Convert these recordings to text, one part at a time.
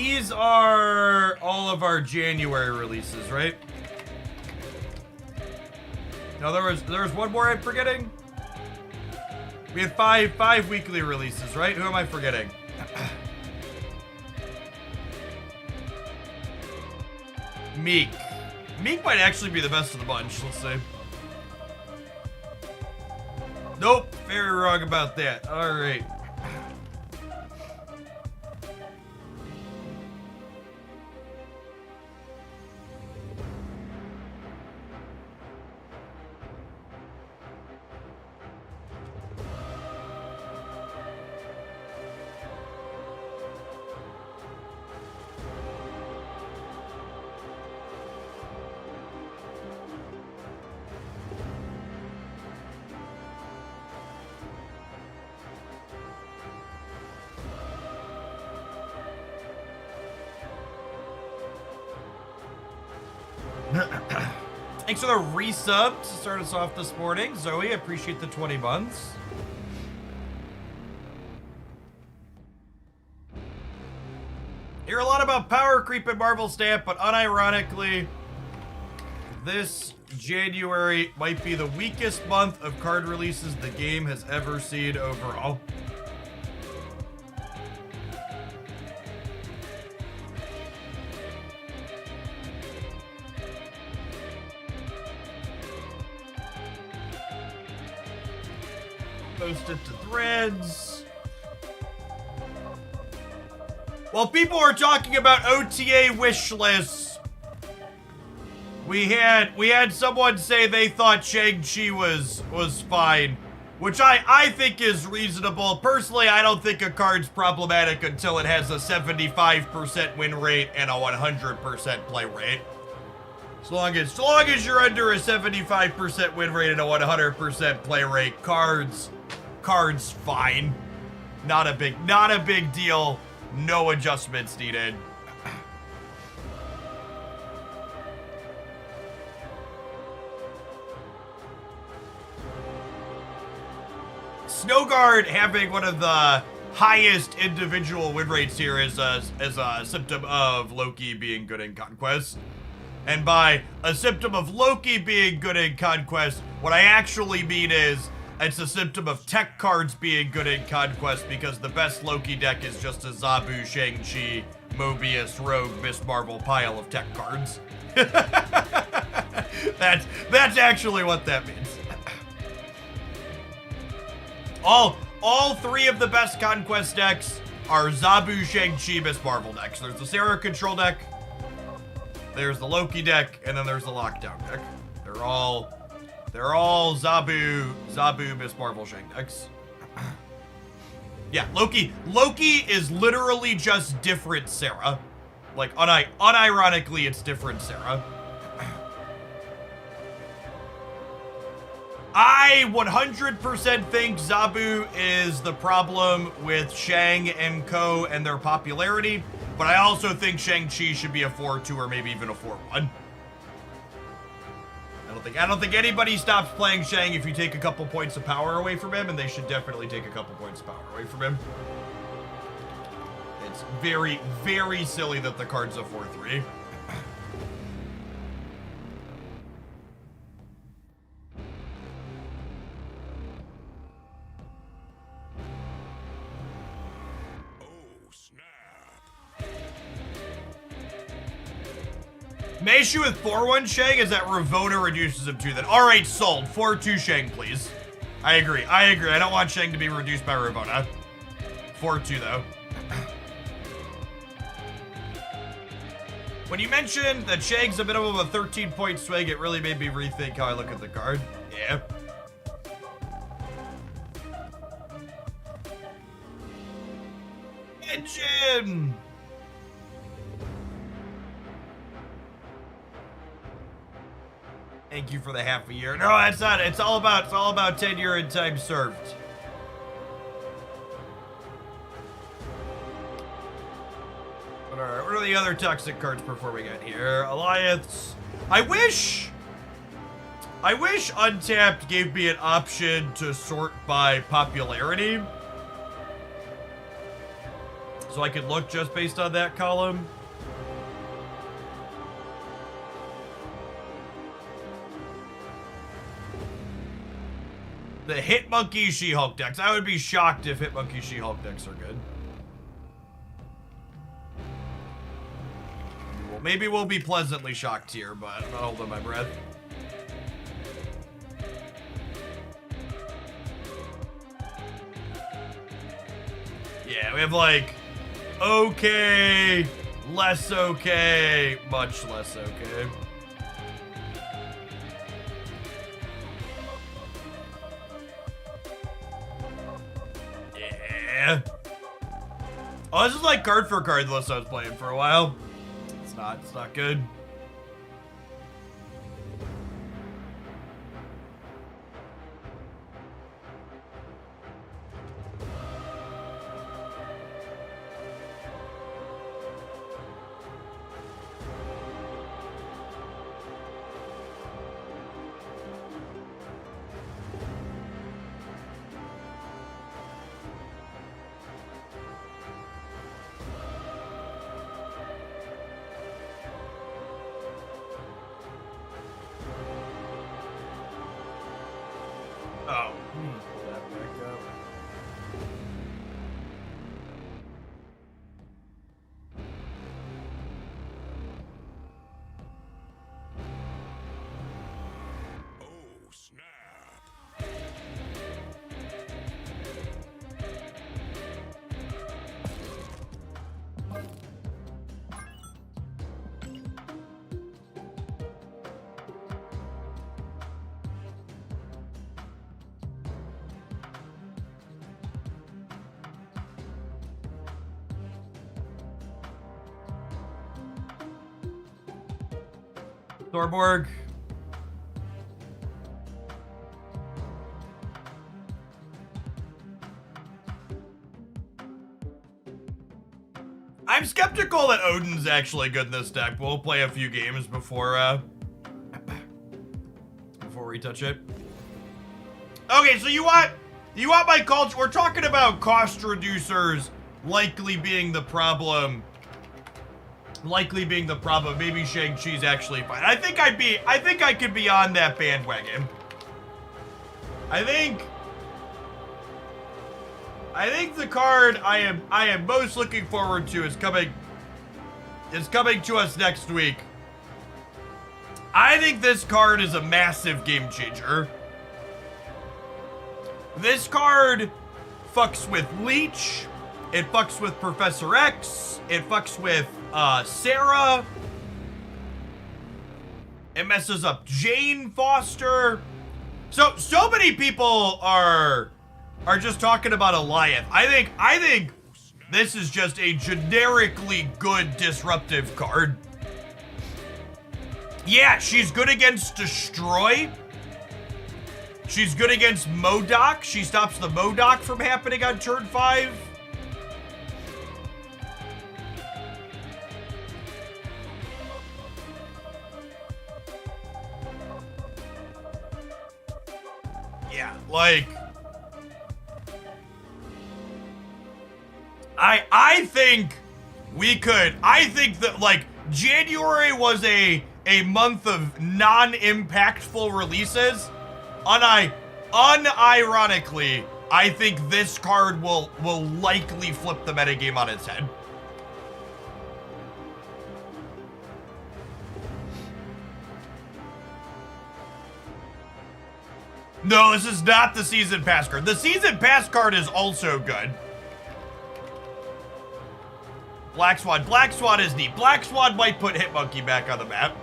these are all of our January releases, right? No, there was one more I'm forgetting. We had five weekly releases, right? Who am I forgetting? Meek. Meek might actually be the best of the bunch. Let's see. Nope, very wrong about that. All right. Thanks for the resub to start us off this morning. Zoe, I appreciate the 20 months. Hear a lot about power creep in Marvel Stamp, but unironically, this January might be the weakest month of card releases the game has ever seen overall. Post it to threads. While people are talking about OTA wish lists, we had someone say they thought Shang-Chi was fine, which I think is reasonable. Personally, I don't think a card's problematic until it has a 75% win rate and a 100% play rate. So long as you're under a 75% win rate and a 100% play rate, cards fine. Not a big deal. No adjustments needed. Snowguard having one of the highest individual win rates here is a symptom of Loki being good in Conquest. And by a symptom of Loki being good in Conquest, what I actually mean is it's a symptom of tech cards being good in Conquest, because the best Loki deck is just a Zabu, Shang-Chi, Mobius, Rogue, Miss Marvel pile of tech cards. That's actually what that means. All three of the best Conquest decks are Zabu, Shang-Chi, Miss Marvel decks. There's the Sarah control deck, there's the Loki deck, and then there's the Lockdown deck. They're all Zabu, Miss Marvel, Shang decks. Yeah, Loki is literally just different Sarah. Like, unironically, it's different Sarah. I 100% think Zabu is the problem with Shang and Co. and their popularity, but I also think Shang-Chi should be a 4-2 or maybe even a 4-1. I don't think anybody stops playing Shang if you take a couple points of power away from him, and they should definitely take a couple points of power away from him. It's very, very silly that the card's a 4-3. Meishu with 4-1 Shang is that Ravona reduces him to that. Alright, sold. 4-2 Shang, please. I agree. I don't want Shang to be reduced by Ravona. 4-2, though. When you mentioned that Shang's a minimum of a 13-point swing, it really made me rethink how I look at the card. Yeah. Engine! Thank you for the half a year. No, that's not it. It's all about tenure and time served. Alright, what are the other toxic cards performing at here? Alliance. I wish Untapped gave me an option to sort by popularity. So I could look just based on that column. The Hitmonkey She-Hulk decks. I would be shocked if Hitmonkey She-Hulk decks are good. Well, maybe we'll be pleasantly shocked here, but I'm not holding my breath. Yeah, we have like, okay, less okay, much less okay. Yeah. Oh, this is like card for card the list I was playing for a while. It's not good. Oh, pull that back up. Oh, snap. Thorborg. I'm skeptical that Odin's actually good in this deck. We'll play a few games before we touch it. Okay, so you want my culture? We're talking about cost reducers likely being the problem. Maybe Shang-Chi's actually fine. I think I could be on that bandwagon. I think the card I am most looking forward to is coming to us next week. I think this card is a massive game changer. This card fucks with Leech. It fucks with Professor X. It fucks with Sarah. It messes up Jane Foster. So many people are just talking about Alliance. I think this is just a generically good disruptive card. Yeah, she's good against Destroy. She's good against MODOK. She stops the MODOK from happening on turn 5. Yeah, like, I think we could. I think that, like, January was a month of non-impactful releases. Unironically, I think this card will likely flip the metagame on its head. No, this is not the Season Pass card. The Season Pass card is also good. Black Swan. Black Swan is neat. Black Swan might put Hitmonkey back on the map.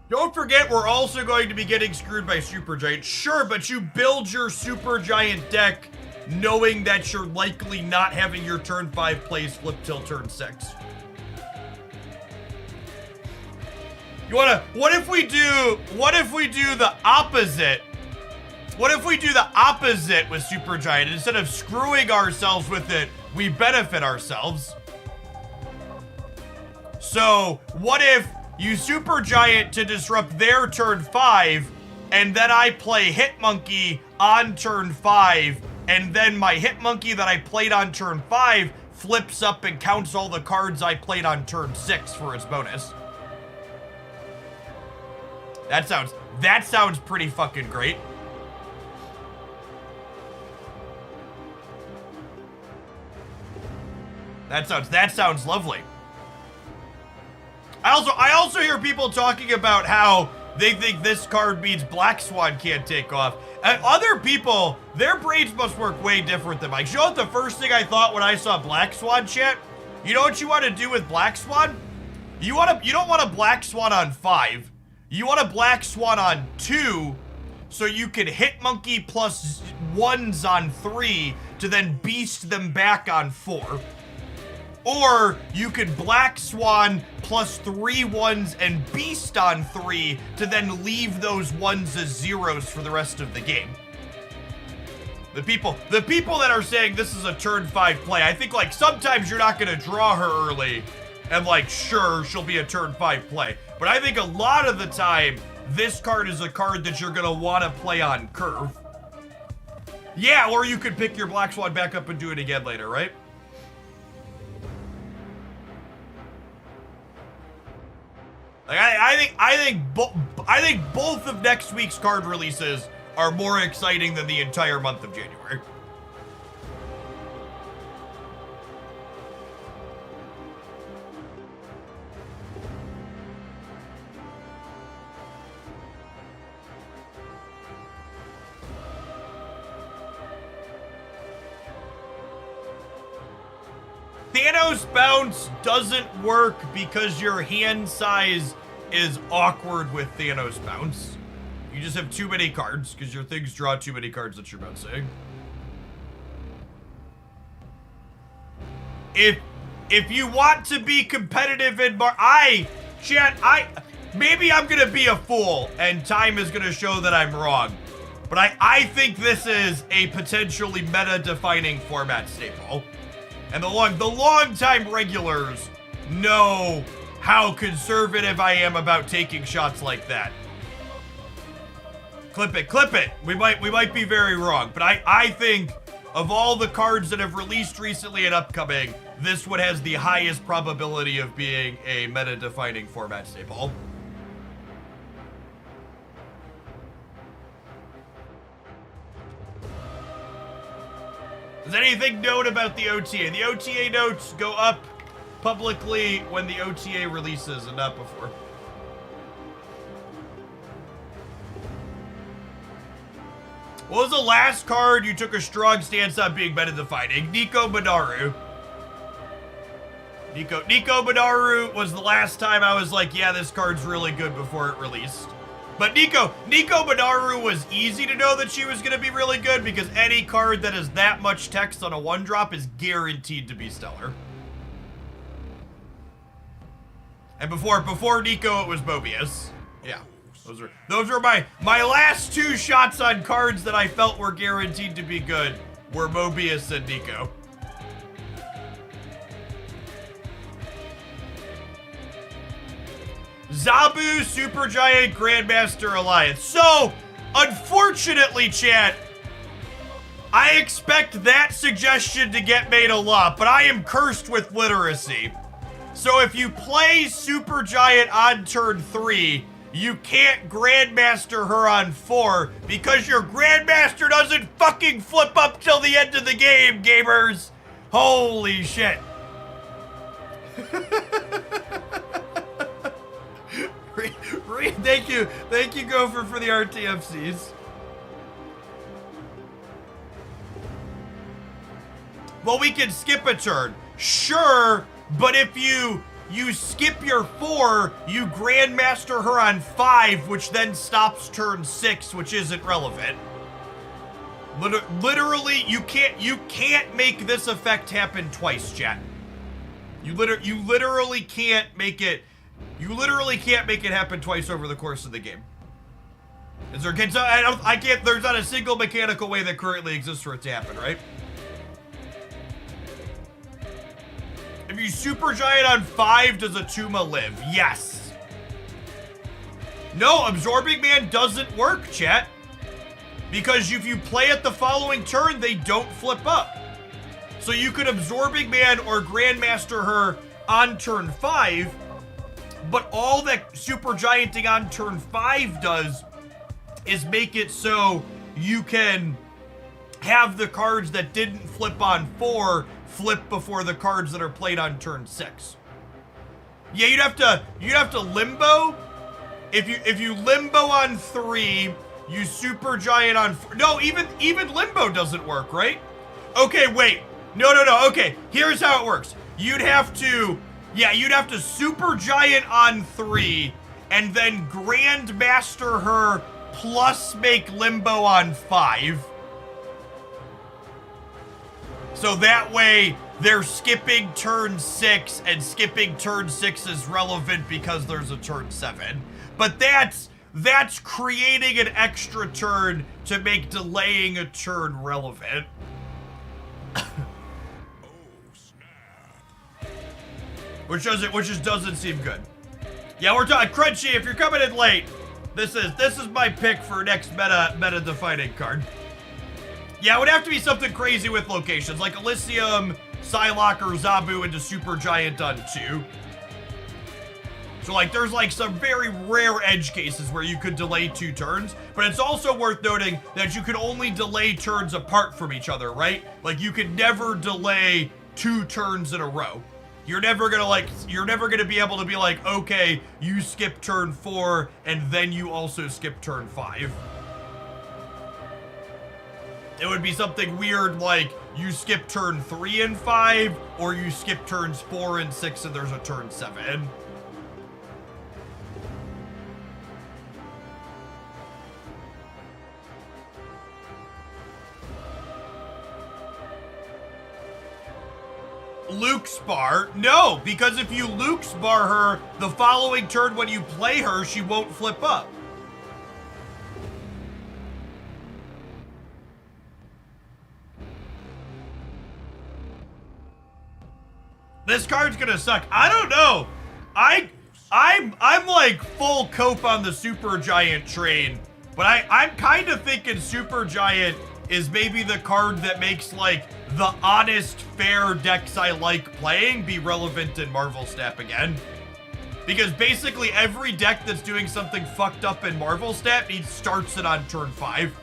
Don't forget, we're also going to be getting screwed by Supergiant. Sure, but you build your Supergiant deck knowing that you're likely not having your turn 5 plays flip till turn 6. You wanna, what if we do the opposite? What if we do the opposite with Supergiant? Instead of screwing ourselves with it, we benefit ourselves. So, what if You Super Giant to disrupt their turn 5, and then I play Hit Monkey on turn 5, and then my Hit Monkey that I played on turn 5 flips up and counts all the cards I played on turn 6 for its bonus. That sounds pretty fucking great. That sounds lovely. I also hear people talking about how they think this card means Black Swan can't take off. And other people, their brains must work way different than mine. You know what the first thing I thought when I saw Black Swan, chat? You know what you want to do with Black Swan? You don't want a Black Swan on 5. You want a Black Swan on 2, so you can Hit Monkey plus 1s on 3 to then beast them back on 4. Or you could Black Swan plus 3 1s and beast on 3 to then leave those 1s as 0s for the rest of the game. The people that are saying this is a turn 5 play, I think like sometimes you're not gonna draw her early and like sure she'll be a turn 5 play. But I think a lot of the time this card is a card that you're gonna wanna play on curve. Yeah, or you could pick your Black Swan back up and do it again later, right? Like I think both of next week's card releases are more exciting than the entire month of January. Thanos Bounce doesn't work because your hand size is awkward with Thanos Bounce. You just have too many cards because your things draw too many cards that you're bouncing. If you want to be competitive in maybe I'm gonna be a fool and time is gonna show that I'm wrong. But I think this is a potentially meta-defining format staple. And the long-time regulars know how conservative I am about taking shots like that. Clip it. We might be very wrong, but I think of all the cards that have released recently and upcoming, this one has the highest probability of being a meta-defining format staple. Does anything known about the OTA? The OTA notes go up publicly when the OTA releases and not before. What was the last card you took a strong stance on being meta-defining? Nico Badaru. Nico Badaru was the last time I was like, yeah, this card's really good before it released. But Nico Badaru was easy to know that she was going to be really good because any card that has that much text on a 1-drop is guaranteed to be stellar. And before Nico, it was Mobius. Yeah, those were my last 2 shots on cards that I felt were guaranteed to be good were Mobius and Nico. Zabu Supergiant Grandmaster Alliance. So, unfortunately, chat, I expect that suggestion to get made a lot, but I am cursed with literacy. So if you play Supergiant on turn 3, you can't Grandmaster her on 4 because your Grandmaster doesn't fucking flip up till the end of the game, gamers. Holy shit. Thank you, Gopher, for the RTFCs. Well, we can skip a turn, sure, but if you skip your 4, you Grandmaster her on 5, which then stops turn 6, which isn't relevant. Literally, you can't make this effect happen twice, chat. You literally can't make it. You literally can't make it happen twice over the course of the game. There's not a single mechanical way that currently exists for it to happen, right? If you Supergiant on 5, does a Tuma live? Yes. No, Absorbing Man doesn't work, chat. Because if you play it the following turn, they don't flip up. So you could Absorbing Man or Grandmaster her on turn 5, but all that Super Gianting on turn 5 does is make it so you can have the cards that didn't flip on 4 flip before the cards that are played on turn 6. Yeah, you'd have to limbo. If you limbo on 3, you Super Giant on 4. No, even limbo doesn't work, right? Okay, wait. No. Okay, here's how it works. You'd have to Super Giant on 3 and then Grandmaster her plus make limbo on 5. So that way they're skipping turn 6, and skipping turn 6 is relevant because there's a turn 7. But that's creating an extra turn to make delaying a turn relevant. Which just doesn't seem good. Yeah, we're talking Crunchy. If you're coming in late, this is my pick for next meta defining card. Yeah, it would have to be something crazy with locations like Elysium, Psylocke, or Zabu into Super Giant on 2. So like there's like some very rare edge cases where you could delay 2 turns, but it's also worth noting that you could only delay turns apart from each other, right? Like you could never delay 2 turns in a row. You're never gonna be able to be like, okay, you skip turn 4 and then you also skip turn 5. It would be something weird like you skip turn 3 and 5, or you skip turns 4 and 6 and there's a turn 7. Luke's bar? No, because if you Luke's bar her the following turn when you play her, she won't flip up. This card's gonna suck. I don't know. I'm like full cope on the Super Giant train, but I'm kind of thinking Super Giant is maybe the card that makes like the honest, fair decks I like playing be relevant in Marvel Snap again. Because basically every deck that's doing something fucked up in Marvel Snap starts it on turn 5.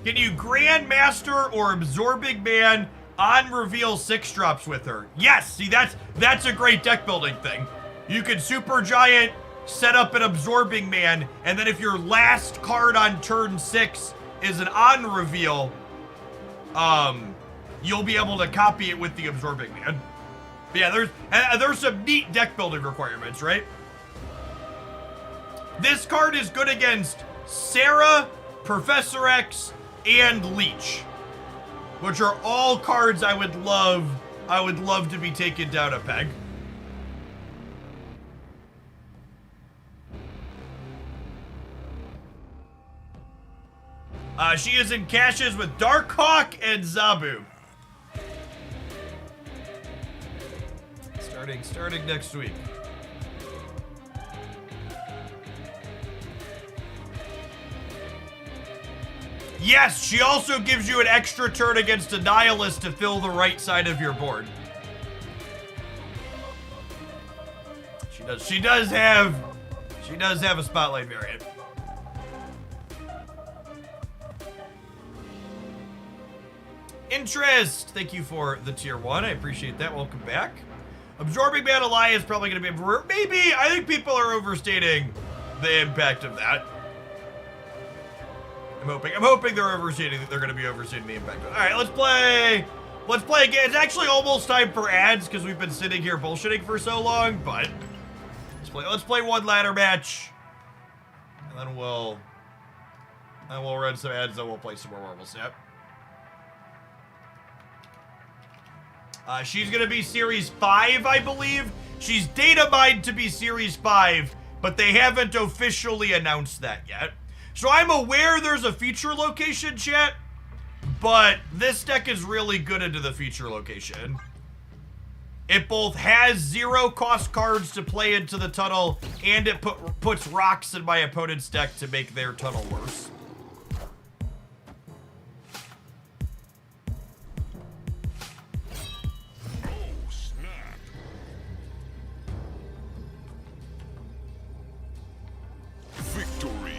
Can you Grandmaster or Absorbing Man on reveal 6-drops with her? Yes, see that's a great deck building thing. You can Super Giant, set up an Absorbing Man, and then if your last card on turn 6 is an on reveal, you'll be able to copy it with the Absorbing Man. But yeah, there's some neat deck building requirements, right? This card is good against Sarah, Professor X, and Leech, which are all cards I would love to be taken down a peg. She is in caches with Darkhawk and Zabu. Starting next week. Yes, she also gives you an extra turn against a Nihilist to fill the right side of your board. She does have a Spotlight variant. Interest! Thank you for the tier 1. I appreciate that. Welcome back. Absorbing Man Ally is probably going to be maybe. I think people are overstating the impact of that. I'm hoping they're overstating. They're going to be overstating the impact. All right, let's play again. It's actually almost time for ads because we've been sitting here bullshitting for so long. But let's play one ladder match, and then we'll run some ads. Then we'll play some more Marvel Snap. She's going to be Series 5, I believe. She's data mined to be Series 5, but they haven't officially announced that yet. So I'm aware there's a feature location, chat, But this deck is really good into the feature location. It both has 0 cost cards to play into the tunnel, and it puts rocks in my opponent's deck to make their tunnel worse. Oh, snap. Victory.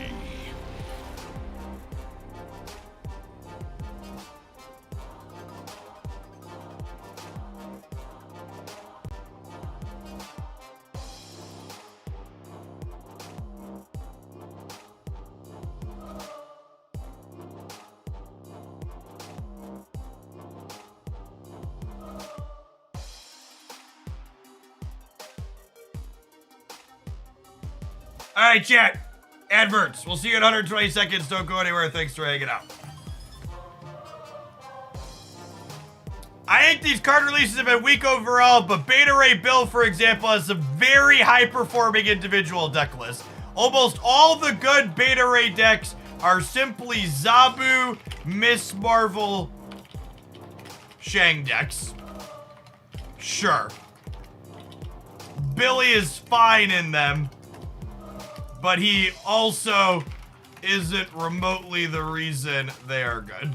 All right, chat. Adverts. We'll see you in 120 seconds. Don't go anywhere. Thanks for hanging out. I think these card releases have been weak overall, but Beta Ray Bill, for example, has a very high-performing individual deck list. Almost all the good Beta Ray decks are simply Zabu, Miss Marvel, Shang decks. Sure. Billy is fine in them, but he also isn't remotely the reason they are good.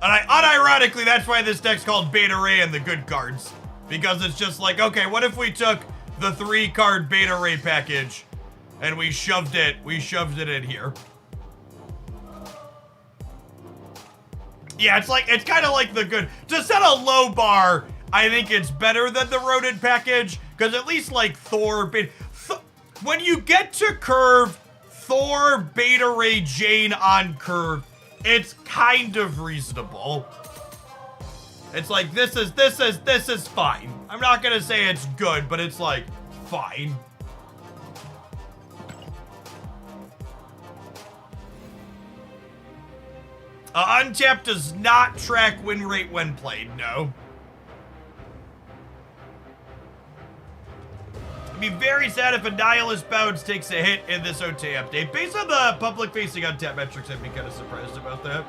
And unironically, that's why this deck's called Beta Ray and the good cards. Because it's just like, okay, what if we took the 3-card Beta Ray package and we shoved it in here? Yeah, it's kind of like the good. To set a low bar, I think it's better than the Rodent package, because at least like Thor, when you get to curve Thor, Beta Ray, Jane on curve, it's kind of reasonable. It's like this is fine. I'm not gonna say it's good, but it's like fine. Untapped does not track win rate when played, no. I'd be very sad if a Nihilist Bounce takes a hit in this OTA update. Based on the public-facing untapped metrics, I'd be kind of surprised about that.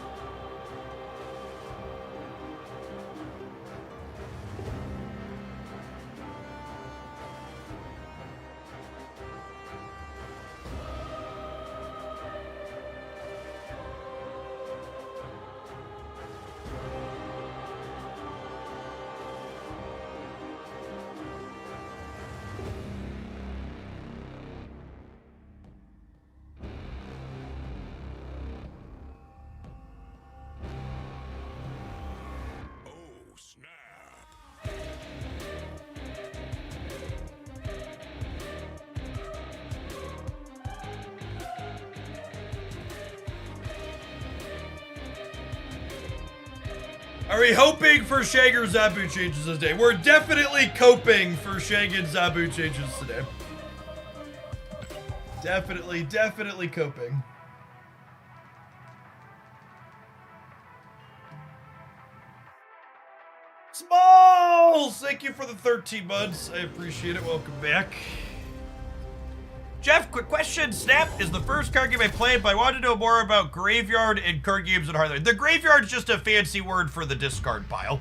Are we hoping for Shang or Zabu changes today? We're definitely coping for Shang and Zabu changes today. Definitely coping. Smalls! Thank you for the 13 months. I appreciate it. Welcome back. Jeff, quick question. Snap is the first card game I played, but I want to know more about Graveyard and card games in Hearthstone. The Graveyard's just a fancy word for the discard pile.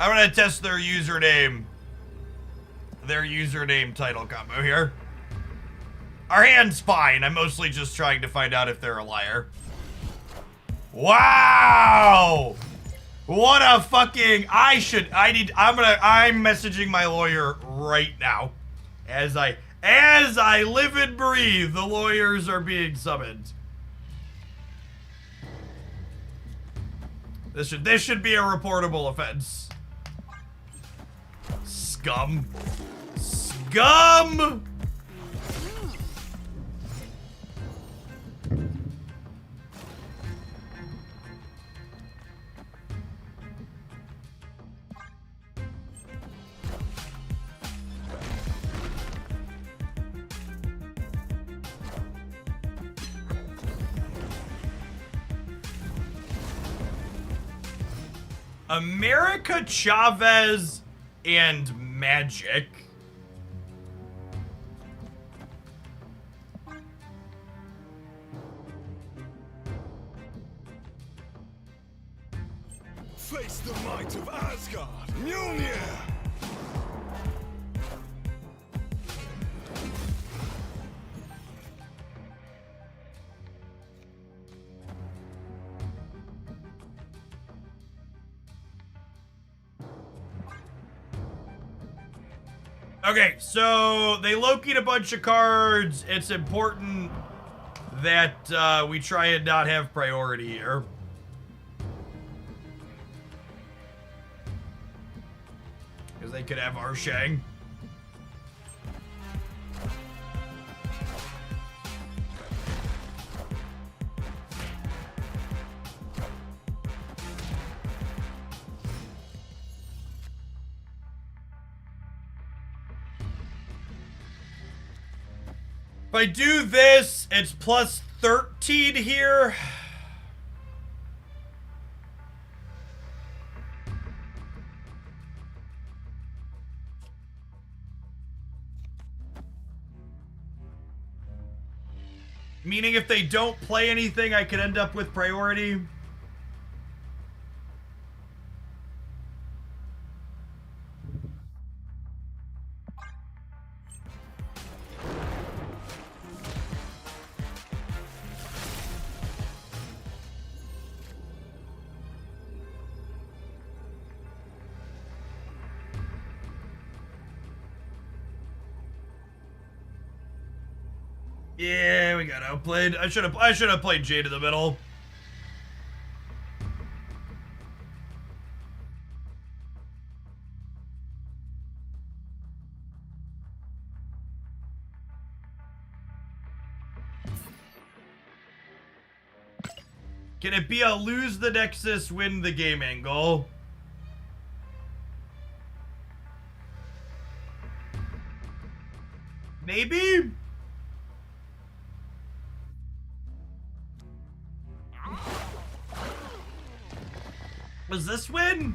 I'm gonna test their username title combo here. Our hand's fine. I'm mostly just trying to find out if they're a liar. Wow! What a fucking, I'm messaging my lawyer right now. As I live and breathe, the lawyers are being summoned. This should be a reportable offense. Scum. Scum! America Chavez and Magic. Face the might of Asgard, Mjolnir! Okay, so they Loki'd a bunch of cards. It's important that we try and not have priority here. Because they could have our Shang. If I do this, it's plus 13 here. Meaning if they don't play anything, I could end up with priority. Yeah, we got outplayed. I should have played Jade in the middle. Can it be a lose the Nexus, win the game angle? Maybe? Was this win?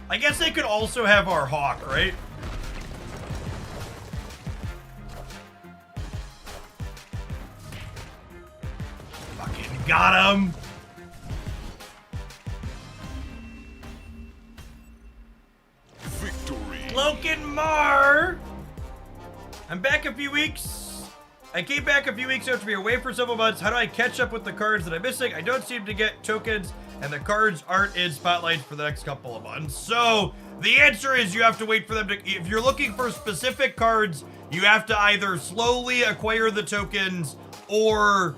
I guess they could also have our Hawk, right? Fucking got him. Victory! Loken Mar! I'm back a few weeks. I came back a few weeks after being away for several months. How do I catch up with the cards that I'm missing? I don't seem to get tokens, and the cards aren't in spotlights for the next couple of months. So the answer is you have to wait for them to, if you're looking for specific cards, you have to either slowly acquire the tokens or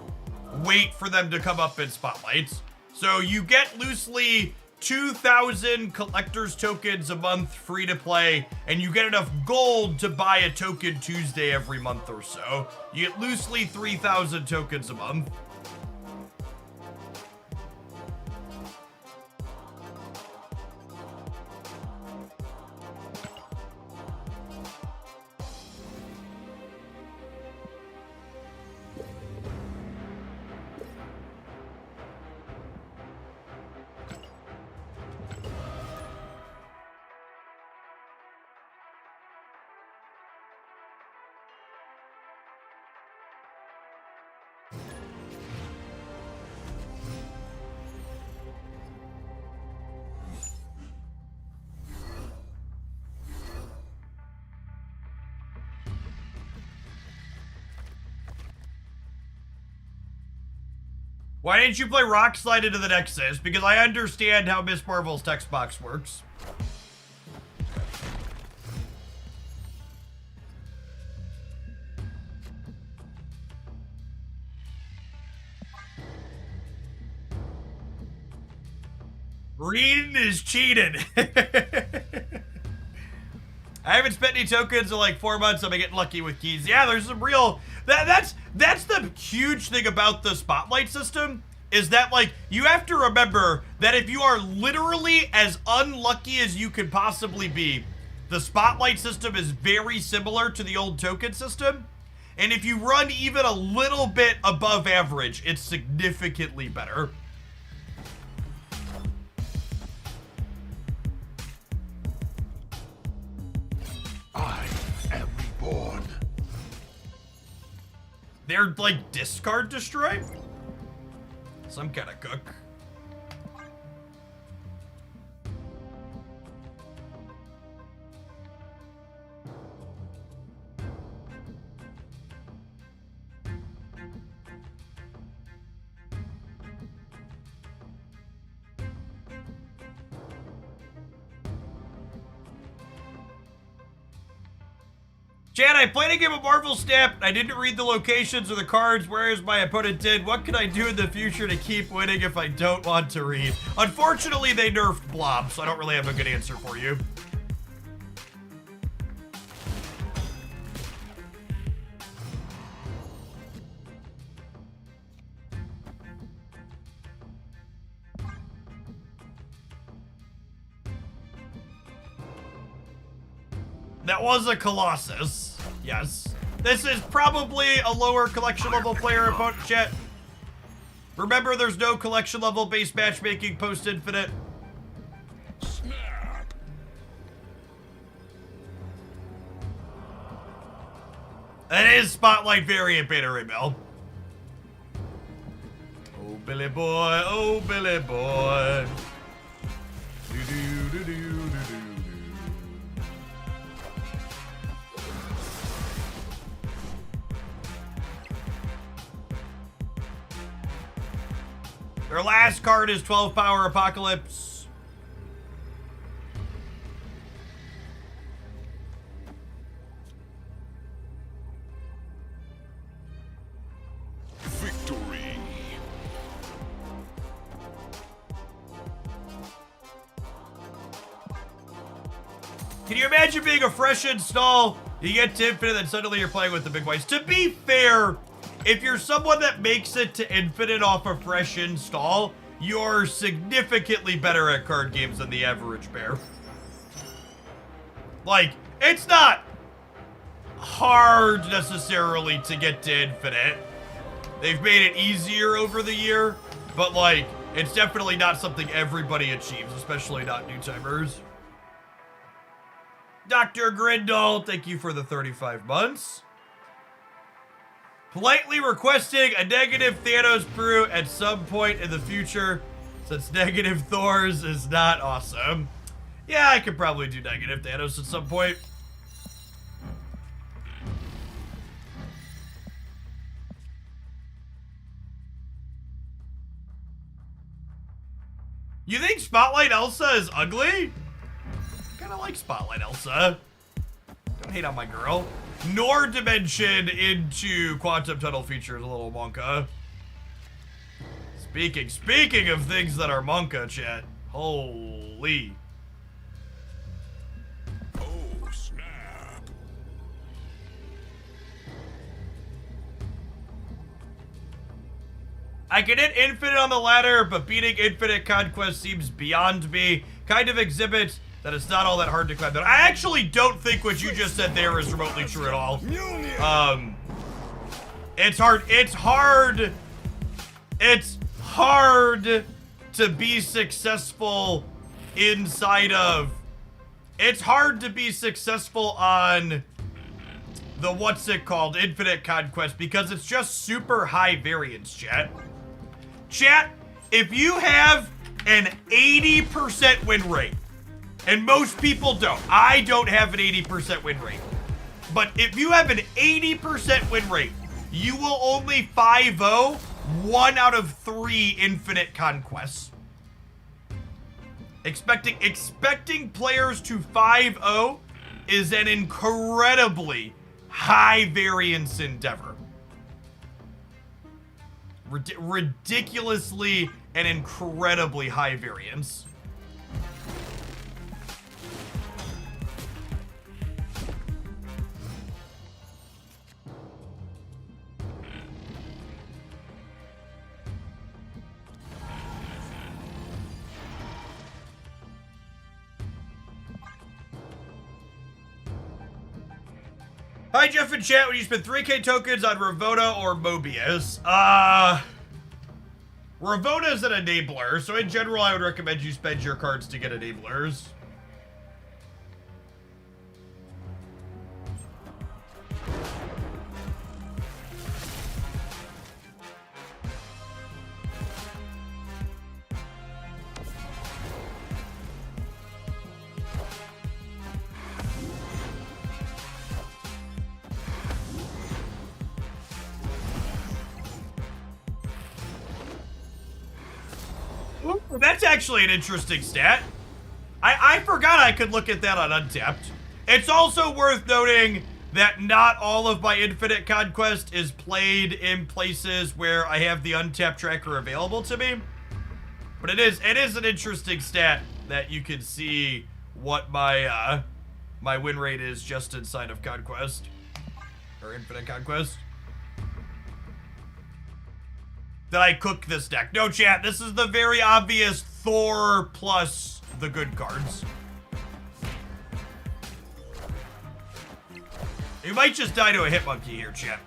wait for them to come up in spotlights. So you get loosely 2,000 collector's tokens a month free to play, and you get enough gold to buy a token Tuesday every month or so. You get loosely 3,000 tokens a month. Why didn't you play Rock Slide into the Nexus? Because I understand how Miss Marvel's text box works. Reading is cheating. I haven't spent any tokens in like 4 months. I'm getting lucky with keys. Yeah, there's some real... That's the huge thing about the spotlight system, is that like you have to remember that if you are literally as unlucky as you could possibly be, the spotlight system is very similar to the old token system. And if you run even a little bit above average, it's significantly better. I am reborn. They're like discard destroy? Some kind of cook. Chad, I played a game of Marvel Snap. I didn't read the locations or the cards, whereas my opponent did. What can I do in the future to keep winning if I don't want to read? Unfortunately, they nerfed Blob, so I don't really have a good answer for you. That was a Colossus. Yes. This is probably a lower collection level player opponent, chat. Remember, there's no collection level based matchmaking post Infinite. Snap. That is Spotlight variant beta rebel. Oh, Billy boy. Oh, Billy boy. Do-do-do-do-do-do-do. Their last card is 12 Power Apocalypse. Victory. Can you imagine being a fresh install? You get to Infinite, then suddenly you're playing with the big boys. To be fair, if you're someone that makes it to Infinite off a fresh install, you're significantly better at card games than the average bear. Like, it's not hard necessarily to get to Infinite. They've made it easier over the year, but like, it's definitely not something everybody achieves, especially not new timers. Dr. Grindle, thank you for the 35 months. Politely requesting a negative Thanos brew at some point in the future, since negative Thors is not awesome. Yeah, I could probably do negative Thanos at some point. You think Spotlight Elsa is ugly? Kinda like Spotlight Elsa. Don't hate on my girl. Nor dimension into Quantum Tunnel features a little Monka. Speaking of things that are Monka, chat. Holy. Oh, snap. I can hit Infinite on the ladder, but beating Infinite Conquest seems beyond me. Kind of exhibits that it's not all that hard to climb down. I actually don't think what you just said there is remotely true at all. It's hard to be successful inside of, it's hard to be successful on the, what's it called, Infinite Conquest, because it's just super high variance, chat. Chat, if you have an 80% win rate, and most people don't. I don't have an 80% win rate. But if you have an 80% win rate, you will only 5-0 1 out of 3 Infinite Conquests. Expecting players to 5-0 is an incredibly high variance endeavor. Ridiculously and incredibly high variance. Hi, Jeff and chat. Would you spend 3K tokens on Ravona or Mobius? Ravona is an enabler, so in general, I would recommend you spend your cards to get enablers. Ooh, that's actually an interesting stat. I forgot I could look at that on Untapped. It's also worth noting that not all of my Infinite Conquest is played in places where I have the Untapped tracker available to me. But it is an interesting stat that you can see what my my win rate is just inside of Conquest. Or Infinite Conquest. That I cook this deck. No, chat, this is the very obvious Thor plus the good cards. You might just die to a hit monkey here, chat.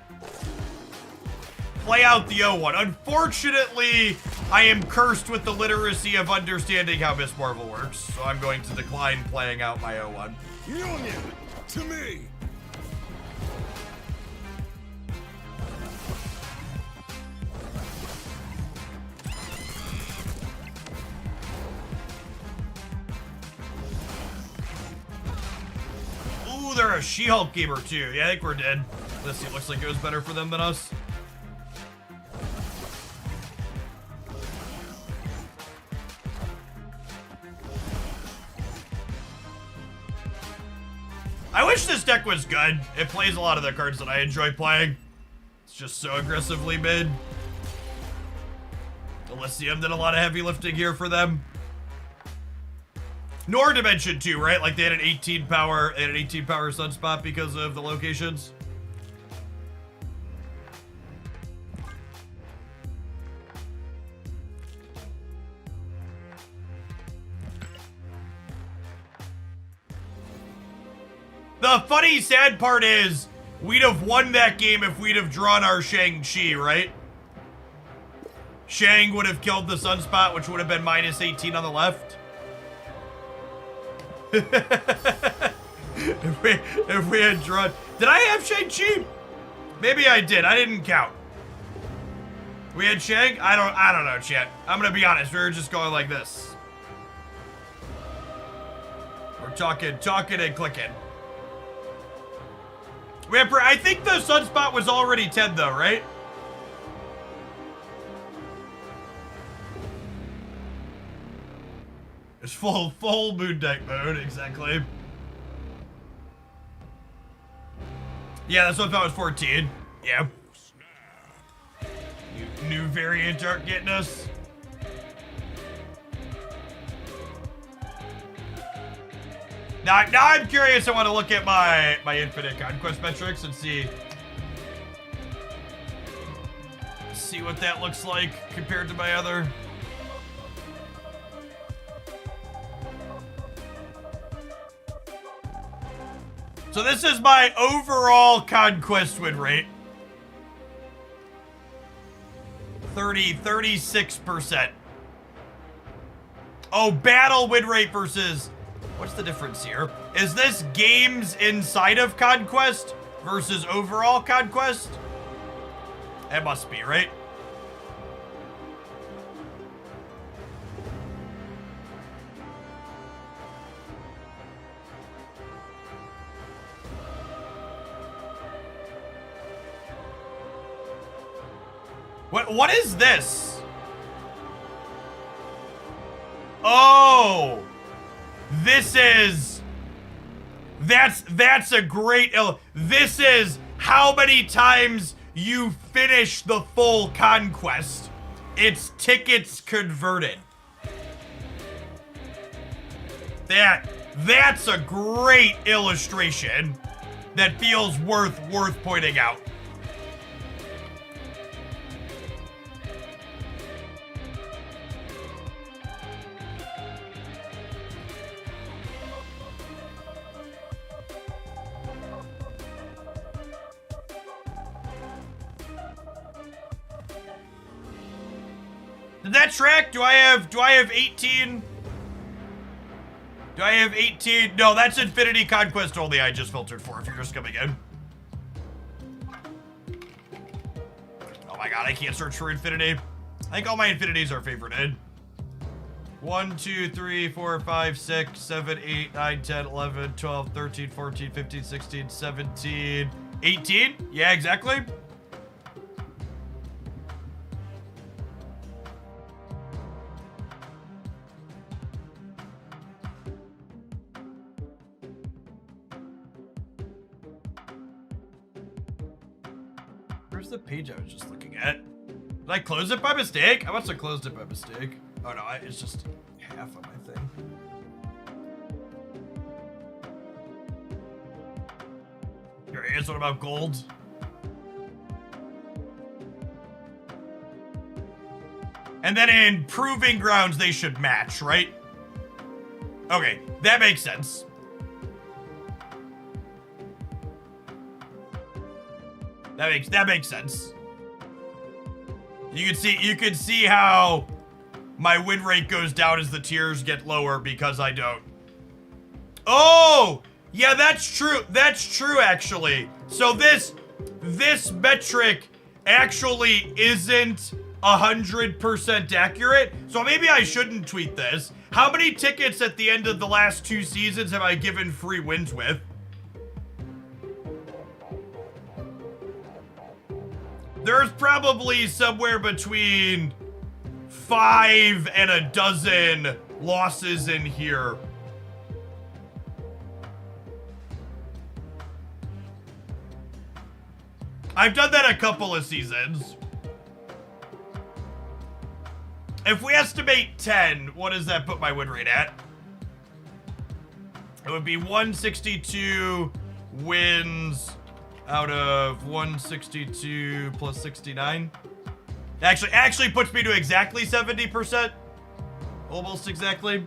Play out the O1. Unfortunately, I am cursed with the literacy of understanding how Miss Marvel works, so I'm going to decline playing out my O1. Union, to me. Ooh, they're a She-Hulk gamer too. Yeah, I think we're dead. This team looks like it was better for them than us. I wish this deck was good. It plays a lot of the cards that I enjoy playing. It's just so aggressively mid. Elysium did a lot of heavy lifting here for them. Nor Dimension 2, right? Like they had an 18 power sunspot because of the locations. The funny, sad part is, we'd have won that game if we'd have drawn our Shang-Chi, right? Shang would have killed the sunspot, which would have been minus 18 on the left. if we had drawn... Did I have Shang-Chi? Maybe I did. I didn't count. We had Shang? I don't know, chat. I'm gonna be honest. We were just going like this. We're talking and clicking. I think the sunspot was already 10 though, right? It's full moon deck mode, exactly. Yeah, that's what I thought was 14. Yeah. New variant aren't getting us. Now I'm curious. I want to look at my Infinite Conquest metrics and see what that looks like compared to my other. So this is my overall Conquest win rate. 36%. Oh, battle win rate versus... What's the difference here? Is this games inside of Conquest versus overall Conquest? It must be, right? What is this? Oh! That's a great this is how many times you finish the full Conquest. It's tickets converted. That's a great illustration that feels worth pointing out. Did that track? Do I have 18? Do I have 18? No, that's Infinity Conquest only I just filtered for if you're just coming in. Oh my god, I can't search for Infinity. I think all my Infinities are favorited. 1, 2, 3, 4, 5, 6, 7, 8, 9, 10, 11, 12, 13, 14, 15, 16, 17, 18? Yeah, exactly. Where's the page I was just looking at? Did I close it by mistake? I must have closed it by mistake. Oh no, it's just half of my thing. Here it is. What about gold? And then in Proving Grounds, they should match, right? Okay, that makes sense. That makes sense. You can see how my win rate goes down as the tiers get lower because I don't. Oh, yeah, that's true. That's true, actually. So this metric actually isn't 100% accurate. So maybe I shouldn't tweet this. How many tickets at the end of the last 2 seasons have I given free wins with? There's probably somewhere between 5 and a dozen losses in here. I've done that a couple of seasons. If we estimate 10, what does that put my win rate at? It would be 162 wins out of 162 plus 69. Actually puts me to exactly 70%. Almost exactly.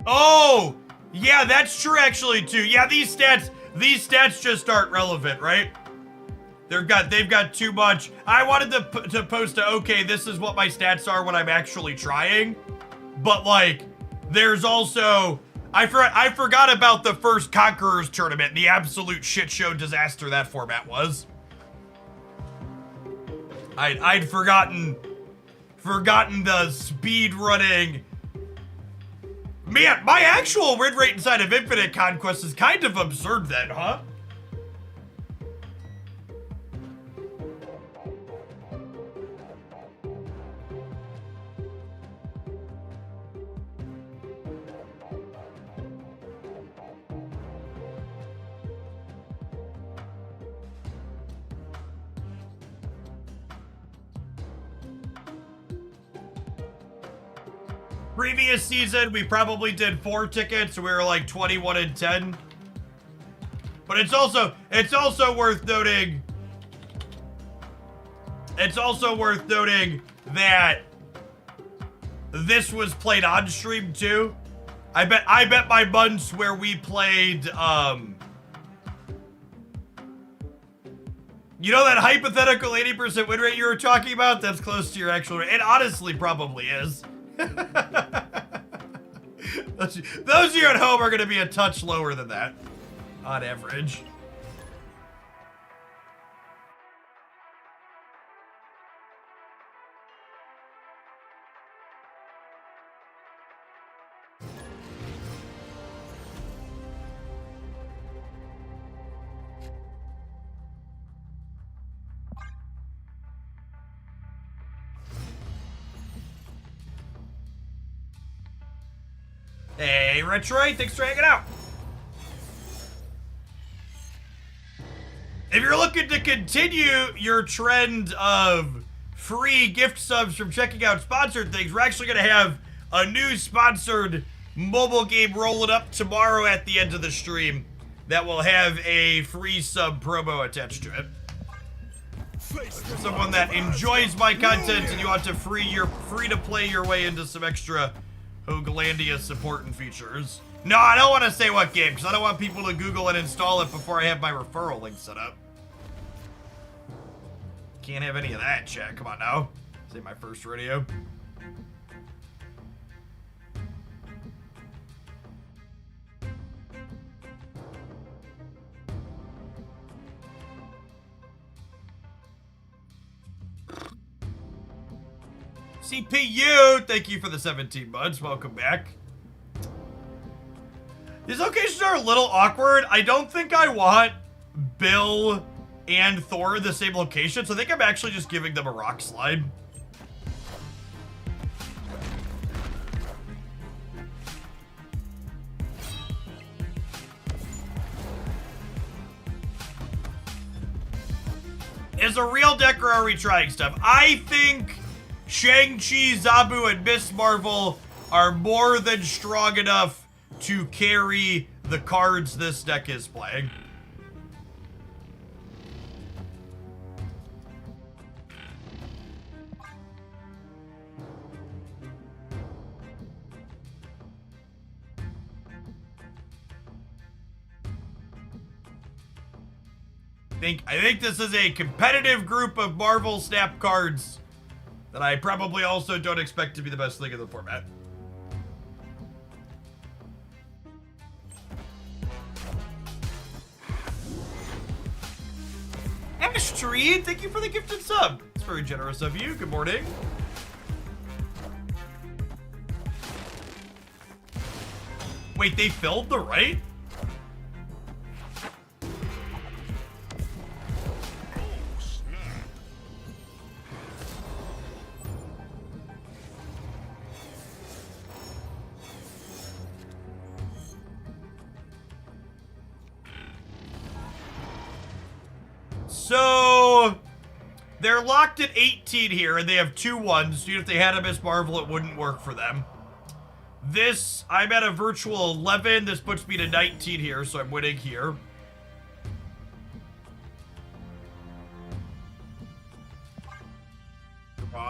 Oh, yeah, that's true actually too. Yeah, these stats just aren't relevant, right? They've got too much. I wanted to post okay, this is what my stats are when I'm actually trying. But like, there's also, I forgot about the first Conquerors tournament, the absolute shit show disaster that format was. I'd forgotten the speed running. Man, my actual win rate inside of Infinite Conquest is kind of absurd then, huh? Previous season, we probably did 4 tickets, so we were like 21 and 10. But it's also worth noting. It's also worth noting that this was played on stream too. I bet my months where we played, you know that hypothetical 80% win rate you were talking about? That's close to your actual rate. It honestly probably is. Those of you at home are going to be a touch lower than that, on average. Hey, Retroid, thanks for hanging out. If you're looking to continue your trend of free gift subs from checking out sponsored things, we're actually going to have a new sponsored mobile game rolling up tomorrow at the end of the stream that will have a free sub promo attached to it. For someone that enjoys my content and you want to free to play your way into some extra Hooglandia support and features. No, I don't want to say what game, because I don't want people to Google and install it before I have my referral link set up. Can't have any of that, chat. Come on now. This ain't my first rodeo. CPU, thank you for the 17 months. Welcome back. These locations are a little awkward. I don't think I want Bill and Thor in the same location, so I think I'm actually just giving them a rock slide. Is a real deck or are we trying stuff? I think Shang-Chi, Zabu, and Miss Marvel are more than strong enough to carry the cards this deck is playing. I think this is a competitive group of Marvel Snap cards that I probably also don't expect to be the best thing in the format. Ashtreed, thank you for the gifted sub. It's very generous of you. Good morning. Wait, they filled the right? So, they're locked at 18 here, and they have 2 1s. Even if they had a Miss Marvel, it wouldn't work for them. This, I'm at a virtual 11. This puts me to 19 here, so I'm winning here.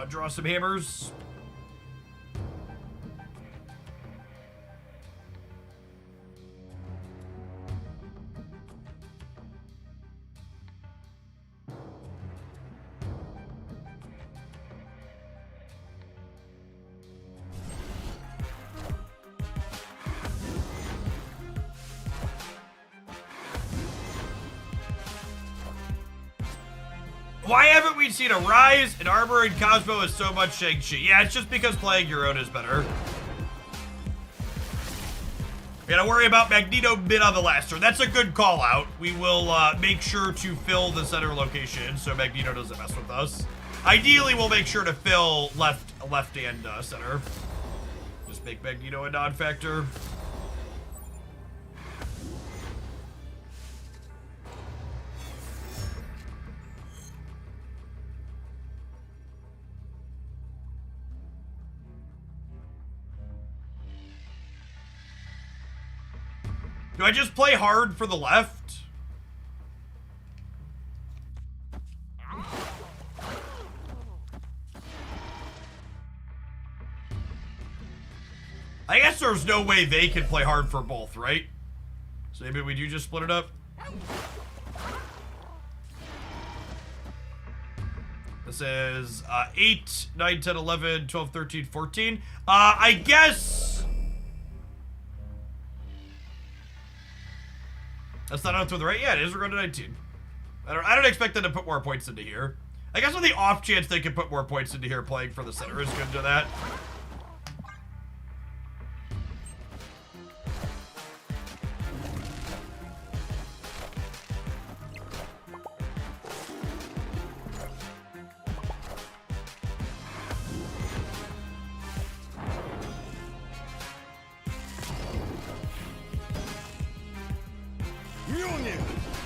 Draw some hammers. Why haven't we seen a Rise, an Armor, and Cosmo is so much Shang-Chi? Yeah, it's just because playing your own is better. We gotta worry about Magneto mid on the last turn. That's a good call out. We will make sure to fill the center location so Magneto doesn't mess with us. Ideally, we'll make sure to fill left and center. Just make Magneto a non-factor. Do I just play hard for the left? I guess there's no way they can play hard for both, right? So maybe we do just split it up. This is 8, 9, 10, 11, 12, 13, 14. I guess... That's not out to the right. Yeah, it is. We're going to 19. I don't expect them to put more points into here. I guess on the off chance they can put more points into here, playing for the center is good to that.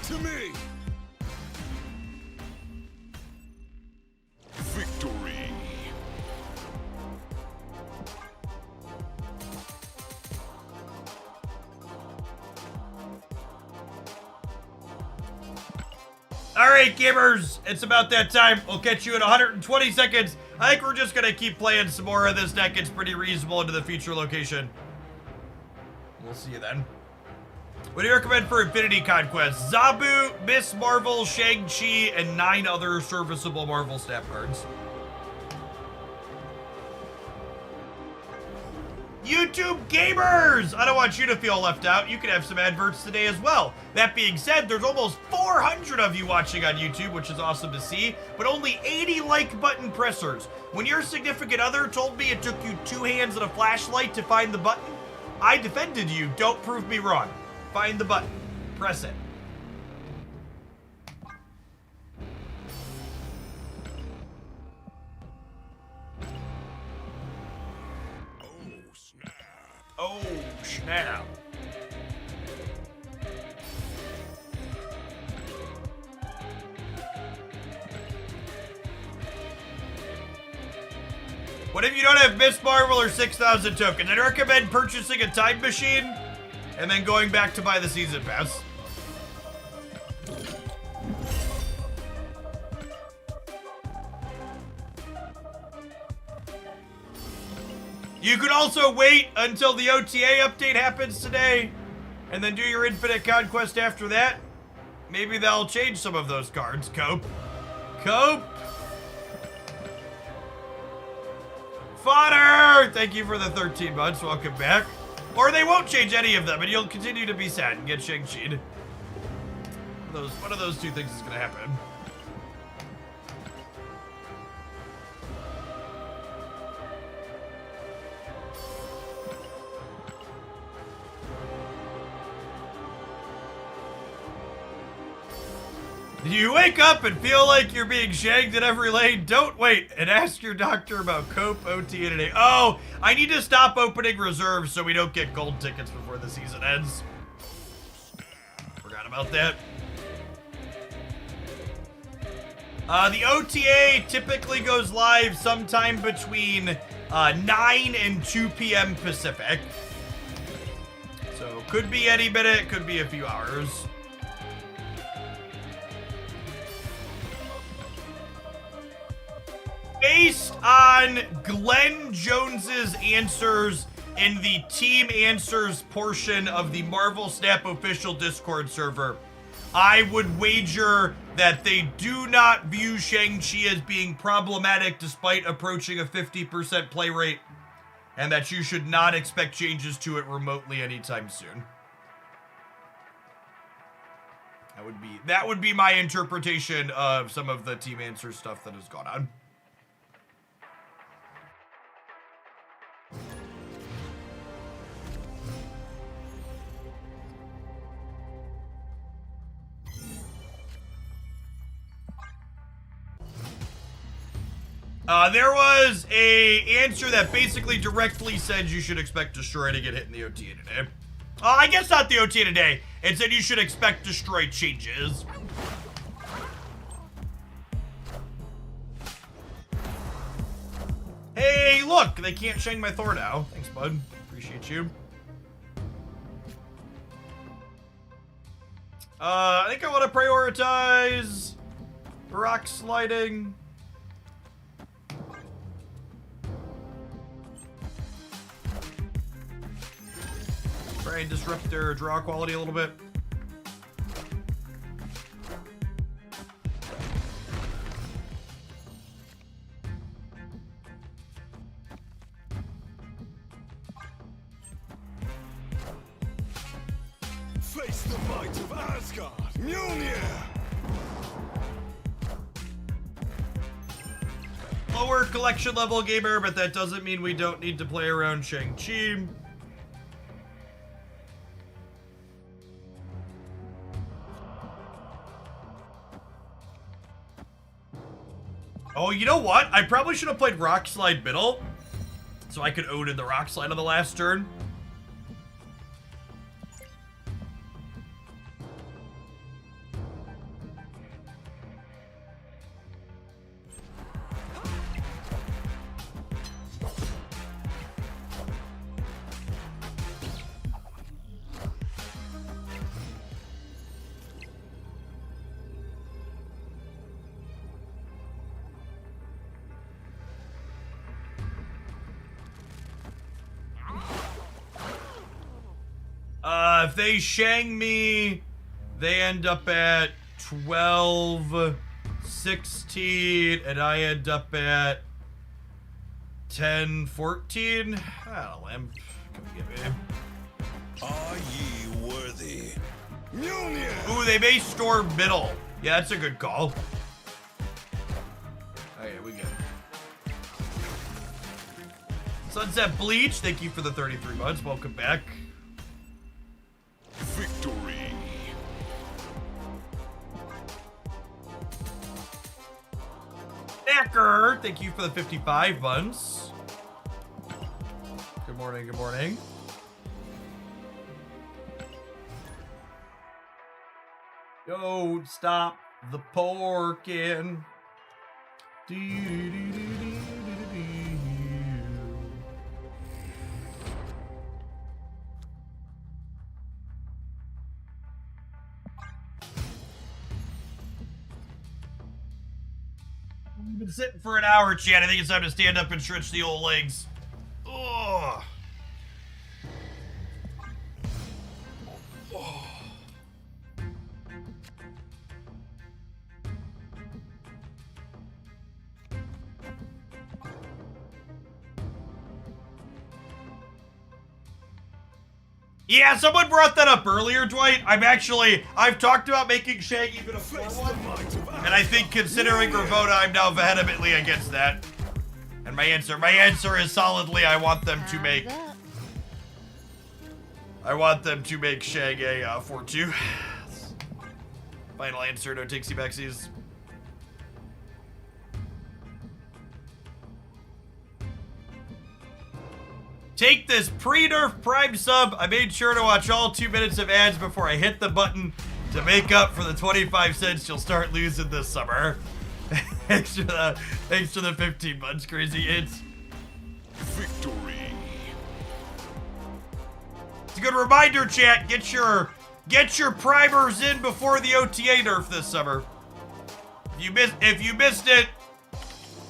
To me! Victory! All right, gamers, it's about that time. We'll catch you in 120 seconds. I think we're just gonna keep playing some more of this deck. It's pretty reasonable into the future location. We'll see you then. What do you recommend for Infinity Conquest? Zabu, Miss Marvel, Shang-Chi, and 9 other serviceable Marvel Snap cards. YouTube gamers! I don't want you to feel left out. You can have some adverts today as well. That being said, there's almost 400 of you watching on YouTube, which is awesome to see, but only 80 like button pressers. When your significant other told me it took you 2 hands and a flashlight to find the button, I defended you. Don't prove me wrong. Find the button. Press it. Oh, snap. What if you don't have Miss Marvel or 6,000 tokens? I'd recommend purchasing a time machine and then going back to buy the season pass. You could also wait until the OTA update happens today and then do your Infinite Conquest after that. Maybe they'll change some of those cards. Cope. Cope. Fodder! Thank you for the 13 months. Welcome back. Or they won't change any of them and you'll continue to be sad and get Shang-Chi'd. One of those two things is going to happen. You wake up and feel like you're being shagged in every lane? Don't wait and ask your doctor about Cope OTA today. Oh, I need to stop opening reserves so we don't get gold tickets before the season ends. Forgot about that. The OTA typically goes live sometime between 9 and 2 p.m. Pacific. So could be any minute, could be a few hours. Based on Glenn Jones's answers in the team answers portion of the Marvel Snap official Discord server, I would wager that they do not view Shang-Chi as being problematic despite approaching a 50% play rate, and that you should not expect changes to it remotely anytime soon. That would be my interpretation of some of the team answer stuff that has gone on. There was a answer that basically directly said you should expect Destroy to get hit in the OTA today. I guess not the OTA today. It said you should expect Destroy changes. Hey, look, they can't shang my Thor now. Thanks, bud. Appreciate you. I think I want to prioritize rock sliding. Try and disrupt their draw quality a little bit. Face the might of Asgard, Mjolnir! Lower collection level gamer, but that doesn't mean we don't need to play around Shang-Chi. Oh, you know what? I probably should have played Rock Slide middle, so I could Odin the Rock Slide on the last turn. If they shang me, they end up at 12, 16, and I end up at 10, 14. Oh, lamp, come get me. Are ye worthy? Mjolnir! Ooh, they may storm middle. Yeah, that's a good call. Okay, we good. Sunset Bleach, thank you for the 33 months. Welcome back. Victory! Knacker, thank you for the 55 months. Good morning, good morning. Don't stop the porkin'. We've been sitting for an hour, Chad. I think it's time to stand up and stretch the old legs. Ugh. Yeah, someone brought that up earlier, Dwight. I've talked about making Shang even a 4-1. And I think considering Ravona, I'm now vehemently against that. And my answer is solidly I want them to make Shang a 4-2. Final answer, no takesy backsies. Take this pre-nerf Prime sub. I made sure to watch all 2 minutes of ads before I hit the button to make up for the 25 cents you'll start losing this summer. Thanks for the 15 months, Crazy Hits. Victory! It's a good reminder, chat. Get your primers in before the OTA nerf this summer. If you missed it,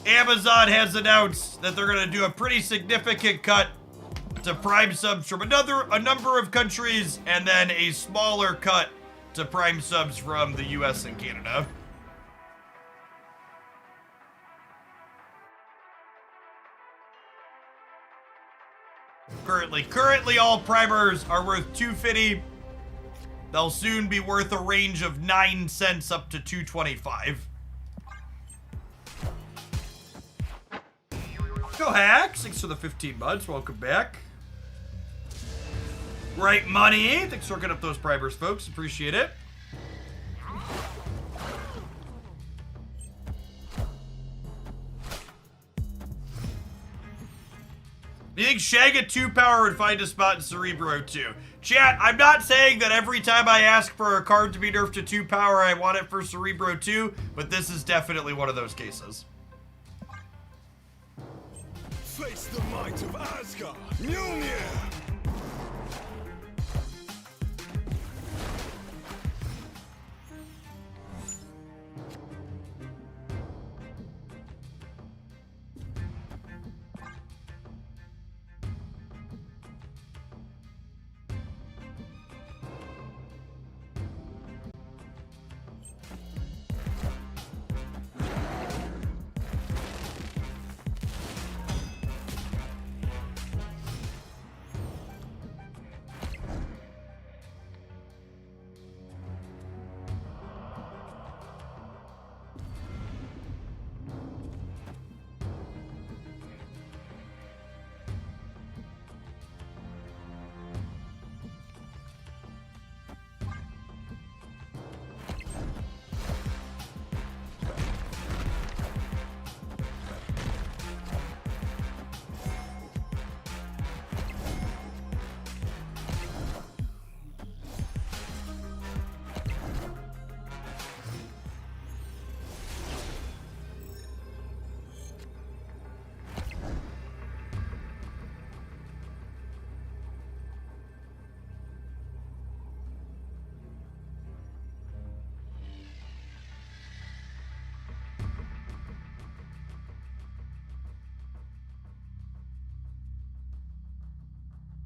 Amazon has announced that they're gonna do a pretty significant cut to Prime subs from a number of countries, and then a smaller cut to Prime subs from the US and Canada. Currently all primers are worth $2.50. They'll soon be worth a range of 9 cents up to $2.25. Go Hacks, thanks for the 15 months. Welcome back. Right money. Thanks for hooking up those primers, folks. Appreciate it. Do you think Shag at 2 power would find a spot in Cerebro 2? Chat, I'm not saying that every time I ask for a card to be nerfed to 2 power, I want it for Cerebro 2, but this is definitely one of those cases. Face the might of Asgard! Mjolnir!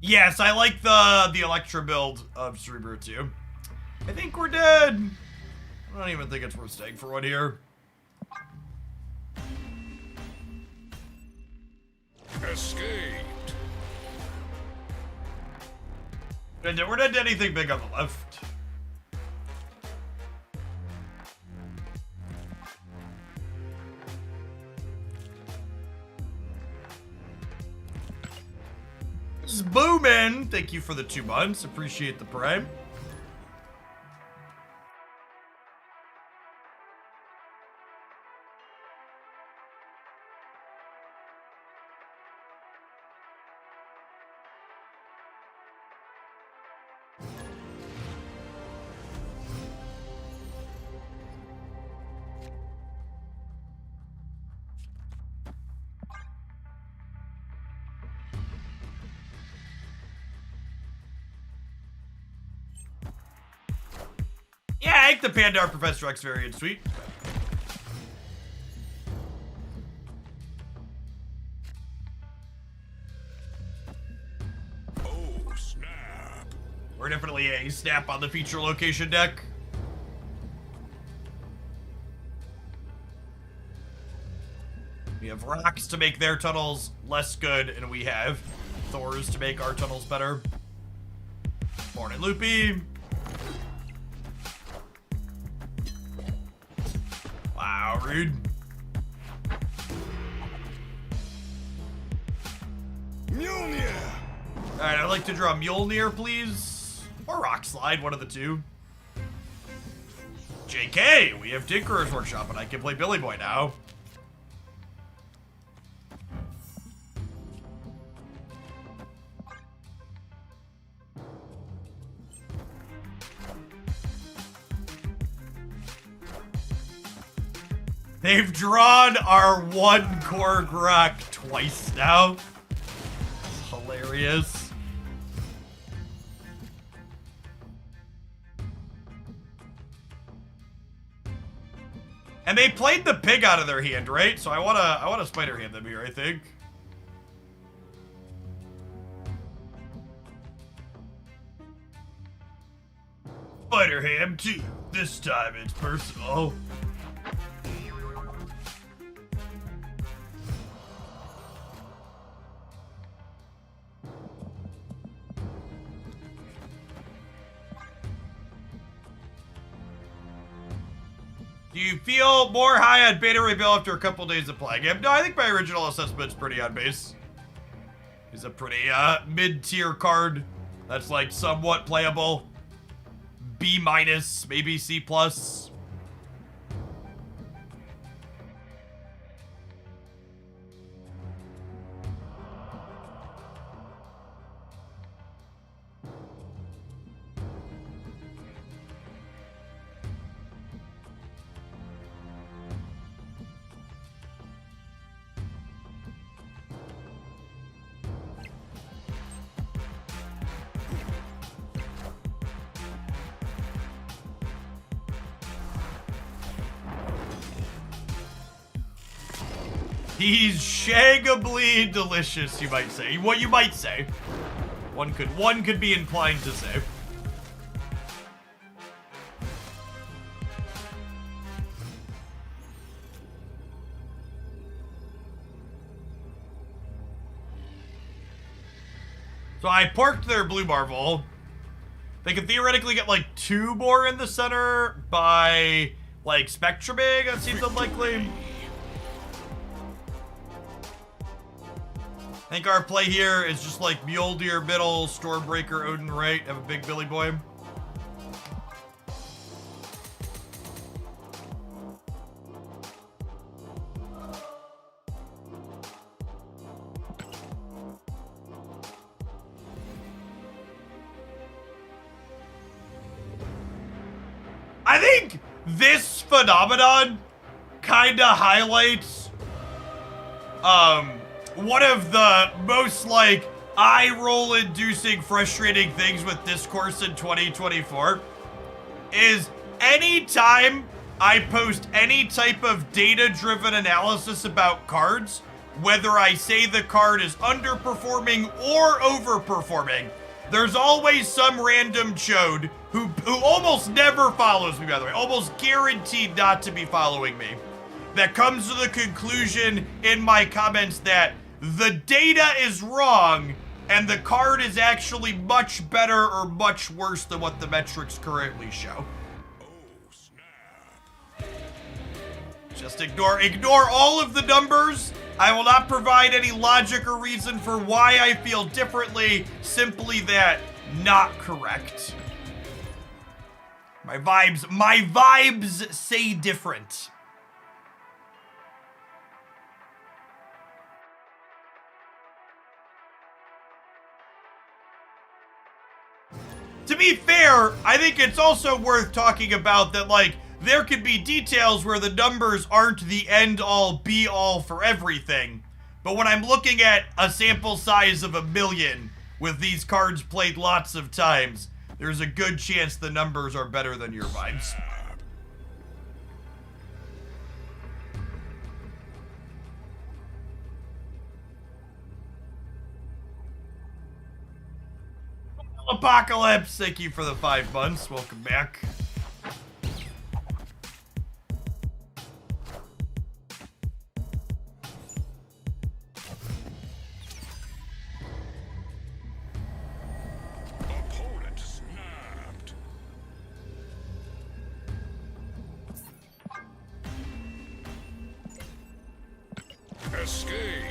Yes, I like the Electra build of Cerebro too. I think we're dead. I don't even think it's worth staying for one here. Escaped. And we're not doing anything big on the left. This is booming. Thank you for the 2 months. Appreciate the prime. Yeah, I think the Pandar Professor X variant sweet. Oh, snap. We're definitely a snap on the feature location deck. We have rocks to make their tunnels less good, and we have Thors to make our tunnels better. Born and Loopy. Wow, rude. Mjolnir. Alright, I'd like to draw Mjolnir, please. Or Rock Slide, one of the two. JK, we have Tinkerer's Workshop, and I can play Billy Boy now. They've drawn our 1 core Grok twice now. It's hilarious. And they played the pig out of their hand, right? So I wanna spider hand them here, I think. Spider ham too. This time it's personal. Do you feel more high on Beta Ray Bill after a couple days of playing him? No, I think my original assessment's pretty on base. He's a pretty mid-tier card that's like somewhat playable. B-, maybe C+. He's shaggably delicious, you might say. What you might say. One could be inclined to say. So I parked their blue Marvel. They could theoretically get like 2 more in the center by like Spectruming. That seems unlikely. I think our play here is just like Mjolnir middle, Stormbreaker, Odin right, have a big Billy Boy. I think this phenomenon kinda highlights one of the most like eye-roll inducing frustrating things with discourse in 2024 is anytime I post any type of data-driven analysis about cards, whether I say the card is underperforming or overperforming. There's always some random chode who almost never follows me, by the way, almost guaranteed not to be following me, that comes to the conclusion in my comments that the data is wrong and the card is actually much better or much worse than what the metrics currently show. Just ignore all of the numbers. I will not provide any logic or reason for why I feel differently, simply that not correct. My vibes say different. To be fair, I think it's also worth talking about that, like, there could be details where the numbers aren't the end-all, be-all for everything. But when I'm looking at a sample size of 1 million with these cards played lots of times, there's a good chance the numbers are better than your vibes. Apocalypse, thank you for the 5 months. Welcome back. Opponent snapped. Escaped.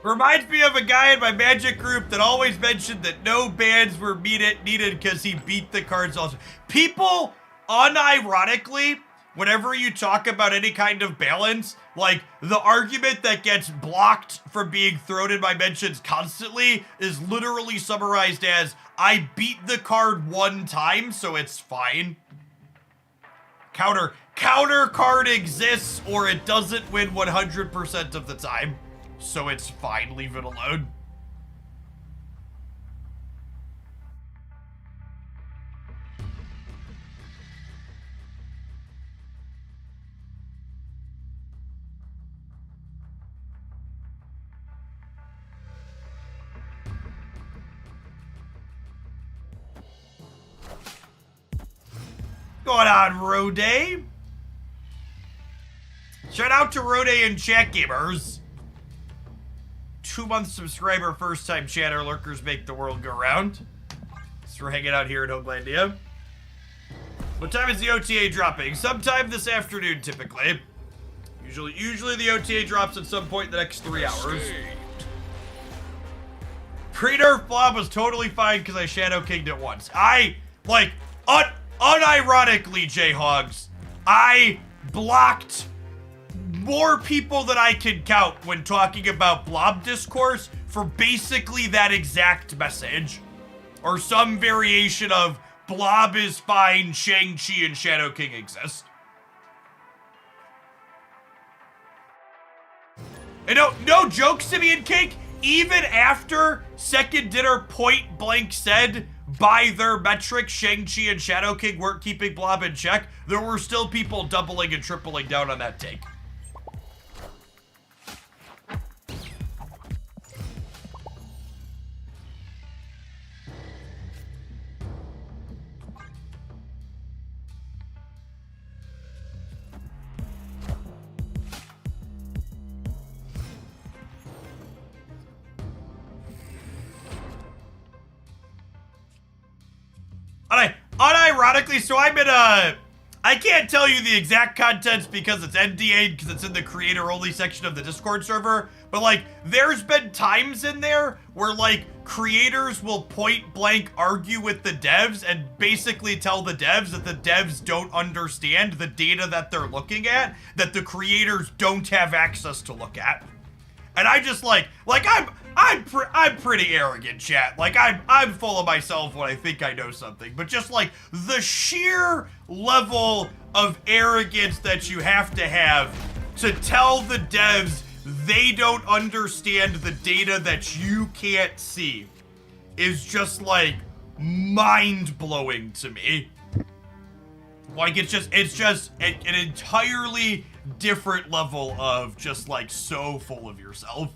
Reminds me of a guy in my Magic group that always mentioned that no bans were needed because he beat the cards also. People, unironically, whenever you talk about any kind of balance, like, the argument that gets blocked from being thrown in my mentions constantly is literally summarized as, I beat the card 1 time, so it's fine. Counter card exists, or it doesn't win 100% of the time. So it's fine, leave it alone. Going on, Rode? Shout out to Rode and chat gamers. 2-month subscriber, first time chatter, lurkers make the world go round. Thanks for hanging out here in Hoaglandia. What time is the OTA dropping? Sometime this afternoon, typically. Usually the OTA drops at some point in the next 3 hours. Pre-nerf blob was totally fine because I Shadow Kinged it once. Unironically, J-Hogs, I blocked more people than I can count when talking about blob discourse for basically that exact message. Or some variation of blob is fine, Shang-Chi and Shadow King exist. And no joke, Simeon Cake, even after Second Dinner point blank said by their metrics, Shang-Chi and Shadow King weren't keeping blob in check, there were still people doubling and tripling down on that take. Unironically, so I'm in a... I can't tell you the exact contents because it's NDA'd, because it's in the creator-only section of the Discord server, but, like, there's been times in there where, like, creators will point-blank argue with the devs and basically tell the devs that the devs don't understand the data that they're looking at, that the creators don't have access to look at. And I just, I'm pretty arrogant, chat. Like, I'm full of myself when I think I know something. But just, like, the sheer level of arrogance that you have to tell the devs they don't understand the data that you can't see is just like mind-blowing to me. Like it's just an entirely different level of just like so full of yourself.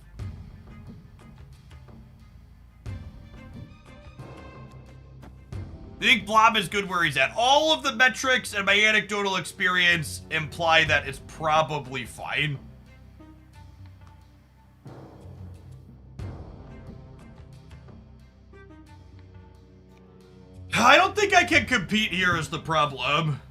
I think Blob is good where he's at. All of the metrics and my anecdotal experience imply that it's probably fine. I don't think I can compete here is the problem.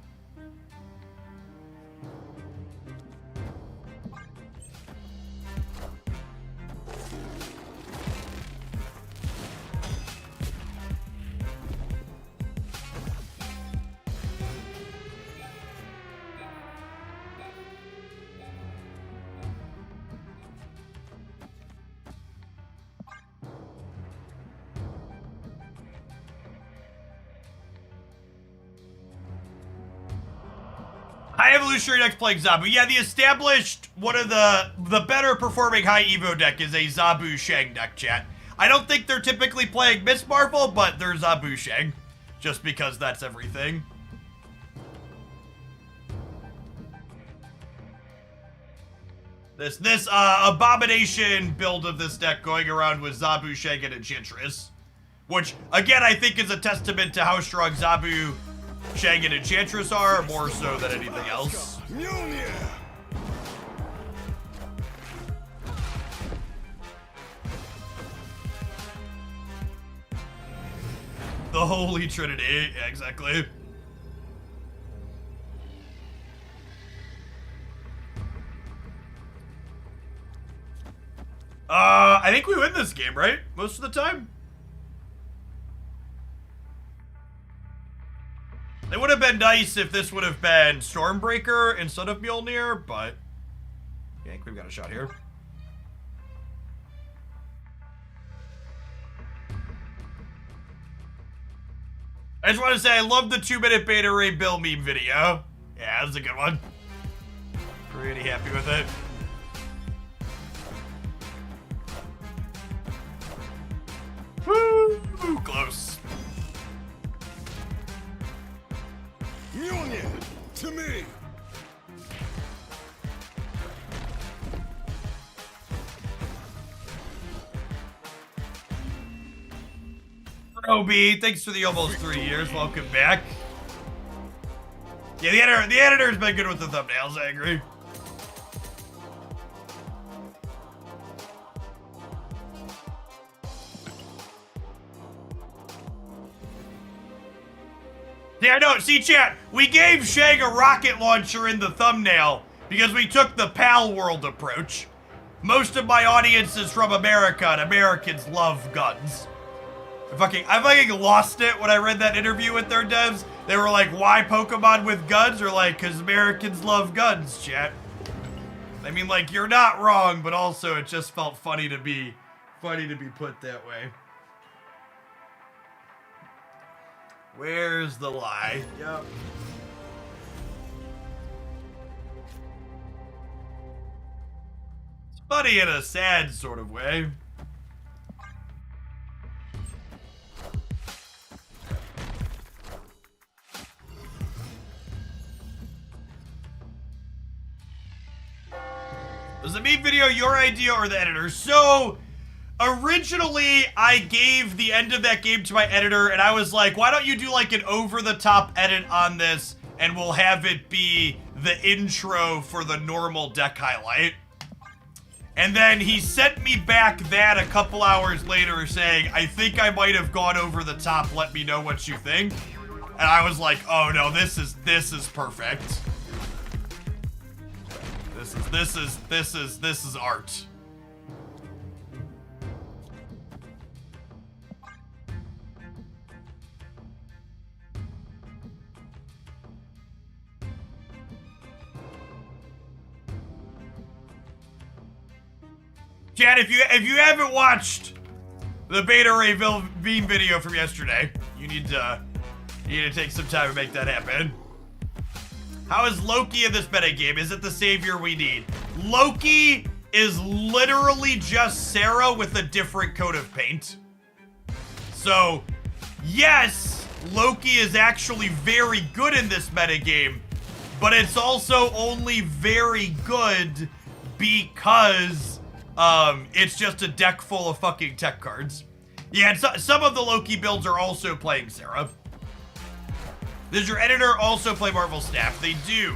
High Evolutionary deck's playing Zabu. Yeah, the established, one of the better performing high Evo deck is a Zabu Shang deck, chat. I don't think they're typically playing Miss Marvel, but they're Zabu Shang. Just because that's everything. This abomination build of this deck going around with Zabu Shang and Enchantress. Which, again, I think is a testament to how strong Zabu Shang and Enchantress are, more so than anything else. The Holy Trinity, yeah, exactly. I think we win this game, right? Most of the time? It would have been nice if this would have been Stormbreaker instead of Mjolnir, but I think we've got a shot here. I just want to say I love the 2-minute Beta Ray Bill meme video. Yeah, that was a good one. Pretty happy with it. Woo! Close. Mjolnir, to me! Roby, thanks for the almost 3 years. Welcome back. Yeah, the editor's been good with the thumbnails, I agree. Yeah, no, see, chat, we gave Shang a rocket launcher in the thumbnail because we took the Pal World approach. Most of my audience is from America, and Americans love guns. I fucking lost it when I read that interview with their devs. They were like, why Pokemon with guns? Or like, because Americans love guns, chat. I mean, like, you're not wrong, but also it just felt funny to be put that way. Where's the lie? Yep. It's funny in a sad sort of way. Was the meme video your idea or the editor? So, originally, I gave the end of that game to my editor, and I was like, why don't you do like an over-the-top edit on this, and we'll have it be the intro for the normal deck highlight. And then he sent me back that a couple hours later saying, I think I might have gone over the top, let me know what you think. And I was like, oh no, this is perfect. This is art. Chad, if you haven't watched the Beta Ray Beam video from yesterday, you need to take some time to make that happen. How is Loki in this meta game? Is it the savior we need? Loki is literally just Sarah with a different coat of paint. So, yes, Loki is actually very good in this metagame, but it's also only very good because it's just a deck full of fucking tech cards. Yeah, and some of the Loki builds are also playing Sarah. Does your editor also play Marvel Snap? They do.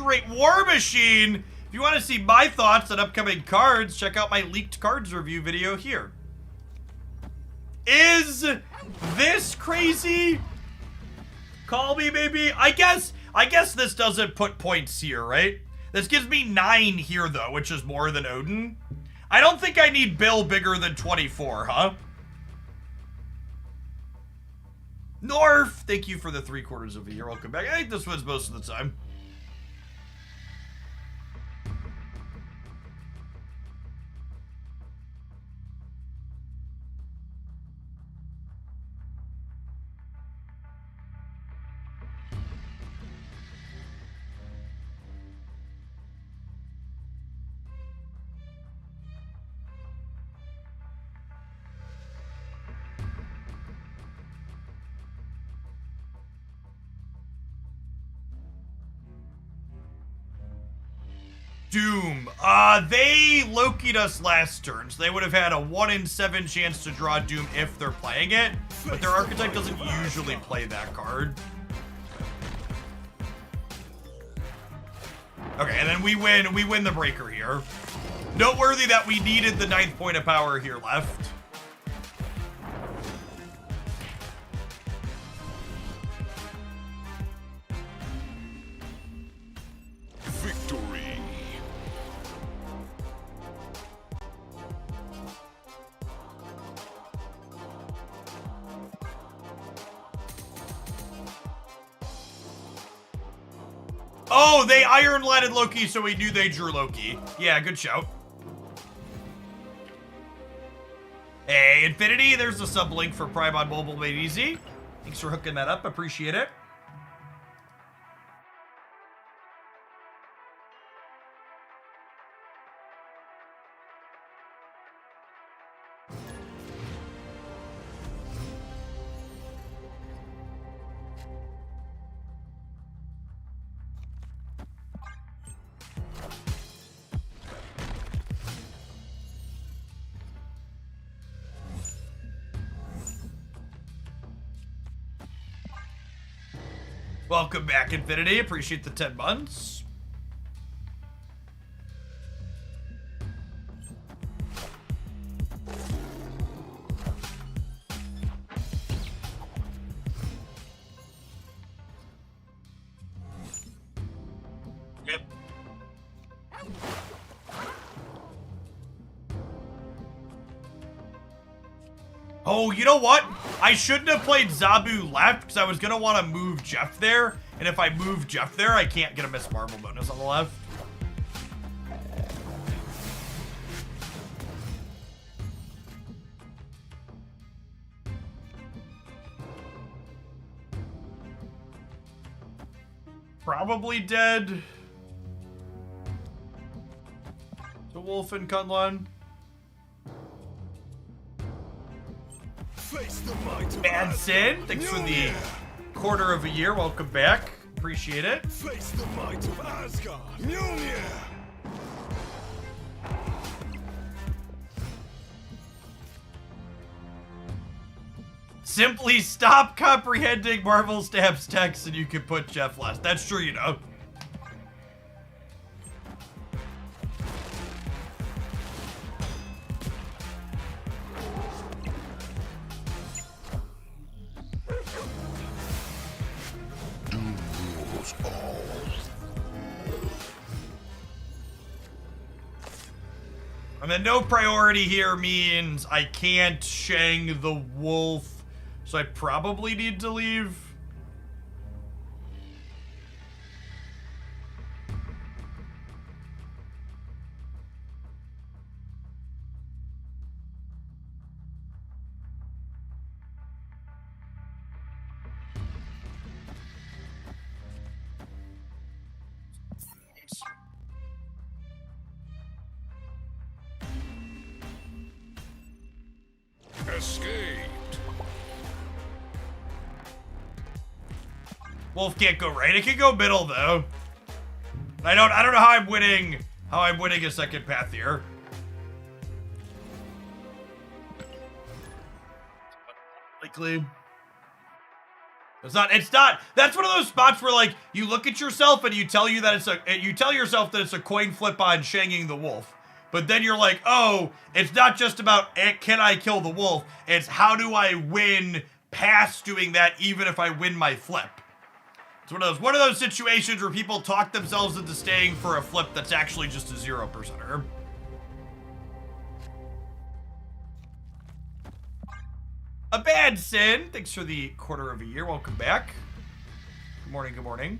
Rate War Machine. If you want to see my thoughts on upcoming cards, check out my leaked cards review video here. Is this crazy? Call me maybe. I guess this doesn't put points here, right? This gives me 9 here though, which is more than Odin. I don't think I need Bill bigger than 24, huh? Norf, thank you for the 3/4 of a year. Welcome back. I think this wins most of the time. Doom. They Loki'd us last turn, so they would have had a 1 in 7 chance to draw Doom if they're playing it, but their archetype doesn't usually play that card. Okay, and then we win the breaker here. Noteworthy that we needed the 9th point of power here left. Victory. Oh, they iron-latted Loki, so we knew they drew Loki. Yeah, good shout. Hey, Infinity, there's a sub-link for Prime on Mobile made easy. Thanks for hooking that up, appreciate it. Welcome back, Infinity. Appreciate the 10 months. Yep. Oh, you know what? I shouldn't have played Zabu left because I was going to want to move Jeff there. And if I move Jeff there, I can't get a Miss Marvel bonus on the left. Probably dead. To Wolf and Kunlun. Bad Sin, thanks for the 1/4 of a year. Welcome back. Appreciate it. Face the might of Asgard. Mjolnir. Simply stop comprehending Marvel Stab's text and you can put Jeff last. That's true, you know. And then no priority here means I can't Shang the Wolf, so I probably need to leave. escaped. Wolf can't go right. It can go middle though. I don't know how I'm winning a second path here. Likely. It's not. That's one of those spots where like you look at yourself and you tell yourself that it's a coin flip on shanging the wolf. But then you're like, oh, it's not just about can I kill the wolf? It's how do I win past doing that even if I win my flip? It's one of those situations where people talk themselves into staying for a flip that's actually just a 0%er. A bad sin. Thanks for the quarter of a year. Welcome back. Good morning, good morning.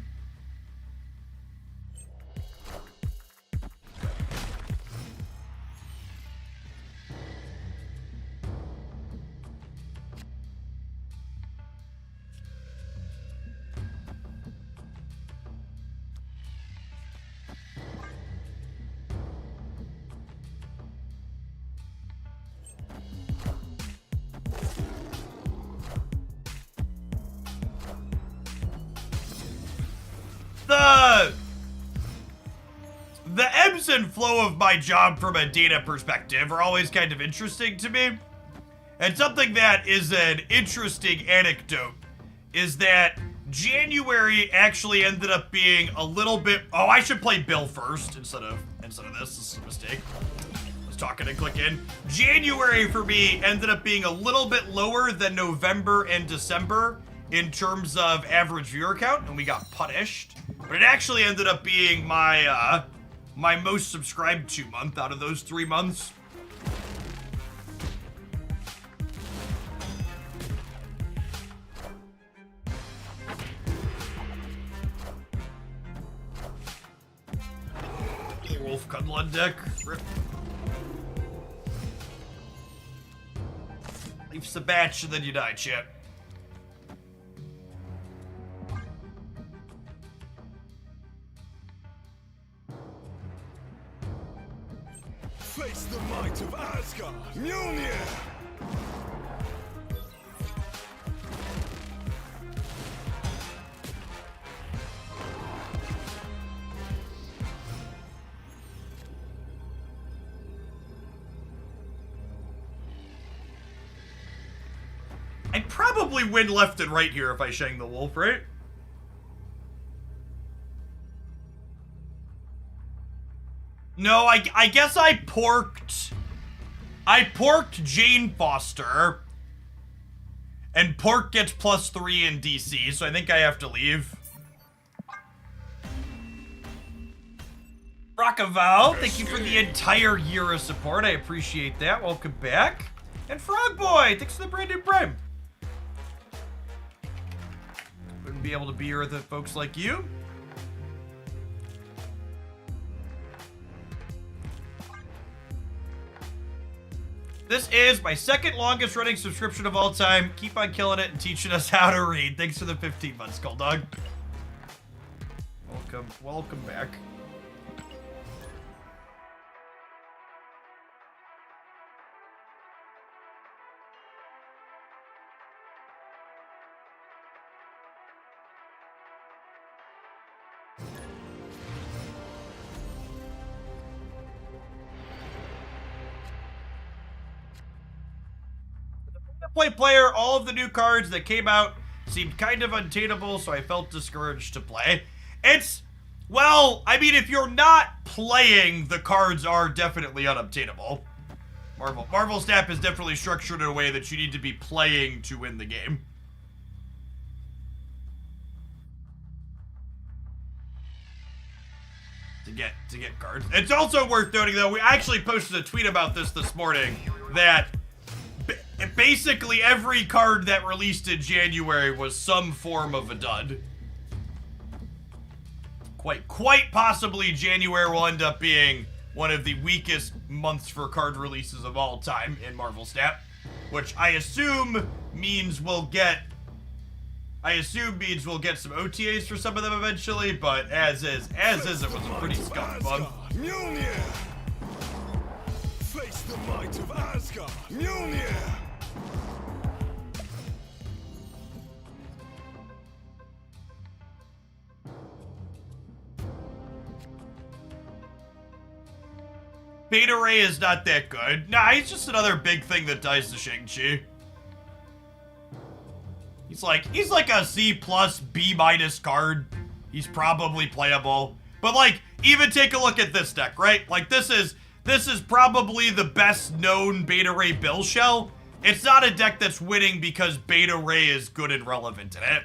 The ebbs and flow of my job from a data perspective are always kind of interesting to me. And something that is an interesting anecdote is that January actually ended up being a little bit... Oh, I should play Bill first instead of this. This is a mistake. I was talking and clicking. January for me ended up being a little bit lower than November and December in terms of average viewer count, and we got punished. But it actually ended up being my my most subscribed to month out of those 3 months. Wolf cuddle on deck. Rip. Leaves the batch and then you die, chat. Face the might of Asgard, Mjolnir! I'd probably win left and right here if I shang the wolf, right? No, I guess I porked Jane Foster. And pork gets +3 in DC, so I think I have to leave. Rockavow, thank you for the entire year of support. I appreciate that. Welcome back. And Frog Boy, thanks for the brand new Prime. Wouldn't be able to be here with folks like you. This is my second longest running subscription of all time. Keep on killing it and teaching us how to read. Thanks for the 15 months, Skull Dog. Welcome back. Player, all of the new cards that came out seemed kind of untameable, so I felt discouraged to play. Well, I mean, if you're not playing, the cards are definitely unobtainable. Marvel Snap is definitely structured in a way that you need to be playing to win the game. To get cards. It's also worth noting, though, we actually posted a tweet about this morning, that basically every card that released in January was some form of a dud. Quite possibly January will end up being one of the weakest months for card releases of all time in Marvel Snap, which I assume means we'll get some OTAs for some of them eventually, but as is, it was a pretty scuffed month. Face the might of Asgard, Mjolnir! Beta Ray is not that good. Nah, he's just another big thing that dies to Shang-Chi. He's like a C plus, B minus card. He's probably playable. But like, even take a look at this deck, right? Like this is probably the best known Beta Ray Bill Shell. It's not a deck that's winning because Beta Ray is good and relevant in it.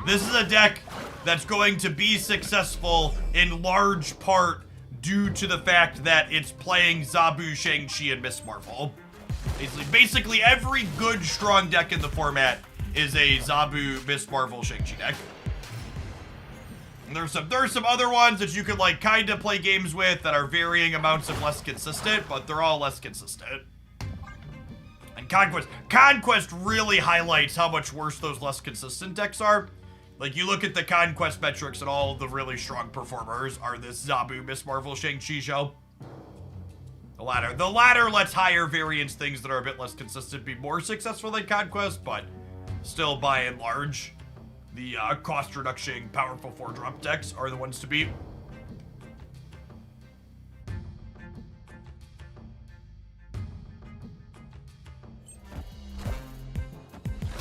This is a deck that's going to be successful in large part due to the fact that it's playing Zabu, Shang-Chi, and Miss Marvel. Basically every good, strong deck in the format is a Zabu, Miss Marvel, Shang-Chi deck. And there's some other ones that you could like kind of play games with that are varying amounts of less consistent, but they're all less consistent. And Conquest really highlights how much worse those less consistent decks are. Like, you look at the Conquest metrics and all the really strong performers are this Zabu, Miss Marvel, Shang-Chi show. The latter lets higher variance things that are a bit less consistent be more successful than Conquest, but still, by and large, the cost reduction, powerful 4-drop decks are the ones to beat.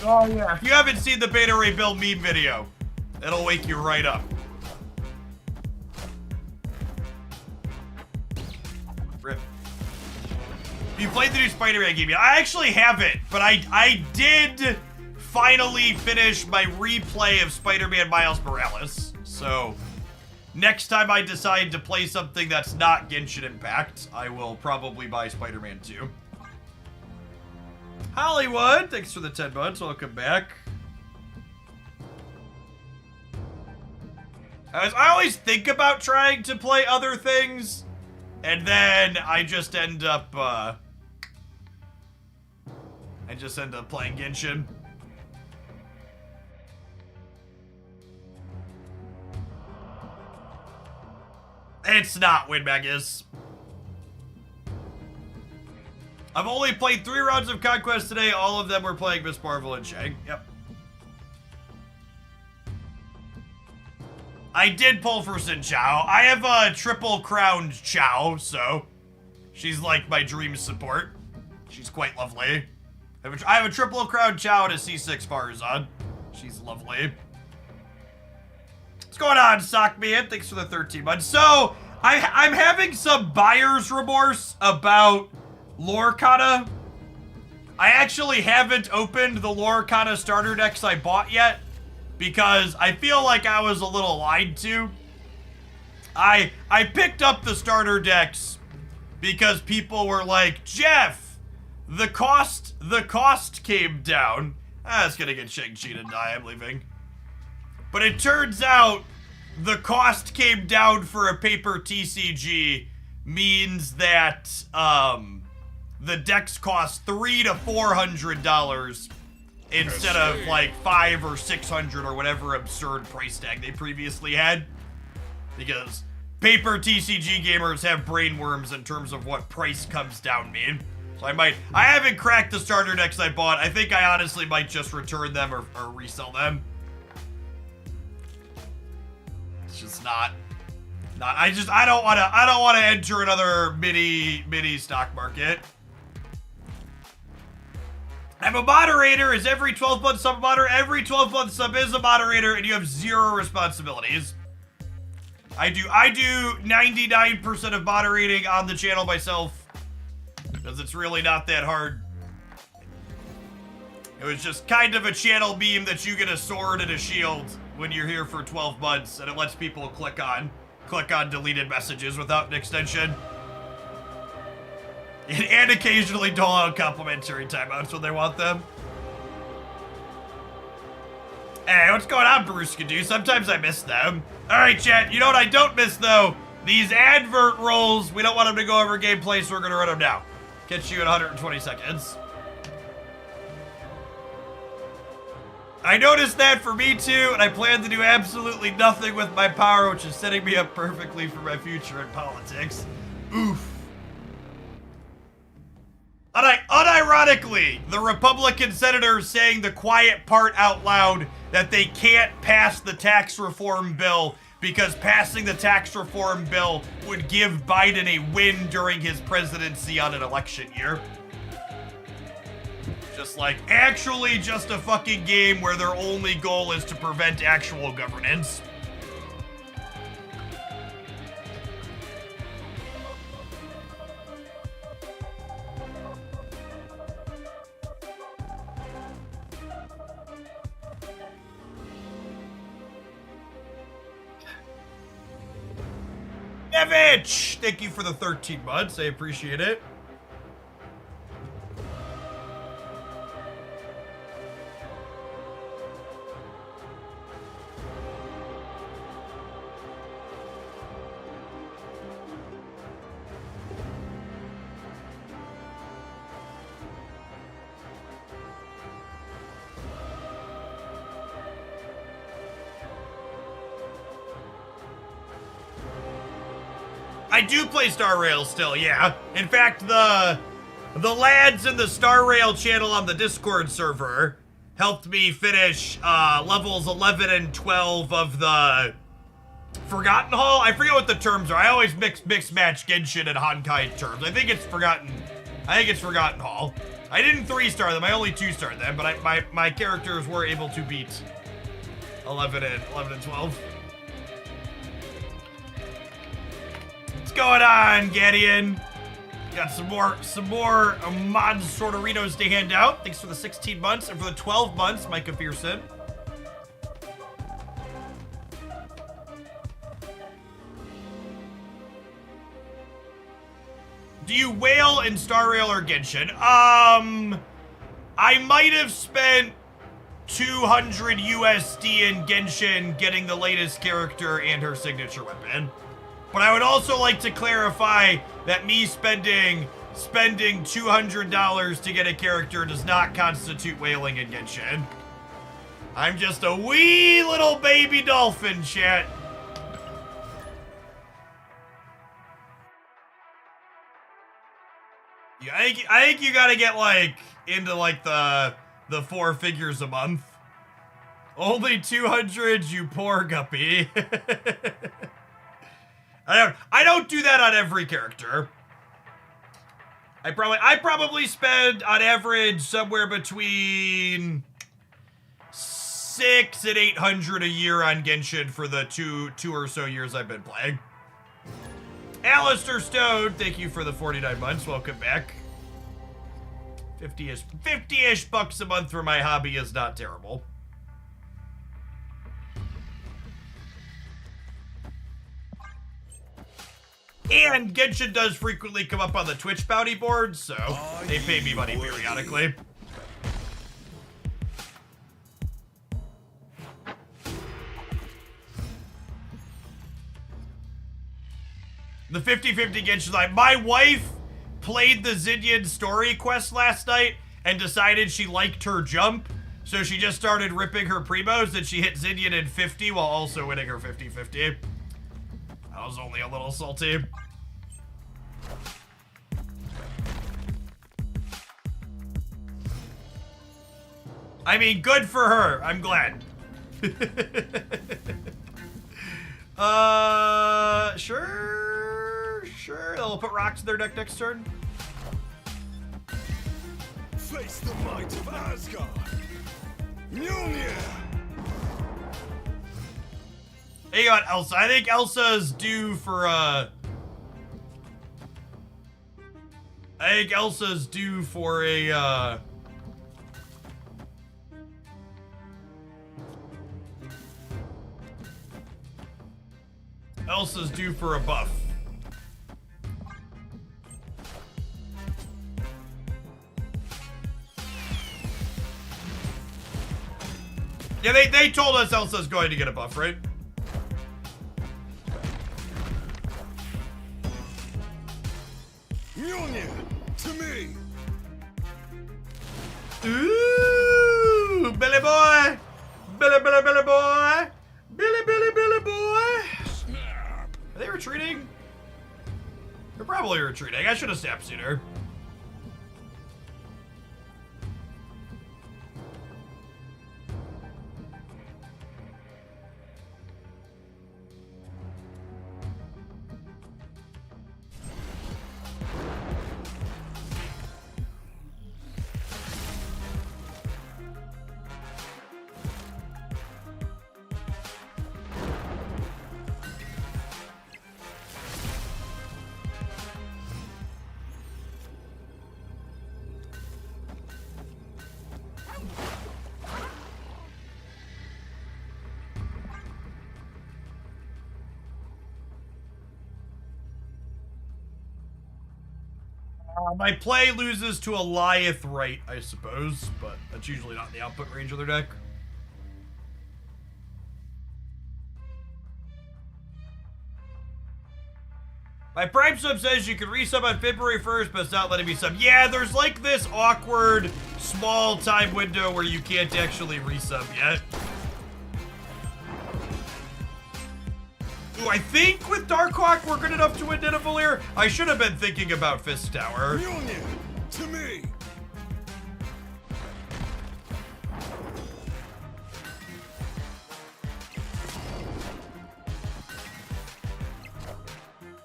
Oh yeah. If you haven't seen the Beta Ray Bill meme video, it'll wake you right up. Rip. You played the new Spider-Man game yet? I actually haven't, but I did finally finish my replay of Spider-Man Miles Morales. So next time I decide to play something that's not Genshin Impact, I will probably buy Spider-Man 2. Hollywood, thanks for the 10 months. Welcome back. I always think about trying to play other things, and then I just end up playing Genshin. It's not Winmegas. I've only played 3 rounds of Conquest today. All of them were playing Miss Marvel and Shang. Yep. I did pull for Sin Chao. I have a triple crowned Chao, so she's like my dream support. She's quite lovely. I have a triple crowned Chao and a C6 Farazan. She's lovely. What's going on, Sockman? Thanks for the 13 months. So, I'm having some buyer's remorse about Lorcana. I actually haven't opened the Lorcana starter decks I bought yet because I feel like I was a little lied to. I picked up the starter decks because people were like, Jeff, the cost came down. It's gonna get Shang-Chi to die, I'm leaving. But it turns out the cost came down for a paper TCG means that the decks cost $300 to $400 instead of like $500 or $600 or whatever absurd price tag they previously had. Because paper TCG gamers have brain worms in terms of what price comes down mean. So I haven't cracked the starter decks I bought. I think I honestly might just return them or resell them. It's just not I don't want to enter another mini stock market. I'm a moderator. Is every 12 months sub a moderator? Every 12 months sub is a moderator, and you have 0 responsibilities. I do 99% of moderating on the channel myself because it's really not that hard. It was just kind of a channel meme that you get a sword and a shield when you're here for 12 months, and it lets people click on deleted messages without an extension. And occasionally dole out complimentary timeouts when they want them. Hey, what's going on, Baruskadoo? Sometimes I miss them. Alright, chat, you know what I don't miss, though? These advert rolls. We don't want them to go over gameplay, so we're going to run them now. Catch you in 120 seconds. I noticed that for me, too, and I plan to do absolutely nothing with my power, which is setting me up perfectly for my future in politics. Oof. Unironically, the Republican senators saying the quiet part out loud that they can't pass the tax reform bill because passing the tax reform bill would give Biden a win during his presidency on an election year. Just like, actually just a fucking game where their only goal is to prevent actual governance. Nevich! Thank you for the 13 months. I appreciate it. I do play Star Rail still, yeah. In fact, the lads in the Star Rail channel on the Discord server helped me finish levels 11 and 12 of the Forgotten Hall. I forget what the terms are. I always mix match Genshin and Honkai terms. I think it's Forgotten Hall. I didn't 3-star them. I only 2-starred them, but my characters were able to beat 11 and 12. What's going on, Gideon? Got some more mods sorterinos to hand out. Thanks for the 16 months and for the 12 months, Micah Pearson. Do you whale in Star Rail or Genshin? I might have spent 200 USD in Genshin getting the latest character and her signature weapon. But I would also like to clarify that me spending $200 to get a character does not constitute whaling in Genshin. I'm just a wee little baby dolphin, chat. Yeah, I think you gotta get like into like the 4 figures a month. Only 200, you poor guppy. I don't do that on every character. I probably spend on average somewhere between 600 and 800 a year on Genshin for the two or so years I've been playing. Alistair Stone, thank you for the 49 months. Welcome back. 50-ish bucks a month for my hobby is not terrible. And Genshin does frequently come up on the Twitch bounty board, so they pay me money periodically. The 50-50 Genshin line. My wife played the Zinyan story quest last night and decided she liked her jump, so she just started ripping her primos and she hit Zinyan in 50 while also winning her 50-50. I was only a little salty. I mean, good for her. I'm glad. Sure. They'll put rocks in their deck next turn. Face the might of Asgard. Mjolnir. Hey, you got Elsa. I think Elsa's due for a buff. Yeah, they told us Elsa's going to get a buff, right? Mjolnir, to me. Ooh, Billy boy. Billy boy. Billy boy. Snap. Are they retreating? They're probably retreating. I should have snapped sooner. My play loses to a Lyeth right, I suppose, but that's usually not in the output range of their deck. My Prime Sub says you can resub on February 1st, but it's not letting me sub. Yeah, there's like this awkward small time window where you can't actually resub yet. Ooh, I think with Darkhawk we're good enough to win Nidavellir. I should have been thinking about Fist Tower. Union to me.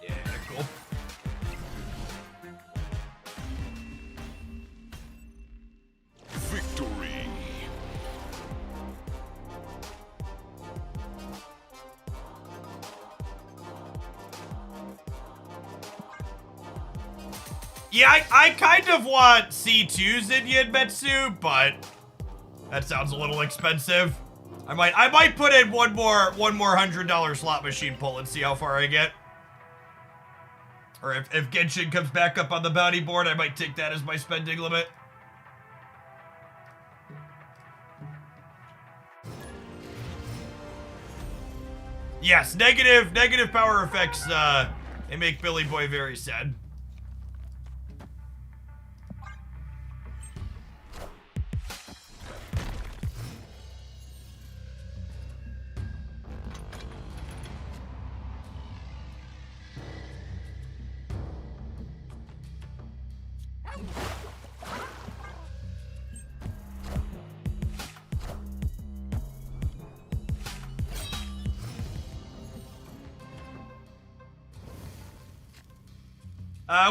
Yeah, cool. Victory. Yeah, I kind of want C2's in Yinmetsu, but that sounds a little expensive. I might put in one more $100 slot machine pull and see how far I get. Or if Genshin comes back up on the bounty board, I might take that as my spending limit. Yes, negative power effects, they make Billy Boy very sad.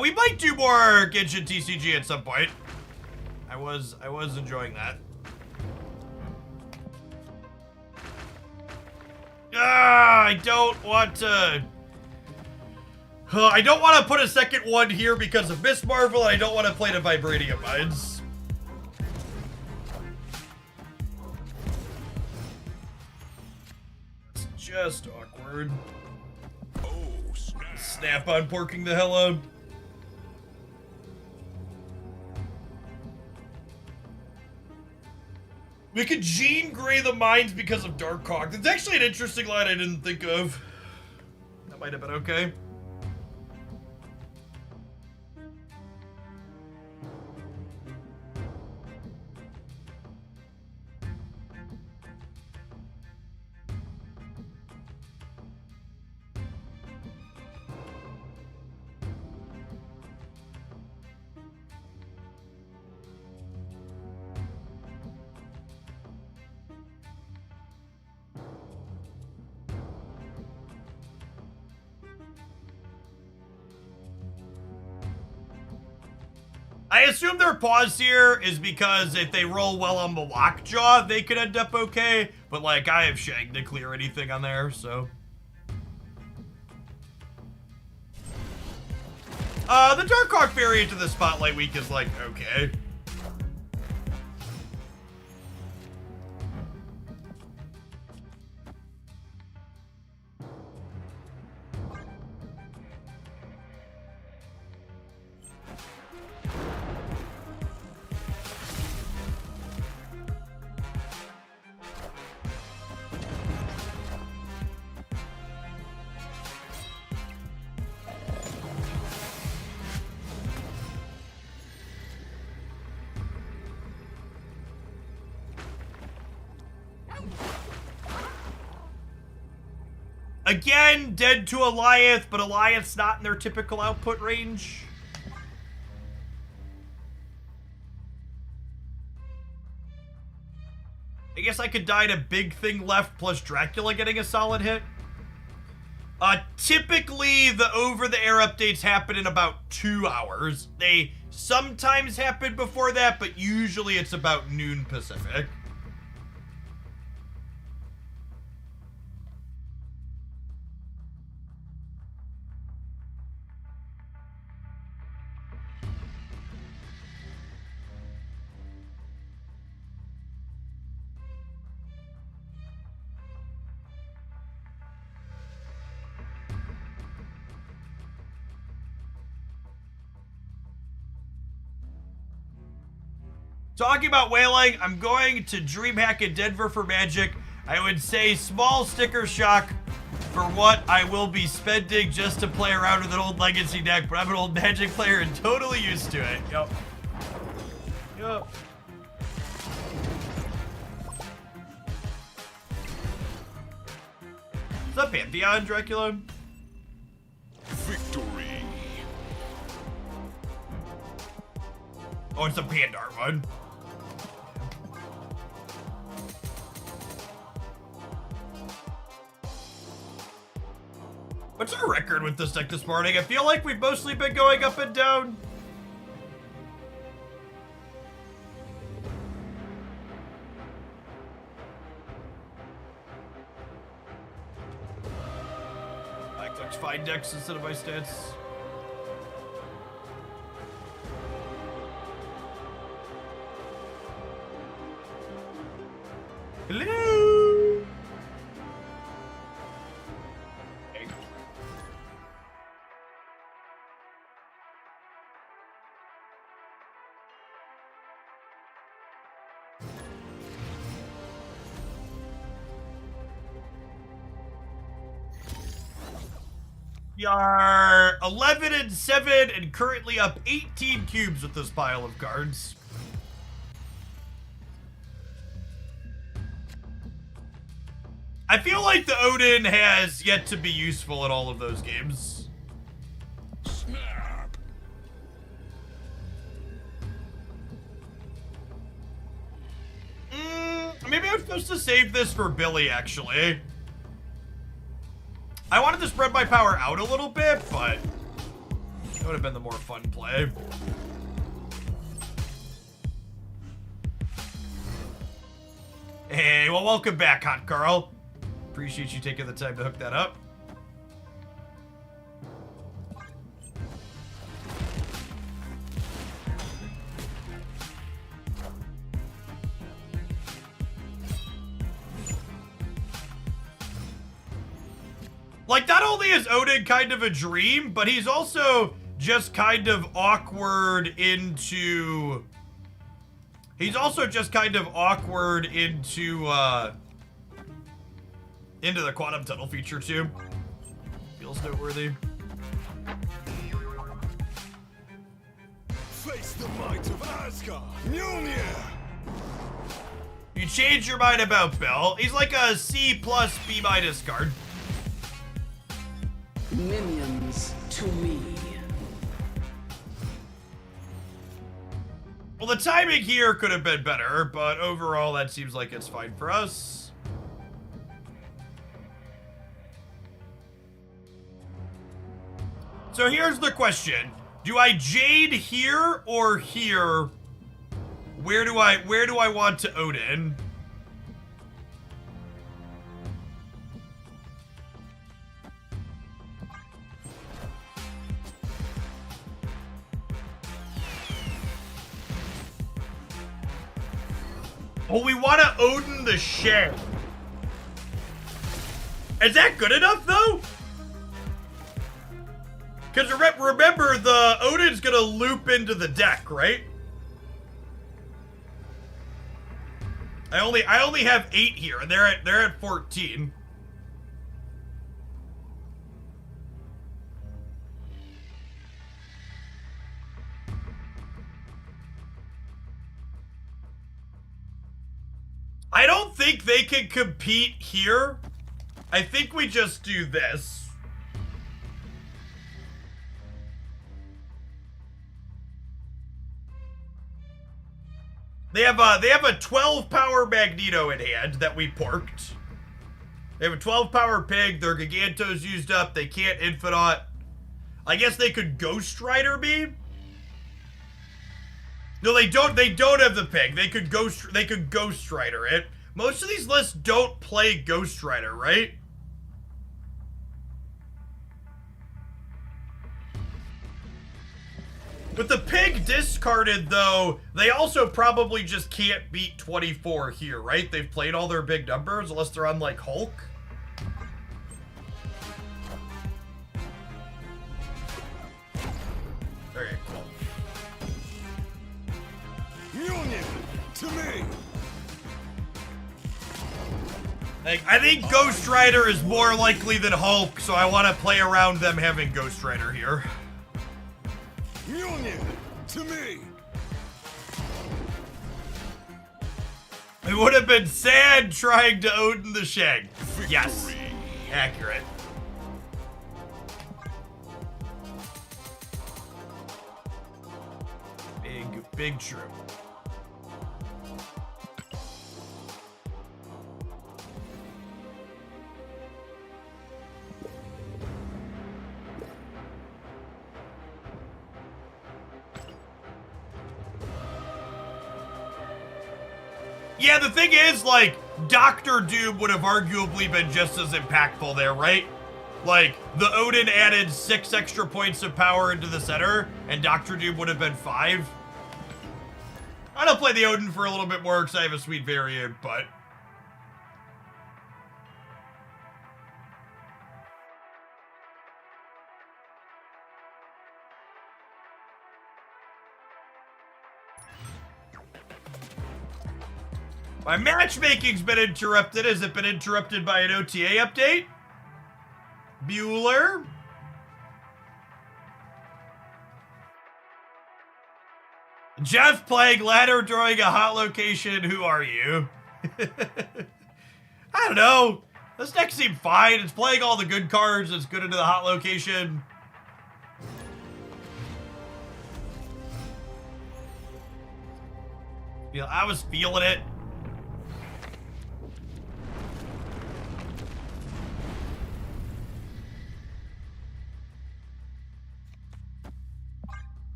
We might do more Genshin TCG at some point. I was enjoying that. I don't want to. I don't want to put a second one here because of Miss Marvel, and I don't want to play the Vibranium Mines. It's just awkward. Oh, snap. Snap on porking the hell out. We could Jean Grey the mines because of Darkhawk. That's actually an interesting line I didn't think of. That might have been okay. I assume their pause here is because if they roll well on the Lockjaw, they could end up okay. But, like, I have Shang to clear anything on there, so. The Darkhawk variant of the Spotlight Week is, like, okay. Again, dead to Eliath, but Eliath's not in their typical output range. I guess I could die to Big Thing left plus Dracula getting a solid hit. Typically, the over-the-air updates happen in about 2 hours. They sometimes happen before that, but usually it's about noon Pacific. Talking about whaling, I'm going to DreamHack in Denver for Magic. I would say small sticker shock for what I will be spending just to play around with an old Legacy deck, but I'm an old Magic player and totally used to it. Yep. Yep. What's up, Pantheon, Dracula? Victory. Oh, it's a Pandar one. What's our record with this deck this morning? I feel like we've mostly been going up and down. I clicked find decks instead of my stats. Hello. We are 11-7 and currently up 18 cubes with this pile of cards. I feel like the Odin has yet to be useful in all of those games. Snap. Maybe I'm supposed to save this for Billy, actually. I wanted to spread my power out a little bit, but it would have been the more fun play. Hey, well, welcome back, Hot Carl. Appreciate you taking the time to hook that up. Like, not only is Odin kind of a dream, but he's also just kind of awkward into... He's also just kind of awkward into the Quantum Tunnel feature, too. Feels noteworthy. Face the might of Asgard. Mjolnir. You change your mind about Bill. He's like a C plus B minus card. Minions to me. Well, the timing here could have been better, but overall that seems like it's fine for us. So here's the question. Do I Jade here or here? Where do I want to Odin? Oh, we want to Odin the Shed. Is that good enough, though? Because remember, the Odin's going to loop into the deck, right? I only have 8 here, and they're at 14. I don't think they can compete here. I think we just do this. They have a 12 power Magneto in hand that we porked. They have a 12 power pig. Their Giganto's used up. They can't Infinite. I guess they could Ghost Rider me. No, they don't. They don't have the pig. They could Ghost Rider it. Most of these lists don't play Ghost Rider, right? With the pig discarded, though, they also probably just can't beat 24 here, right? They've played all their big numbers, unless they're on, like, Hulk. Okay, cool. Mjolnir. to me. Like, I think Ghost Rider is more likely than Hulk, so I want to play around them having Ghost Rider here. Mjolnir to me. It would have been sad trying to Odin the Shag. Yes. Victory. Accurate. Big true. Yeah, the thing is, like, Doctor Doom would have arguably been just as impactful there, right? Like, the Odin added 6 extra points of power into the center, and Doctor Doom would have been 5. I don't play the Odin for a little bit more because I have a sweet variant, but... My matchmaking's been interrupted. Has it been interrupted by an OTA update? Bueller? Jeff playing ladder drawing a hot location. Who are you? I don't know. This deck seemed fine. It's playing all the good cards. It's good into the hot location. Yeah, I was feeling it.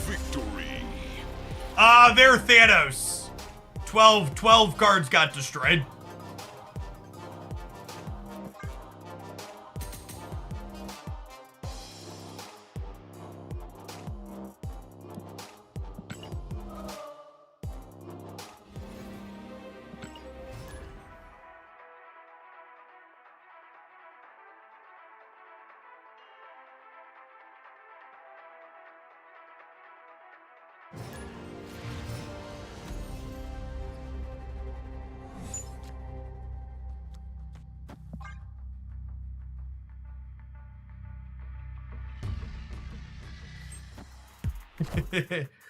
Victory. They're Thanos. 12 cards got destroyed.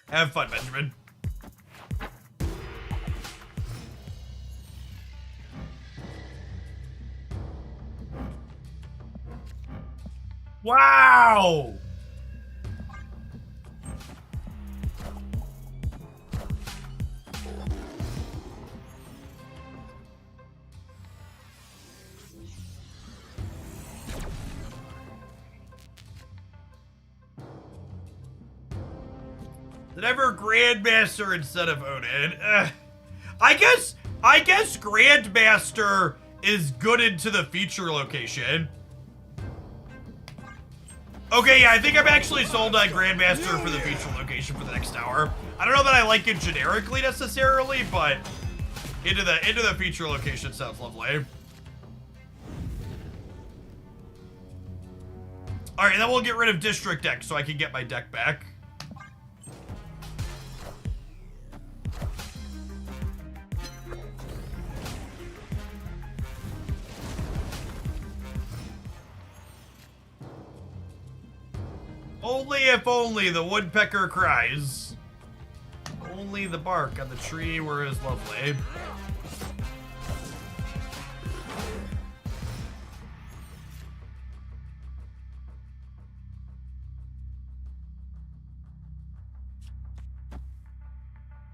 Have fun, Benjamin. Wow! Never Grandmaster instead of Odin. I guess Grandmaster is good into the feature location. Okay, yeah, I think I'm actually sold on Grandmaster for the feature location for the next hour. I don't know that I like it generically necessarily, but into the feature location sounds lovely. All right, then we'll get rid of District Deck so I can get my deck back. Only if only the woodpecker cries. Only the bark on the tree were as lovely.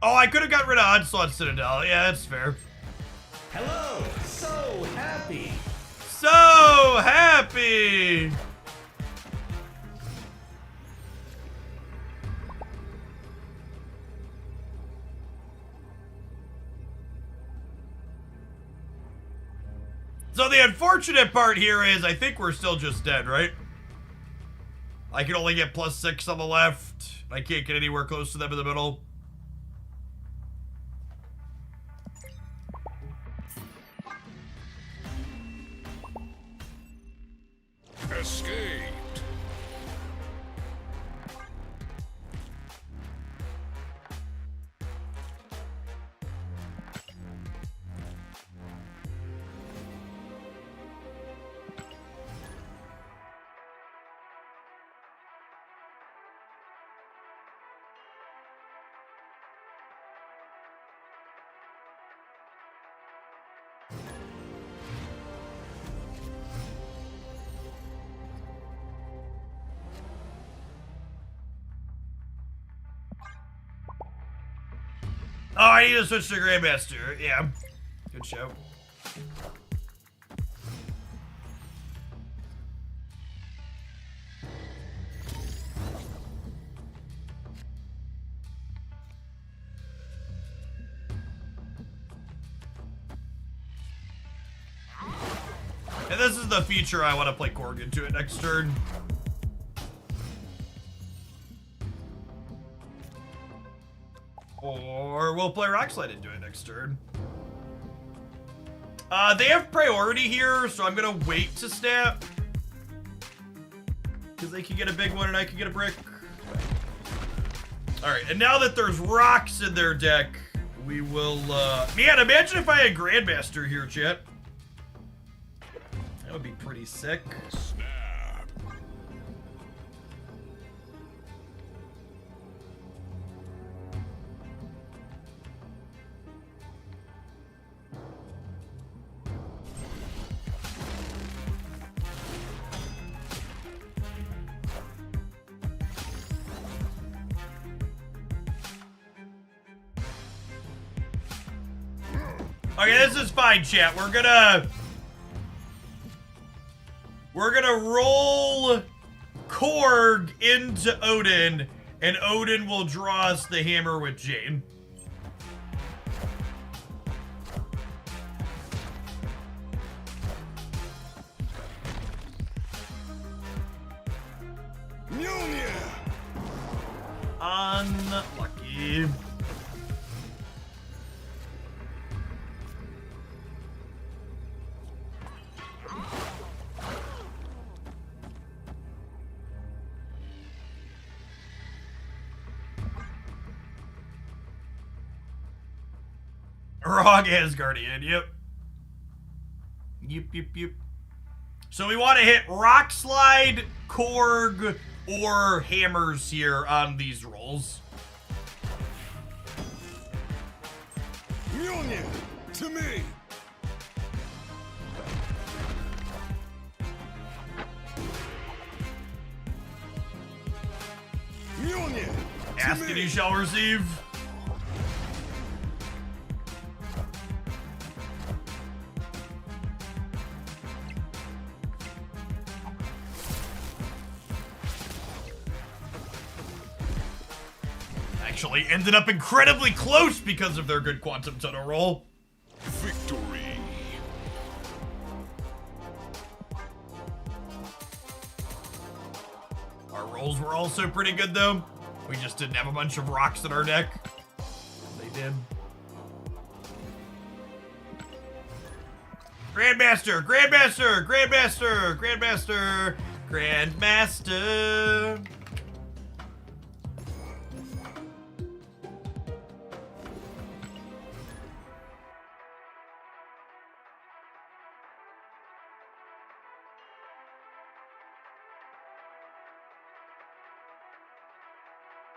Oh, I could have got rid of Onslaught Citadel. Yeah, that's fair. Hello! So happy! So happy! So the unfortunate part here is I think we're still just dead, right? I can only get +6 on the left. I can't get anywhere close to them in the middle. Escaped. Oh, I need to switch to Grandmaster. Yeah. Good show. And this is the feature I want to play Korg into it next turn. Or we'll play Rockslide into it next turn. They have priority here, so I'm gonna wait to snap. Because they can get a big one and I can get a brick. Alright, and now that there's rocks in their deck, we will, man, imagine if I had Grandmaster here, chat. That would be pretty sick. Snap. Okay, this is fine, chat. We're gonna roll Korg into Odin, and Odin will draw us the hammer with Jane. Mjolnir. Unlucky. Wrong Asgardian, yep. Yep. So we want to hit Rock Slide, Korg, or Hammers here on these rolls. Mjolnir. To me. Mjolnir. Ask and you shall receive. Actually ended up incredibly close because of their good Quantum Tunnel roll. Victory. Our rolls were also pretty good though. We just didn't have a bunch of rocks in our deck. They did. Grandmaster, Grandmaster, Grandmaster, Grandmaster, Grandmaster.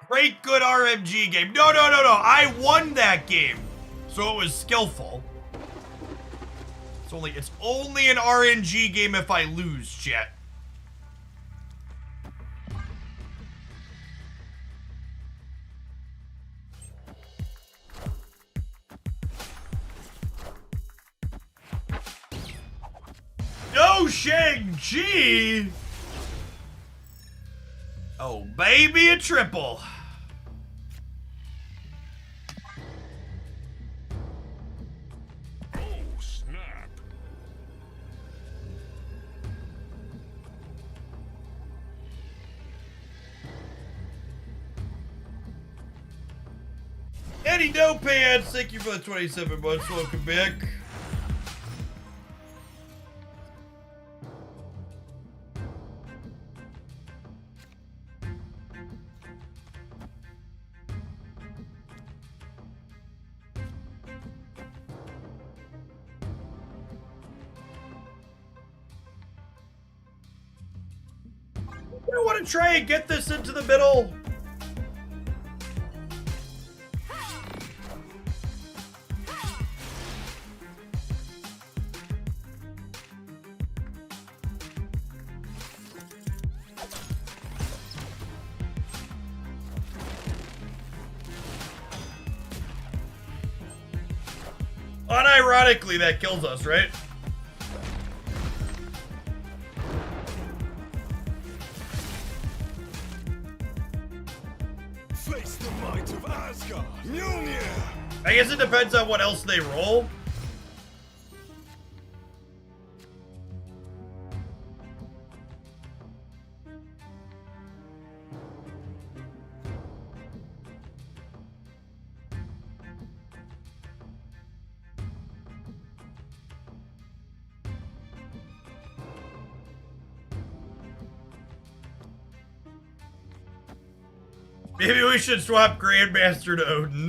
Great, good RMG game. No. I won that game. So it was skillful. It's only an RNG game if I lose, chat. No Shang-Chi! Oh, baby, a triple. Oh, snap. Eddie No Pants, thank you for the 27 months. Welcome back. I don't want to try and get this into the middle. unironically, that kills us, right? Face the might of Asgard. Mjolnir. I guess it depends on what else they roll. Maybe we should swap Grandmaster to Odin.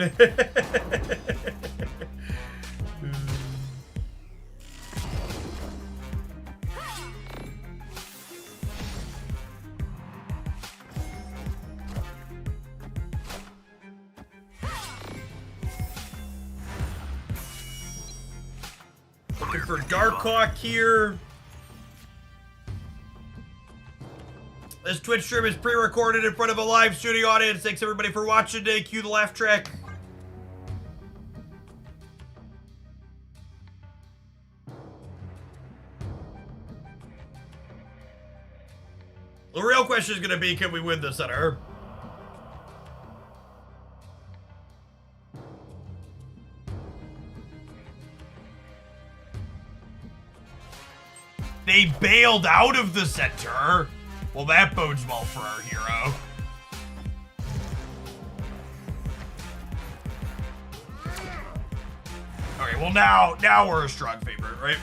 Looking for Darkhawk here. This Twitch stream is pre-recorded in front of a live studio audience. Thanks everybody for watching today. Cue the laugh track. The real question is going to be, can we win the center? They bailed out of the center. Well, that bodes well for our hero. Okay, well now we're a strong favorite, right?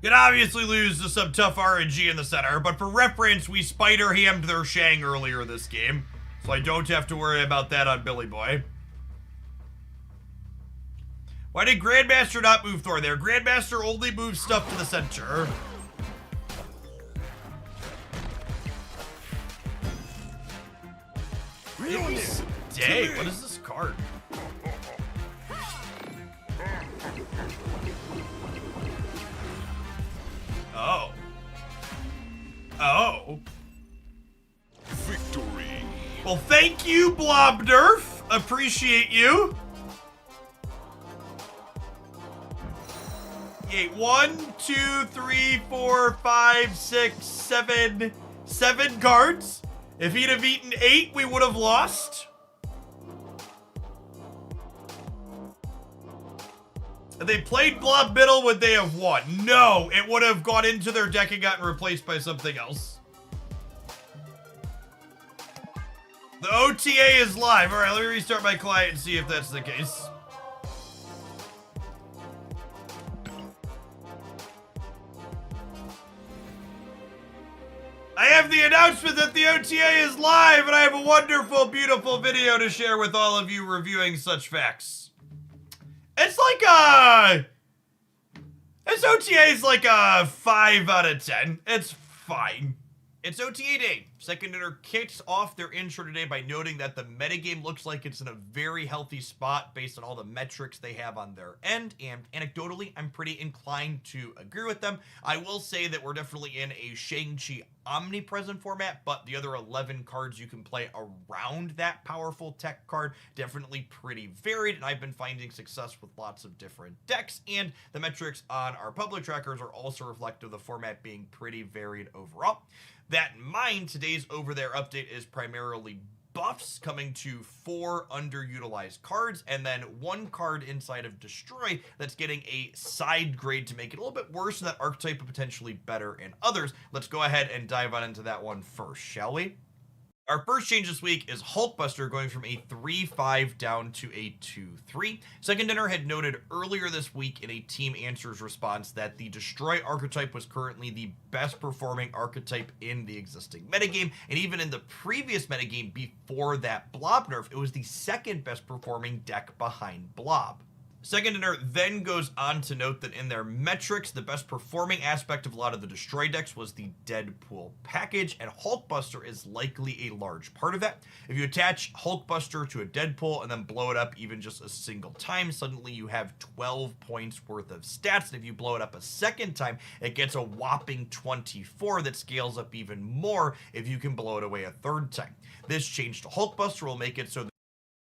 Could obviously lose to some tough RNG in the center, but for reference, we spider-hammed their Shang earlier this game, so I don't have to worry about that on Billy Boy. Why did Grandmaster not move Thor there? Grandmaster only moves stuff to the center. Dang, what is this card? Oh. Oh. Victory. Well, thank you, Blob Nerf. Appreciate you. Okay, 1, 2, 3, 4, 5, 6, 7. 7 cards. If he'd have eaten 8, we would have lost. If they played Blob Middle, would they have won? No, it would have gone into their deck and gotten replaced by something else. The OTA is live. All right, let me restart my client and see if that's the case. I have the announcement that the OTA is live, and I have a wonderful, beautiful video to share with all of you reviewing such facts. It's like this OTA is like a 5 out of 10. It's fine. It's OTA day. Second Dinner kicks off their intro today by noting that the metagame looks like it's in a very healthy spot based on all the metrics they have on their end, and anecdotally, I'm pretty inclined to agree with them. I will say that we're definitely in a Shang-Chi omnipresent format, but the other 11 cards you can play around that powerful tech card, definitely pretty varied, and I've been finding success with lots of different decks, and the metrics on our public trackers are also reflective of the format being pretty varied overall. That in mind, today's over-there update is primarily buffs coming to 4 underutilized cards, and then 1 card inside of Destroy that's getting a side grade to make it a little bit worse, so that archetype but potentially better in others. Let's go ahead and dive on into that one first, shall we? Our first change this week is Hulkbuster going from a 3-5 down to a 2-3. Second Dinner had noted earlier this week in a Team Answers response that the Destroy archetype was currently the best performing archetype in the existing metagame, and even in the previous metagame before that Blob nerf, it was the second best performing deck behind Blob. Second Inner then goes on to note that in their metrics, the best performing aspect of a lot of the Destroy decks was the Deadpool package, and Hulkbuster is likely a large part of that. If you attach Hulkbuster to a Deadpool and then blow it up even just a single time, suddenly you have 12 points worth of stats, and if you blow it up a second time, it gets a whopping 24 that scales up even more if you can blow it away a third time. This change to Hulkbuster will make it so that—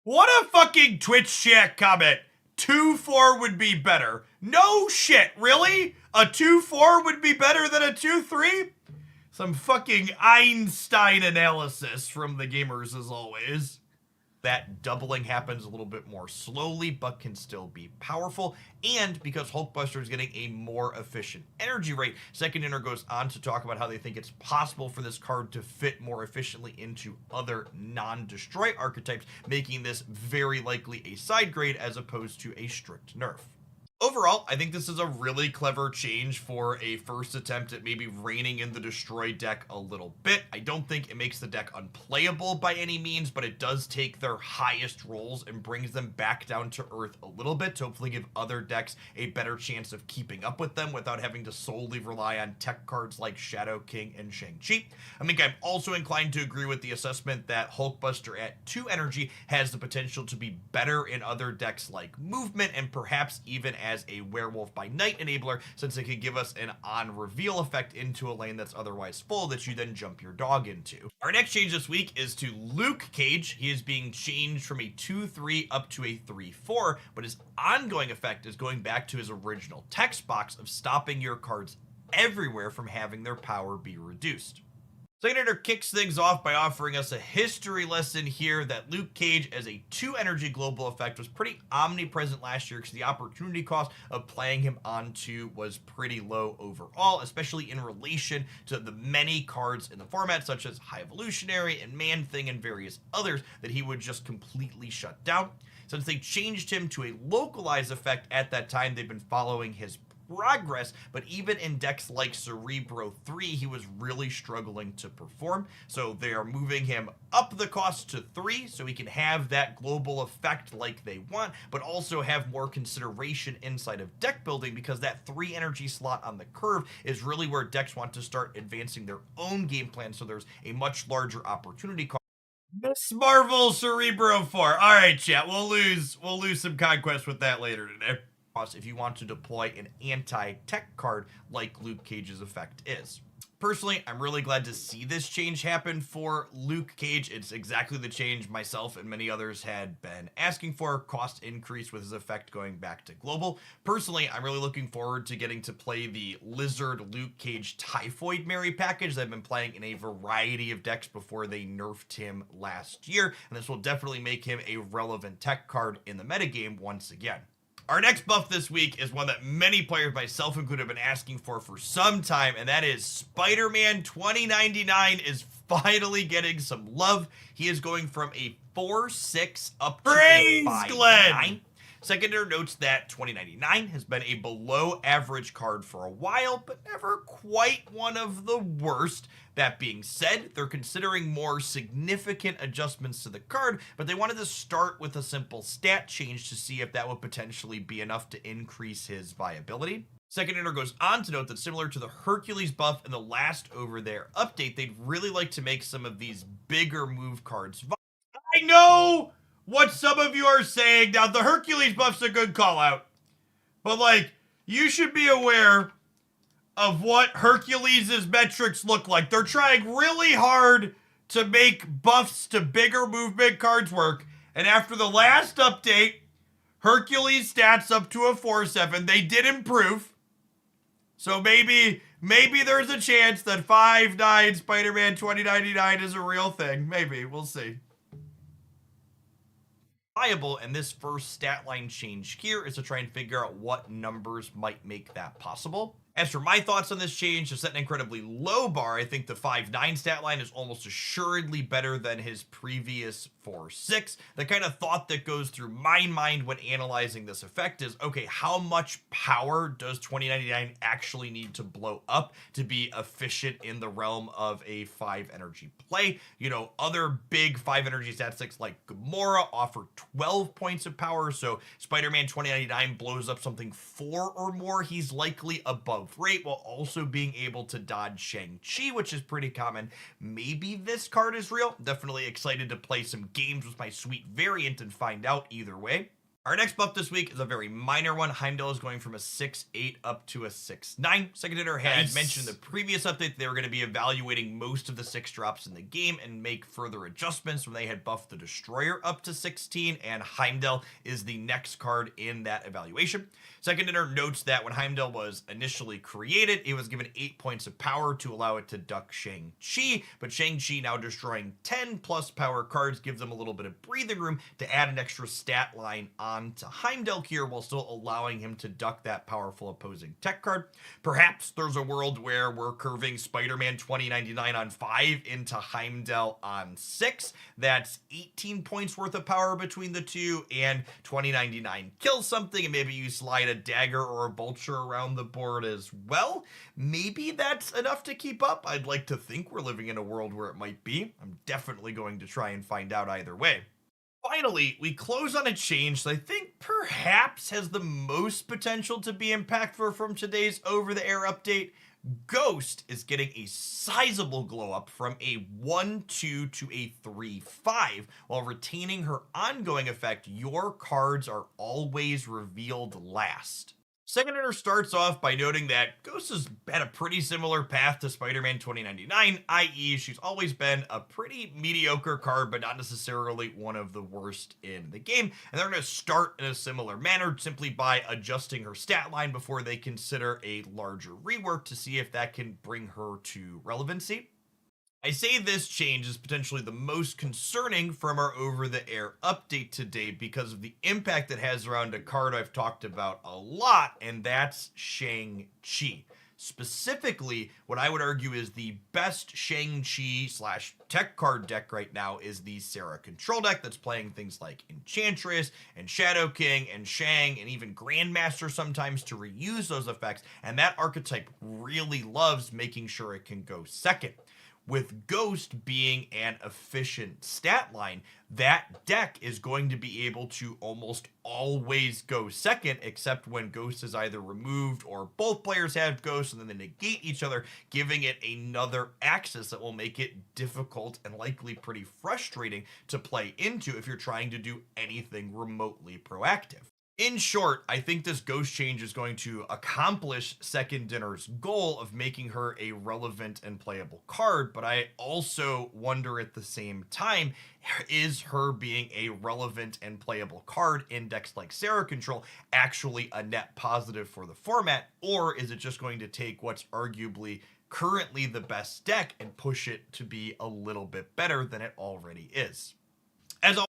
what a fucking Twitch chat comment! 2-4 would be better. No shit, really? A 2-4 would be better than a 2-3? Some fucking Einstein analysis from the gamers as always. That doubling happens a little bit more slowly, but can still be powerful. And because Hulkbuster is getting a more efficient energy rate, Second Inner goes on to talk about how they think it's possible for this card to fit more efficiently into other non-destroy archetypes, making this very likely a side grade as opposed to a strict nerf. Overall, I think this is a really clever change for a first attempt at maybe reining in the Destroy deck a little bit. I don't think it makes the deck unplayable by any means, but it does take their highest rolls and brings them back down to earth a little bit to hopefully give other decks a better chance of keeping up with them without having to solely rely on tech cards like Shadow King and Shang-Chi. I think I'm also inclined to agree with the assessment that Hulkbuster at 2 energy has the potential to be better in other decks like Movement and perhaps even as a Werewolf by Night enabler, since it could give us an on-reveal effect into a lane that's otherwise full that you then jump your dog into. Our next change this week is to Luke Cage. He is being changed from a 2-3 up to a 3-4, but his ongoing effect is going back to his original text box of stopping your cards everywhere from having their power be reduced. Second Inner kicks things off by offering us a history lesson here that Luke Cage as a 2 energy global effect was pretty omnipresent last year because the opportunity cost of playing him on 2 was pretty low overall, especially in relation to the many cards in the format such as High Evolutionary and Man-Thing and various others that he would just completely shut down. Since they changed him to a localized effect at that time, they've been following his progress, but even in decks like Cerebro 3, he was really struggling to perform. So they are moving him up the cost to 3 so he can have that global effect like they want, but also have more consideration inside of deck building because that 3 energy slot on the curve is really where decks want to start advancing their own game plan, so there's a much larger opportunity cost. Miss Marvel Cerebro 4. All right, chat. We'll lose some Conquest with that later today. If you want to deploy an anti-tech card like Luke Cage's effect is. Personally, I'm really glad to see this change happen for Luke Cage. It's exactly the change myself and many others had been asking for. Cost increase with his effect going back to global. Personally, I'm really looking forward to getting to play the Lizard Luke Cage Typhoid Mary package that I've been playing in a variety of decks before they nerfed him last year, and this will definitely make him a relevant tech card in the metagame once again. Our next buff this week is one that many players, myself included, have been asking for some time, and that is Spider-Man 2099 is finally getting some love. He is going from a 4-6 up to a 5-9. Second Inner notes that 2099 has been a below average card for a while, but never quite one of the worst. That being said, they're considering more significant adjustments to the card, but they wanted to start with a simple stat change to see if that would potentially be enough to increase his viability. Second Inner goes on to note that similar to the Hercules buff in the last Over There update, they'd really like to make some of these bigger move cards. I know what some of you are saying. Now, the Hercules buff's a good call out, but like, you should be aware of what Hercules' metrics look like. They're trying really hard to make buffs to bigger movement cards work, and after the last update, Hercules stats up to a 4-7. They did improve, so maybe there's a chance that 5-9 Spider-Man 2099 is a real thing. Maybe, we'll see. And this first stat line change here is to try and figure out what numbers might make that possible. As for my thoughts on this change, to set an incredibly low bar, I think the 5'9" stat line is almost assuredly better than his previous 4'6". The kind of thought that goes through my mind when analyzing this effect is, okay, how much power does 2099 actually need to blow up to be efficient in the realm of a 5 energy play? You know, other big 5 energy statistics like Gamora offer 12 points of power, so Spider-Man 2099 blows up something 4 or more, he's likely above rate, while also being able to dodge Shang-Chi, which is pretty common. Maybe this card is real. Definitely excited to play some games with my sweet variant and find out either way. Our next buff this week is a very minor one. Heimdall is going from a 6'8 up to a 6'9. Second Hitter had mentioned in the previous update they were going to be evaluating most of the 6 drops in the game and make further adjustments when they had buffed the Destroyer up to 16, and Heimdall is the next card in that evaluation. Second Hitter notes that when Heimdall was initially created, it was given 8 points of power to allow it to duck Shang-Chi, but Shang-Chi now destroying 10 plus power cards gives them a little bit of breathing room to add an extra stat line on to Heimdall here while still allowing him to duck that powerful opposing tech card. Perhaps there's a world where we're curving Spider-Man 2099 on 5 into Heimdall on 6. That's 18 points worth of power between the two, and 2099 kills something, and maybe you slide a dagger or a vulture around the board as well. Maybe that's enough to keep up. I'd like to think we're living in a world where it might be. I'm definitely going to try and find out either way. Finally, we close on a change that I think perhaps has the most potential to be impactful from today's over-the-air update. Ghost is getting a sizable glow up from a 1-2 to a 3-5, while retaining her ongoing effect, your cards are always revealed last. Second Hitter starts off by noting that Ghost has had a pretty similar path to Spider-Man 2099, i.e. she's always been a pretty mediocre card, but not necessarily one of the worst in the game, and they're going to start in a similar manner simply by adjusting her stat line before they consider a larger rework to see if that can bring her to relevancy. I say this change is potentially the most concerning from our over-the-air update today because of the impact it has around a card I've talked about a lot, and that's Shang-Chi. Specifically, what I would argue is the best Shang-Chi / tech card deck right now is the Sarah control deck that's playing things like Enchantress and Shadow King and Shang and even Grandmaster sometimes to reuse those effects, and that archetype really loves making sure it can go second. With Ghost being an efficient stat line, that deck is going to be able to almost always go second, except when Ghost is either removed or both players have Ghost and then they negate each other, giving it another axis that will make it difficult and likely pretty frustrating to play into if you're trying to do anything remotely proactive. In short, I think this Ghost change is going to accomplish Second Dinner's goal of making her a relevant and playable card, but I also wonder at the same time, is her being a relevant and playable card in decks like Sarah Control actually a net positive for the format, or is it just going to take what's arguably currently the best deck and push it to be a little bit better than it already is? As always,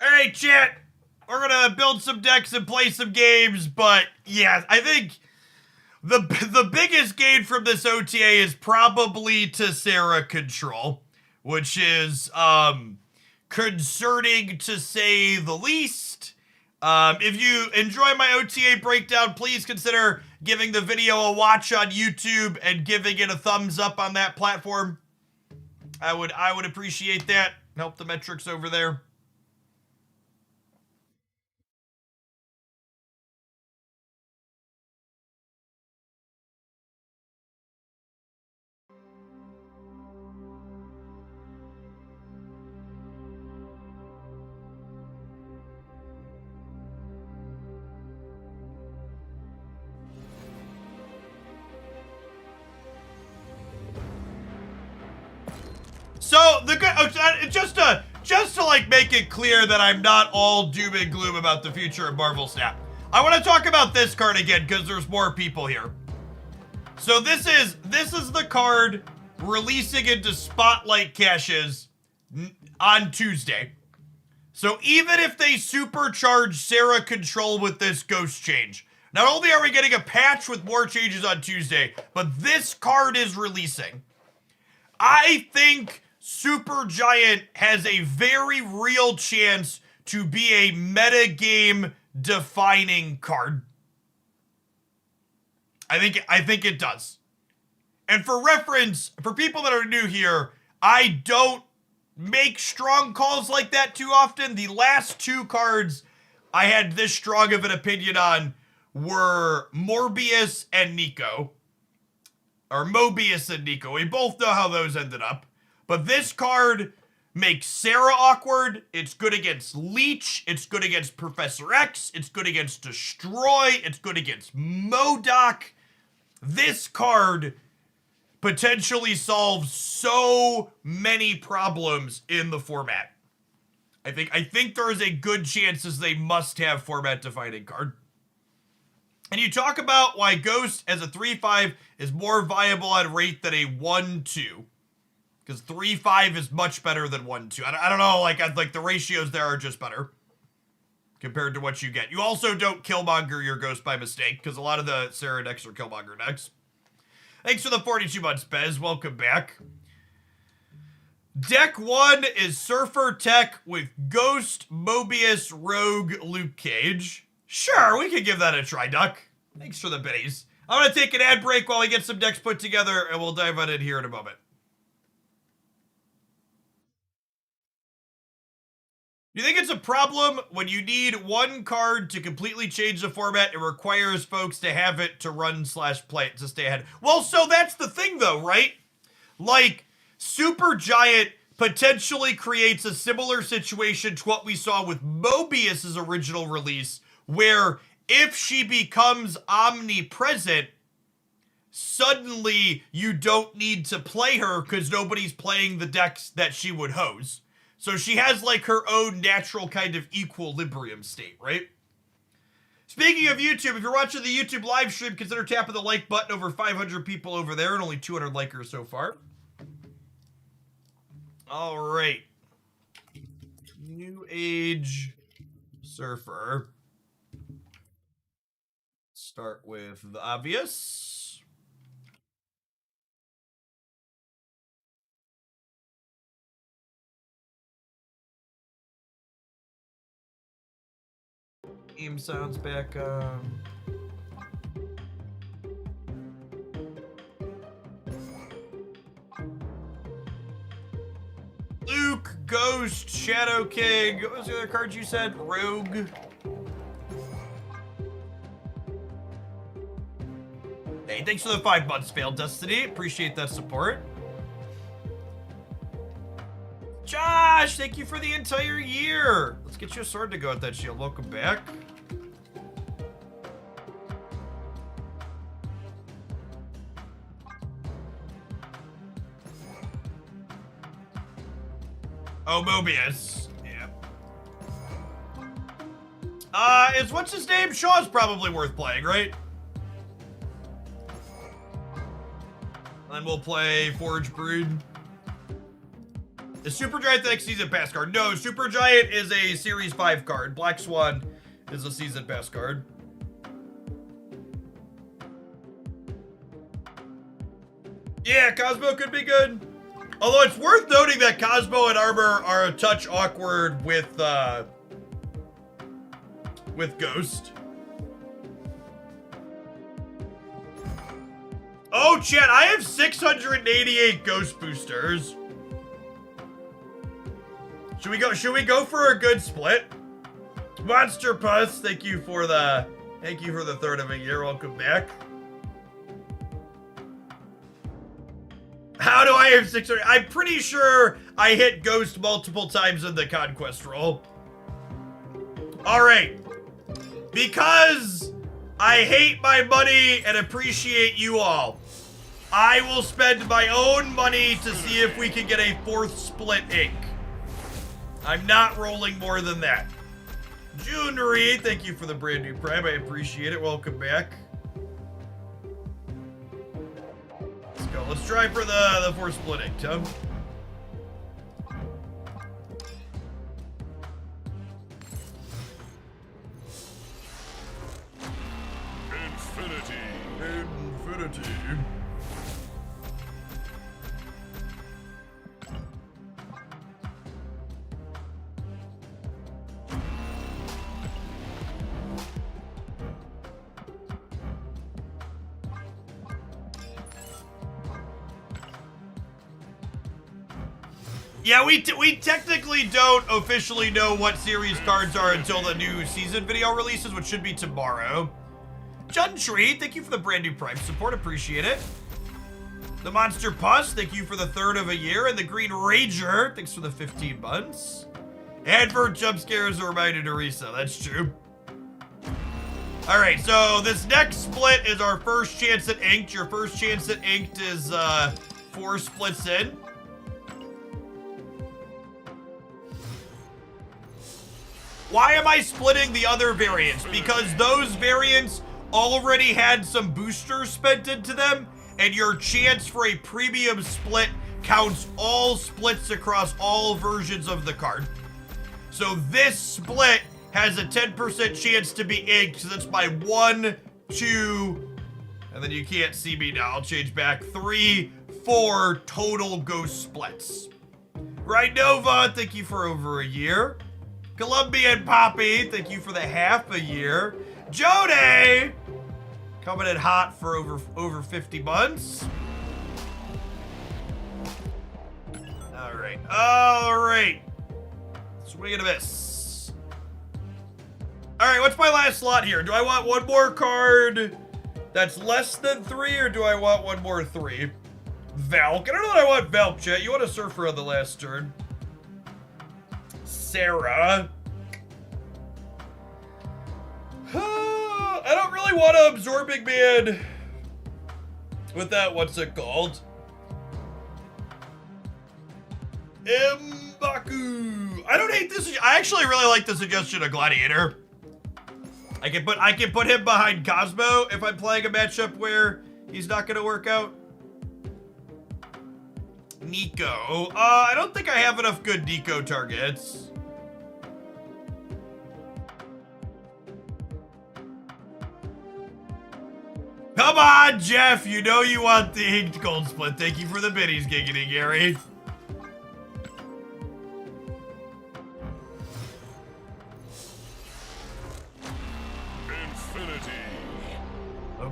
all right, chat. We're gonna build some decks and play some games, but yeah, I think the biggest gain from this OTA is probably to Sarah Control, which is concerning to say the least. If you enjoy my OTA breakdown, please consider giving the video a watch on YouTube and giving it a thumbs up on that platform. I would appreciate that. Help the metrics over there. So the good, just to like make it clear that I'm not all doom and gloom about the future of Marvel Snap, I want to talk about this card again because there's more people here. So this is the card releasing into Spotlight caches on Tuesday. So even if they supercharge Sarah Control with this Ghost change, Not only are we getting a patch with more changes on Tuesday, but this card is releasing. I think Supergiant has a very real chance to be a metagame defining card. I think it does. And for reference, for people that are new here, I don't make strong calls like that too often. The last two cards I had this strong of an opinion on were Morbius and Nico. Or Mobius and Nico. We both know how those ended up. But this card makes Sarah awkward. It's good against Leech. It's good against Professor X. It's good against Destroy. It's good against MODOK. This card potentially solves so many problems in the format. I think there is a good chance as they must-have format-defining card. And you talk about why Ghost as a 3/5 is more viable on rate than a 1/2. Because 3/5 is much better than 1/2. I don't know, like the ratios there are just better compared to what you get. You also don't Killmonger your Ghost by mistake, because a lot of the Sarah decks are Killmonger decks. Thanks for the 42 months, Bez. Welcome back. Deck 1 is Surfer Tech with Ghost, Mobius, Rogue, Luke Cage. Sure, we could give that a try, Duck. Thanks for the biddies. I'm going to take an ad break while we get some decks put together, and we'll dive on in here in a moment. Do you think it's a problem when you need one card to completely change the format? It requires folks to have it to run/play it to stay ahead. Well, so that's the thing, though, right? Like, Supergiant potentially creates a similar situation to what we saw with Mobius's original release, where if she becomes omnipresent, suddenly you don't need to play her because nobody's playing the decks that she would hose. So she has like her own natural kind of equilibrium state, right? Speaking of YouTube, if you're watching the YouTube live stream, consider tapping the like button. Over 500 people over there and only 200 likers so far. All right. New Age Surfer. Start with the obvious. Game sounds back on. Luke, Ghost, Shadow King. What was the other card you said? Rogue. Hey, thanks for the 5 months, Failed Destiny. Appreciate that support. Josh, thank you for the entire year. Let's get you a sword to go with that shield. Welcome back. Oh, Mobius. Yeah. Is what's his name? Shaw's probably worth playing, right? Then we'll play Forge Brood. Is Supergiant the next Season Pass card? No, Supergiant is a Series 5 card. Black Swan is a Season Pass card. Yeah, Cosmo could be good. Although it's worth noting that Cosmo and Armor are a touch awkward with Ghost. Oh, chat, I have 688 Ghost boosters. Should we go for a good split? Monster Puss, thank you for the third of a year. Welcome back. How do I have 600? I'm pretty sure I hit Ghost multiple times in the Conquest roll. Alright. Because I hate my money and appreciate you all, I will spend my own money to see if we can get a 4th split ink. I'm not rolling more than that. Junery, thank you for the brand new prime. I appreciate it. Welcome back. Let's go. Let's try for the 4 split ink, Tom. Yeah, we technically don't officially know what series cards are until the new season video releases, which should be tomorrow. Juntree, thank you for the brand new Prime support. Appreciate it. The Monster Puss, thank you for the 3rd of a year. And the Green Rager, thanks for the 15 months. Advert jump scares a reminder to Risa. That's true. All right, so this next split is our first chance at inked. Your first chance at inked is 4 splits in. Why am I splitting the other variants? Because those variants already had some boosters spent into them, and your chance for a premium split counts all splits across all versions of the card. So this split has a 10% chance to be inked, so that's my 1, 2, and then you can't see me now, I'll change back, 3, 4 total ghost splits. Rhinova, thank you for over a year. Colombian Poppy, thank you for the half a year. Jode, coming in hot for over 50 months. All right. Swing and a miss. All right, what's my last slot here? Do I want one more card that's less than 3, or do I want one more 3? Valk. I don't know that I want Valk, chat. You want a Surfer on the last turn. Sarah. I don't really want to Absorbing Man with that, what's it called? M'Baku. I don't hate this. I actually really like the suggestion of Gladiator. I can put him behind Cosmo if I'm playing a matchup where he's not going to work out. Nico. I don't think I have enough good Nico targets. Come on, Jeff. You know you want the inked gold split. Thank you for the biddies, Giggity Gary.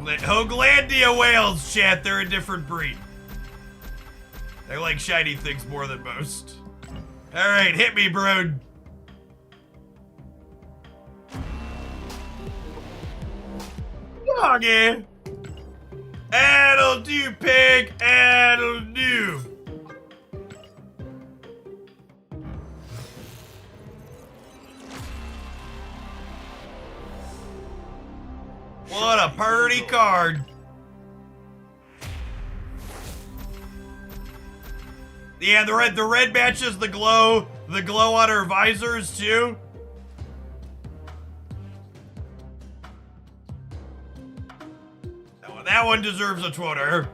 Hoaglandia whales, chat. They're a different breed. They like shiny things more than most. All right, hit me, bro. Doggy. That'll do, pig. That'll do. What a purty card. Yeah, the red matches the glow on her visors too. That one deserves a Twitter.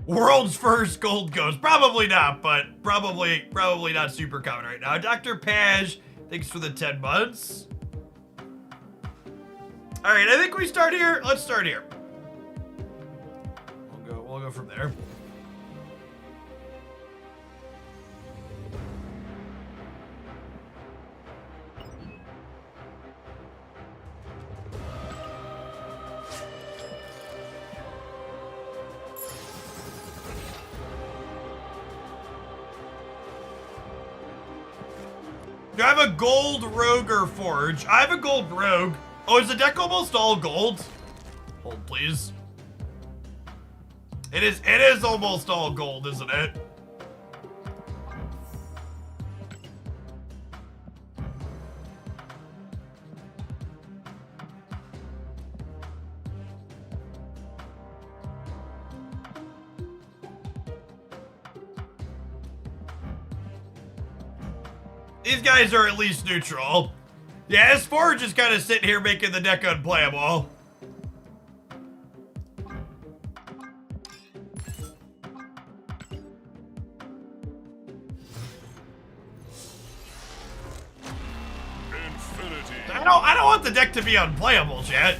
World's first gold ghost. Probably not, but probably not super common right now. Dr. Paj, thanks for the 10 months. All right, I think we start here. Let's start here. We'll go from there. Do I have a gold rogue or forge? I have a gold rogue. Oh, is the deck almost all gold? Hold, please. It is almost all gold, isn't it? These guys are at least neutral. Yeah, this forge is kind of sitting here making the deck unplayable. Infinity. I don't want the deck to be unplayable, chat.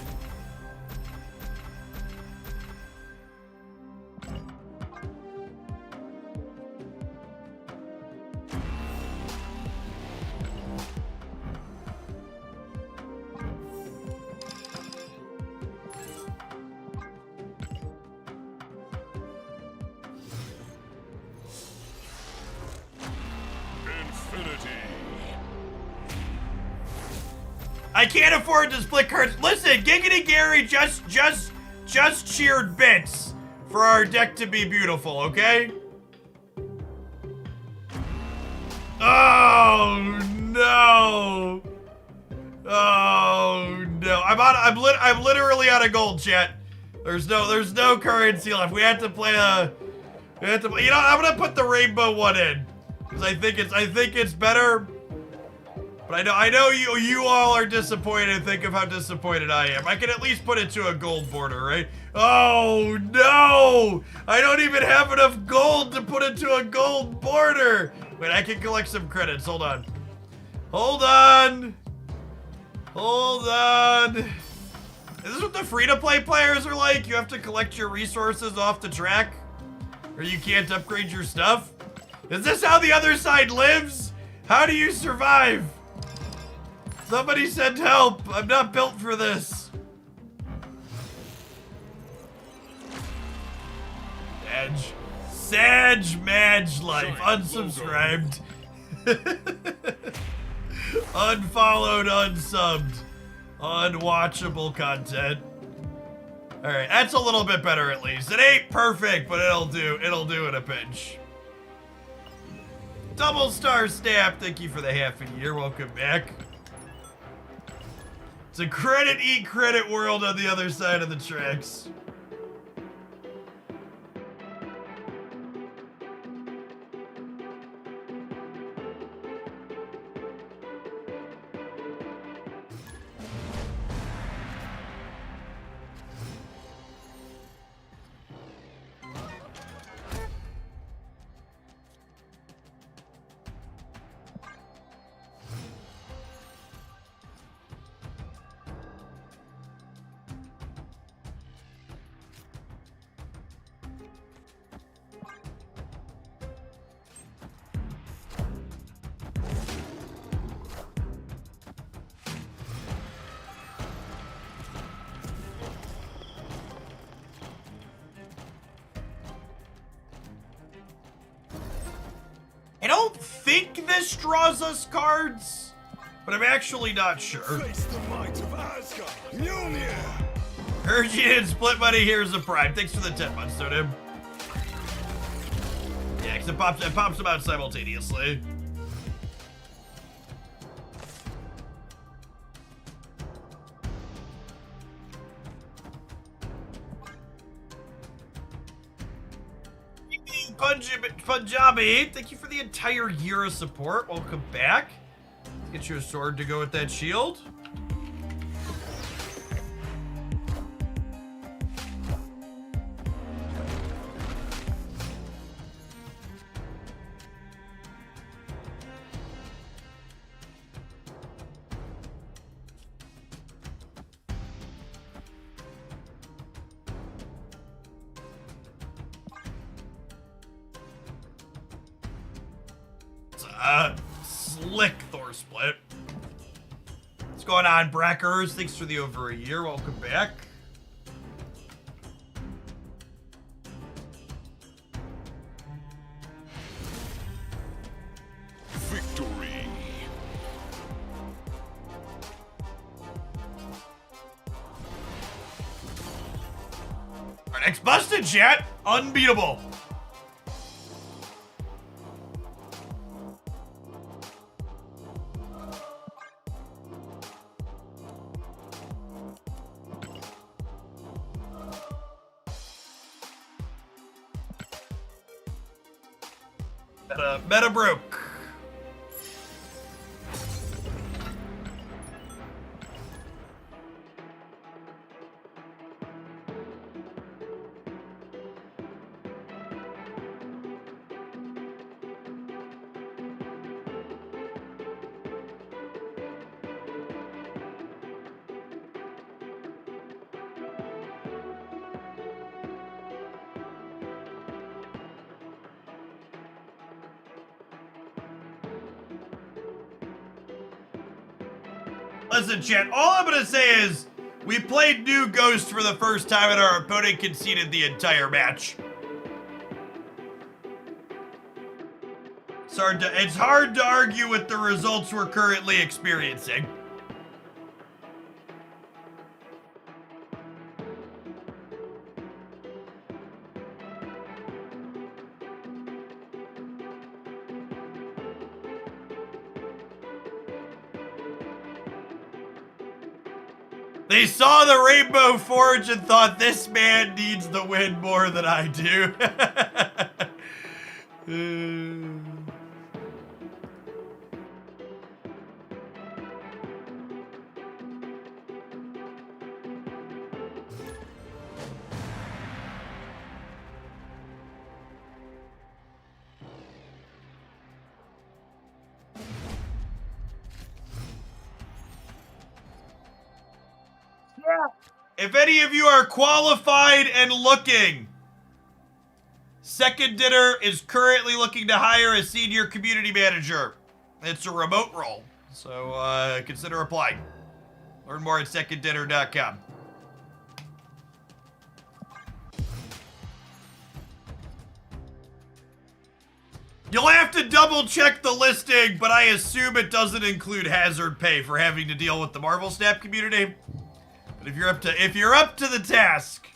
I can't afford to split cards. Listen, Giggity Gary just cheered bits for our deck to be beautiful, okay? Oh no! Oh no! I'm literally out of gold, chat. There's no currency left. We have to play you know, I'm gonna put the rainbow one in because I think it's better. But I know you all are disappointed. Think of how disappointed I am. I can at least put it to a gold border, right? Oh no! I don't even have enough gold to put it to a gold border. Wait, I can collect some credits. Hold on. Hold on. Hold on. Is this what the free-to-play players are like? You have to collect your resources off the track, or you can't upgrade your stuff? Is this how the other side lives? How do you survive? Somebody send help. I'm not built for this. Sag Madge Life. Unsubscribed. Unfollowed, unsubbed. Unwatchable content. Alright, that's a little bit better at least. It ain't perfect, but it'll do in a pinch. Double star stamp, thank you for the half a year. Welcome back. It's a credit eat credit world on the other side of the tracks. I don't think this draws us cards, but I'm actually not sure. Face the might of Asgard. Mjolnir. Heard you didn't split money. Here's a prime. Thanks for the 10 months, Totem. Yeah, because it pops them out simultaneously. Punjabi, thank you for the entire year of support. Welcome back. Let's get you a sword to go with that shield. Slick Thor split. What's going on, Brackers? Thanks for the over a year. Welcome back. Victory. Our next busted, chat. Unbeatable. Meta broke. Listen, chat, all I'm gonna say is we played New Ghost for the first time and our opponent conceded the entire match. It's hard to argue with the results we're currently experiencing. They saw the Rainbow Forge and thought, this man needs the win more than I do. If any of you are qualified and looking, Second Dinner is currently looking to hire a senior community manager. It's a remote role, so consider applying. Learn more at seconddinner.com. You'll have to double check the listing, but I assume it doesn't include hazard pay for having to deal with the Marvel Snap community. But if you're up to the task.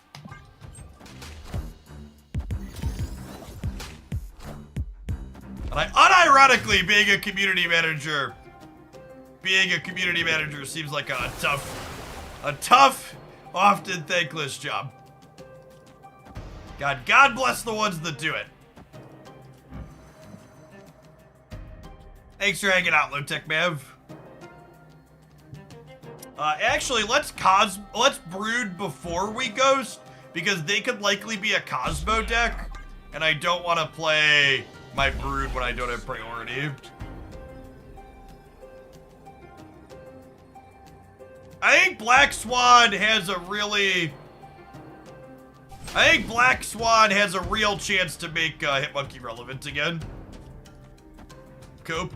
And unironically, being a community manager seems like a tough, often thankless job. God bless the ones that do it. Thanks for hanging out, Lotech Mav. Actually, let's Brood before we Ghost, because they could likely be a Cosmo deck, and I don't want to play my Brood when I don't have priority. I think Black Swan has a real chance to make Hitmonkey relevant again. Cope.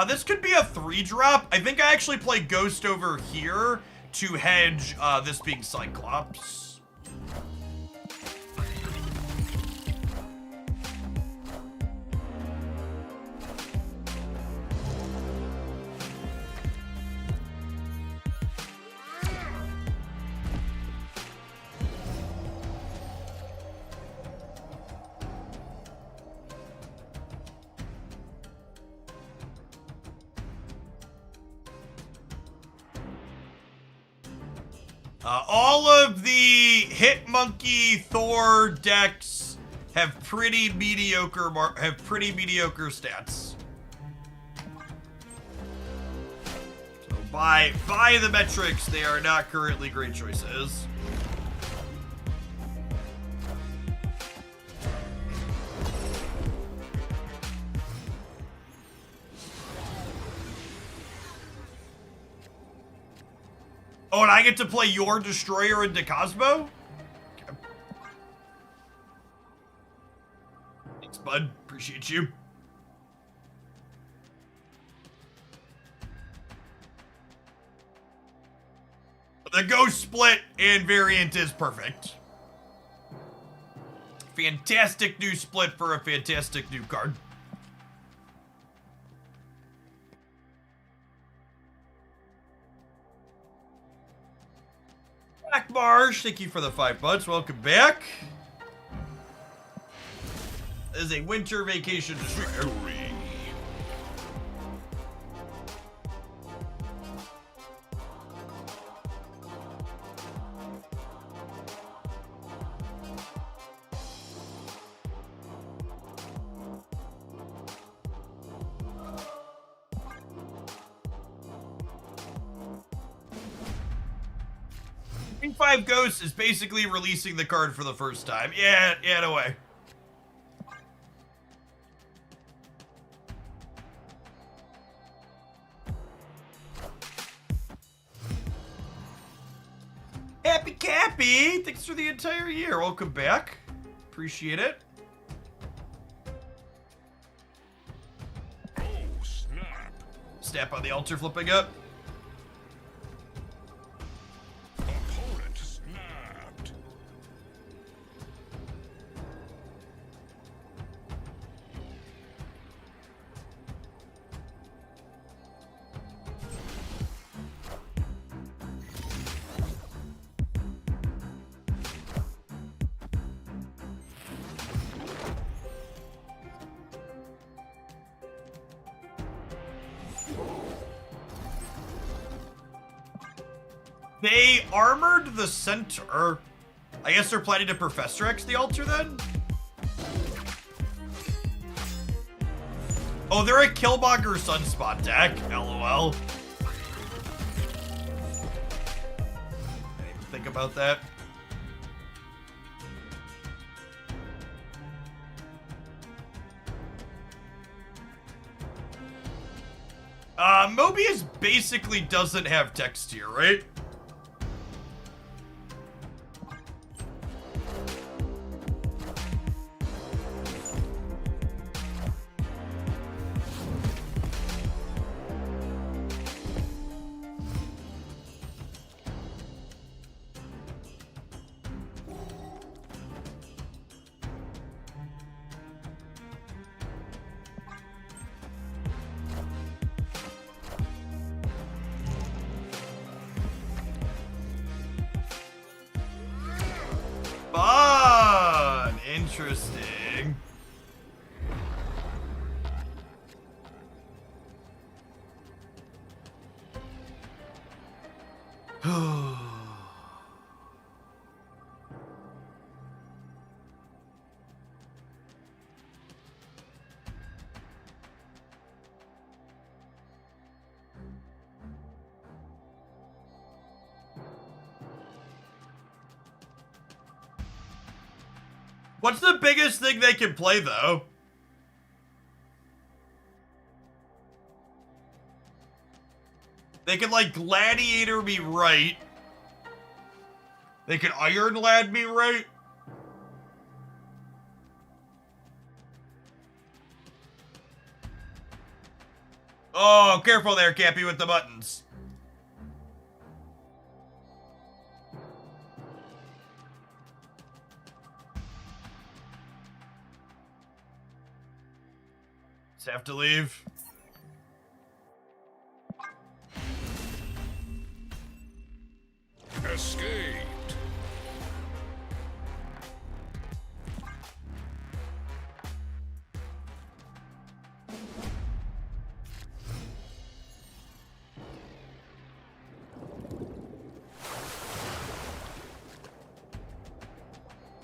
This could be a 3-drop. I think I actually play Ghost over here to hedge this being Cyclops. All of the Hitmonkey Thor decks have pretty mediocre stats. So by the metrics, they are not currently great choices. Oh, and I get to play your Destroyer into Cosmo? Okay. Thanks, bud. Appreciate you. The Ghost split and variant is perfect. Fantastic new split for a fantastic new card. Black Marsh, thank you for the 5 months. Welcome back. This is a winter vacation destroyer. Ring 5 Ghost is basically releasing the card for the first time. Yeah, in a way. Happy Cappy! Thanks for the entire year. Welcome back. Appreciate it. snap on the altar flipping up. Opponent snapped. They armored the center. I guess they're planning to Professor X the altar then? Oh, they're a Killmonger Sunspot deck. LOL. Didn't even think about that. Mobius basically doesn't have text here, right? Fun! Interesting. What's the biggest thing they can play, though? They can, like, Gladiator me right. They can Iron Lad me right. Oh, careful there, Cappy, with the buttons. Just have to leave. Escaped.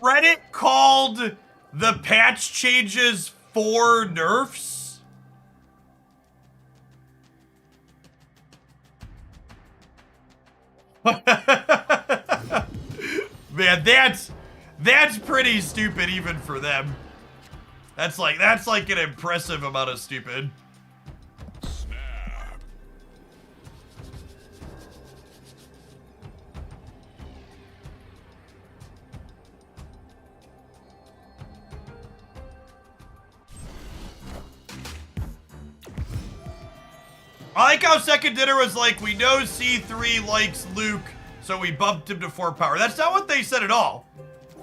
Reddit called the patch changes 4 nerfs? Man, that's pretty stupid even for them. That's like an impressive amount of stupid. Snap. I like how Second Dinner was like, we know C3 likes Luke, so we bumped him to 4 power. That's not what they said at all.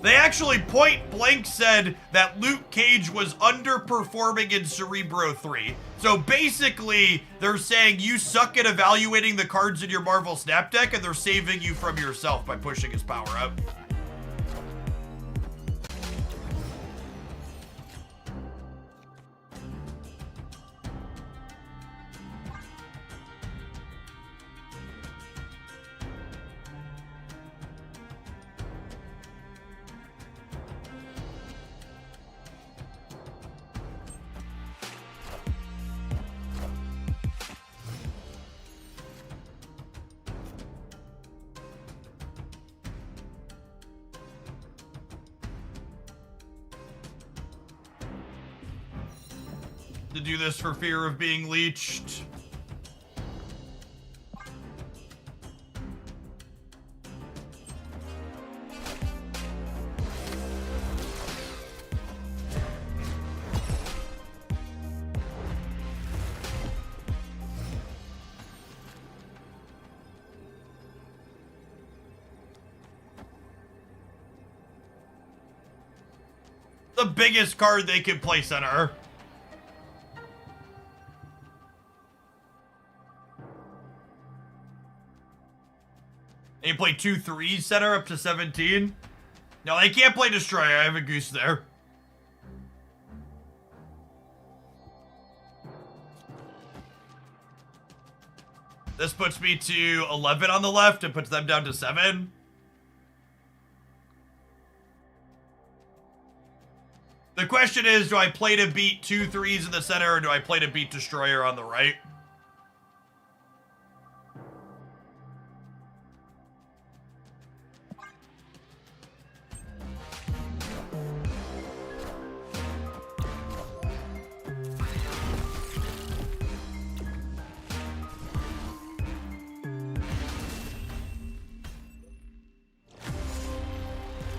They actually point blank said that Luke Cage was underperforming in Cerebro 3. So basically, they're saying you suck at evaluating the cards in your Marvel Snap deck, and they're saving you from yourself by pushing his power up. To do this for fear of being leached. The biggest card they can play center. And you play 2/3 center up to 17. No, they can't play destroyer. I have a goose there. This puts me to 11 on the left and puts them down to 7. The question is, do I play to beat 2/3 in the center, or do I play to beat destroyer on the right?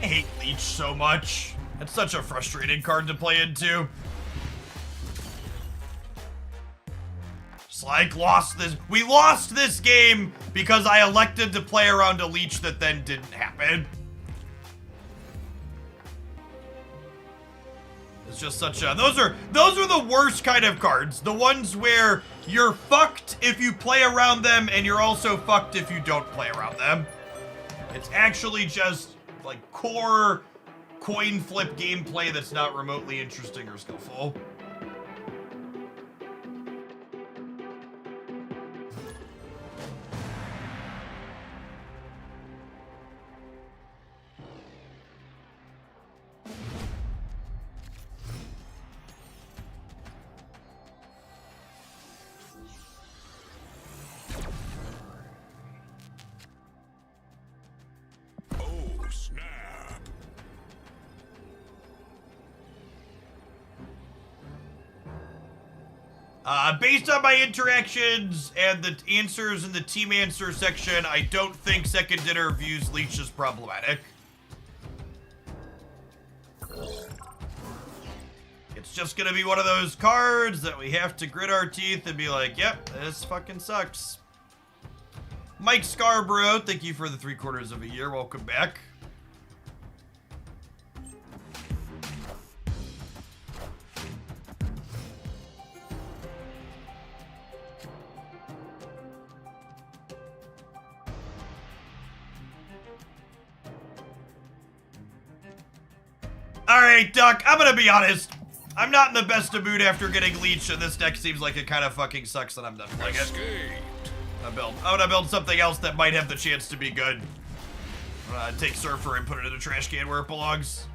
I hate Leech so much. It's such a frustrating card to play into. Just like, we lost this game because I elected to play around a Leech that then didn't happen. It's just such a, those are the worst kind of cards. The ones where you're fucked if you play around them, and you're also fucked if you don't play around them. It's actually just like core coin flip gameplay that's not remotely interesting or skillful. Oh, snap. Based on my interactions and the answers in the team answer section, I don't think second dinner views Leech as problematic. It's just gonna be one of those cards that we have to grit our teeth and be like, yep, this fucking sucks. Mike Scarborough, thank you for the 3/4 of a year. Welcome back. Alright, Duck, I'm gonna be honest. I'm not in the best of mood after getting Leech, and this deck seems like it kind of fucking sucks, and I'm done playing it. Escaped. I'm gonna build something else that might have the chance to be good. Take Surfer and put it in a trash can where it belongs.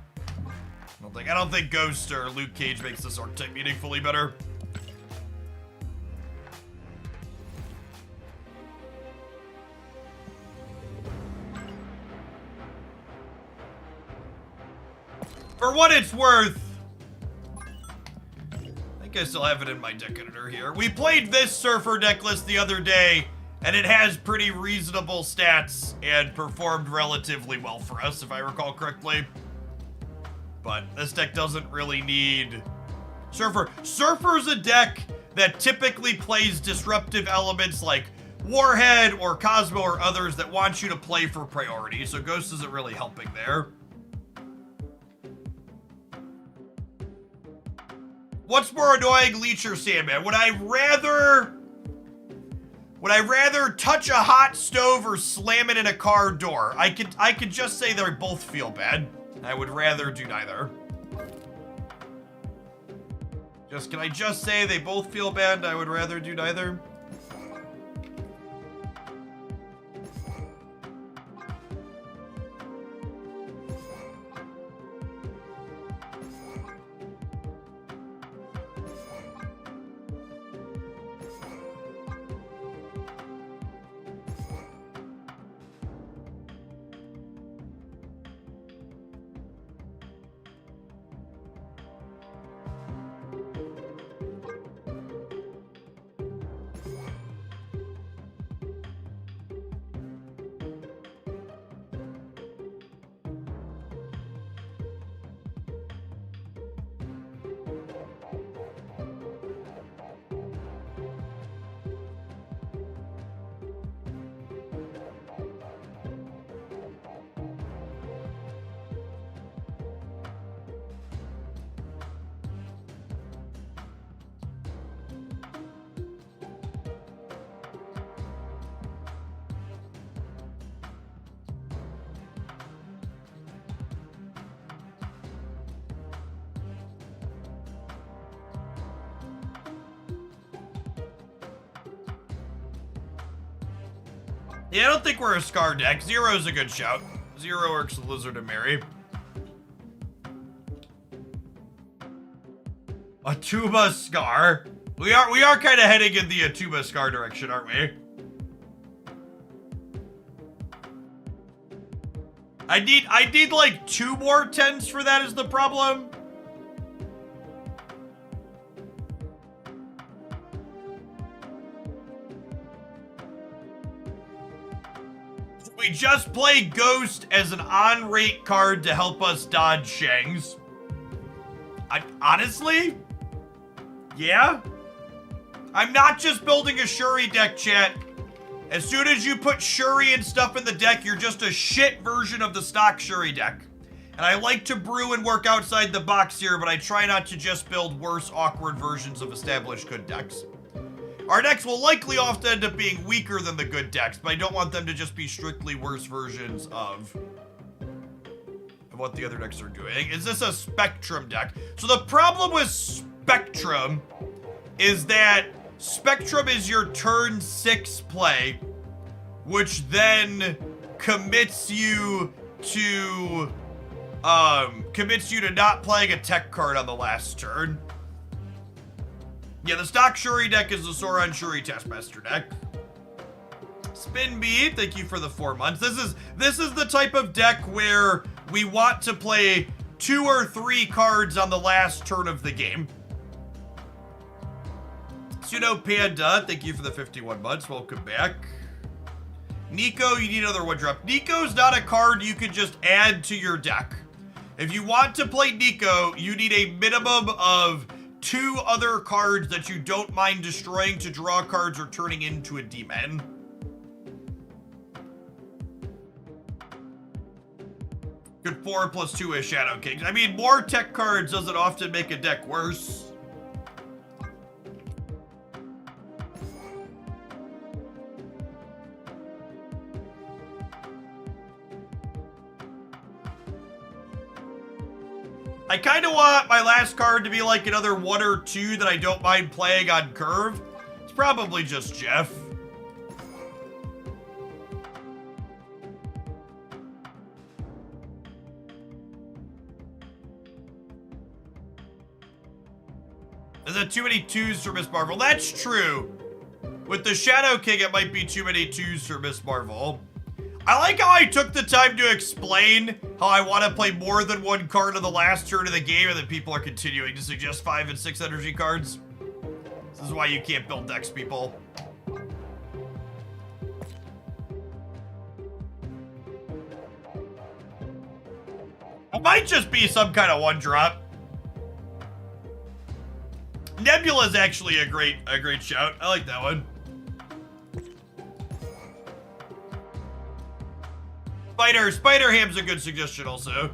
I don't think Ghost or Luke Cage makes this archetype meaningfully better. For what it's worth, I think I still have it in my deck editor here. We played this Surfer deck list the other day, and it has pretty reasonable stats and performed relatively well for us, if I recall correctly. But this deck doesn't really need Surfer. Surfer's a deck that typically plays disruptive elements like Warhead or Cosmo or others that want you to play for priority, so Ghost isn't really helping there. What's more annoying, Leech or Sandman? Would I rather touch a hot stove or slam it in a car door? I could just say they both feel bad. I would rather do neither. Can I just say they both feel bad? I would rather do neither. Yeah, I don't think we're a Scar deck. Zero's a good shout. Zero works with Lizard and Mary. Atuba Scar. We are kind of heading in the Atuba Scar direction, aren't we? I need like 2 more 10s for that is the problem. We just play Ghost as an on-rate card to help us dodge Shangs. Honestly? Yeah? I'm not just building a Shuri deck, chat. As soon as you put Shuri and stuff in the deck, you're just a shit version of the stock Shuri deck. And I like to brew and work outside the box here, but I try not to just build worse, awkward versions of established good decks. Our decks will likely often end up being weaker than the good decks, but I don't want them to just be strictly worse versions of what the other decks are doing. Is this a Spectrum deck? So the problem with Spectrum is that Spectrum is your turn 6 play, which then commits you to not playing a tech card on the last turn. Yeah, the stock Shuri deck is the Sauron Shuri Taskmaster deck. Spin B, thank you for the 4 months. This is the type of deck where we want to play 2 or 3 cards on the last turn of the game. Pseudo Panda, thank you for the 51 months. Welcome back. Nico, you need another 1-drop. Nico's not a card you can just add to your deck. If you want to play Nico, you need a minimum of 2 other cards that you don't mind destroying to draw cards or turning into a demon. Good 4 + 2 is Shadow Kings. I mean, more tech cards doesn't often make a deck worse. I kind of want my last card to be like another 1 or 2 that I don't mind playing on curve. It's probably just Jeff. Is that too many 2s for Miss Marvel? That's true. With the Shadow King, it might be too many 2s for Miss Marvel. I like how I took the time to explain how I want to play more than 1 card on the last turn of the game, and then people are continuing to suggest 5 and 6 energy cards. This is why you can't build decks, people. It might just be some kind of 1-drop. Nebula is actually a great shout. I like that one. Spider Ham's a good suggestion also.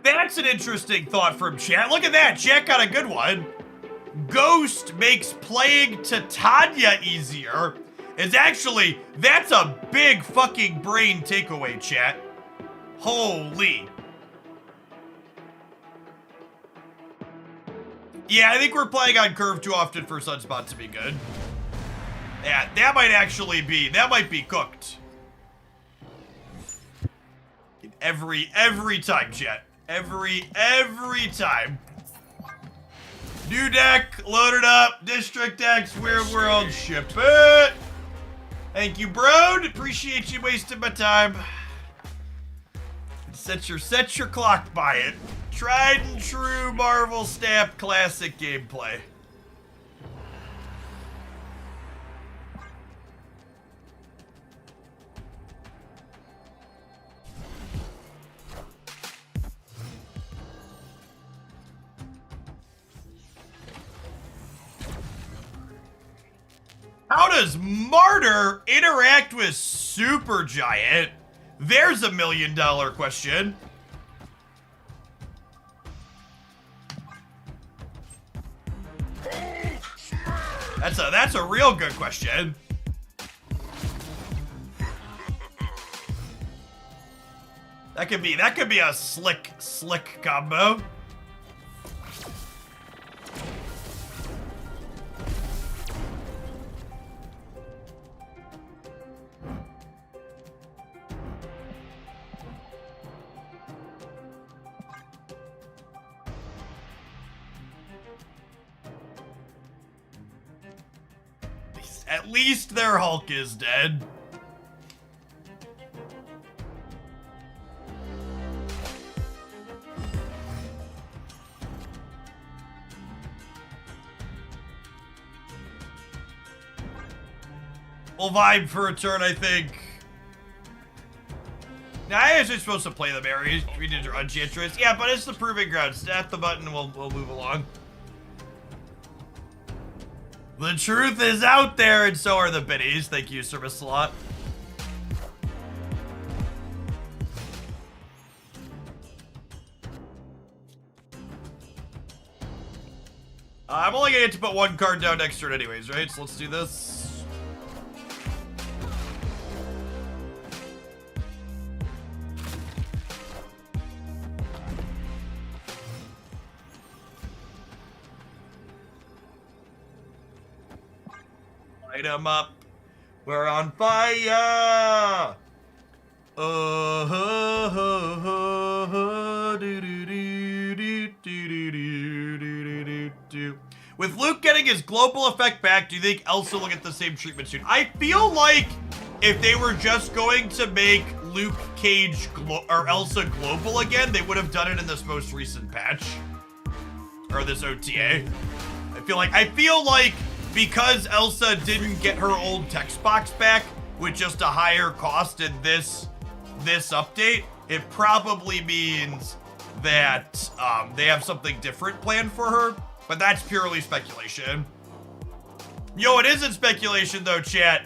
That's an interesting thought from chat. Look at that. Chat got a good one. Ghost makes playing Titania easier. That's a big fucking brain takeaway, chat. Holy. Yeah, I think we're playing on curve too often for Sunspot to be good. Yeah, that might be cooked. Every time, chat. Every time. New deck, loaded up, district decks, Weird World, ship it. Thank you, bro. Appreciate you wasting my time. Set your clock by it. Tried and true Marvel Snap classic gameplay. How does Martyr interact with Supergiant? There's $1 million question. That's a real good question. That could be a slick combo. At least their Hulk is dead. We'll vibe for a turn, I think. Now, I actually supposed to play the berries. We did Enchantress. Yeah, but it's the proving ground. Snap the button and we'll move along. The truth is out there, and so are the biddies. Thank you, Service Slot. I'm only gonna get to put one card down next turn anyways, right? So let's do this. Light 'em up. We're on fire. With Luke getting his global effect back, do you think Elsa will get the same treatment soon? I feel like if they were just going to make Luke Cage or Elsa global again, they would have done it in this most recent patch. Or this OTA. I feel like because Elsa didn't get her old text box back with just a higher cost in this update, it probably means that they have something different planned for her, but that's purely speculation. Yo, it isn't speculation though, chat.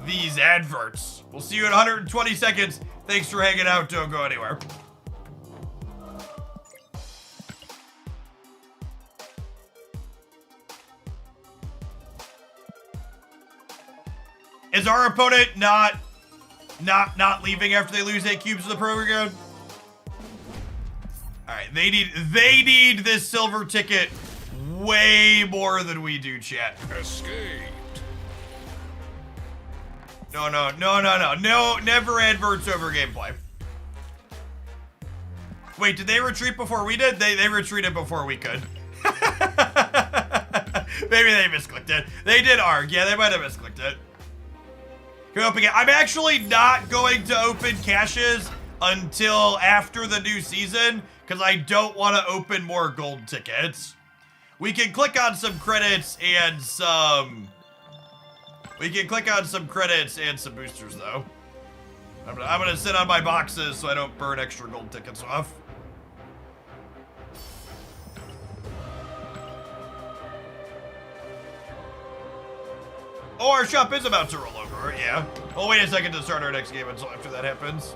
These adverts. We'll see you in 120 seconds. Thanks for hanging out. Don't go anywhere. Is our opponent not leaving after they lose 8 cubes of the program? All right, they need this silver ticket way more than we do, chat. Escaped. No, never adverts over gameplay. Wait, did they retreat before we did? They retreated before we could. Maybe they misclicked it. They did arg. Yeah, they might have misclicked it. Can we open it? I'm actually not going to open caches until after the new season because I don't want to open more gold tickets. We can click on some credits and some... some boosters though. I'm gonna sit on my boxes so I don't burn extra gold tickets off. Oh, our shop is about to roll over, yeah. We'll wait a second to start our next game until after that happens.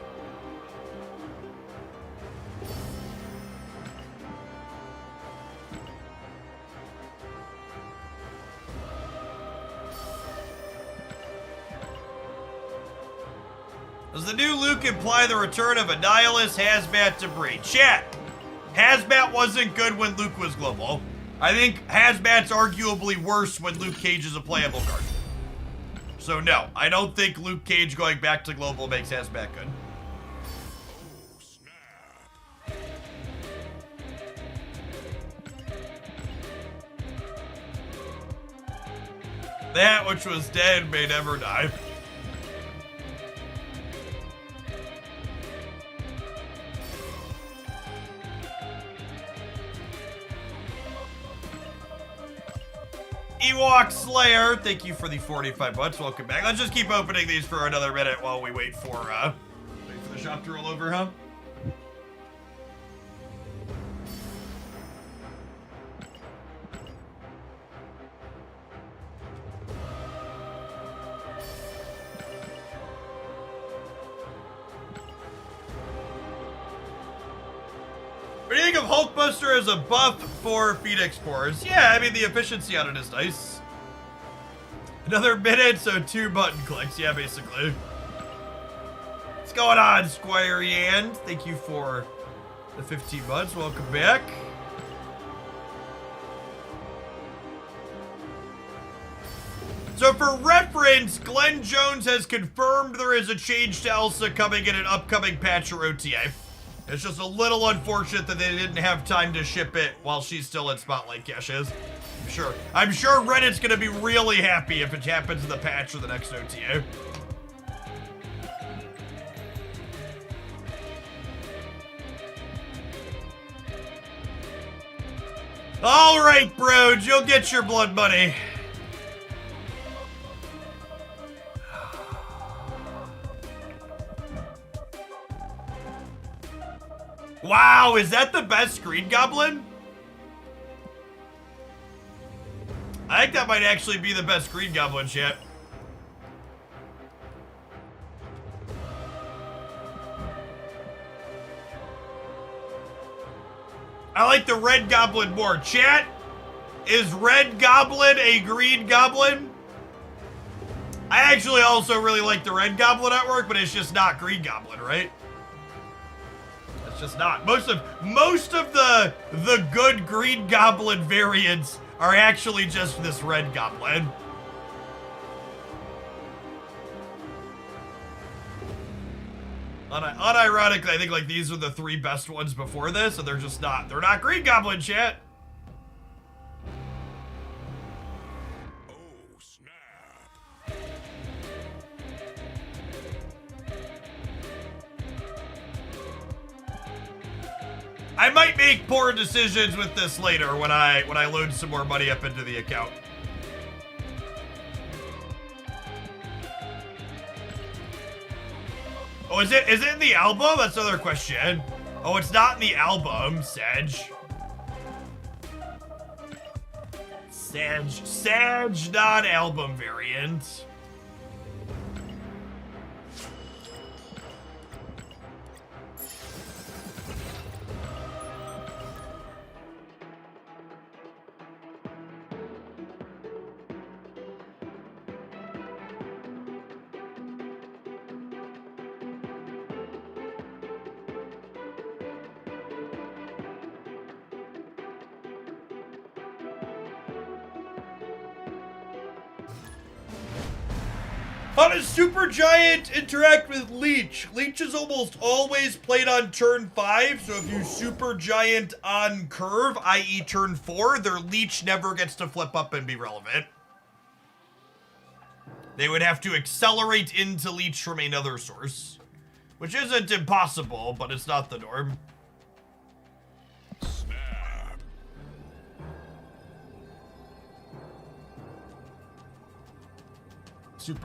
Does the new Luke imply the return of a nihilist hazmat debris? Chat, hazmat wasn't good when Luke was global. I think hazmat's arguably worse when Luke Cage is a playable card. So no, I don't think Luke Cage going back to global makes hazmat good. That which was dead may never die. Ewok Slayer, thank you for the 45 bucks. Welcome back. Let's just keep opening these for another minute while we wait for the shop to roll over, huh? What do you think of Hulkbuster as a buff for Phoenix Force? Yeah, I mean, the efficiency on it is nice. Another minute, so 2 button clicks. Yeah, basically. What's going on, Squire Yan? Thank you for the 15 months. Welcome back. So for reference, Glenn Jones has confirmed there is a change to Elsa coming in an upcoming patch or OTA. It's just a little unfortunate that they didn't have time to ship it while she's still in Spotlight caches. I'm sure Reddit's gonna be really happy if it happens in the patch or the next OTA. All right, bro, you'll get your blood money. Wow, is that the best Green Goblin? I think that might actually be the best Green Goblin yet. I like the Red Goblin more. Chat, is Red Goblin a Green Goblin? I actually also really like the Red Goblin artwork, but it's just not Green Goblin, right? It's just not. Most of the good Green Goblin variants are actually just this Red Goblin. Unironically, I think like these are the 3 best ones before this, and they're not Green Goblin, chat. Oh, snap. I might make poor decisions with this later when I load some more money up into the account. Oh, is it in the album? That's another question. Oh, it's not in the album, Sedge. Sedge, non-album variant. How does Supergiant interact with Leech? Leech is almost always played on turn 5, so if you Supergiant on curve, i.e. turn 4, their Leech never gets to flip up and be relevant. They would have to accelerate into Leech from another source, which isn't impossible, but it's not the norm.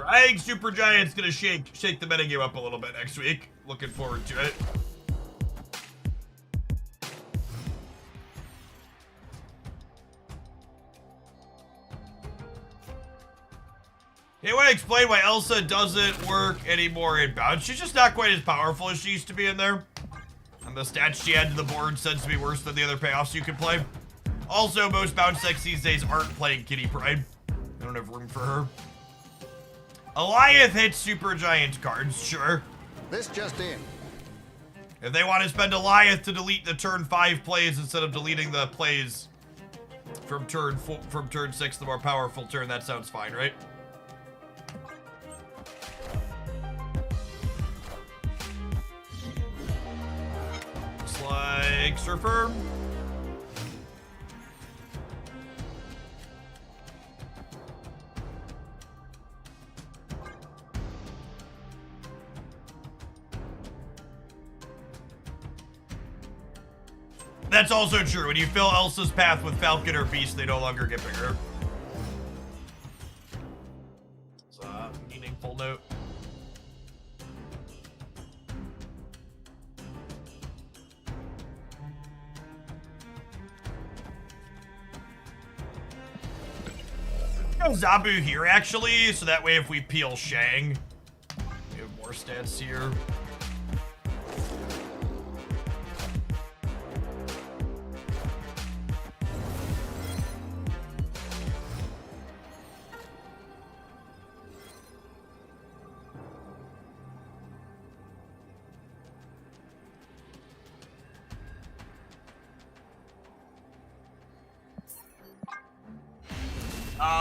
I think Supergiant's gonna shake the metagame up a little bit next week. Looking forward to it. You want to explain why Elsa doesn't work anymore in bounce? She's just not quite as powerful as she used to be in there. And the stats she had to the board said to be worse than the other payoffs you could play. Also, most bounce decks these days aren't playing Kitty Pride. They don't have room for her. Eliath hits Supergiant cards, sure. This just in. If they want to spend Eliath to delete the turn 5 plays instead of deleting the plays from turn 6, the more powerful turn, that sounds fine, right? Looks like Surfer. That's also true. When you fill Elsa's path with Falcon or Beast, they no longer get bigger. Go Zabu here, actually, so that way if we peel Shang, we have more stats here.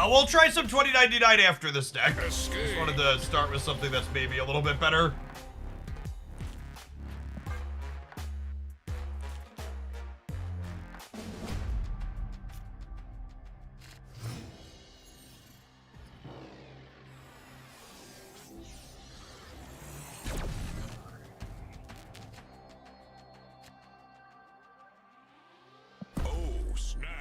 We'll try some 2099 after this deck. Just wanted to start with something that's maybe a little bit better. Oh, snap.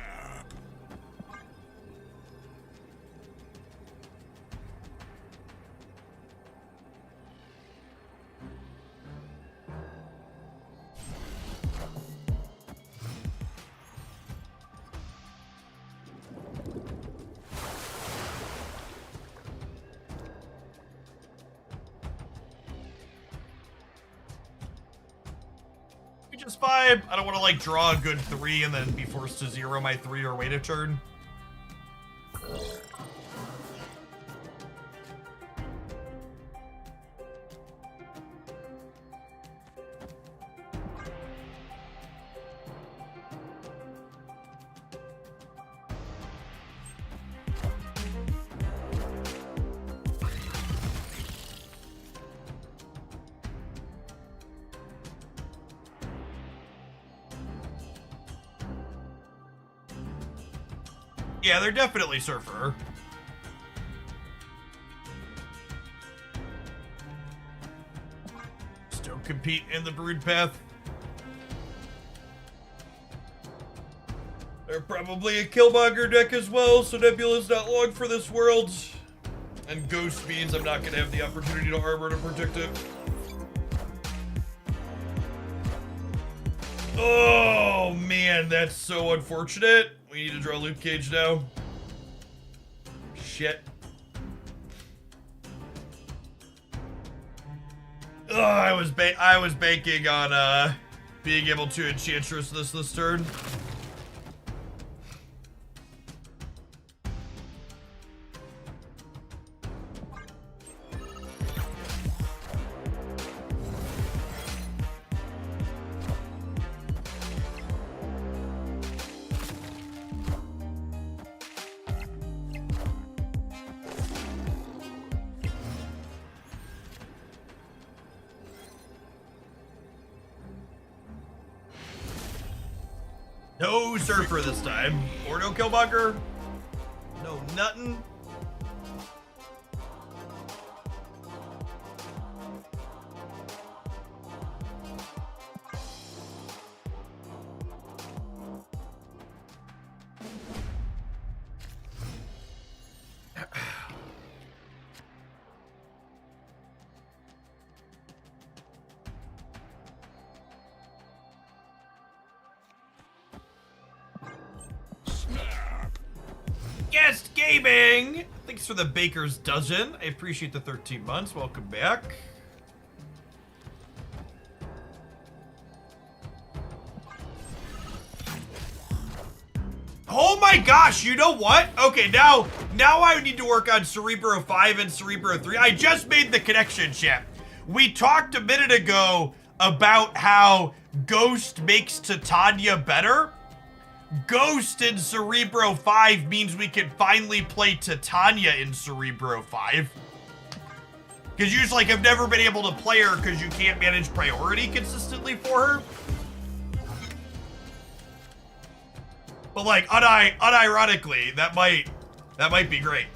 We just vibe. I don't want to like draw a good 3 and then be forced to 0 my 3 or wait a turn. Yeah, they're definitely Surfer. Just don't compete in the Brood Path. They're probably a Killmonger deck as well, so Nebula's not long for this world. And Ghost means I'm not gonna have the opportunity to armor to protect it. Oh man, that's so unfortunate. We need to draw Luke Cage now. Shit. Oh, I was banking on being able to Enchantress this turn. No Surfer this time. Or no Killmonger. No nothing. Guest Gaming! Thanks for the Baker's Dozen. I appreciate the 13 months. Welcome back. Oh my gosh, you know what? Okay, now I need to work on Cerebro 5 and Cerebro 3. I just made the connection, chat. We talked a minute ago about how Ghost makes Titania better. Ghost in Cerebro 5 means we can finally play Titania in Cerebro 5. Because usually I've never been able to play her because you can't manage priority consistently for her. But like, unironically, that might be great.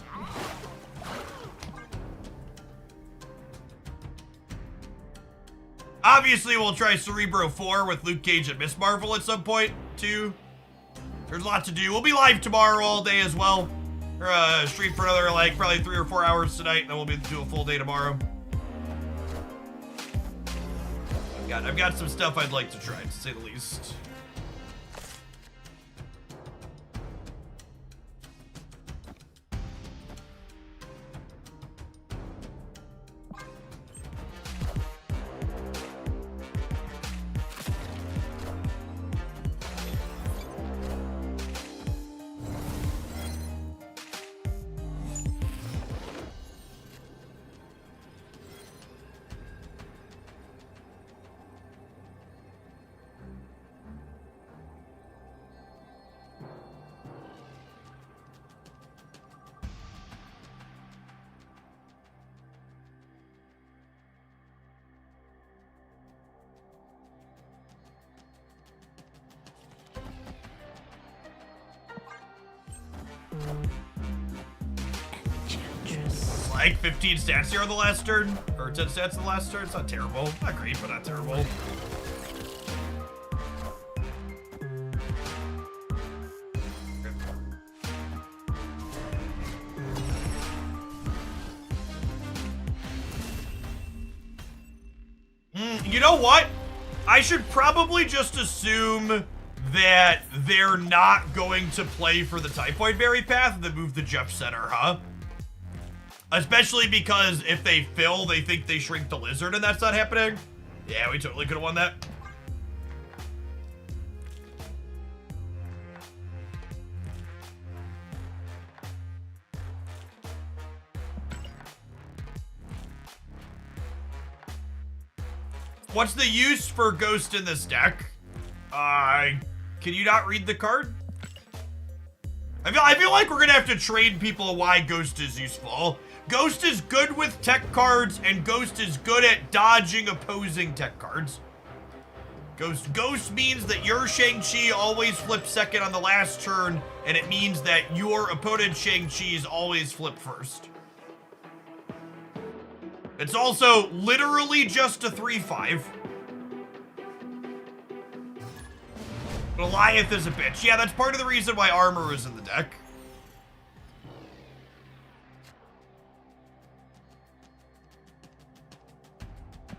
Obviously, we'll try Cerebro 4 with Luke Cage and Miss Marvel at some point, too. There's a lot to do. We'll be live tomorrow all day as well. Or stream for another, like, probably 3 or 4 hours tonight, and then we'll be do a full day tomorrow. I've got some stuff I'd like to try, to say the least. Like 15 stats here on the last turn, or 10 stats on the last turn. It's not terrible. Not great, but not terrible. You know what? I should probably just assume that they're not going to play for the Typhoid Berry path and then move the Jeff Center, huh? Especially because if they fill, they think they shrink the Lizard and that's not happening. Yeah, we totally could have won that. What's the use for Ghost in this deck? Can you not read the card? I feel like we're gonna have to train people why Ghost is useful. Ghost is good with tech cards, and Ghost is good at dodging opposing tech cards. Ghost means that your Shang-Chi always flips second on the last turn, and it means that your opponent's Shang-Chi's always flip first. It's also literally just a 3/5. Goliath is a bitch. Yeah, that's part of the reason why armor is in the deck.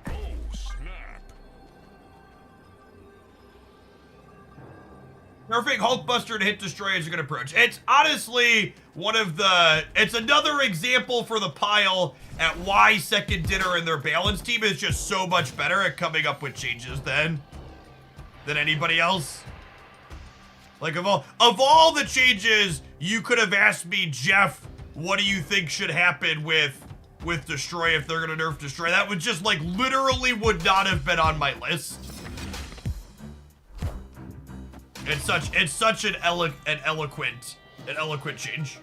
Oh, snap. Perfect Hulkbuster to hit destroy as a good approach. It's honestly one of the... It's another example for the pile at why Second Dinner and their balance team is just so much better at coming up with changes than anybody else. Like, of all the changes, you could have asked me, Jeff, what do you think should happen with Destroy if they're gonna nerf Destroy? That would just, like, literally would not have been on my list. It's such an eloquent change.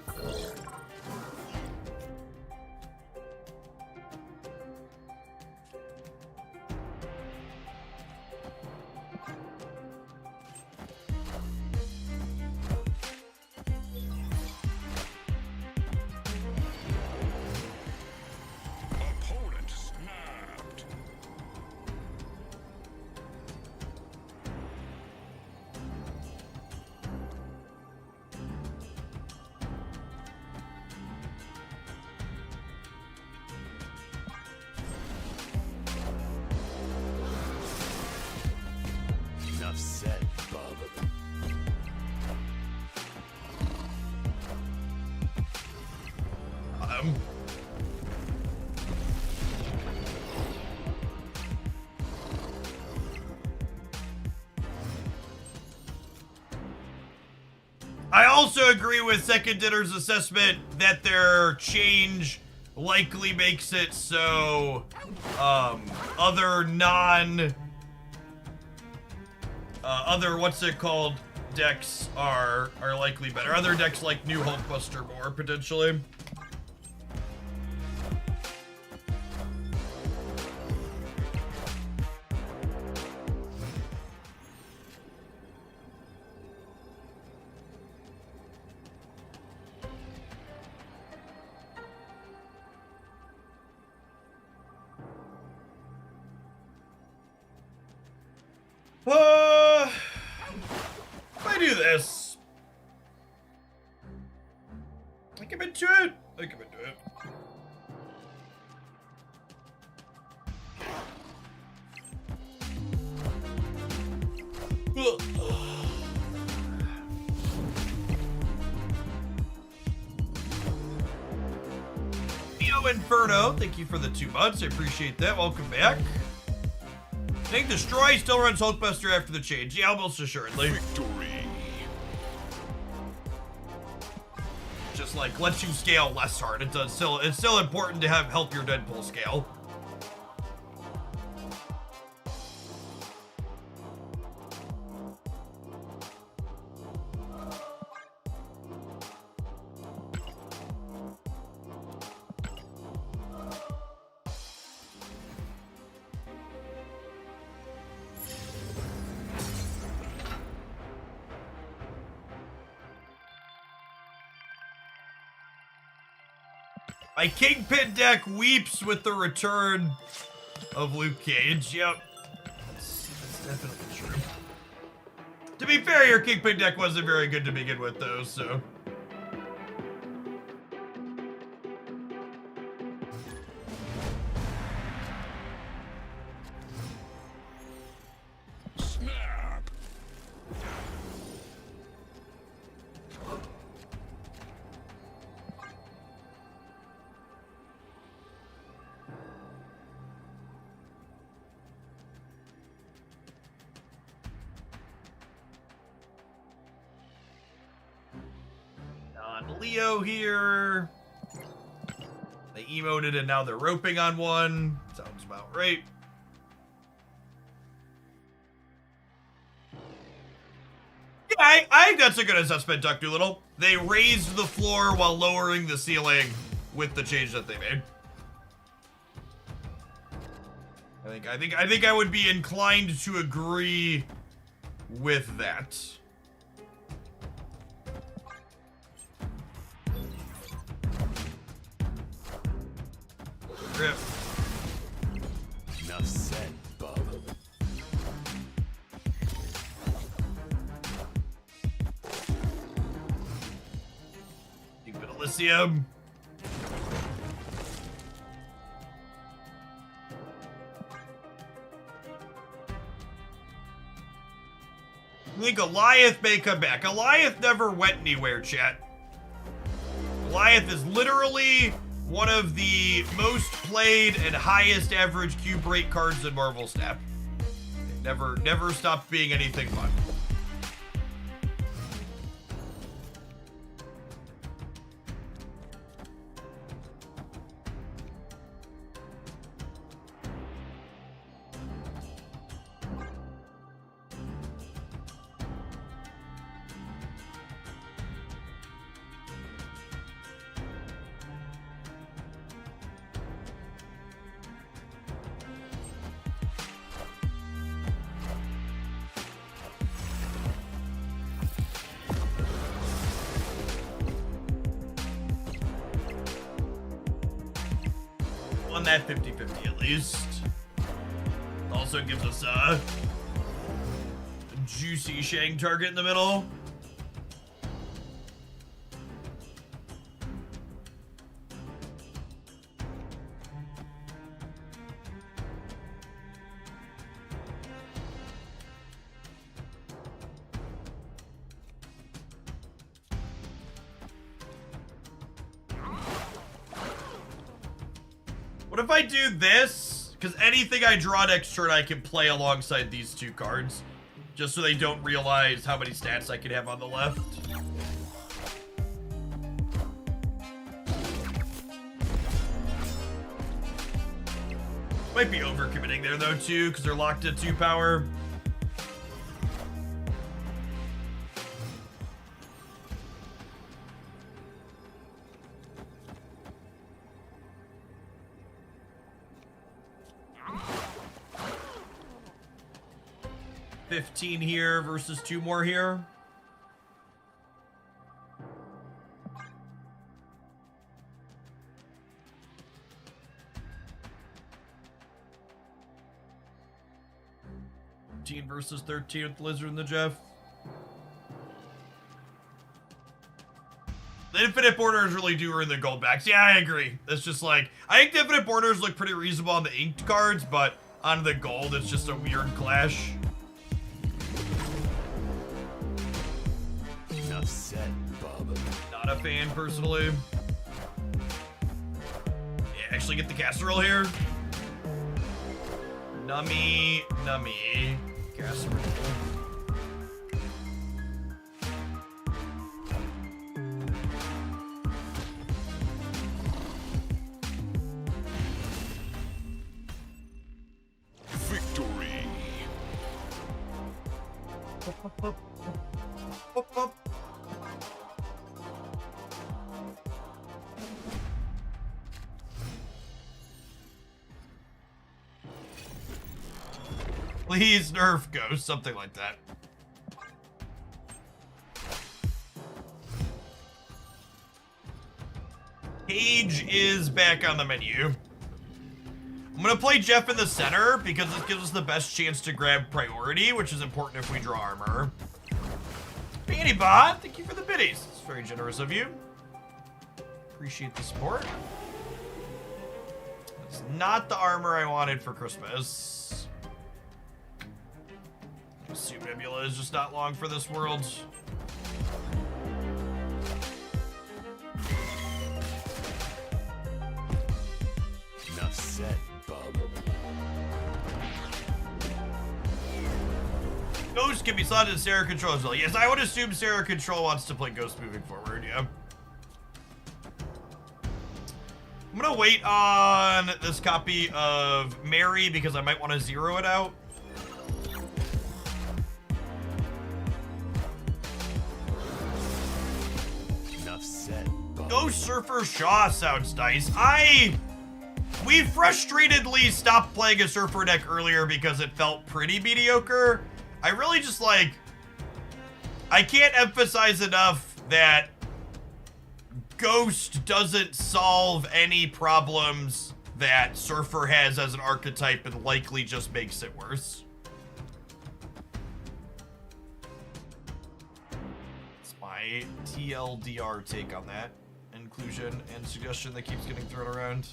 Opponent snapped. Enough said, bub. I also agree with Second Dinner's assessment that their change likely makes it so other what's it called decks are likely better. Other decks like New Hulkbuster more potentially. If I do this, I commit to it. I commit to it. Neo Inferno, thank you for the 2 months. I appreciate that. Welcome back. I think Destroy still runs Hulkbuster after the change. Yeah, almost assuredly. Victory. Just like lets you scale less hard. It's still important to help your Deadpool scale. My Kingpin deck weeps with the return of Luke Cage. Yep. That's definitely true. To be fair, your Kingpin deck wasn't very good to begin with, though, so. Snap. Leo here. They emoted and now they're roping on one. Sounds about right. Yeah, I think that's a good assessment, Duck Doolittle. They raised the floor while lowering the ceiling with the change that they made. I think I would be inclined to agree with that. Rip. Enough said, Bob. Deep in Elysium. I think Goliath may come back. Goliath never went anywhere, chat. Goliath is literally one of the most played and highest average cube rate cards in Marvel Snap. Never stopped being anything fun. On that 50-50 at least. Also gives us a juicy Shang target in the middle. What if I do this? Because anything I draw next turn, I can play alongside these two cards. Just so they don't realize how many stats I can have on the left. Might be overcommitting there, though, too, because they're locked at 2 power. $15 here versus 2 more here. Versus 13 with the Lizard and the Jeff. The infinite borders really do earn the gold backs. Yeah, I agree. It's just like, I think the infinite borders look pretty reasonable on the inked cards, but on the gold, it's just a weird clash. Enough said, Bob. Not a fan, personally. Yeah, actually get the casserole here. Nummy. Casserole. Victory. Please nerf Ghost, something like that. Cage is back on the menu. I'm gonna play Jeff in the center because this gives us the best chance to grab priority, which is important if we draw armor. Beanie Bot, thank you for the biddies. It's very generous of you. Appreciate the support. It's not the armor I wanted for Christmas. I assume Nebula is just not long for this world. Enough said, bub. Ghost can be slotted in Sarah Control as well. Yes, I would assume Sarah Control wants to play Ghost moving forward, yeah. I'm gonna wait on this copy of Mary because I might want to zero it out. Enough said, bub. Ghost Surfer Shaw sounds nice. We frustratedly stopped playing a Surfer deck earlier because it felt pretty mediocre. I really just like, I can't emphasize enough that Ghost doesn't solve any problems that Surfer has as an archetype and likely just makes it worse. It's my TLDR take on that inclusion and suggestion that keeps getting thrown around.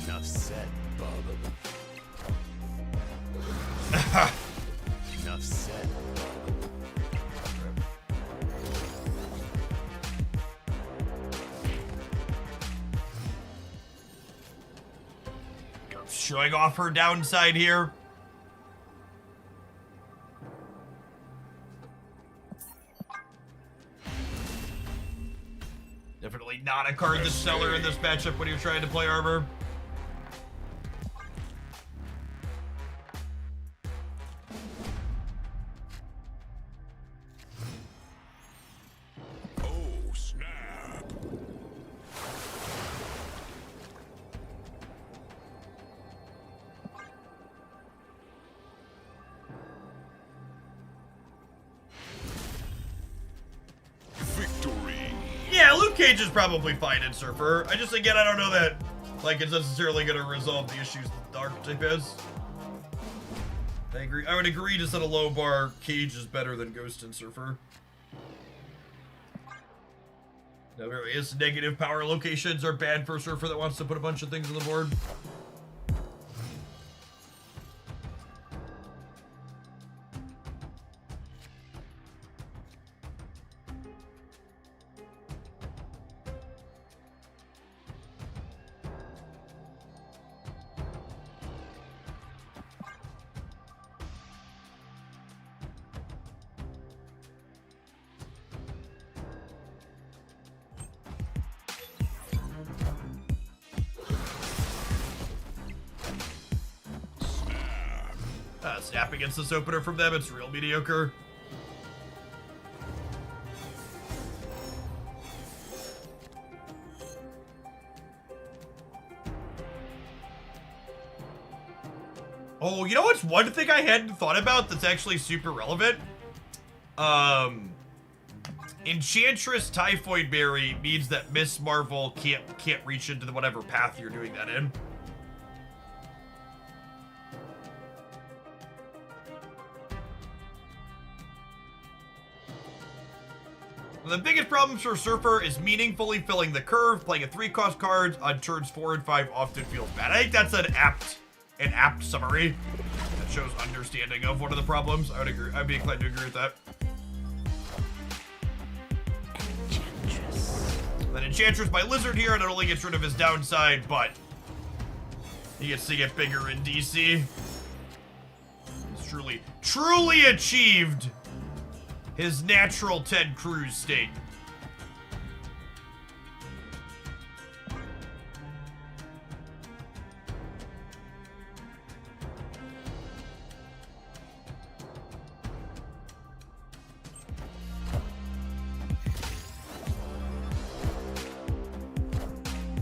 Enough said, bub. Enough said, bub. Showing off her downside here. Definitely not a card that's stellar in this matchup when you're trying to play armor. Oh, snap. Victory. Yeah, Luke Cage is probably fine in Surfer. I just, again, I don't know that, like, it's necessarily going to resolve the issues that the archetype has. I agree. I would agree to set a low bar. Cage is better than Ghost and Surfer. No, various negative power locations are bad for a Surfer that wants to put a bunch of things on the board. Snap against this opener from them, it's real mediocre. Oh, you know what's one thing I hadn't thought about that's actually super relevant? Enchantress Typhoid Berry means that Miss Marvel can't reach into the whatever path you're doing that in. The biggest problems for Surfer is meaningfully filling the curve. Playing a 3-cost card on turns 4 and 5 often feels bad. I think that's an apt summary that shows understanding of one of the problems. I would agree. I'd be inclined to agree with that. Enchantress. Then Enchantress by Lizard here not only gets rid of his downside, but he gets to get bigger in DC. He's truly achieved his natural Ted Cruz state.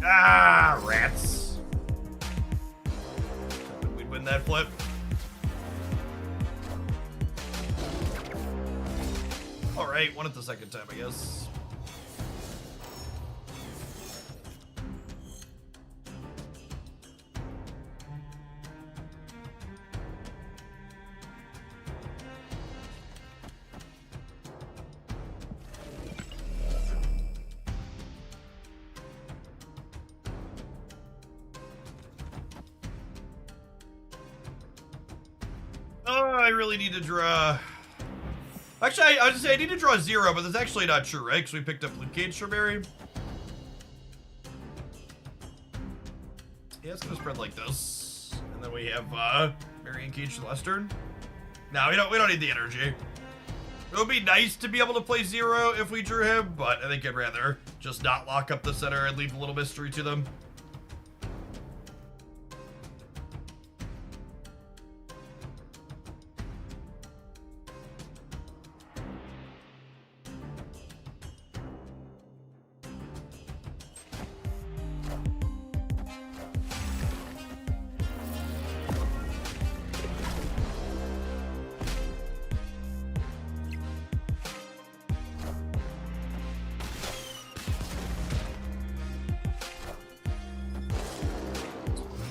Ah, rats. Hoping we'd win that flip. right, won it the second time, I guess. Oh, I really need to draw. Actually, I was gonna say I need to draw 0, but that's actually not true, right? Because we picked up Luke Cage Strawberry. Yeah, it's gonna spread like this, and then we have Marion Cage the last turn. No, we don't need the energy. It would be nice to be able to play 0 if we drew him, but I think I'd rather just not lock up the center and leave a little mystery to them.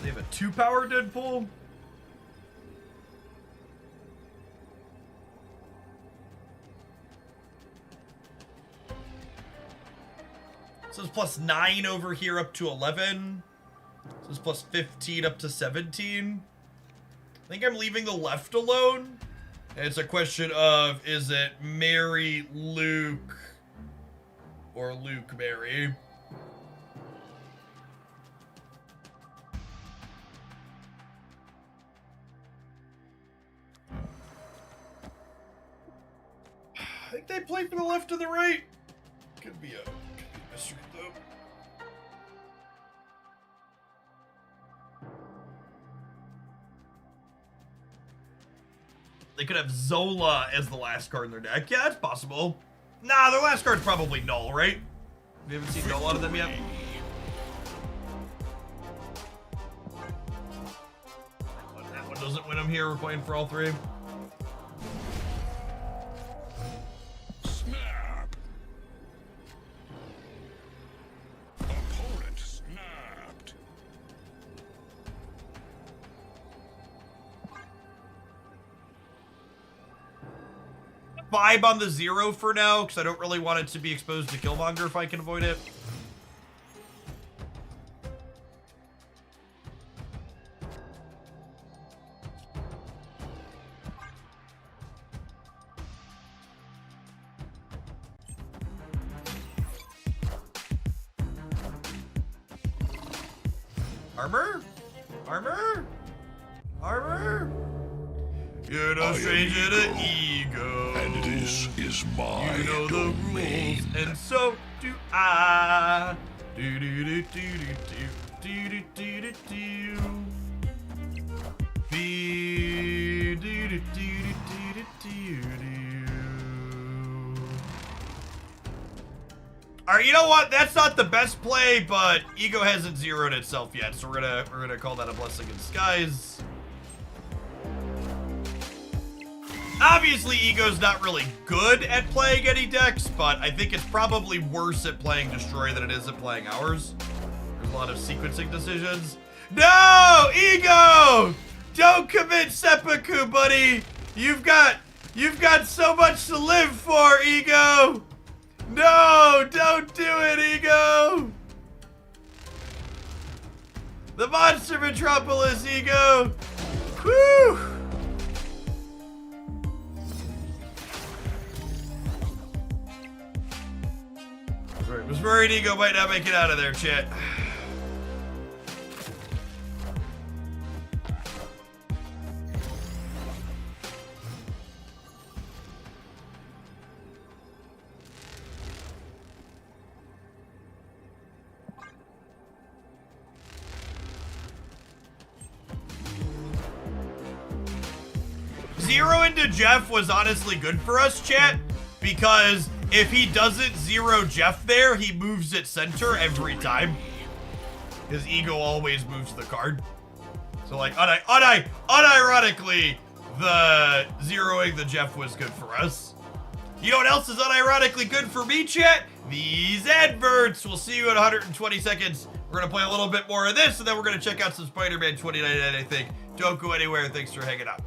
They have a 2-power Deadpool. So it's plus 9 over here up to 11. So it's plus 15 up to 17. I think I'm leaving the left alone. And it's a question of, is it Mary Luke or Luke Mary? I think they play from the left to the right. Could be a mystery though. They could have Zola as the last card in their deck. Yeah, it's possible. Nah, their last card's probably Null, right? We haven't seen Null out of them yet. That one doesn't win them here. We're playing for all three. Snap. Opponent snapped. Vibe on the 0 for now, because I don't really want it to be exposed to Killmonger if I can avoid it. Armor? Armor? Armor? You're no stranger to ego. And this is my You know the domain. rules, and so do I. Do do do do do do do do do. Be do do do do do do. All right, you know what? That's not the best play, but Ego hasn't zeroed itself yet, so we're gonna call that a blessing in disguise. Obviously, Ego's not really good at playing any decks, but I think it's probably worse at playing Destroy than it is at playing ours. There's a lot of sequencing decisions. No, Ego! Don't commit seppuku, buddy. You've got so much to live for, Ego. No, don't do it, Ego. The Monster Metropolis, Ego. Whew. Right, was worried Ego might not make it out of there, chat. Zero into Jeff was honestly good for us, chat, because if he doesn't zero Jeff there, he moves it center every time. His Ego always moves the card. So like, unironically, the zeroing the Jeff was good for us. You know what else is unironically good for me, chat? These adverts. We'll see you in 120 seconds. We're gonna play a little bit more of this, and then we're gonna check out some Spider-Man 2099, I think. Don't go anywhere. Thanks for hanging out.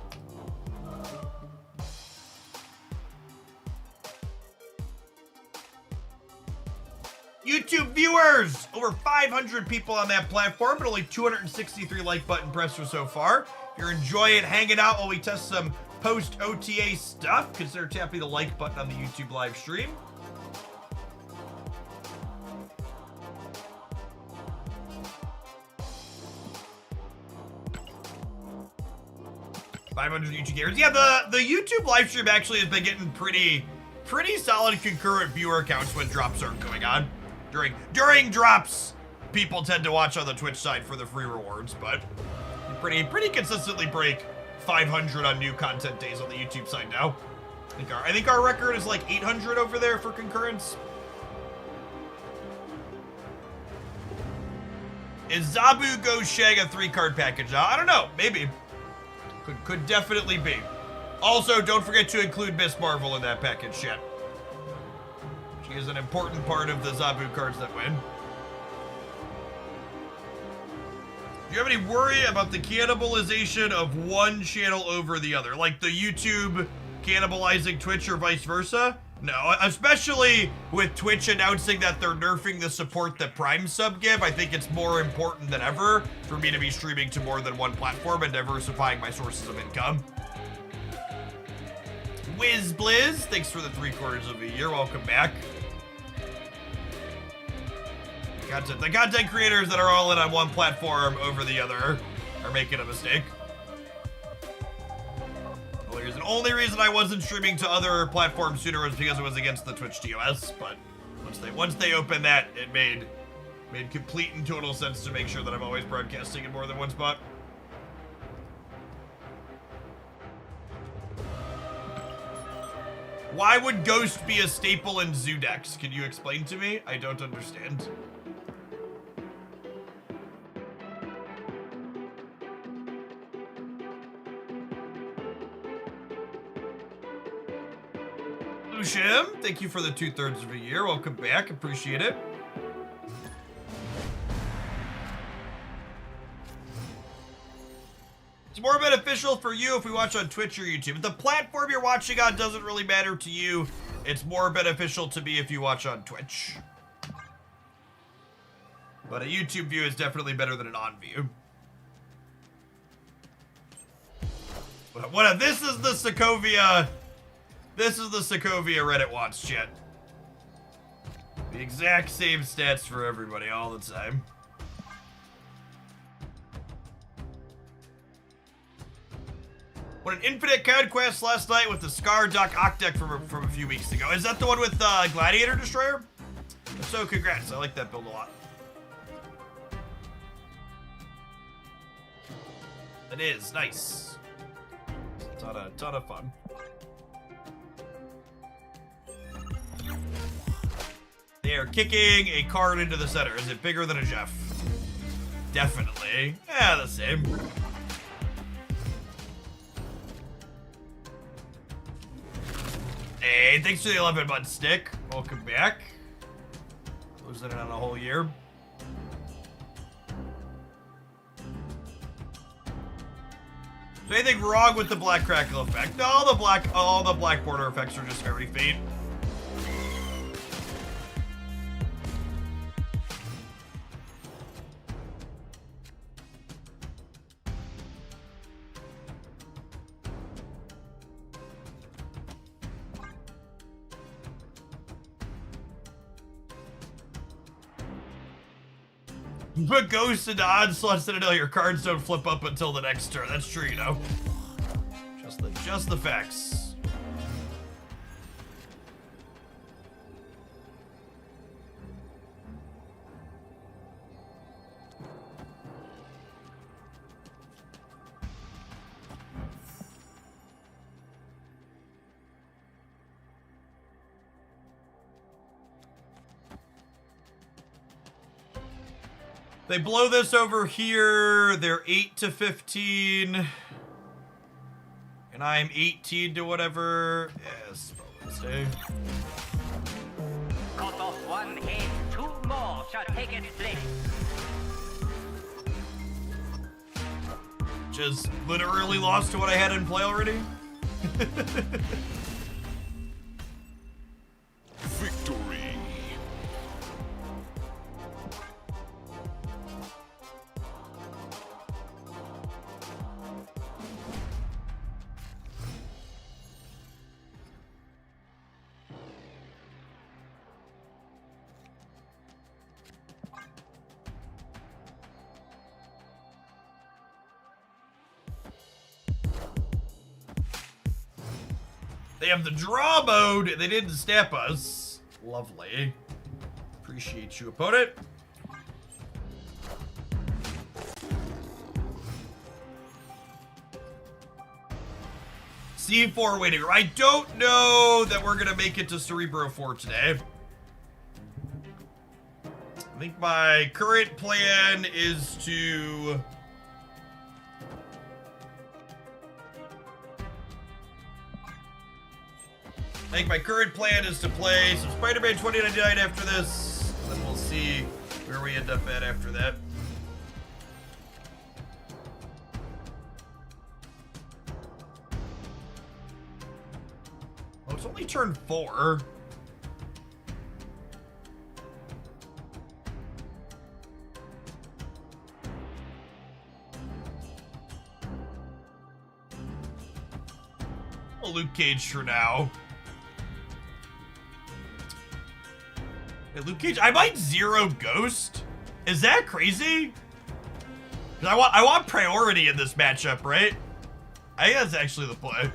YouTube viewers! Over 500 people on that platform, but only 263 like button pressers so far. If you're enjoying hanging out while we test some post-OTA stuff, consider tapping the like button on the YouTube live stream. $500 YouTube gamers. Yeah, the YouTube live stream actually has been getting pretty solid concurrent viewer counts when drops aren't going on. During drops, people tend to watch on the Twitch side for the free rewards, but pretty consistently break 500 on new content days on the YouTube side now. I think our record is like 800 over there for concurrence. Is Zabu Go Shag a 3-card package now? I don't know, maybe. Could definitely be. Also, don't forget to include Miss Marvel in that package yet. She is an important part of the Zabu cards that win. Do you have any worry about the cannibalization of one channel over the other? Like the YouTube cannibalizing Twitch or vice versa? No, especially with Twitch announcing that they're nerfing the support that Prime sub give. I think it's more important than ever for me to be streaming to more than one platform and diversifying my sources of income. Wiz Blizz, thanks for the 3/4 of a year. Welcome back. The content creators that are all in on one platform over the other are making a mistake. The only reason I wasn't streaming to other platforms sooner was because it was against the Twitch TOS, but once they opened that, it made complete and total sense to make sure that I'm always broadcasting in more than one spot. Why would Ghost be a staple in Zoo decks? Can you explain to me? I don't understand. Lushim, thank you for the 2/3 of a year. Welcome back. Appreciate it. It's more beneficial for you if we watch on Twitch or YouTube. If the platform you're watching on doesn't really matter to you, it's more beneficial to me if you watch on Twitch. But a YouTube view is definitely better than an on view. But this is the Sokovia. This is the Sokovia Reddit wants, chat. The exact same stats for everybody all the time. What an infinite Conquest last night with the Scar Duck Oct deck from a few weeks ago. Is that the one with Gladiator Destroyer? If so, congrats. I like that build a lot. It is nice. Ton of fun. They are kicking a card into the center. Is it bigger than a Jeff? Definitely. Yeah, the same. Hey, thanks for the 11-month stick. Welcome back. Closing it on a whole year. Is there anything wrong with the black crackle effect? No, all the black border effects are just very faint. Put Ghost into Onslaught Citadel, your cards don't flip up until the next turn. That's true, you know. Just the facts. They blow this over here. They're 8 to 15. And I'm 18 to whatever. Yes, Wednesday. Cut off one head, two more shall take its place. Just literally lost to what I had in play already. Victory. They have the draw mode, and they didn't snap us. Lovely. Appreciate you, opponent. C4 waiting. I don't know that we're gonna make it to Cerebro 4 today. I think my current plan is to... I think my current plan is to play some Spider-Man 2099 after this, and then we'll see where we end up at after that. Oh, it's only turn 4. Well, Luke Cage for now. Hey, Luke Cage, I might 0 Ghost. Is that crazy? 'Cause I want priority in this matchup, right? I think that's actually the play.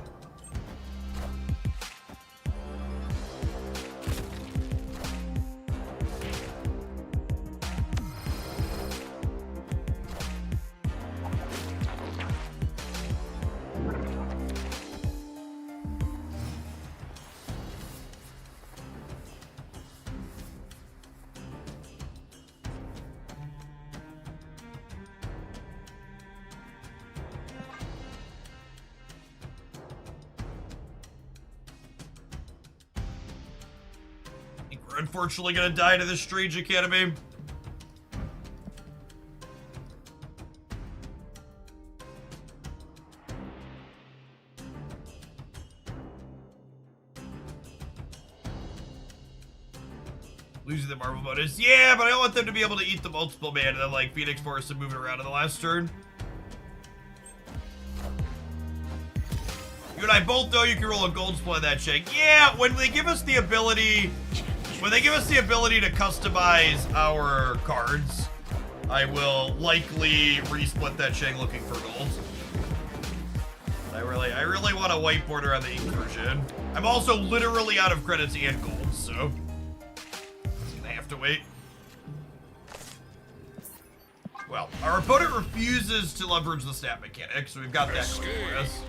We're unfortunately gonna die to this Strange Academy. Losing the Marvel bonus. Yeah, but I don't want them to be able to eat the multiple man and then like Phoenix force to move it around in the last turn. You and I both know you can roll a gold split on that check. Yeah, when they give us the ability to customize our cards, I will likely resplit that check looking for gold. I really want a white border on the ink version. I'm also literally out of credits and gold, so it's gonna have to wait. Well, our opponent refuses to leverage the stat mechanic, so we've got that going for us.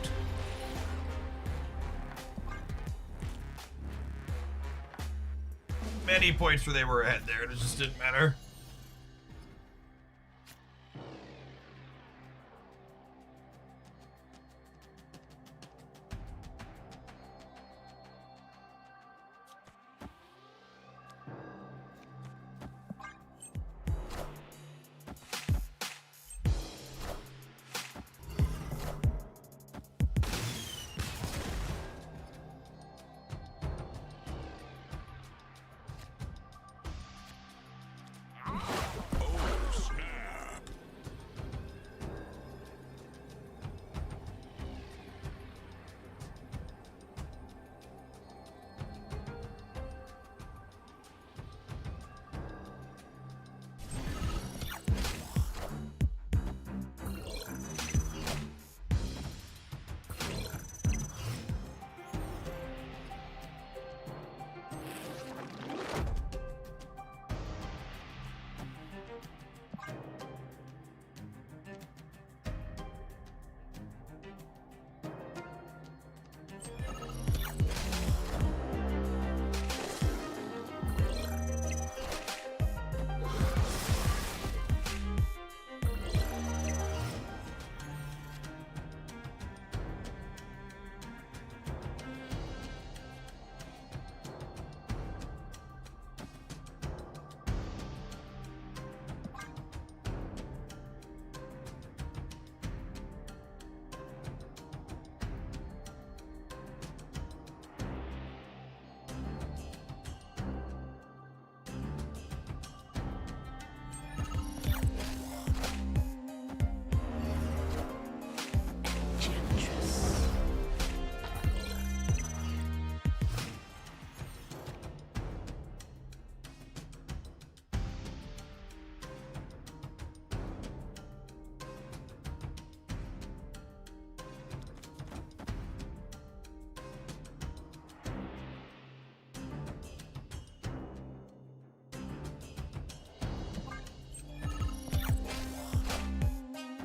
Many points where they were ahead there, and it just didn't matter.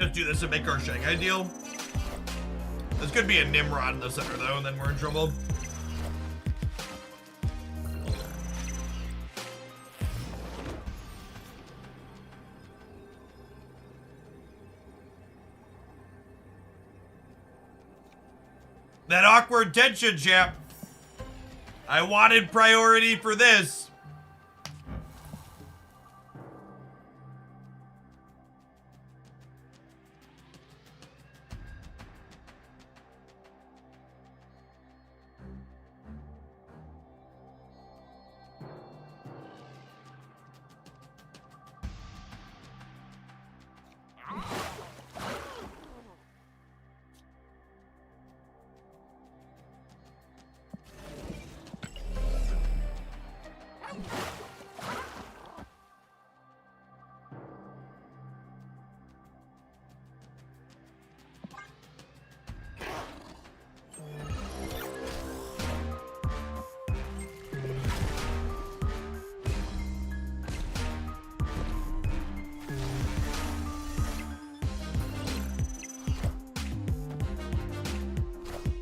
just do this and make our Shanghai deal. This could be a Nimrod in the center, though, and then we're in trouble. That awkward tension, chap. I wanted priority for this.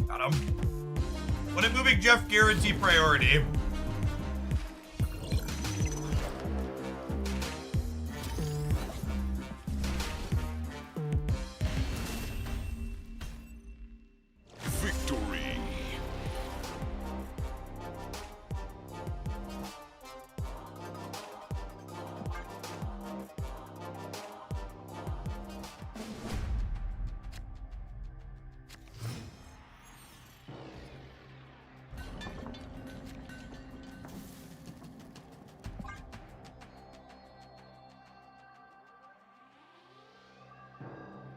Got him. When it moving Jeff guarantee priority. Victory.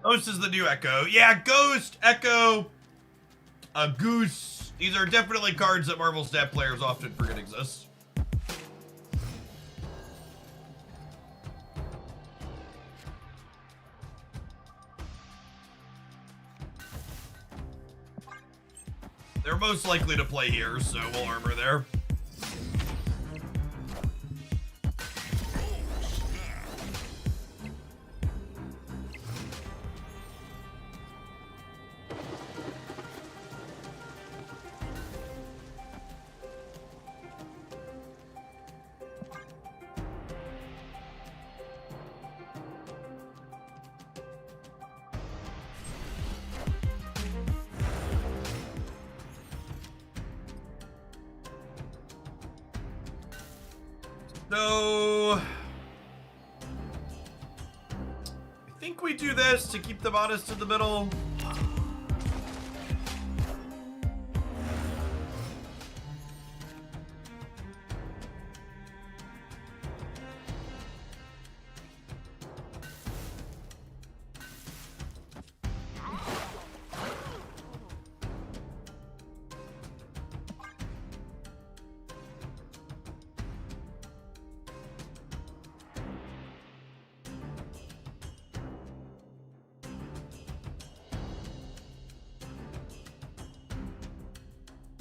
Ghost is the new Echo. Yeah, Ghost, Echo, Goose. These are definitely cards that Marvel Snap players often forget exist. They're most likely to play here, so we'll armor there. So, I think we do this to keep them honest in the middle.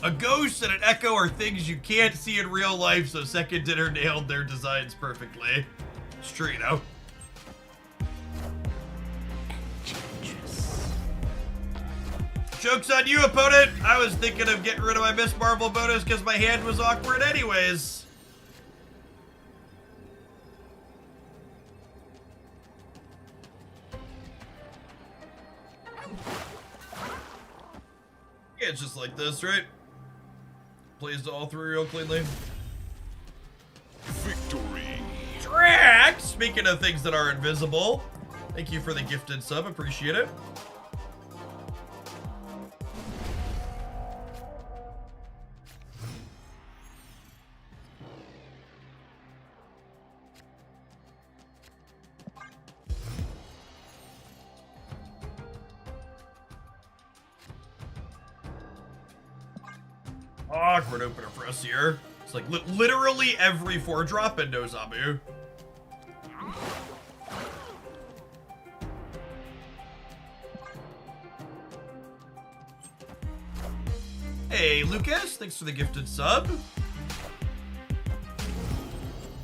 A ghost and an echo are things you can't see in real life, so Second Dinner nailed their designs perfectly. It's true, you know. Joke's on you, opponent! I was thinking of getting rid of my Miss Marvel bonus because my hand was awkward anyways. Yeah, it's just like this, right? Plays to all three real cleanly. Victory. Drax! Speaking of things that are invisible, thank you for the gifted sub, appreciate it. Awkward opener for us here. It's like literally every 4-drop and no Zabu. Hey, Lucas, thanks for the gifted sub.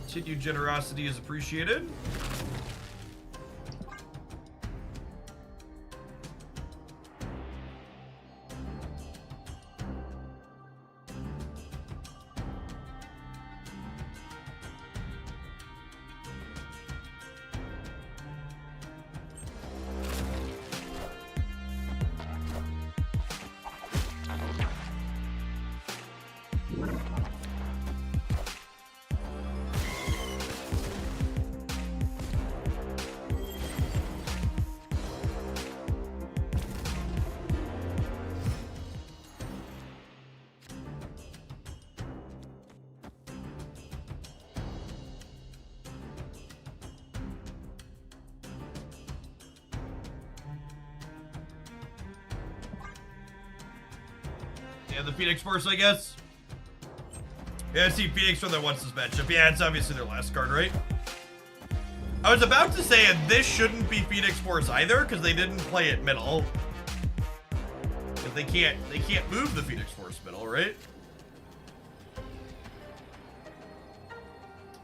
Continued generosity is appreciated. Yeah, the Phoenix Force, I guess. Yeah, I see Phoenix from their once this matchup. Yeah, it's obviously their last card, right? I was about to say, and this shouldn't be Phoenix Force either, because they didn't play it middle. Because they can't move the Phoenix Force middle, right?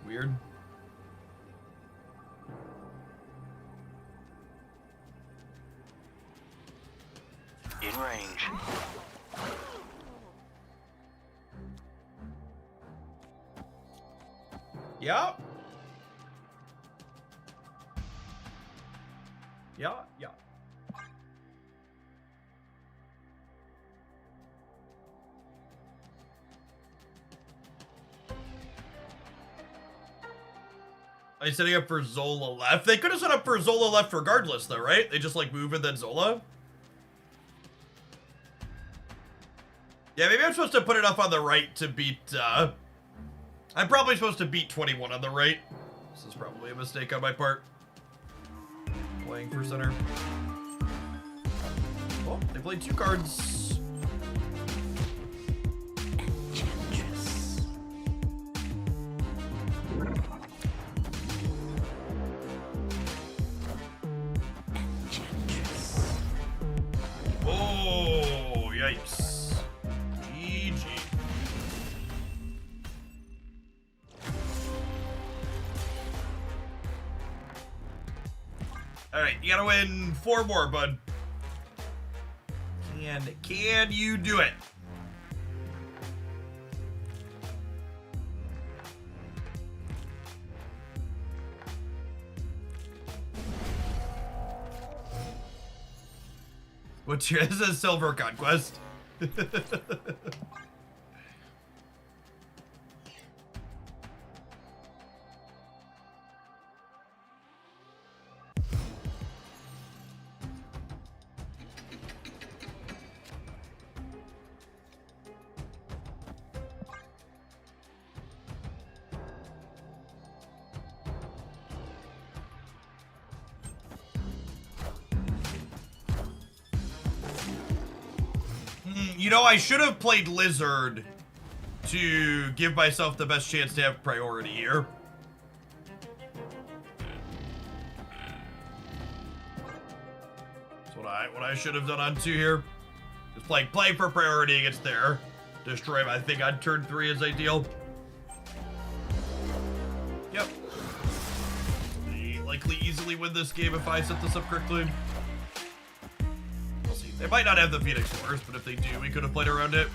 Weird. In range. Yeah. Yeah, yeah. Are you setting up for Zola left? They could have set up for Zola left regardless, though, right? They just, like, move and then Zola? Yeah, maybe I'm supposed to put it up on the right to beat, I'm probably supposed to beat 21 on the right. This is probably a mistake on my part. Playing for center. Oh, they played 2 cards. Oh, yikes. GG. Alright, you gotta win 4 more, bud. Can you do it? What's your, this is Silver Conquest. You know, I should have played Lizard to give myself the best chance to have priority here. That's what I should have done on 2 here. Just play for priority against there. Destroy him, I think on turn 3 is ideal. Yep. They likely easily win this game if I set this up correctly. They might not have the Phoenix Force, but if they do, we could have played around it.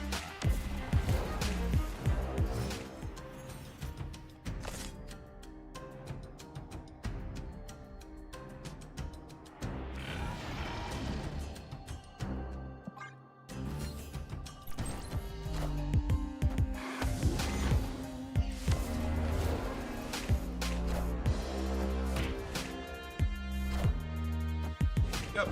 Yep.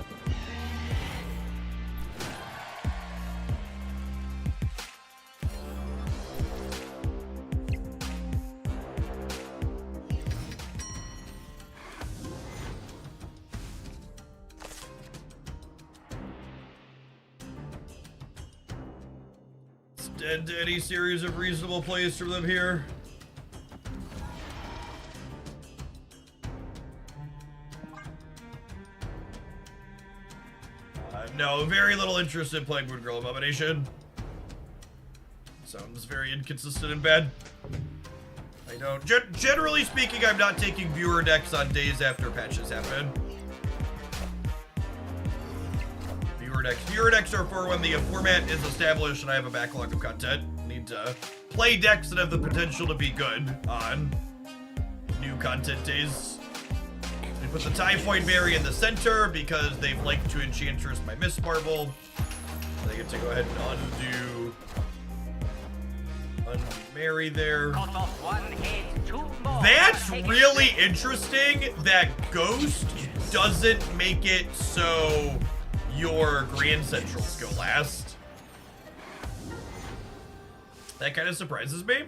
Dead to any series of reasonable plays from them here. No, very little interest in playing Moon Girl Abomination. Sounds very inconsistent and bad. I don't. Generally speaking, I'm not taking viewer decks on days after patches happen. Viewer decks are for when the format is established and I have a backlog of content. I need to play decks that have the potential to be good on new content days. I put the Typhoid Berry in the center because they've linked to Enchantress my Miss Marble. They get to go ahead and undo Mary there. Cut off 1 head, 2 more. That's really interesting that Ghost doesn't make it so your Grand Centrals go last. That kind of surprises me.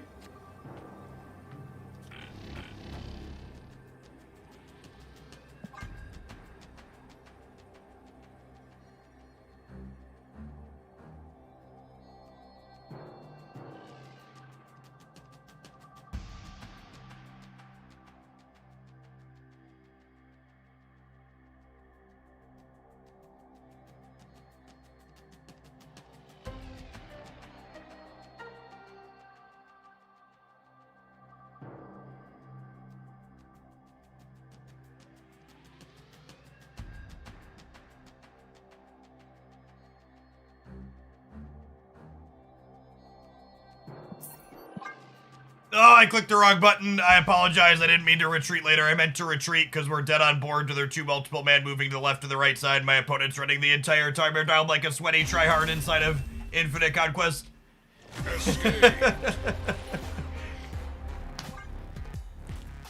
Oh, I clicked the wrong button. I apologize. I didn't mean to retreat later. I meant to retreat because we're dead on board to their 2 multiple man moving to the left and the right side. My opponent's running the entire time. They're down like a sweaty tryhard inside of Infinite Conquest.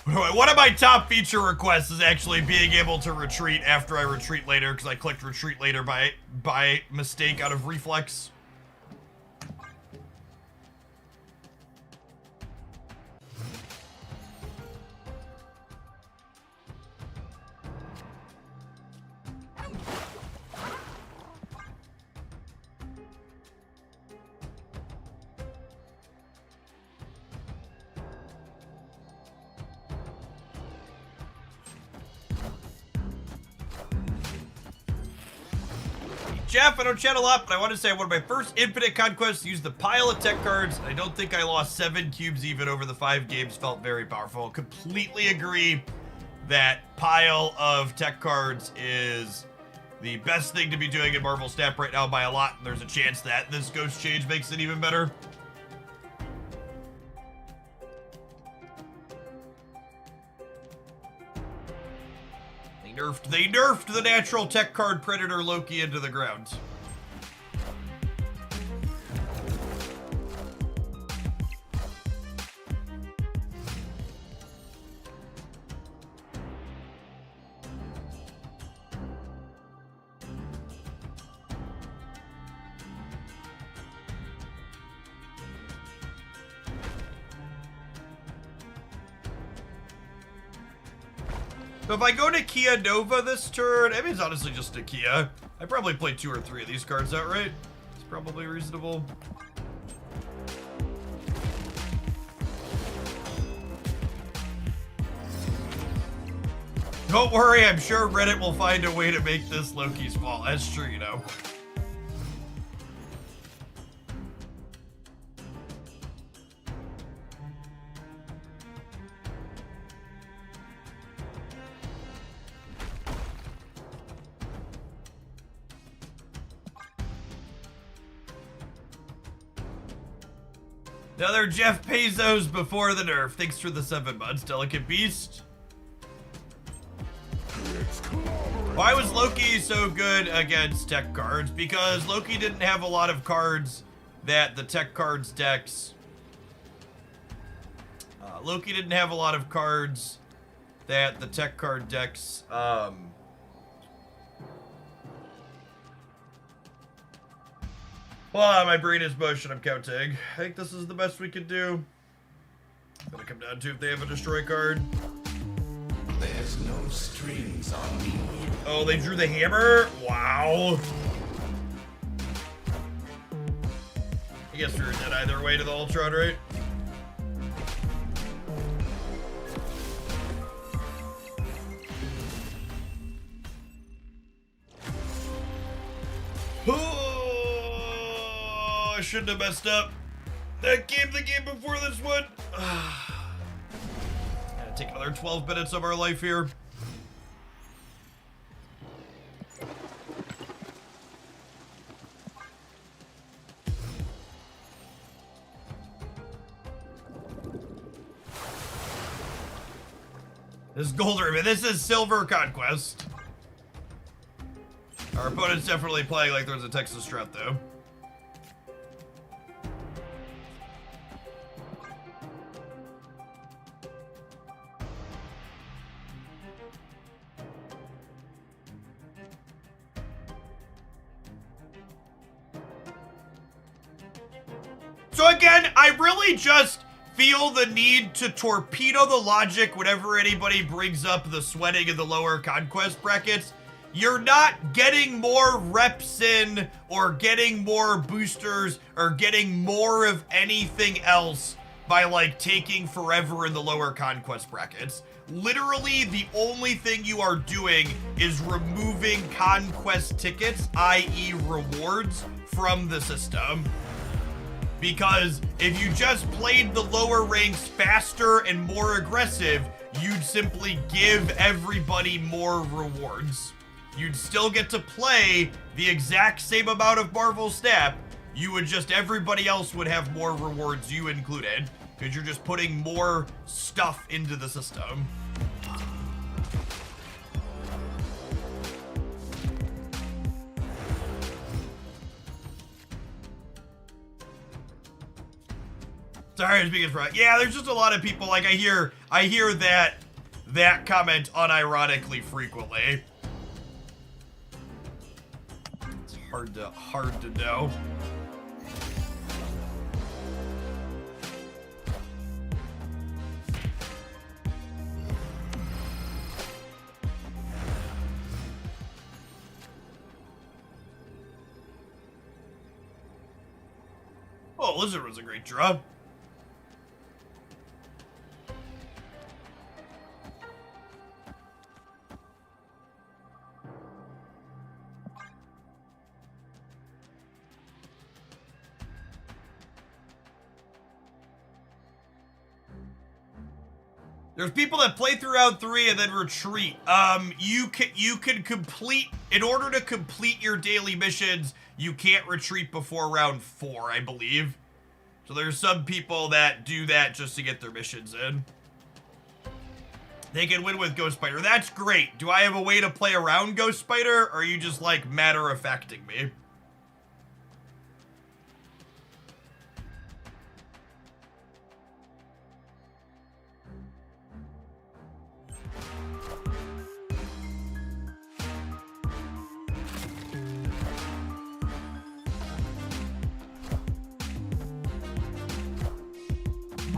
One of my top feature requests is actually being able to retreat after I retreat later because I clicked retreat later by mistake out of reflex. Jeff, I don't chat a lot, but I want to say one of my first Infinite Conquests used the pile of tech cards. I don't think I lost 7 cubes even over the 5 games. Felt very powerful. Completely agree that pile of tech cards is the best thing to be doing in Marvel Snap right now by a lot. And there's a chance that this Ghost Change makes it even better. They nerfed the natural tech card Predator Loki into the ground. So if I go to Kia Nova this turn, I mean, it's honestly just a Kia. I probably play 2 or 3 of these cards outright. It's probably reasonable. Don't worry, I'm sure Reddit will find a way to make this Loki's fault. That's true, you know. Another Jeff Bezos before the nerf. Thanks for the 7 months, Delicate Beast. Why was Loki so good against tech cards? Because Loki didn't have a lot of cards that the tech cards decks... Loki didn't have a lot of cards that the tech card decks... Well, my brain is mush and I'm counting. I think this is the best we could do. It's gonna come down to if they have a destroy card. There's no strings on me. Oh, they drew the hammer? Wow. I guess we were dead either way to the Ultron, right? Oh, I shouldn't have messed up. That game, the game before this one. Gotta take another 12 minutes of our life here. This is gold ribbon. This is silver conquest. Our opponent's definitely playing like there's a Texas strat though. So again, I really just feel the need to torpedo the logic whenever anybody brings up the sweating in the lower conquest brackets. You're not getting more reps in or getting more boosters or getting more of anything else by like taking forever in the lower conquest brackets. Literally the only thing you are doing is removing conquest tickets, i.e. rewards, from the system. Because if you just played the lower ranks faster and more aggressive, you'd simply give everybody more rewards. You'd still get to play the exact same amount of Marvel Snap. You would just, everybody else would have more rewards, you included. because you're just putting more stuff into the system. Sorry, speaking for yeah. There's just a lot of people like I hear that comment unironically frequently. It's hard to know. Oh, Lizard was a great draw. There's people that play through round 3 and then retreat. You can complete, in order to complete your daily missions, you can't retreat before round 4, I believe. So there's some people that do that just to get their missions in. They can win with Ghost Spider. That's great. Do I have a way to play around Ghost Spider, or are you just like matter-of-facting me?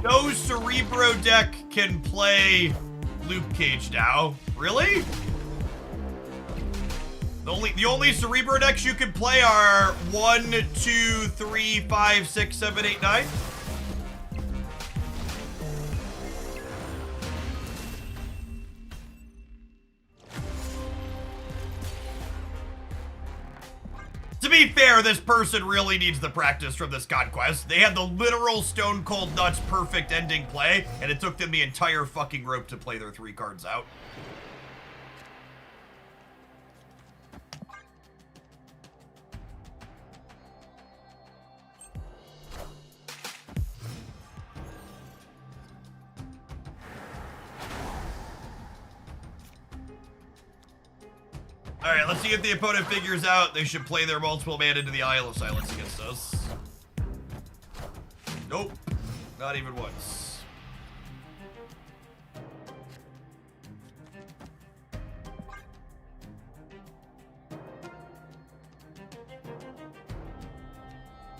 No Cerebro deck can play Luke Cage now. Really? The only Cerebro decks you can play are 1, 2, 3, 5, 6, 7, 8, 9. To be fair, this person really needs the practice from this Conquest. They had the literal Stone Cold Nuts perfect ending play, and it took them the entire fucking rope to play their 3 cards out. Alright, let's see if the opponent figures out they should play their multiple man into the Isle of Silence against us. Nope. Not even once.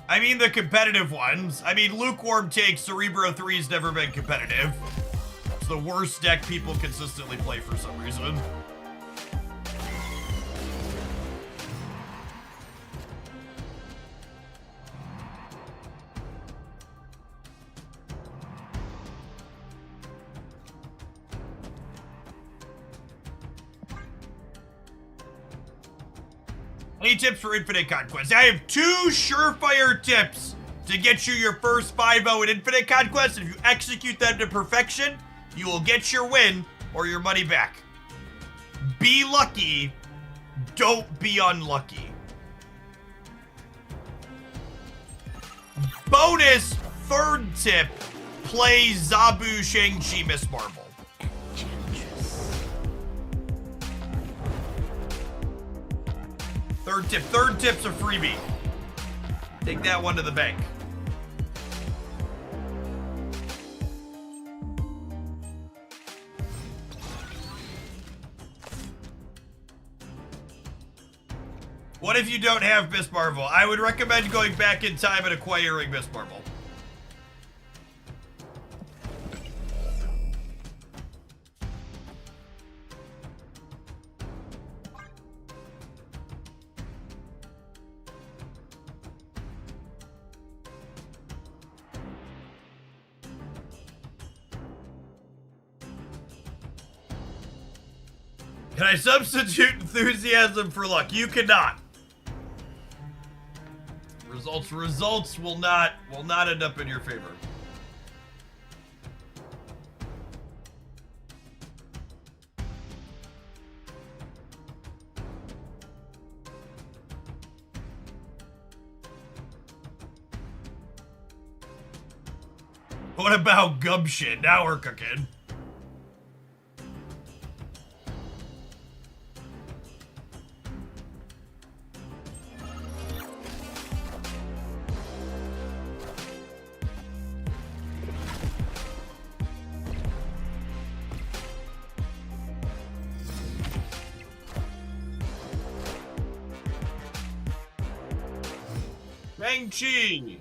I mean the competitive ones. I mean Lukewarm Take Cerebro 3's never been competitive. It's the worst deck people consistently play for some reason. Any tips for Infinite Conquest? I have 2 surefire tips to get you your first 5-0 in Infinite Conquest. If you execute them to perfection, you will get your win or your money back. Be lucky. Don't be unlucky. Bonus 3rd tip. Play Zabu, Shang-Chi, Miss Marvel. Third tip's a freebie. Take that one to the bank. What if you don't have Miss Marvel? I would recommend going back in time and acquiring Miss Marvel. Can I substitute enthusiasm for luck? You cannot. Results will not end up in your favor. What about gumption? Now we're cooking. Shang-Chi!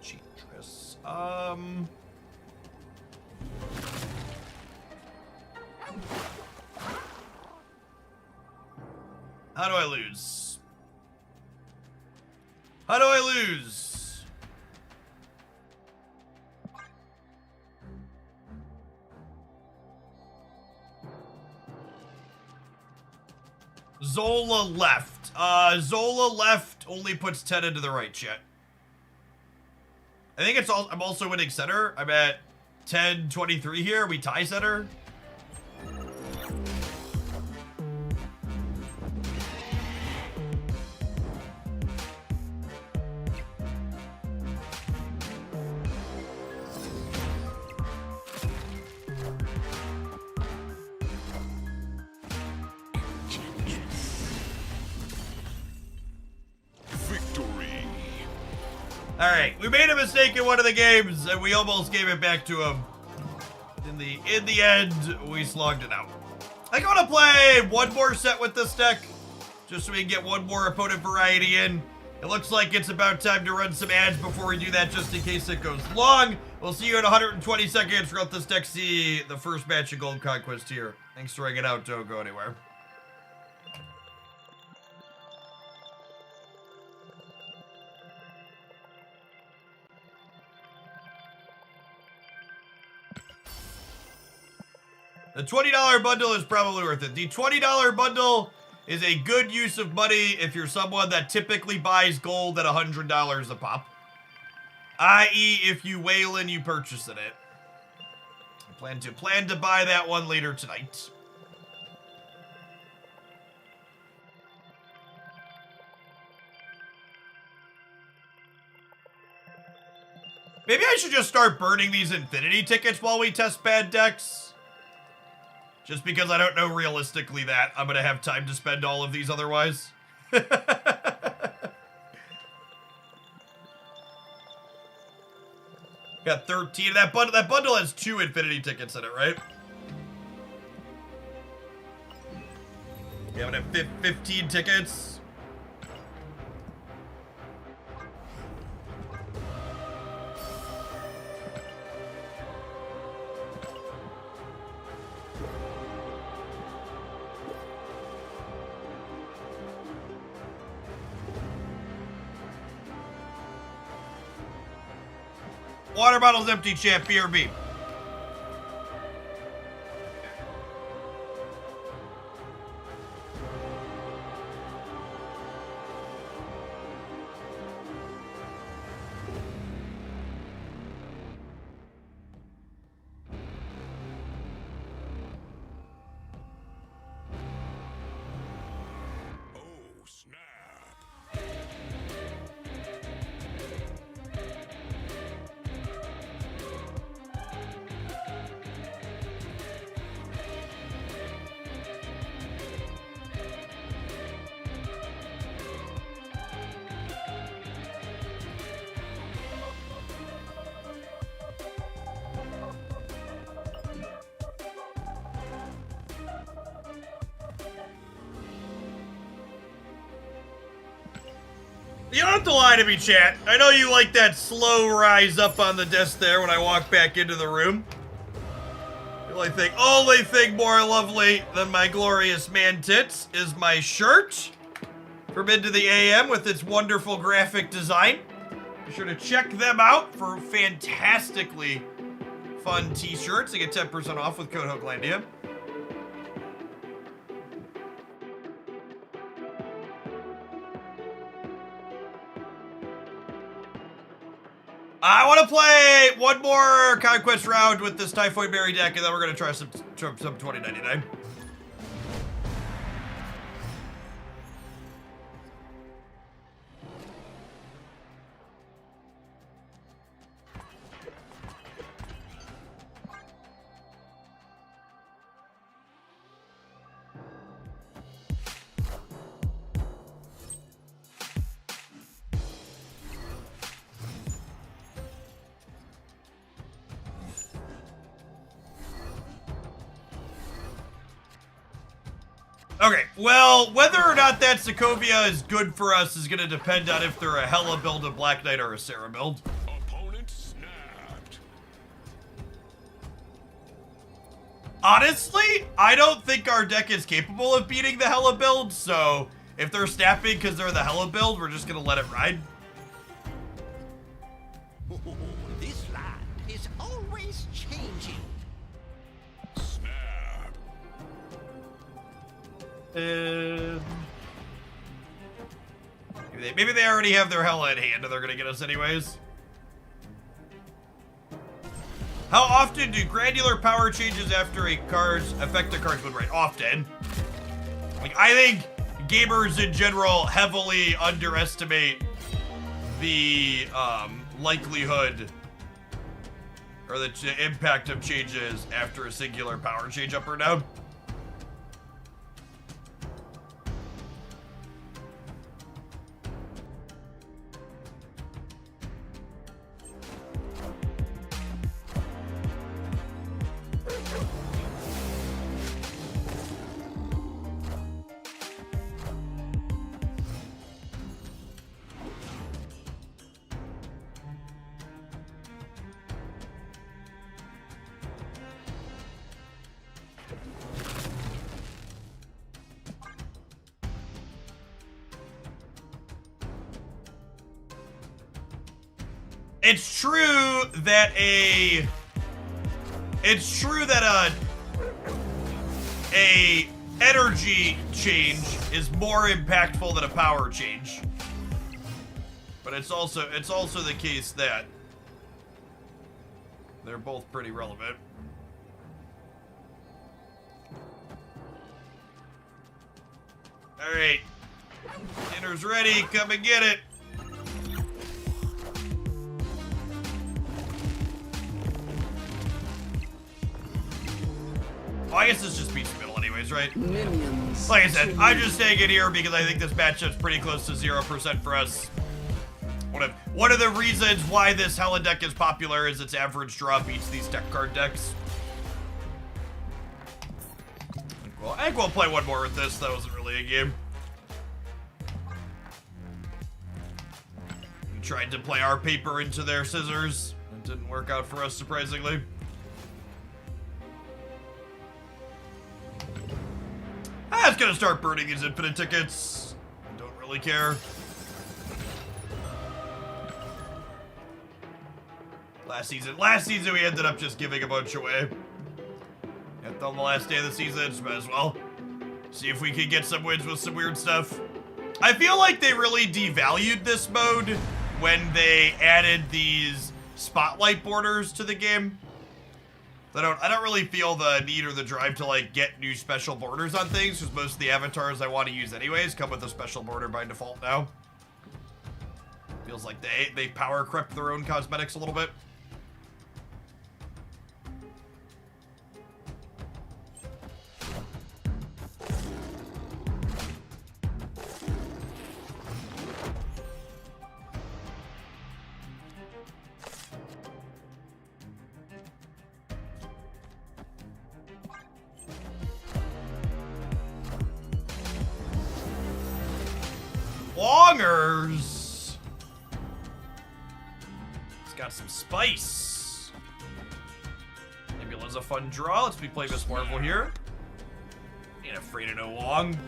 Cheatress. How do I lose? How do I lose? Zola left. Zola left only puts 10 into the right chat. I think it's all. I'm also winning center. I'm at 10-23 here. We tie center. Victory. All right, we made a mistake in one of the games, and we almost gave it back to him. In the end, we slogged it out. I think I want to play one more set with this deck, just so we can get one more opponent variety in. It looks like it's about time to run some ads before we do that, just in case it goes long. We'll see you in 120 seconds. Let this deck see the first match of Gold Conquest here. Thanks for hanging out. Don't go anywhere. The $20 bundle is probably worth it. The $20 bundle is a good use of money if you're someone that typically buys gold at $100 a pop. I.e., if you whale and you purchase it. I plan to buy that one later tonight. Maybe I should just start burning these infinity tickets while we test bad decks. Just because I don't know realistically that I'm going to have time to spend all of these otherwise. Got 13. That bundle has 2 infinity tickets in it, right? Yeah, I'm going to have 15 tickets. Water bottle's empty, champ. BRB. Oh, snap. You don't have to lie to me, chat. I know you like that slow rise up on the desk there when I walk back into the room. The only thing more lovely than my glorious man tits is my shirt from Into the AM with its wonderful graphic design. Be sure to check them out for fantastically fun t-shirts. You get 10% off with code HOOKLANDIA. I want to play one more Conquest round with this Typhoid Berry deck, and then we're going to try some 2099. Okay, well, whether or not that Sokovia is good for us is going to depend on if they're a Hela build, a Black Knight, or a Sarah build. Opponent snapped. Honestly, I don't think our deck is capable of beating the Hela build, so if they're snapping because they're the Hela build, we're just going to let it ride. This land is always changing. Snap. Maybe they already have their Hela in hand and they're going to get us anyways. How often do granular power changes after a card's affect a card's win rate? Often. Like, I think gamers in general heavily underestimate the likelihood or the impact of changes after a singular power change up or down. It's true that a energy change is more impactful than a power change. But it's also the case that they're both pretty relevant. All right. Dinner's ready. Come and get it. Oh, I guess this just beats the middle anyways, right? Minions. Like I said, to I'm me. just saying it here because I think this matchup's pretty close to 0% for us. One of the reasons why this Hela deck is popular is its average draw beats these deck card decks. I think we'll play one more with this. That wasn't really a game. We tried to play our paper into their scissors. It didn't work out for us, surprisingly. I was gonna start burning these infinite tickets. I don't really care. Last season we ended up just giving a bunch away. And on the last day of the season, so might as well see if we can get some wins with some weird stuff. I feel like they really devalued this mode when they added these spotlight borders to the game. I don't really feel the need or the drive to like get new special borders on things, because most of the avatars I want to use anyways come with a special border by default now. Feels like they power crept their own cosmetics a little bit. Longers. It's got some spice. Nebula's a fun draw. Let's be playing Miss Marvel here. Ain't afraid of no long.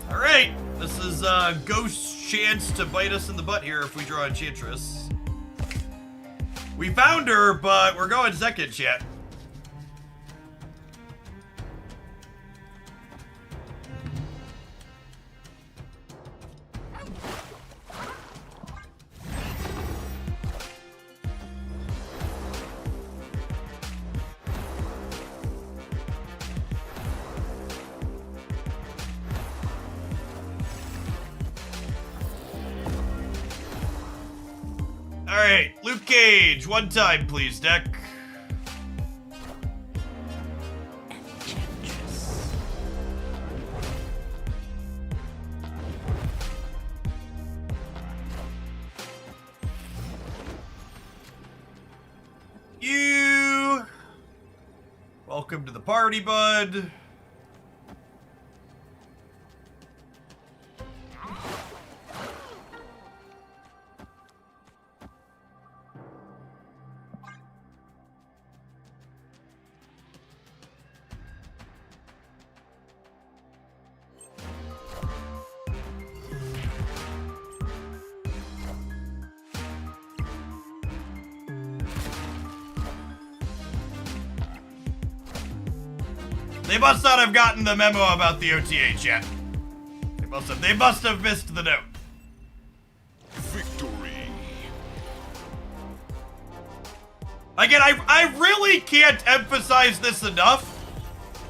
All right. This is Ghost's chance to bite us in the butt here if we draw Enchantress. We found her, but we're going second, chat. Alright, Luke Cage, one time please, deck. Welcome to the party, bud. They must not have gotten the memo about the OTA yet. They must have missed the note. Victory. Again, I really can't emphasize this enough.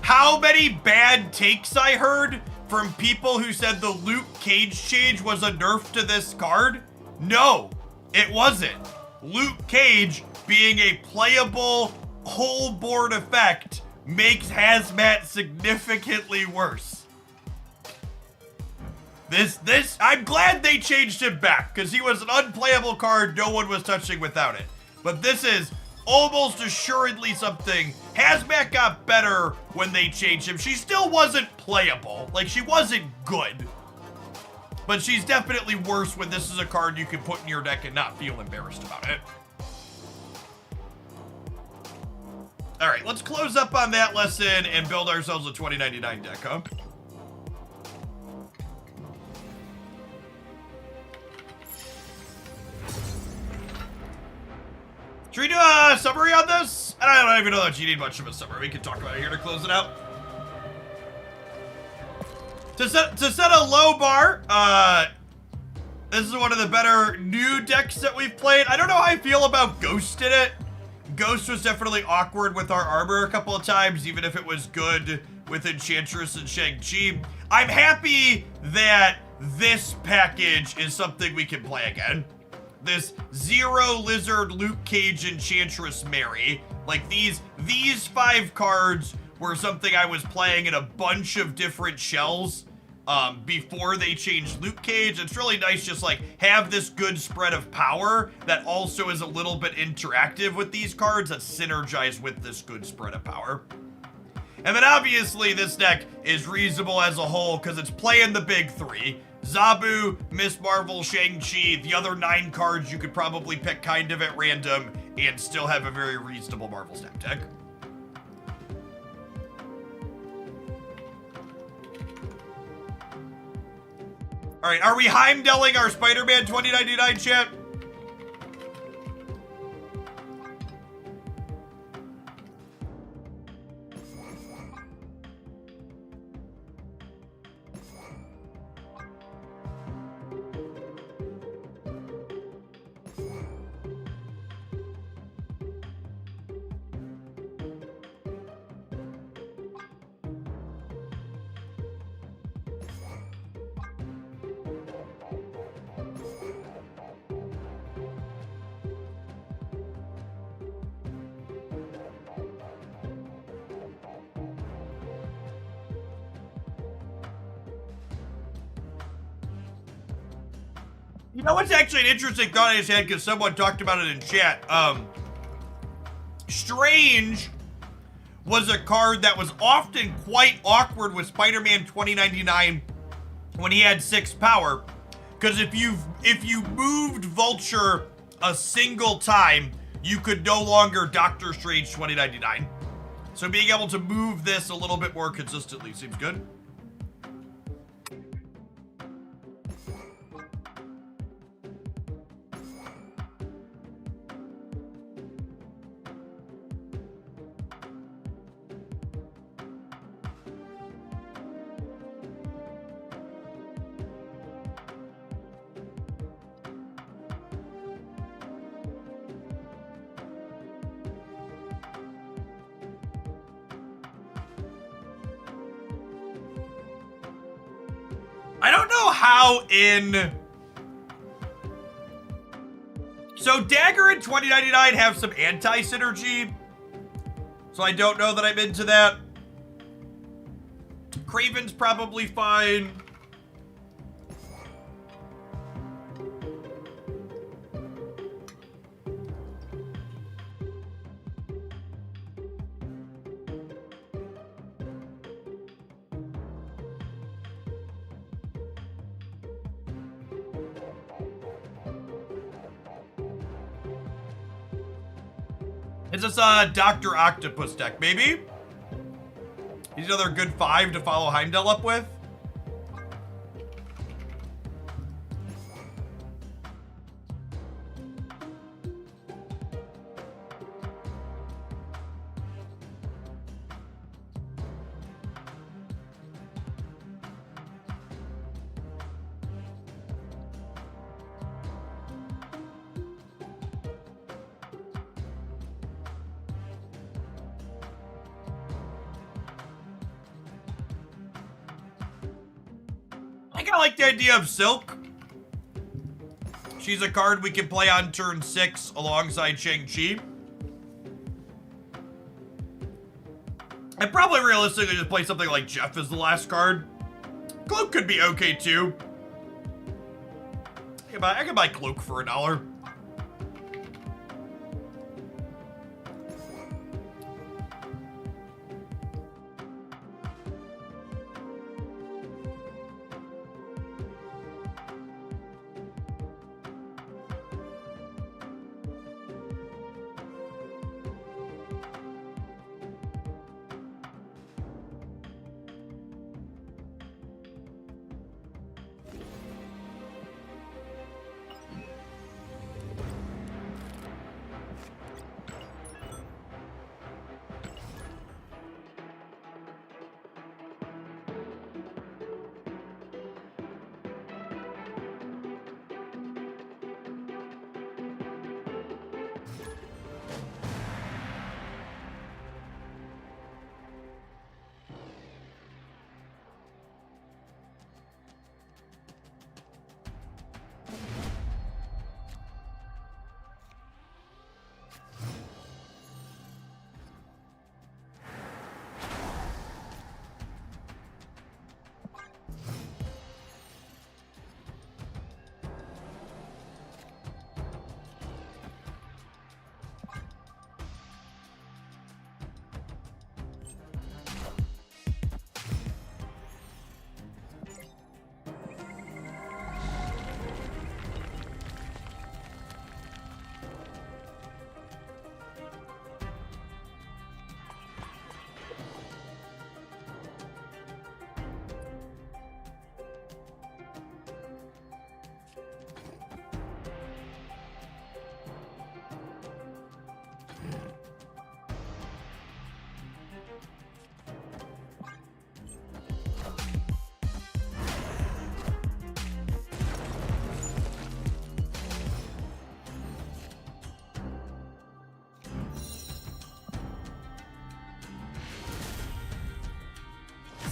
How many bad takes I heard from people who said the Luke Cage change was a nerf to this card? No, it wasn't. Luke Cage being a playable whole board effect makes Hazmat significantly worse. I'm glad they changed him back, because he was an unplayable card no one was touching without it. But this is almost assuredly something. Hazmat got better when they changed him. She still wasn't playable. Like, she wasn't good. But she's definitely worse when this is a card you can put in your deck and not feel embarrassed about it. All right, let's close up on that lesson and build ourselves a 2099 deck, huh? Should we do a summary on this? I don't even know that you need much of a summary. We can talk about it here to close it out. To set a low bar, this is one of the better new decks that we've played. I don't know how I feel about Ghost in it. Ghost was definitely awkward with our armor a couple of times, even if it was good with Enchantress and Shang-Chi. I'm happy that this package is something we can play again. This Zero Lizard Luke Cage Enchantress Mary. Like, these 5 cards were something I was playing in a bunch of different shells before they changed Luke Cage. It's really nice just like have this good spread of power that also is a little bit interactive with these cards that synergize with this good spread of power. And then obviously this deck is reasonable as a whole because it's playing the big 3. Zabu, Miss Marvel, Shang-Chi, the other 9 cards you could probably pick kind of at random and still have a very reasonable Marvel Snap deck. All right, are we Heimdelling our Spider-Man 2099 chat? You know what's actually an interesting thought I just had because someone talked about it in chat. Strange was a card that was often quite awkward with Spider-Man 2099 when he had 6 power. Because if you moved Vulture a single time, you could no longer Doctor Strange 2099. So being able to move this a little bit more consistently seems good. I don't know how in... So Dagger and 2099 have some anti-synergy. So I don't know that I'm into that. Kraven's probably fine. It's this Dr. Octopus deck, maybe? He's another good 5 to follow Heimdall up with. I kinda like the idea of Silk. She's a card we can play on turn 6 alongside Shang-Chi. I'd probably realistically just play something like Jeff as the last card. Cloak could be okay too. I could buy Cloak for $1.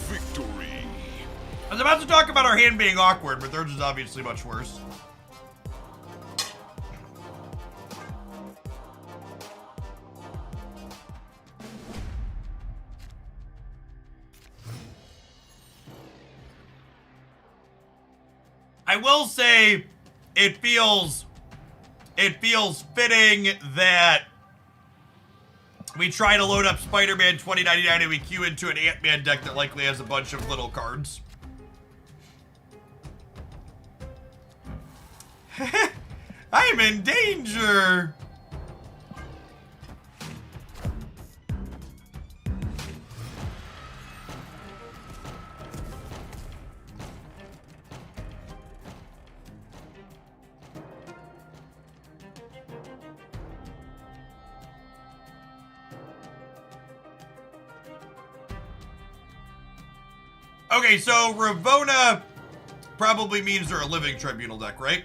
Victory. I was about to talk about our hand being awkward, but theirs is obviously much worse. I will say it feels fitting that we try to load up Spider-Man 2099 and we queue into an Ant-Man deck that likely has a bunch of little cards. I'm in danger! Okay, so Ravonna probably means they're a living tribunal deck, right?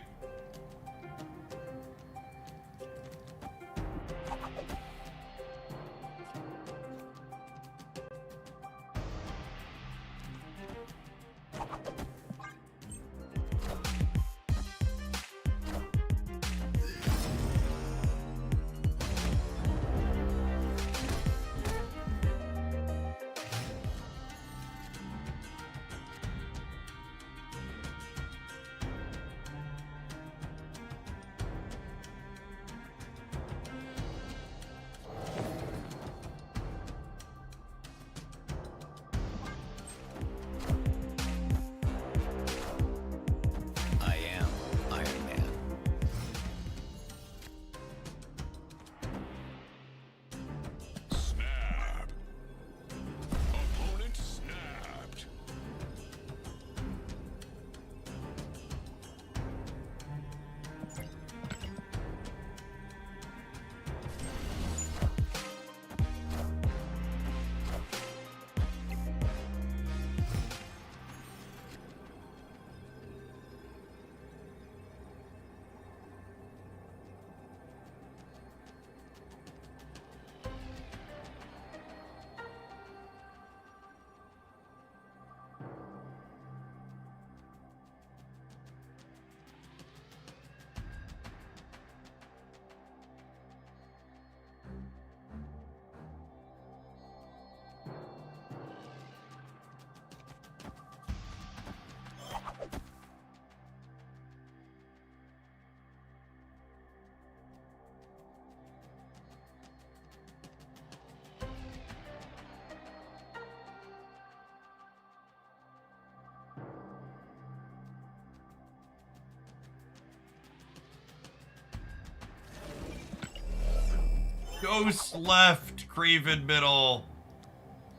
Ghost left, Craven middle,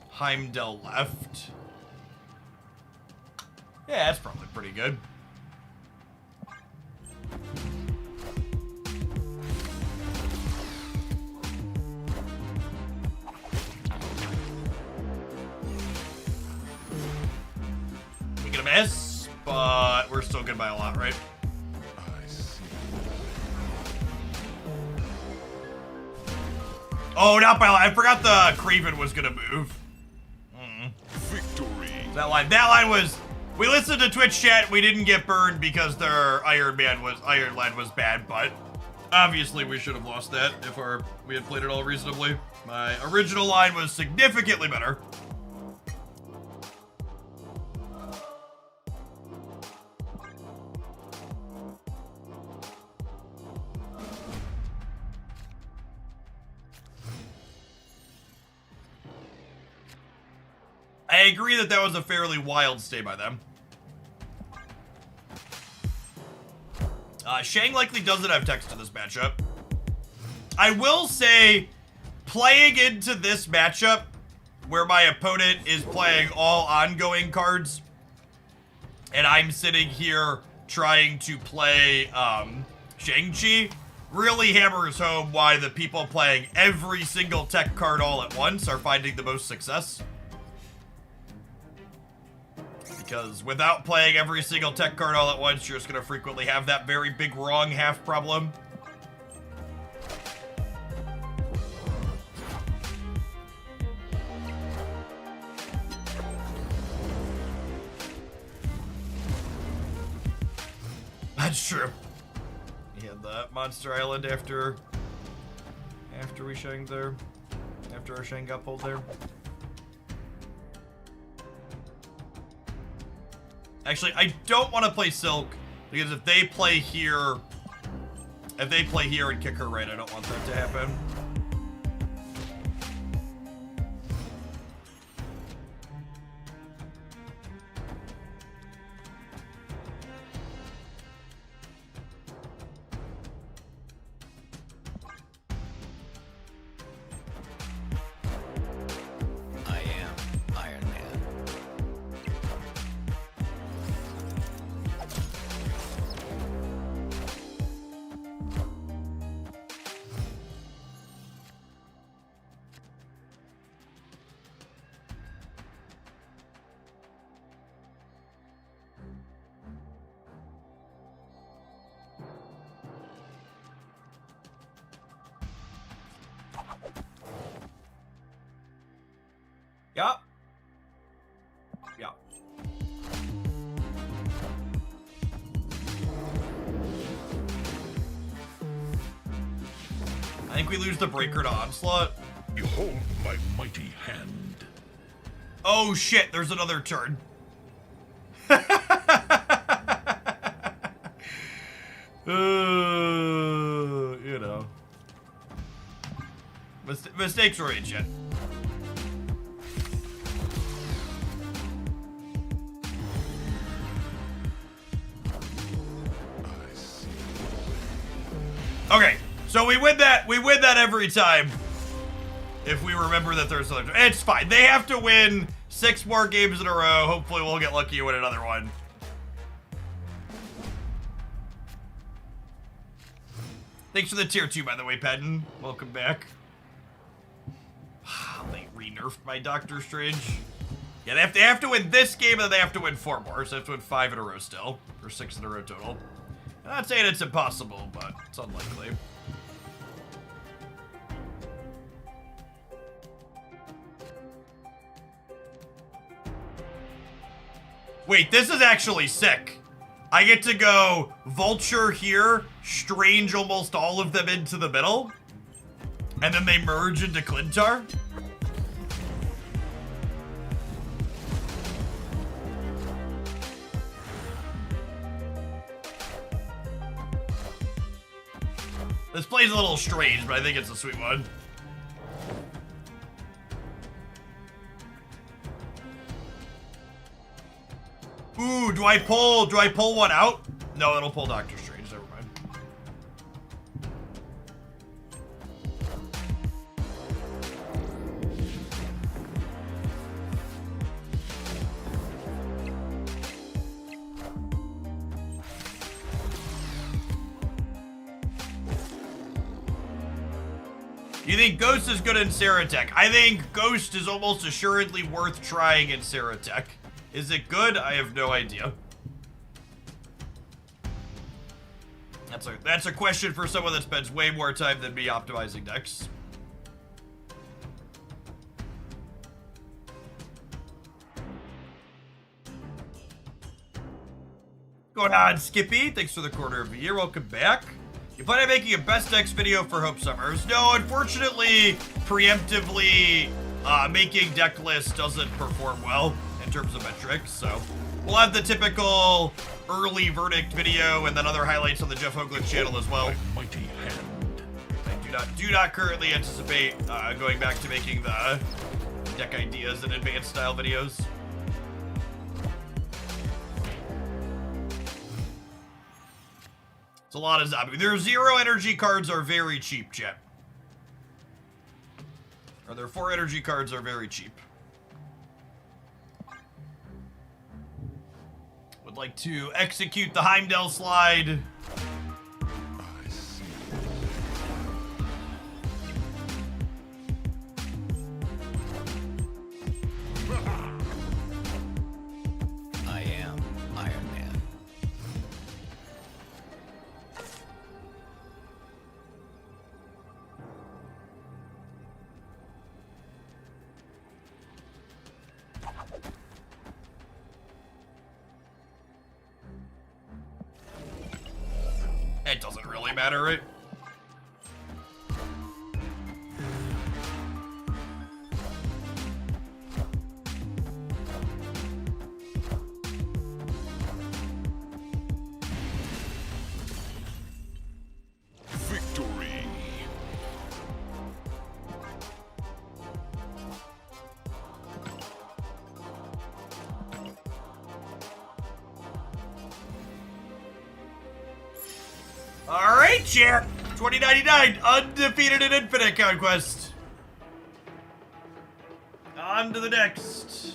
Heimdall left. Yeah, that's probably pretty good. We get a miss, but we're still good by a lot, right? I see. Oh, not by a lot. I forgot the Craven was gonna move. Victory. That line was. We listened to Twitch chat. We didn't get burned because their Iron Lad was bad, but obviously we should have lost that if we had played it all reasonably. My original line was significantly better. I agree that that was a fairly wild stay by them. Shang likely doesn't have text in this matchup. I will say, playing into this matchup, where my opponent is playing all ongoing cards, and I'm sitting here trying to play Shang-Chi, really hammers home why the people playing every single tech card all at once are finding the most success. Because without playing every single tech card all at once, you're just going to frequently have that very big wrong half problem. That's true. He had the Monster Island after we shanged there. After our Shang got pulled there. Actually, I don't want to play Silk, because if they play here and kick her right, I don't want that to happen. I am Iron Man. Yeah. Yeah. I think we lose the breaker to Onslaught. Behold my mighty hand. Oh shit, there's another turn. You know. Mistakes were ancient. Okay, so we win that every time. If we remember that there's another, it's fine. They have to win 6 more games in a row. Hopefully we'll get lucky and win another one. Thanks for the tier 2, by the way, Patton. Welcome back. They re-nerfed my Doctor Strange. Yeah, they have to win this game, and then they have to win 4 more. So they have to win 5 in a row still, or 6 in a row total. I'm not saying it's impossible, but it's unlikely. Wait, this is actually sick. I get to go Vulture here, Strange almost all of them into the middle, and then they merge into Clintar. This play's a little strange, but I think it's a sweet one. Ooh, do I pull one out? No, it'll pull Doctor Strange, never mind. You think Ghost is good in Saratech? I think Ghost is almost assuredly worth trying in Saratech. Is it good? I have no idea. That's a question for someone that spends way more time than me optimizing decks. Going on, Skippy. Thanks for the quarter of the year. Welcome back. You plan on making a best decks video for Hope Summers? No, unfortunately, preemptively making deck lists doesn't perform well in terms of metrics, so we'll have the typical early verdict video and then other highlights on the Jeff Hoagland channel as well. Mighty hand. I do not currently anticipate going back to making the deck ideas and advanced style videos. It's a lot of zombie. Their 0 energy cards are very cheap, chat. Or their 4 energy cards are very cheap. Would like to execute the Heimdall slide. I see. I am Iron Man. It doesn't really matter, right? Victory. Alright, chat. 2099, undefeated in Infinite Conquest. On to the next.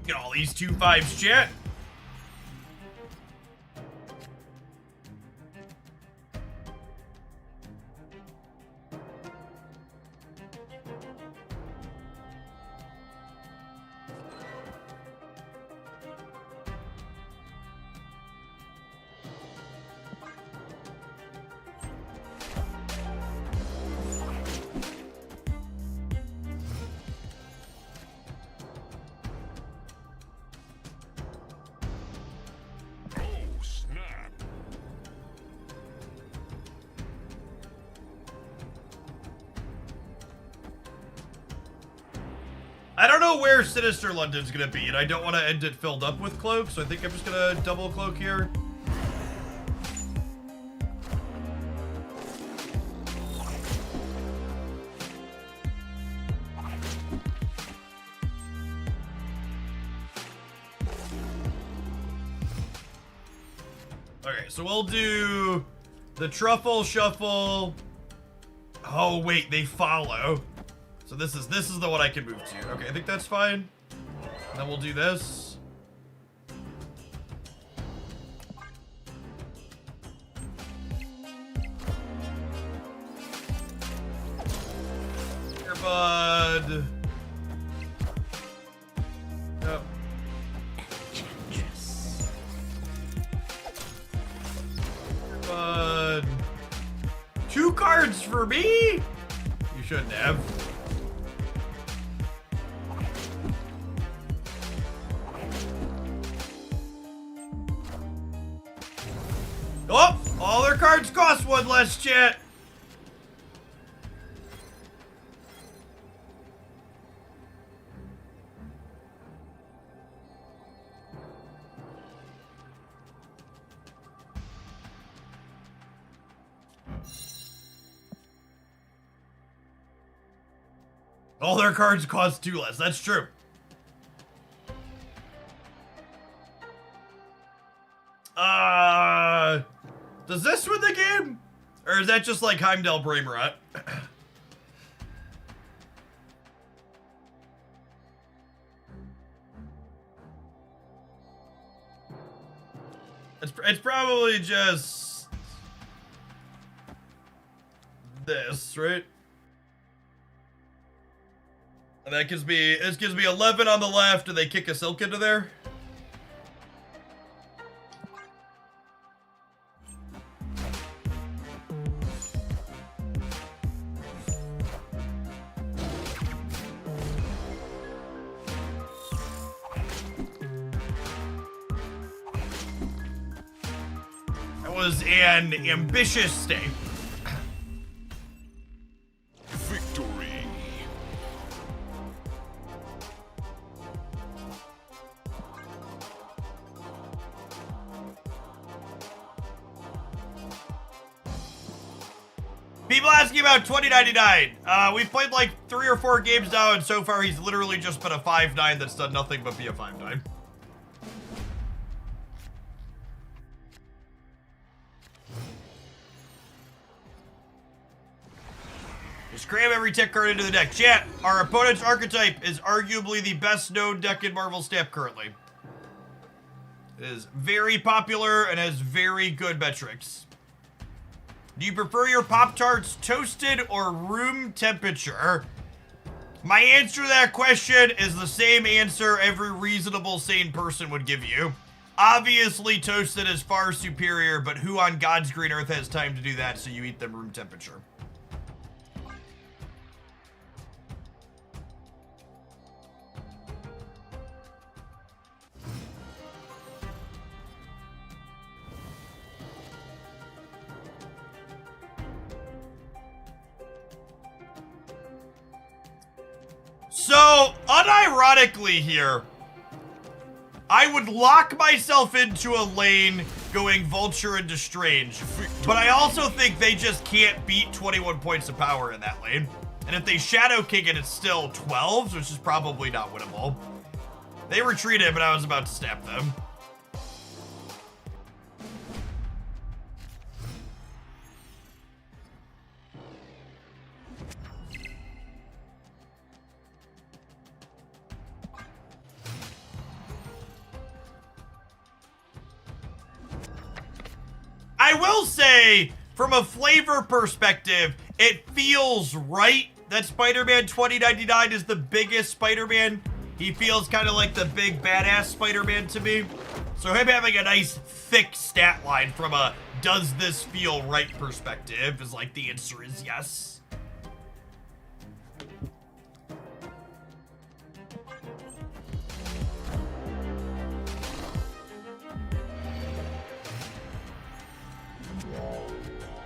Get all these 2-5s, chat. Oh, snap. I don't know where Sinister London's gonna be, and I don't want to end it filled up with cloak, so I think I'm just gonna double cloak here. Okay, so we'll do the Truffle Shuffle. Oh wait, they follow. So this is the one I can move to. Okay, I think that's fine. And then we'll do this. Here, bud. Yep. Bud. 2 cards for me? You shouldn't have. Oh, all their cards cost 1 less, chat. All their cards cost 2 less. That's true. Does this win the game? Or is that just like Heimdall Braemrat? It's probably just this, right? And that gives me, this gives me 11 on the left, and they kick a silk into there. That was an ambitious stake. Victory. People asking about 2099. We've played like 3 or 4 games now, and so far he's literally just been a 5-9 that's done nothing but be a 5-9. Just cram every tech card into the deck. Chat, our opponent's archetype is arguably the best known deck in Marvel Snap currently. It is very popular and has very good metrics. Do you prefer your Pop-Tarts toasted or room temperature? My answer to that question is the same answer every reasonable, sane person would give you. Obviously, toasted is far superior, but who on God's green earth has time to do that, so you eat them room temperature? So, unironically here, I would lock myself into a lane going Vulture into Strange, but I also think they just can't beat 21 points of power in that lane. And if they Shadow King it, it's still 12, which is probably not winnable. They retreated, but I was about to snap them. I will say, from a flavor perspective, it feels right that Spider-Man 2099 is the biggest Spider-Man. He feels kind of like the big badass Spider-Man to me. So him having a nice thick stat line from a does this feel right perspective is like the answer is yes.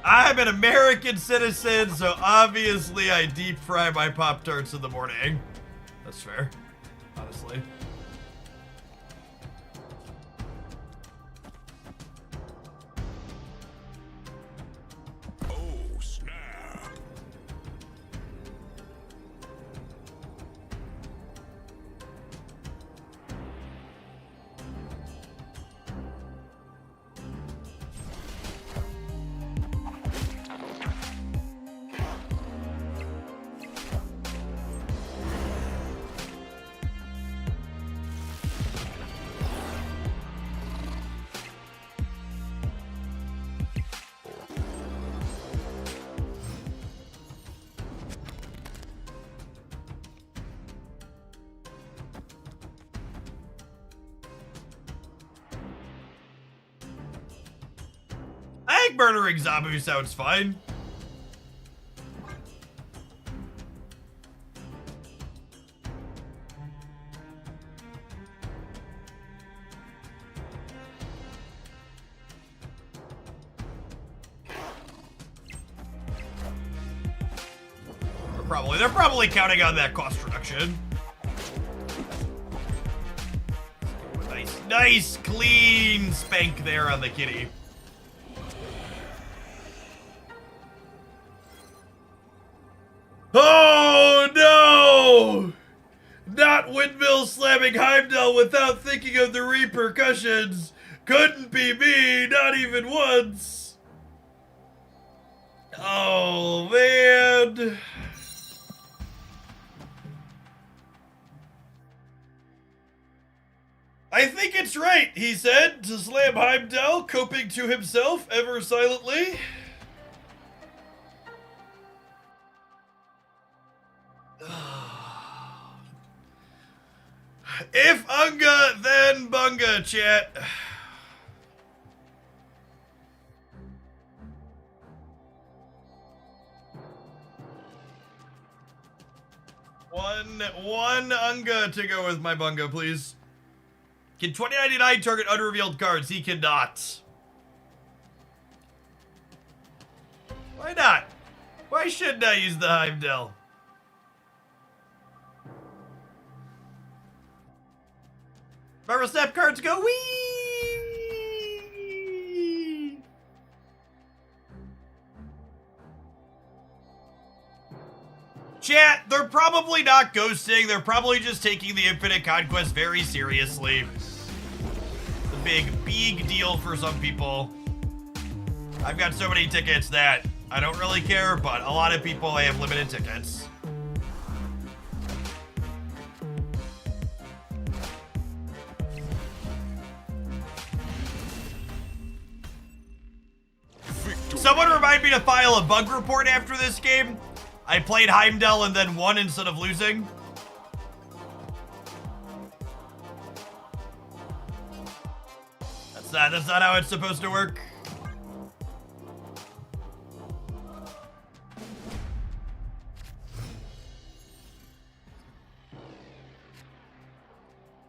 I'm an American citizen, so obviously I deep fry my Pop-Tarts in the morning. That's fair, honestly. Oh, snap. I think murdering Zabu sounds fine. They're probably counting on that cost reduction. Nice clean spank there on the kitty. Oh no! Not windmill slamming Heimdall without thinking of the repercussions. Couldn't be me, not even once. Oh man. I think it's right, he said, to slam Heimdall, coping to himself ever silently. If Unga, then Bunga, chat. One Unga to go with my Bunga, please. Can 2099 target unrevealed cards? He cannot. Why not? Why shouldn't I use the Heimdall? Marvel Snap cards go wee! Chat, they're probably not ghosting. They're probably just taking the Infinite Conquest very seriously. It's a big deal for some people. I've got so many tickets that I don't really care, but a lot of people, they have limited tickets. Someone remind me to file a bug report after this game. I played Heimdall and then won instead of losing. That's not how it's supposed to work.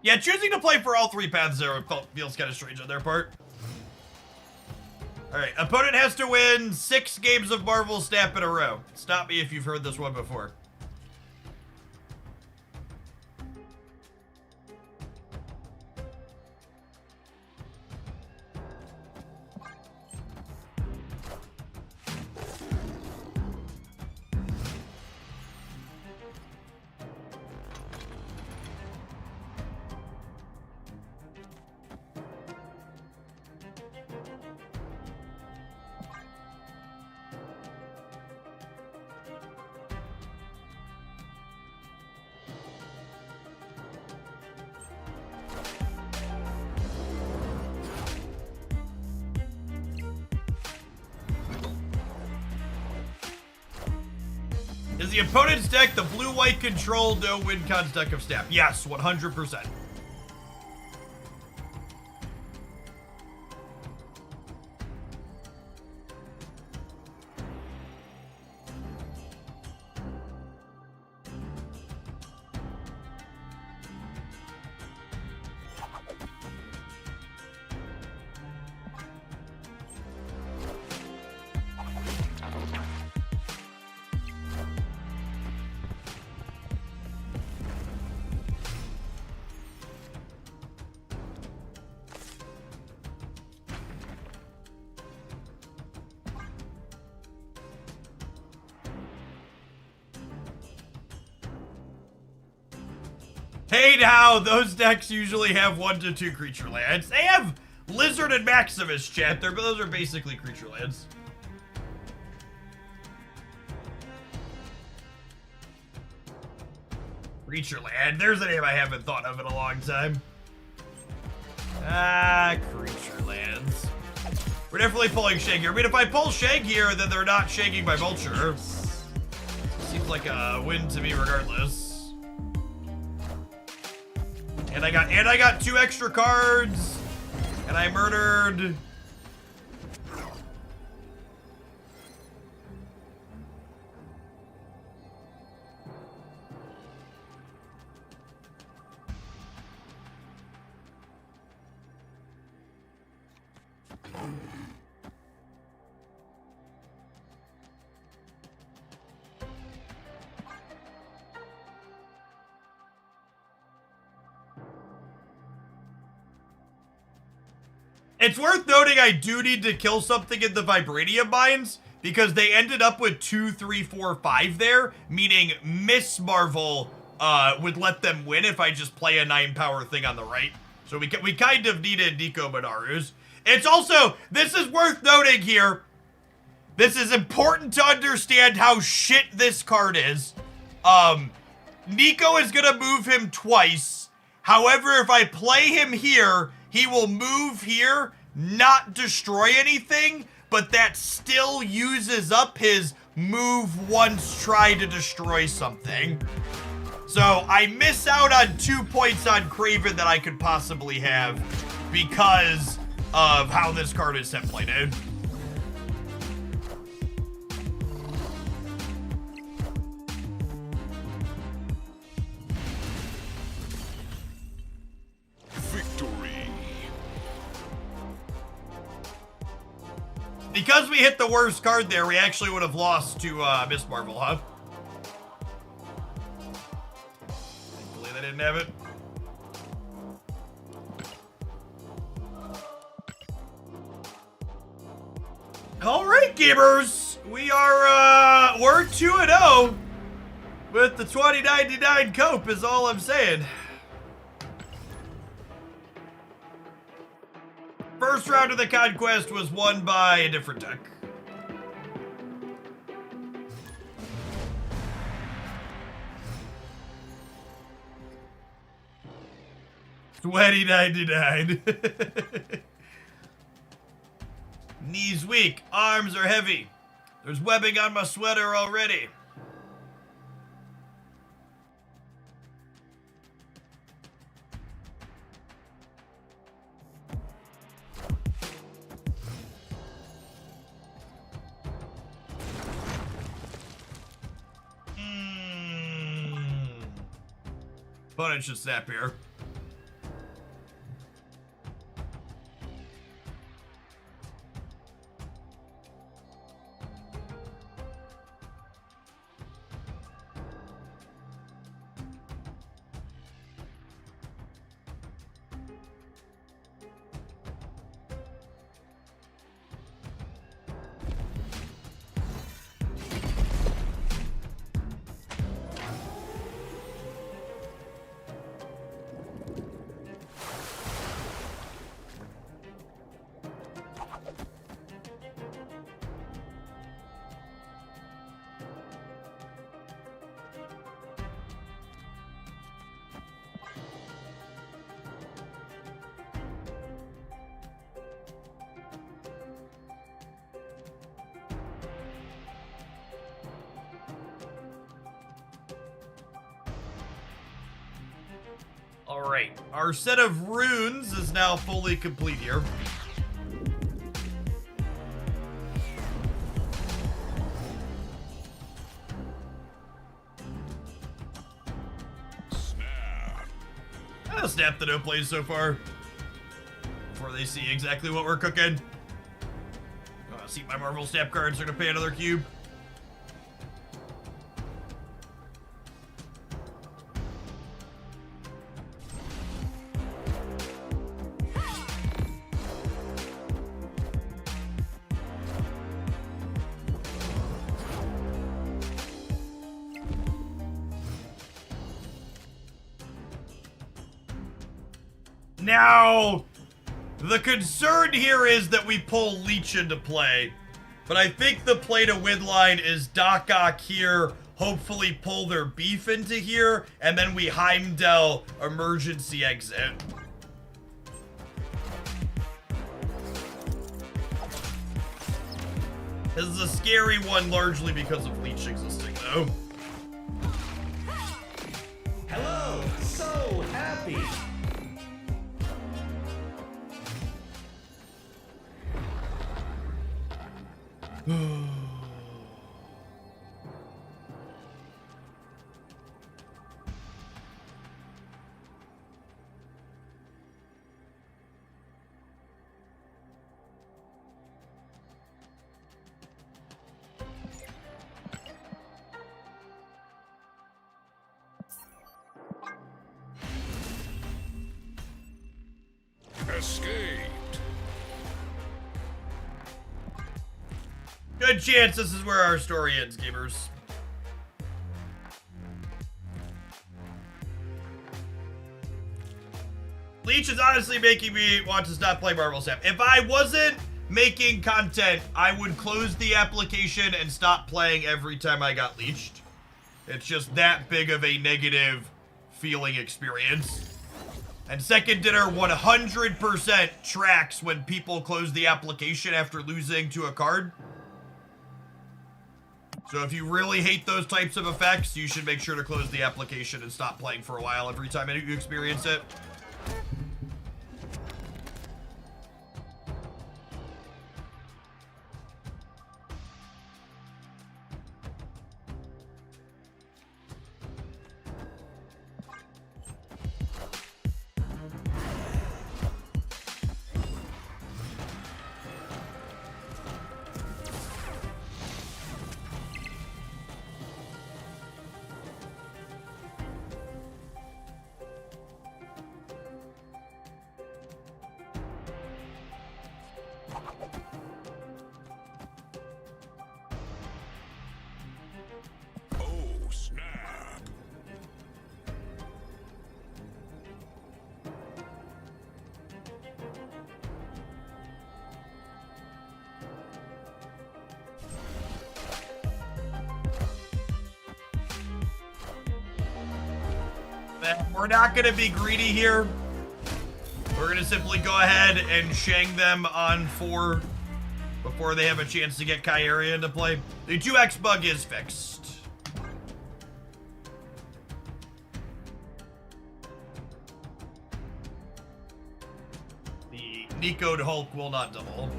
Yeah, choosing to play for all three paths there feels kind of strange on their part. Alright, opponent has to win 6 games of Marvel Snap in a row. Stop me if you've heard this one before. Is the opponent's deck the blue-white control no win cons deck of Snap? Yes, 100%. Hey now, those decks usually have 1 to 2 creature lands. They have Lizard and Maximus, chat. Those are basically creature lands. Creature land. There's a name I haven't thought of in a long time. Creature lands. We're definitely pulling Shag here. I mean, if I pull Shag here, then they're not shagging my Vulture. Seems like a win to me regardless. And I got 2 extra cards. And I murdered. It's worth noting I do need to kill something in the Vibranium mines because they ended up with 2, 3, 4, 5 there, meaning Miss Marvel would let them win if I just play a 9-power thing on the right. So we kind of needed Nico Minaru's. It's also, this is worth noting here, this is important to understand how shit this card is. Nico is gonna move him twice. However, if I play him here, he will move here, not destroy anything, but that still uses up his move once, try to destroy something. So I miss out on 2 points on Kraven that I could possibly have because of how this card is templated. Victory. Because we hit the worst card there, we actually would have lost to Miss Marvel, huh? Thankfully they didn't have it. All right, gamers, we're 2-0 with the 2099 cope is all I'm saying. First round of the Conquest was won by a different deck. $20.99. Knees weak, arms are heavy. There's webbing on my sweater already. Opponent should snap here. All right, our set of runes is now fully complete here. Snap. I'll snap the no plays so far before they see exactly what we're cooking. See my Marvel snap cards are gonna pay another cube. Now, the concern here is that we pull Leech into play, but I think the play to win line is Doc Ock here, hopefully pull their beef into here, and then we Heimdall emergency exit. This is a scary one largely because of Leech existing, though. Hello, so happy. Escaped. Good chance this is where our story ends, gamers. Leech is honestly making me want to stop playing Marvel Snap. If I wasn't making content, I would close the application and stop playing every time I got leeched. It's just that big of a negative feeling experience. And Second Dinner 100% tracks when people close the application after losing to a card. So if you really hate those types of effects, you should make sure to close the application and stop playing for a while every time you experience it. Oh, snap. We're not going to be greedy here. We're going to simply go ahead and shang them on 4 before they have a chance to get Kyria into play. The 2x bug is fixed. The Nico'd Hulk will not double.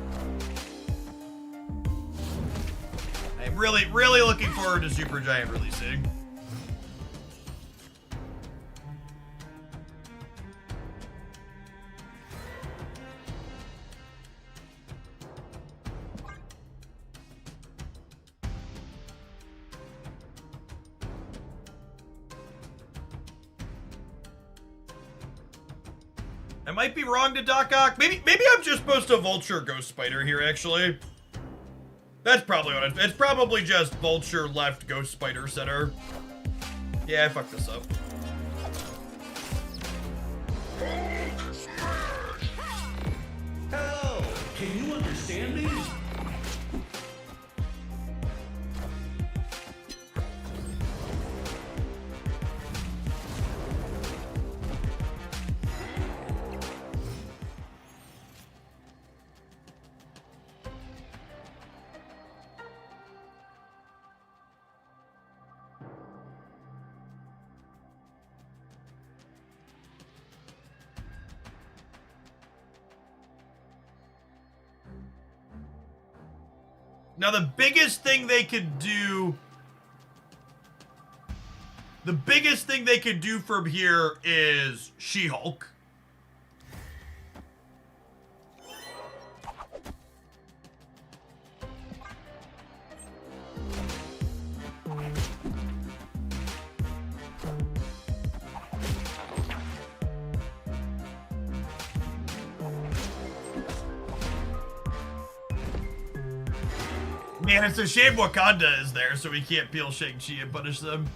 I'm really looking forward to Supergiant releasing. I might be wrong to Doc Ock. Maybe I'm just supposed to Vulture Ghost Spider here, actually. That's probably what it's probably just Vulture left Ghost Spider center. Yeah, I fucked this up. Hello! Can you understand me? Now the biggest thing they could do from here is She-Hulk. Man, it's a shame Wakanda is there, so we can't peel Shang-Chi and punish them.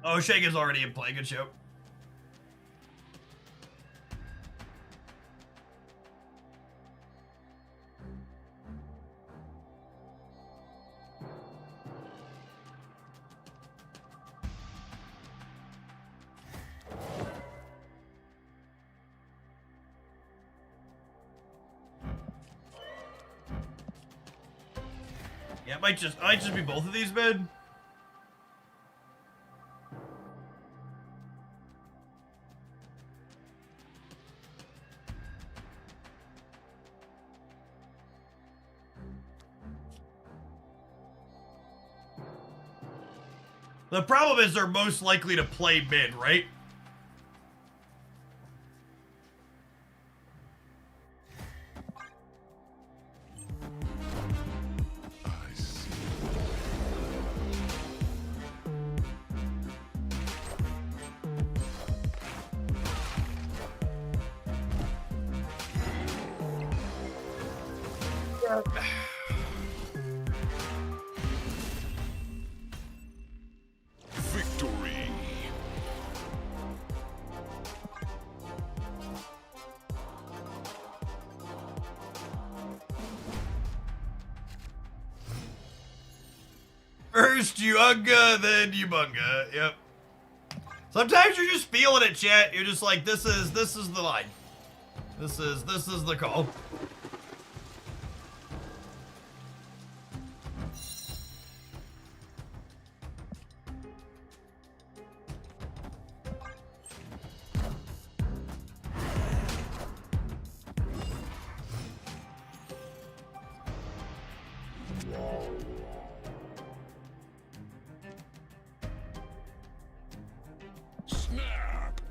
Oh, Shang is already in play. Good show. Yeah, it might just be both of these mid. The problem is they're most likely to play mid, right? Victory. First Yuunga, then Yumunga. Yep. Sometimes you're just feeling it, chat. You're just like, this is the line. This is the call. Snap.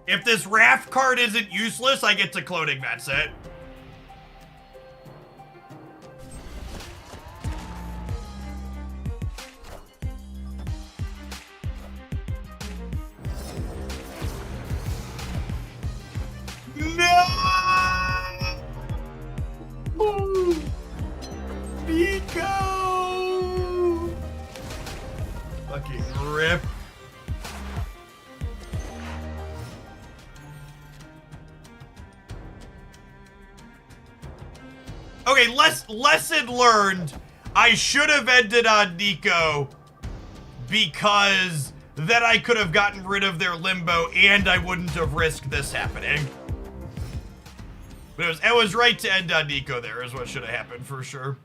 If this raft card isn't useless, I get to cloning that set. No! Nico! Fucking rip. Okay, lesson learned. I should have ended on Nico because then I could have gotten rid of their limbo and I wouldn't have risked this happening. But it was right to end on Nico there is what should have happened for sure.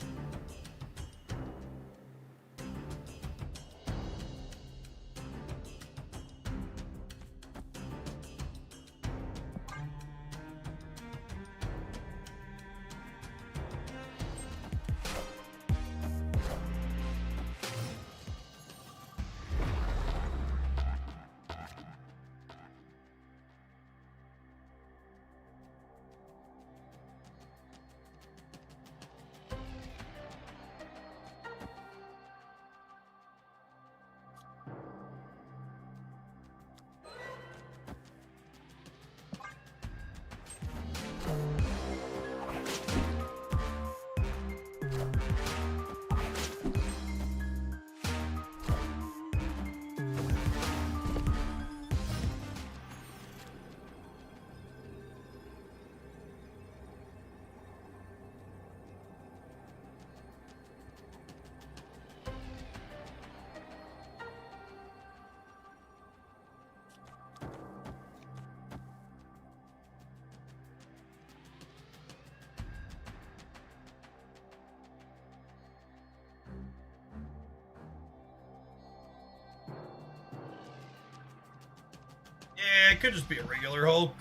Yeah, it could just be a regular Hulk.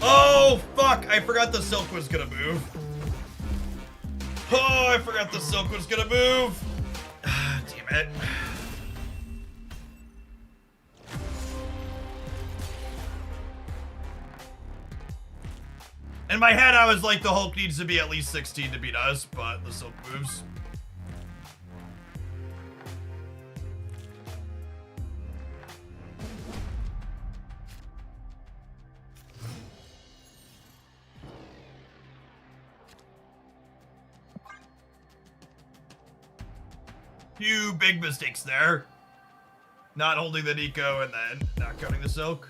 Oh, fuck! I forgot the silk was gonna move. Oh, I forgot the silk was gonna move. Damn it. In my head, I was like, the Hulk needs to be at least 16 to beat us, but the silk moves. Few big mistakes there. Not holding the Nico and then not counting the silk.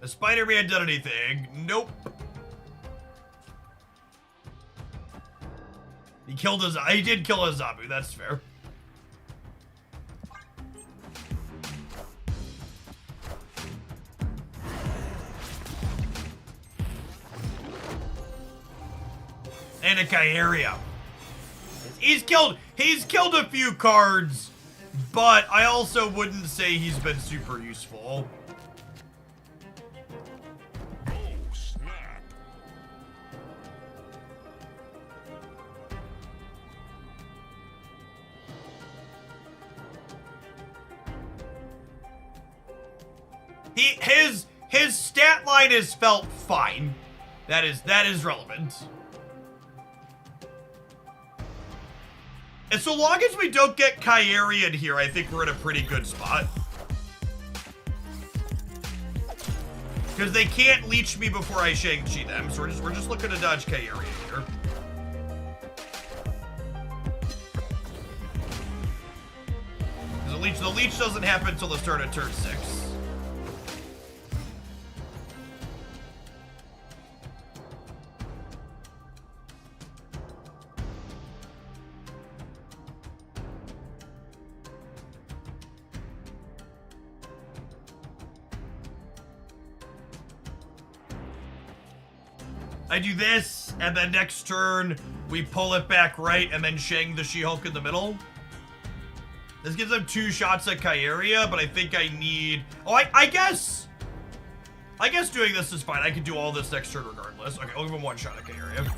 Has Spider-Man done anything? Nope. He killed his. He did kill a Zabu. That's fair. and a Kyeria. He's killed a few cards, but I also wouldn't say he's been super useful. Oh, snap. His stat line is felt fine. That is relevant. And so long as we don't get Kyeria in here, I think we're in a pretty good spot. Because they can't leech me before I Shang-Chi them, so we're just looking to dodge Kyeria here. The leech doesn't happen until the start of turn 6. I do this, and then next turn, we pull it back right, and then Shang the She-Hulk in the middle. This gives them 2 shots at Kyeria, but I think I need... Oh, I guess doing this is fine. I can do all this next turn regardless. Okay, I'll give him 1 shot at Kyeria.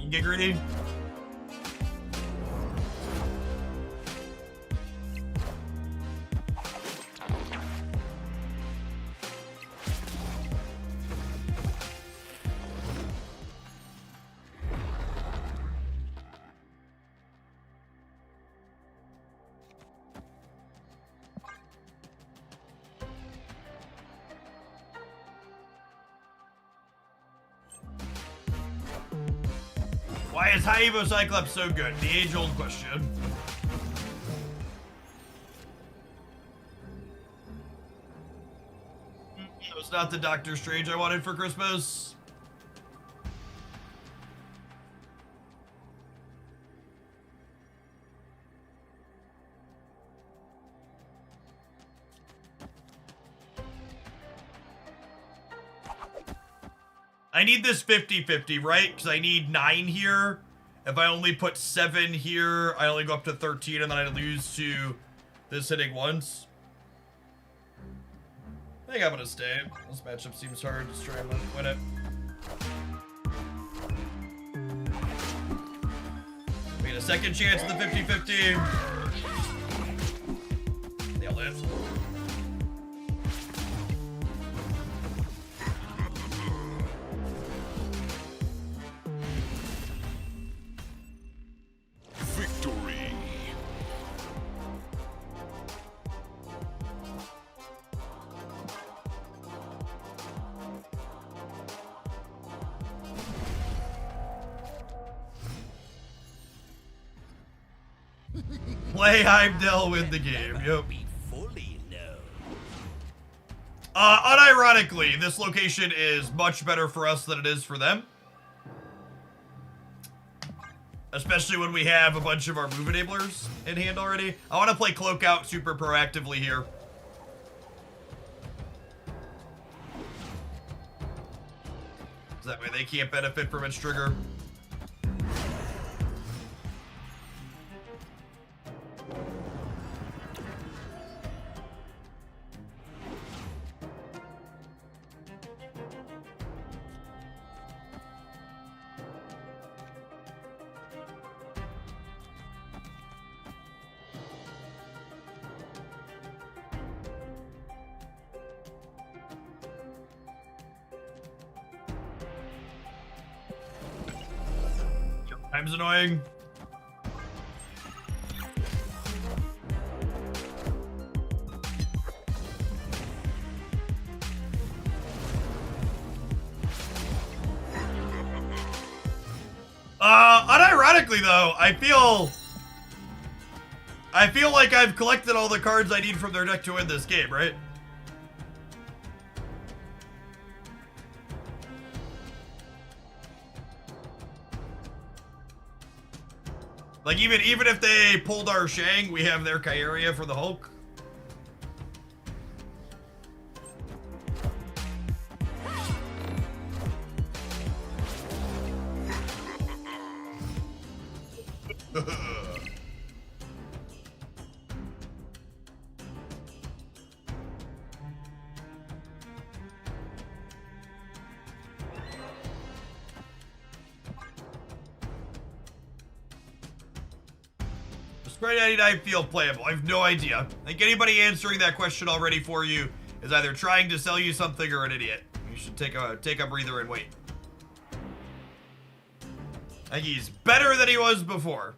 Get greedy. Why is High Evo Cyclops so good? The age-old question. It's not the Doctor Strange I wanted for Christmas. I need this 50-50, right? Because I need 9 here. If I only put 7 here, I only go up to 13, and then I lose to this hitting once. I think I'm going to stay. This matchup seems hard. Just try and win it. We get a second chance at the 50-50. Nailed it. Victory. Play Heimdall, win the game. Yep. Be fully known. Unironically, this location is much better for us than it is for them. Especially when we have a bunch of our move enablers in hand already. I want to play Cloak out super proactively here. So that way they can't benefit from its trigger. Time's annoying. Unironically though, I feel I feel like I've collected all the cards I need from their deck to win this game, right? Like, even if they pulled our Shang, we have their Kairia for the Hulk. Square 99 feel playable? I have no idea. I think anybody answering that question already for you is either trying to sell you something or an idiot. You should take a breather and wait. I think he's better than he was before.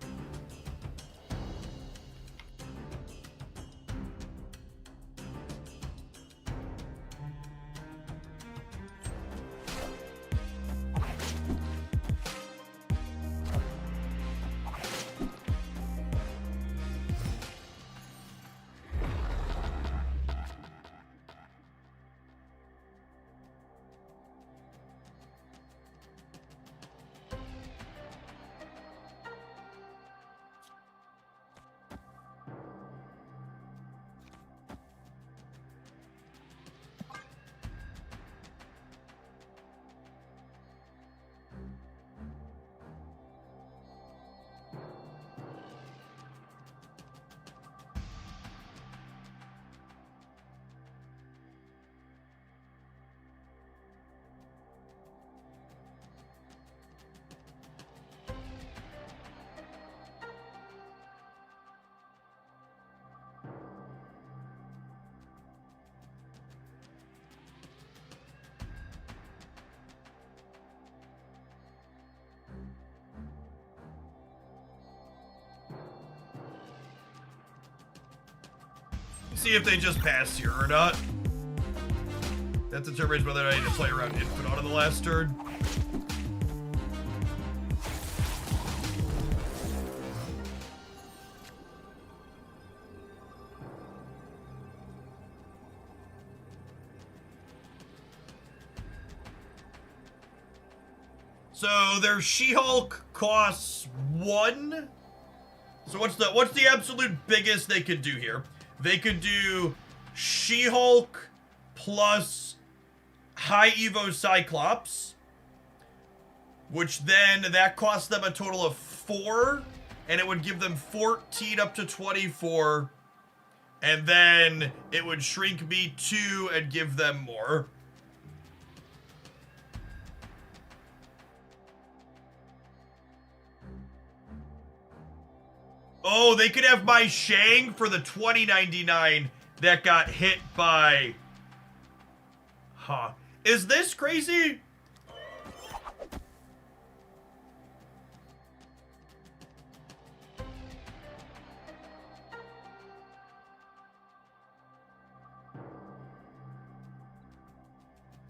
See if they just pass here or not. That determines whether I need to play around Infinite on the last turn. So their She-Hulk costs 1. So what's the absolute biggest they could do here? They could do She-Hulk plus High Evo Cyclops, which then that costs them a total of 4, and it would give them 14 up to 24, and then it would shrink me 2 and give them more. Oh, they could have my Shang for the 2099 that got hit by... Huh. Is this crazy?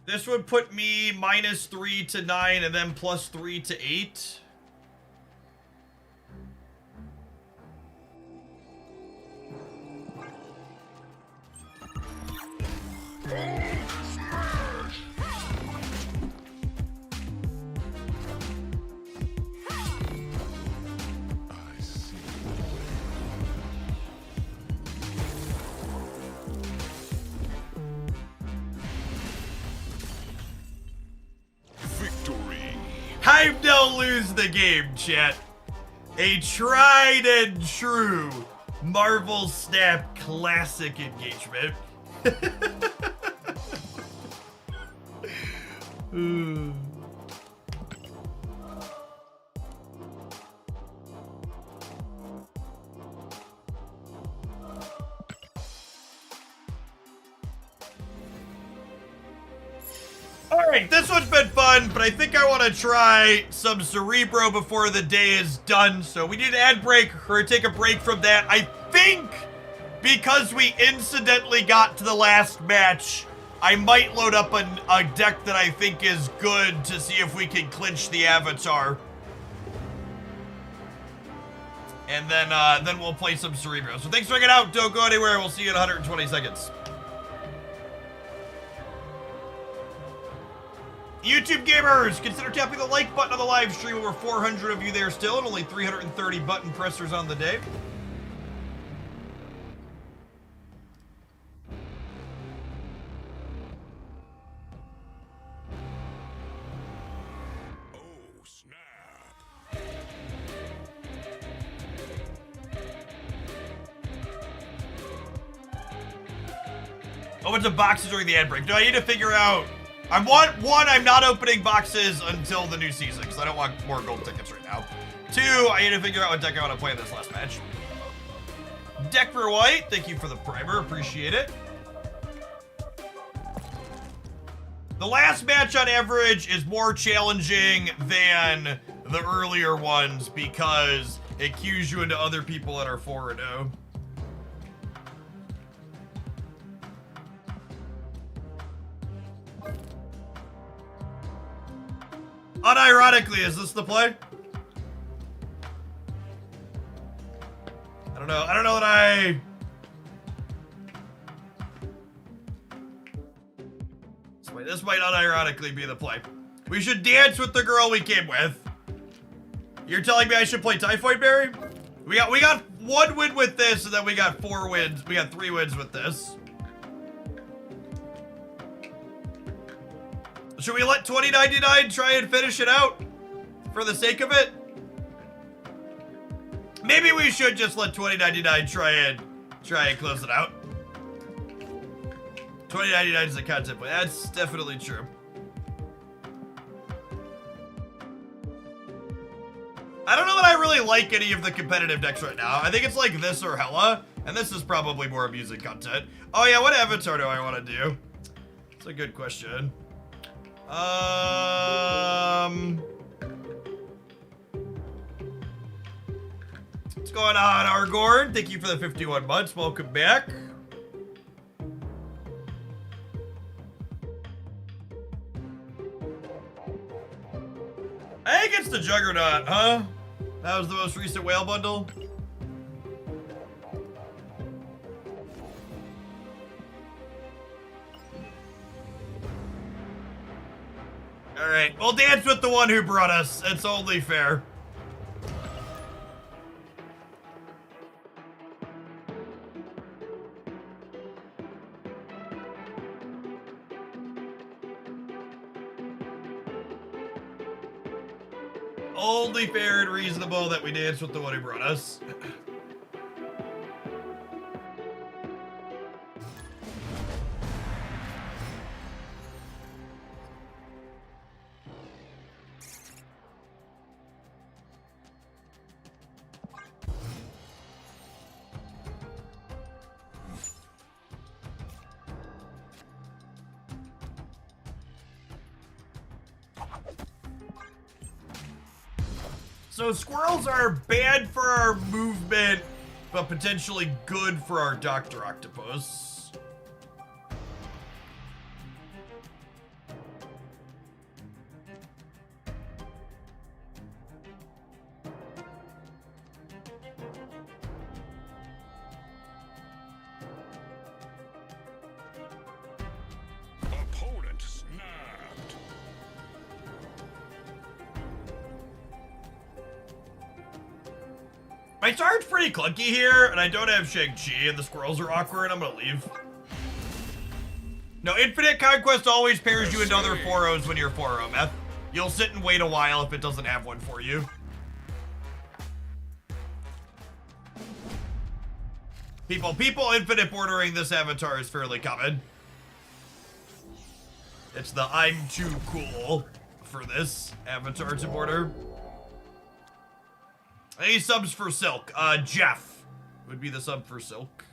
This would put me -3 to 9 and then +3 to 8. Time don't lose the game, chat. A tried and true Marvel Snap classic engagement. Alright, this one's been fun, but I think I want to try some Cerebro before the day is done. So we need an ad break or take a break from that. I think because we incidentally got to the last match, I might load up a deck that I think is good to see if we can clinch the Avatar. and then we'll play some Cerebro. So thanks for hanging out. Don't go anywhere. We'll see you in 120 seconds. YouTube gamers, consider tapping the like button on the live stream. Over 400 of you there still, and only 330 button pressers on the day. Oh, snap. Oh, bunch of boxes during the ad break. No, I need to figure out. I'm not opening boxes until the new season, because I don't want more gold tickets right now. 2, I need to figure out what deck I want to play in this last match. Deck for white, thank you for the primer, appreciate it. The last match on average is more challenging than the earlier ones because it cues you into other people that are 4-0. Unironically, is this the play? I don't know. I don't know that I... This might unironically be the play. We should dance with the girl we came with. You're telling me I should play Typhoid Berry? We got 1 win with this, and then we got 4 wins. We got 3 wins with this. Should we let 2099 try and finish it out for the sake of it? Maybe we should just let 2099 try and close it out. 2099 is a content, but that's definitely true. I don't know that I really like any of the competitive decks right now. I think it's like this or Hella, and this is probably more amusing content. Oh yeah, what avatar do I want to do? It's a good question. What's going on, Argorn? Thank you for the 51 months. Welcome back. I think it's the Juggernaut, huh? That was the most recent whale bundle. Alright, we'll dance with the one who brought us. It's only fair. Only fair and reasonable that we dance with the one who brought us. So squirrels are bad for our movement, but potentially good for our Dr. Octopus. Opponent snapped. My start's pretty clunky here, and I don't have Shang-Chi, and the squirrels are awkward. I'm gonna leave. No, Infinite Conquest always pairs you into other 4-0s when you're 4-0, Meth. You'll sit and wait a while if it doesn't have one for you. People infinite bordering this avatar is fairly common. It's the I'm too cool for this avatar to border. Any subs for Silk? Jeff would be the sub for Silk.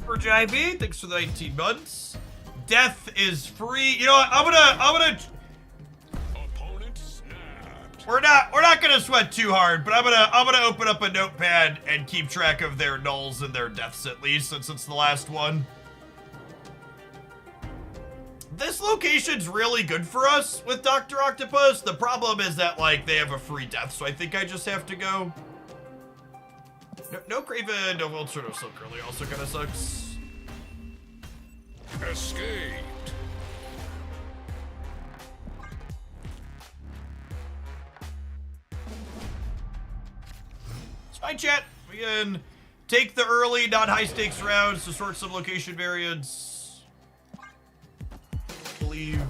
For JIV, thanks for the 18 months. Death is free. You know what? I'm gonna Opponent snapped. We're not gonna sweat too hard, but I'm gonna open up a notepad and keep track of their nulls and their deaths at least, since it's the last one. This location's really good for us with Dr. Octopus. The problem is that, like, they have a free death, so I think I just have to go. No Craven, no Vulture, no Silk Curly also kind of sucks. Escaped. It's fine, chat. We can take the early, not high-stakes rounds to sort some location variants. Believe.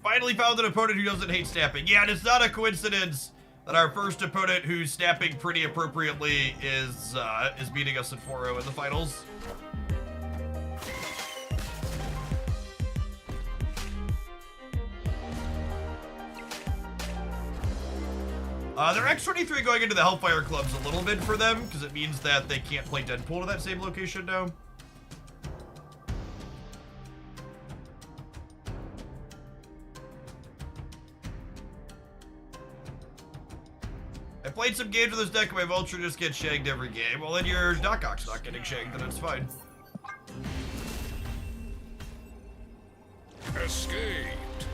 Finally found an opponent who doesn't hate snapping. Yeah, and it's not a coincidence that our first opponent who's snapping pretty appropriately is beating us in 4-0 in the finals. Their X23 going into the Hellfire Club's a little bit for them, because it means that they can't play Deadpool to that same location now. I played some games with this deck, and my Vulture just gets shagged every game. Well, then your Doc Ock's not getting shagged, then it's fine. Escaped.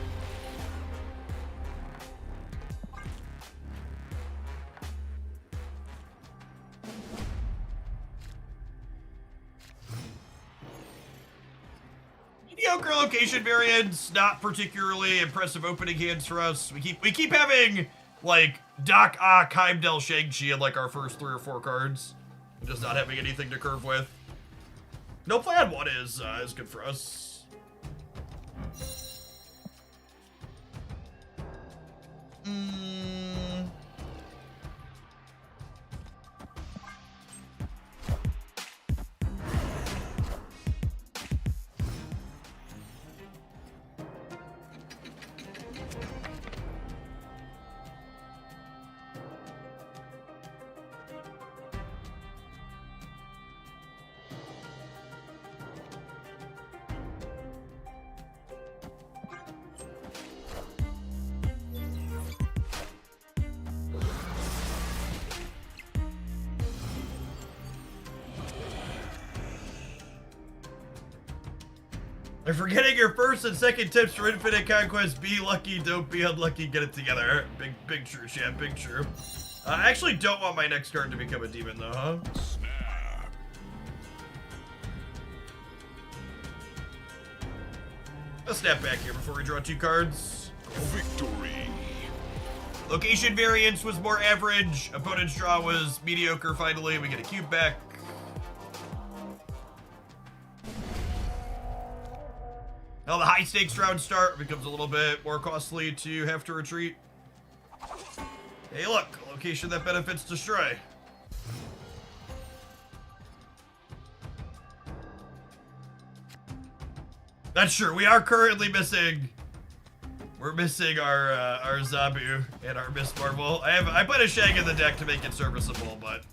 Mediocre location variants, not particularly impressive opening hands for us. We keep having, like, Doc Ock, Heimdall, Shang-Chi in, like, our first 3 or 4 cards. And just not having anything to curve with. No plan 1 is good for us. I'm forgetting your first and second tips for Infinite Conquest. Be lucky, don't be unlucky, get it together. Big true, champ, big true. I actually don't want my next card to become a demon though, huh? Snap. Let's snap back here before we draw 2 cards. Victory. Location variance was more average. Opponent's draw was mediocre finally. We get a cube back. Now the high stakes round start becomes a little bit more costly to have to retreat. Hey look, a location that benefits destroy. That's true, we are currently missing. We're missing our Zabu and our Miss Marvel. I put a Shag in the deck to make it serviceable, but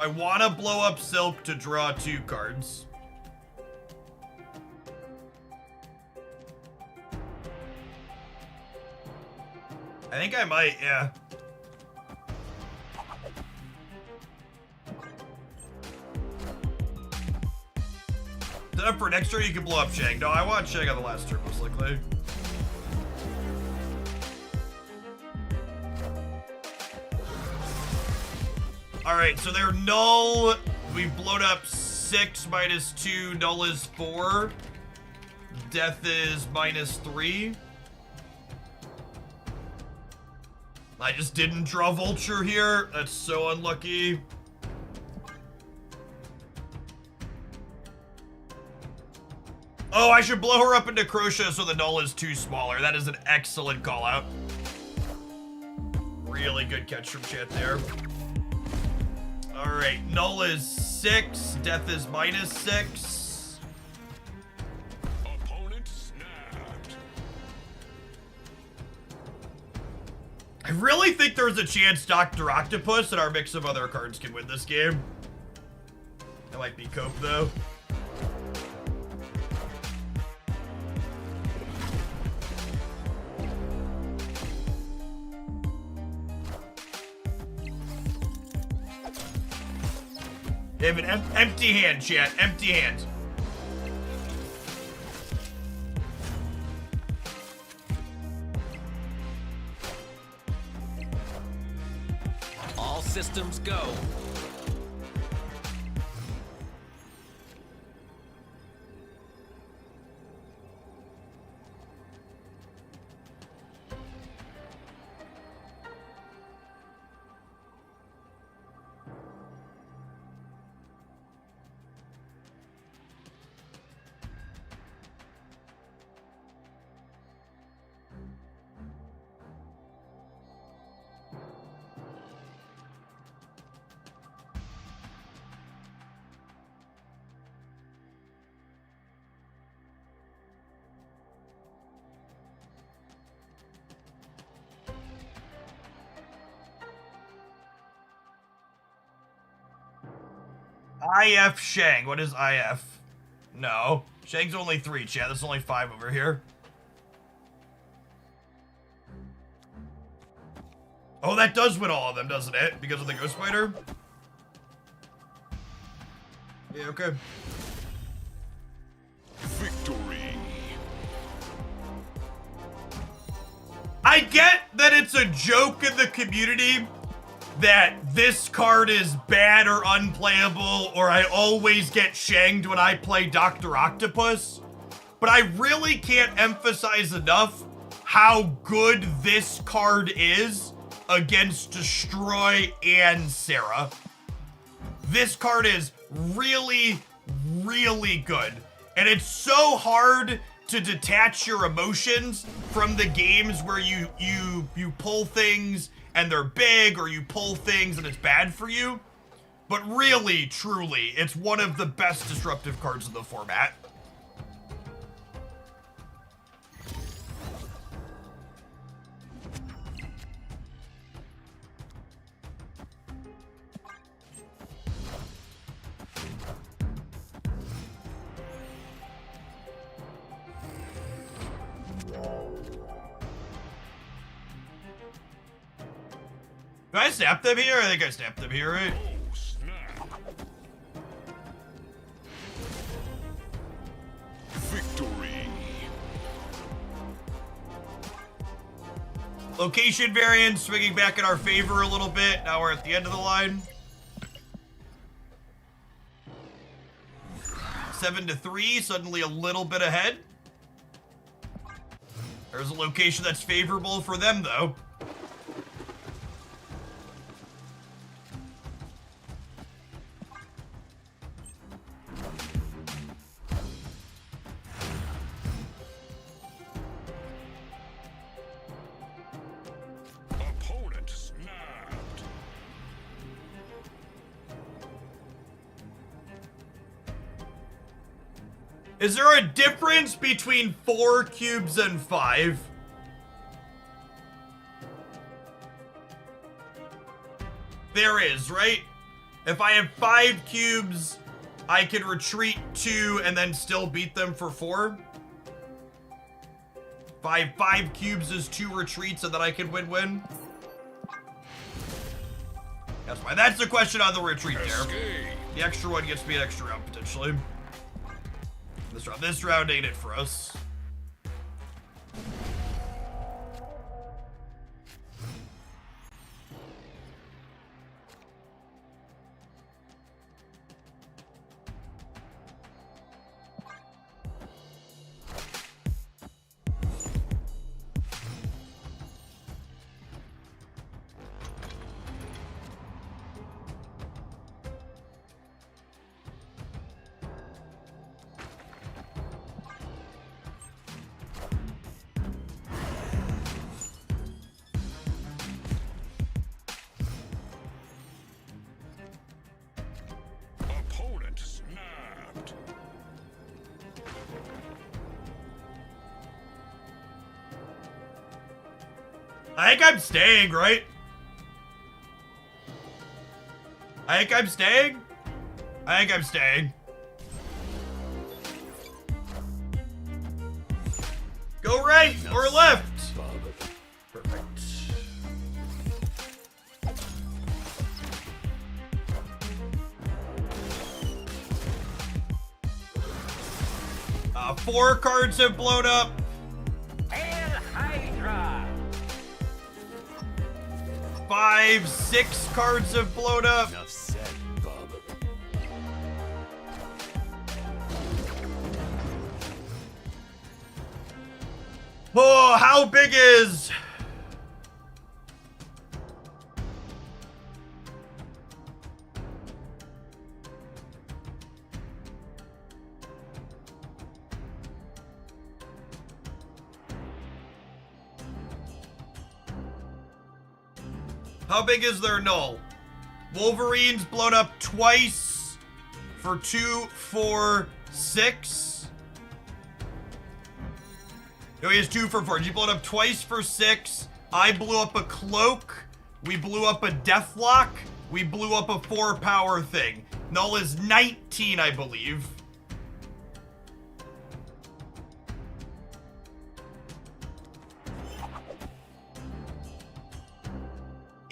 I want to blow up Silk to draw 2 cards. I think I might, yeah. Set up for next turn, you can blow up Shang. No, I want Shang on the last turn, most likely. Alright, so they're null. We've blown up 6 minus 2. Null is 4. Death is minus 3. I just didn't draw Vulture here. That's so unlucky. Oh, I should blow her up into Crochet so the null is too smaller. That is an excellent call out. Really good catch from chat there. All right, null is 6, death is -6. Opponent snapped. I really think there's a chance Dr. Octopus and our mix of other cards can win this game. That might be Cope, though. They have an empty hand, chat. Empty hand. All systems go. IF Shang. What is IF? No. Shang's only 3, chat. There's only 5 over here. Oh, that does win all of them, doesn't it? Because of the Ghost Spider? Yeah, okay. Victory. I get that it's a joke in the community that this card is bad or unplayable, or I always get shanged when I play Dr. Octopus, but I really can't emphasize enough how good this card is against Destroy and Sarah. This card is really, really good, and it's so hard to detach your emotions from the games where you pull things and they're big, or you pull things and it's bad for you. But really, truly, it's one of the best disruptive cards in the format. Do I snap them here? I think I snapped them here, right? Oh, snap. Victory. Location variance swinging back in our favor a little bit. Now we're at the end of the line. 7-3, suddenly a little bit ahead. There's a location that's favorable for them, though. Opponent snapped. Is there a difference between 4 cubes and 5? There is, right? If I have 5 cubes, I can retreat 2 and then still beat them for 4. If I have 5 cubes is 2 retreats and then I can win-win. That's why. That's the question on the retreat there. Escape. The extra one gets me an extra round, potentially. This round ain't it for us. I think I'm staying, right? I think I'm staying. I think I'm staying. Go right or left. Perfect. Four cards have blown up. Hail Hydra! 5, 6 cards have blown up. Enough said, Bob. Oh, how big is... How big is their null? Wolverine's blown up twice for 2, 4, 6. No, he has 2 for 4. He blown up twice for 6. I blew up a cloak. We blew up a deathlock. We blew up a 4 power thing. Null is 19, I believe.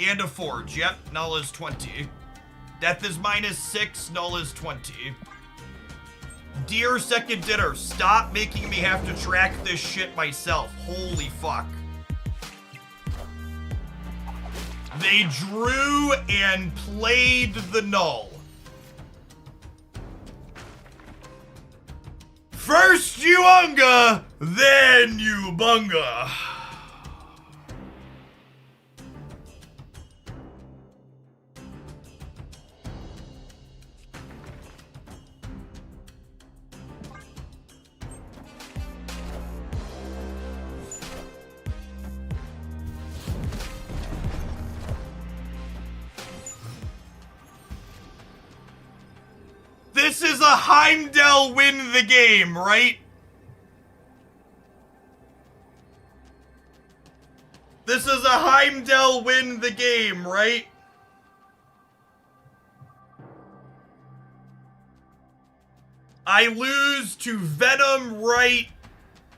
And a forge. Yep, null is 20. Death is -6, null is 20. Dear second dinner, stop making me have to track this shit myself. Holy fuck. They drew and played the null. First you unga, then you bunga. This is a Heimdall win the game, right? This is a Heimdall win the game, right? I lose to Venom right,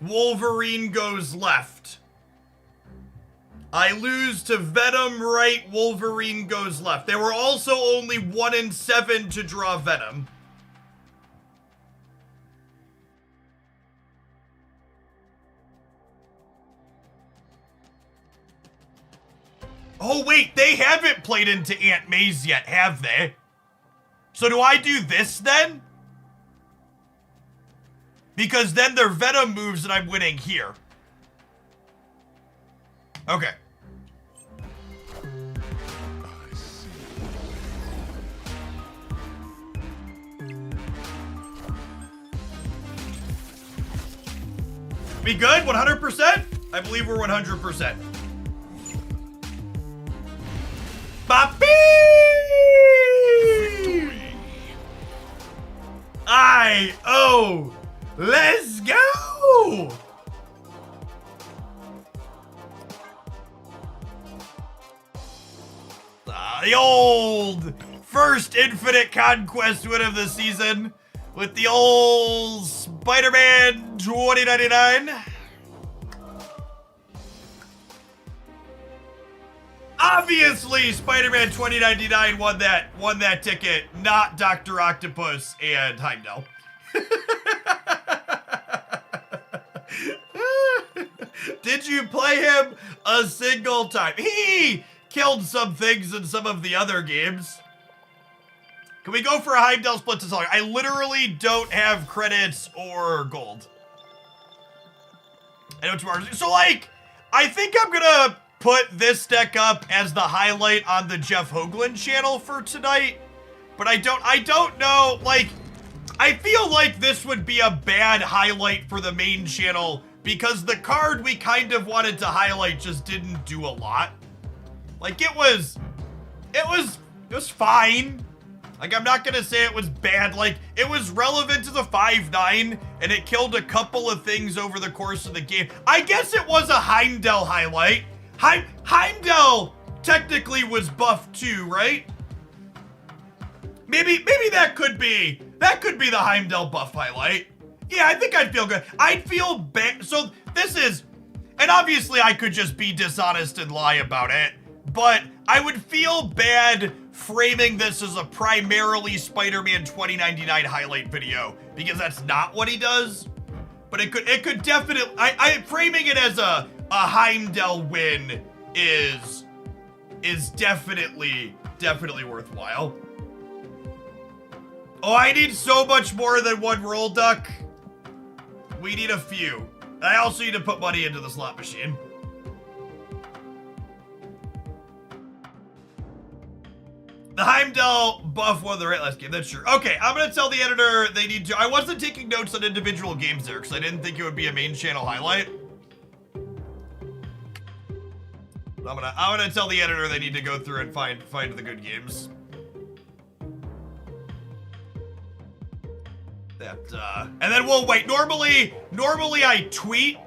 Wolverine goes left. I lose to Venom right, Wolverine goes left. They were also only 1 in 7 to draw Venom. Oh wait, they haven't played into Aunt May's yet, have they? So do I do this then? Because then their Venom moves and I'm winning here. Okay. We good? 100%? I believe we're 100%. Papi! Let's go! The old first Infinite Conquest win of the season with the old Spider-Man 2099. Obviously, Spider-Man 2099 won that ticket, not Dr. Octopus and Heimdall. Did you play him a single time? He killed some things in some of the other games. Can we go for a Heimdall split to solve? I literally don't have credits or gold. I know tomorrow. So, like, I think I'm gonna put this deck up as the highlight on the Jeff Hoagland channel for tonight. But I don't know, like, I feel like this would be a bad highlight for the main channel because the card we kind of wanted to highlight just didn't do a lot. Like, it was fine. Like, I'm not gonna say it was bad. Like, it was relevant to the 5-9, and it killed a couple of things over the course of the game. I guess it was a Heimdall highlight. Heimdall technically was buffed too, right? Maybe that could be the Heimdall buff highlight. Yeah, I think I'd feel good. I'd feel bad. So this is, and obviously I could just be dishonest and lie about it, but I would feel bad framing this as a primarily Spider-Man 2099 highlight video because that's not what he does. But it could definitely, I framing it as a Heimdall win is definitely worthwhile. Oh, I need so much more than one roll, Duck. We need a few. I also need to put money into the slot machine. The Heimdall buff won the right last game. That's true. Okay, I'm gonna tell the editor they need to. I wasn't taking notes on individual games there because I didn't think it would be a main channel highlight. I'm gonna tell the editor they need to go through and find the good games. That and then we'll wait. Normally I tweet.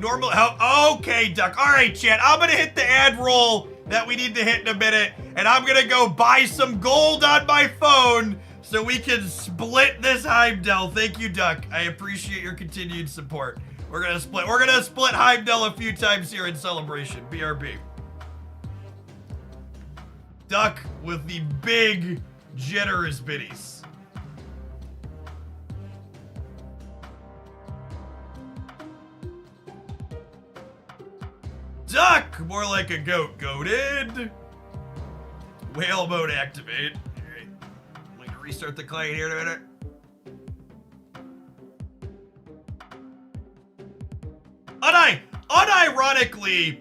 Okay, Duck. All right, chat. I'm gonna hit the ad roll that we need to hit in a minute, and I'm gonna go buy some gold on my phone so we can split this Heimdall. Thank you, Duck. I appreciate your continued support. We're gonna split Heimdall a few times here in celebration. BRB. Duck with the big, generous biddies. Duck! More like a goat. Goated. Whale mode activate. Alright. I'm going to restart the client here in a minute. Unironically,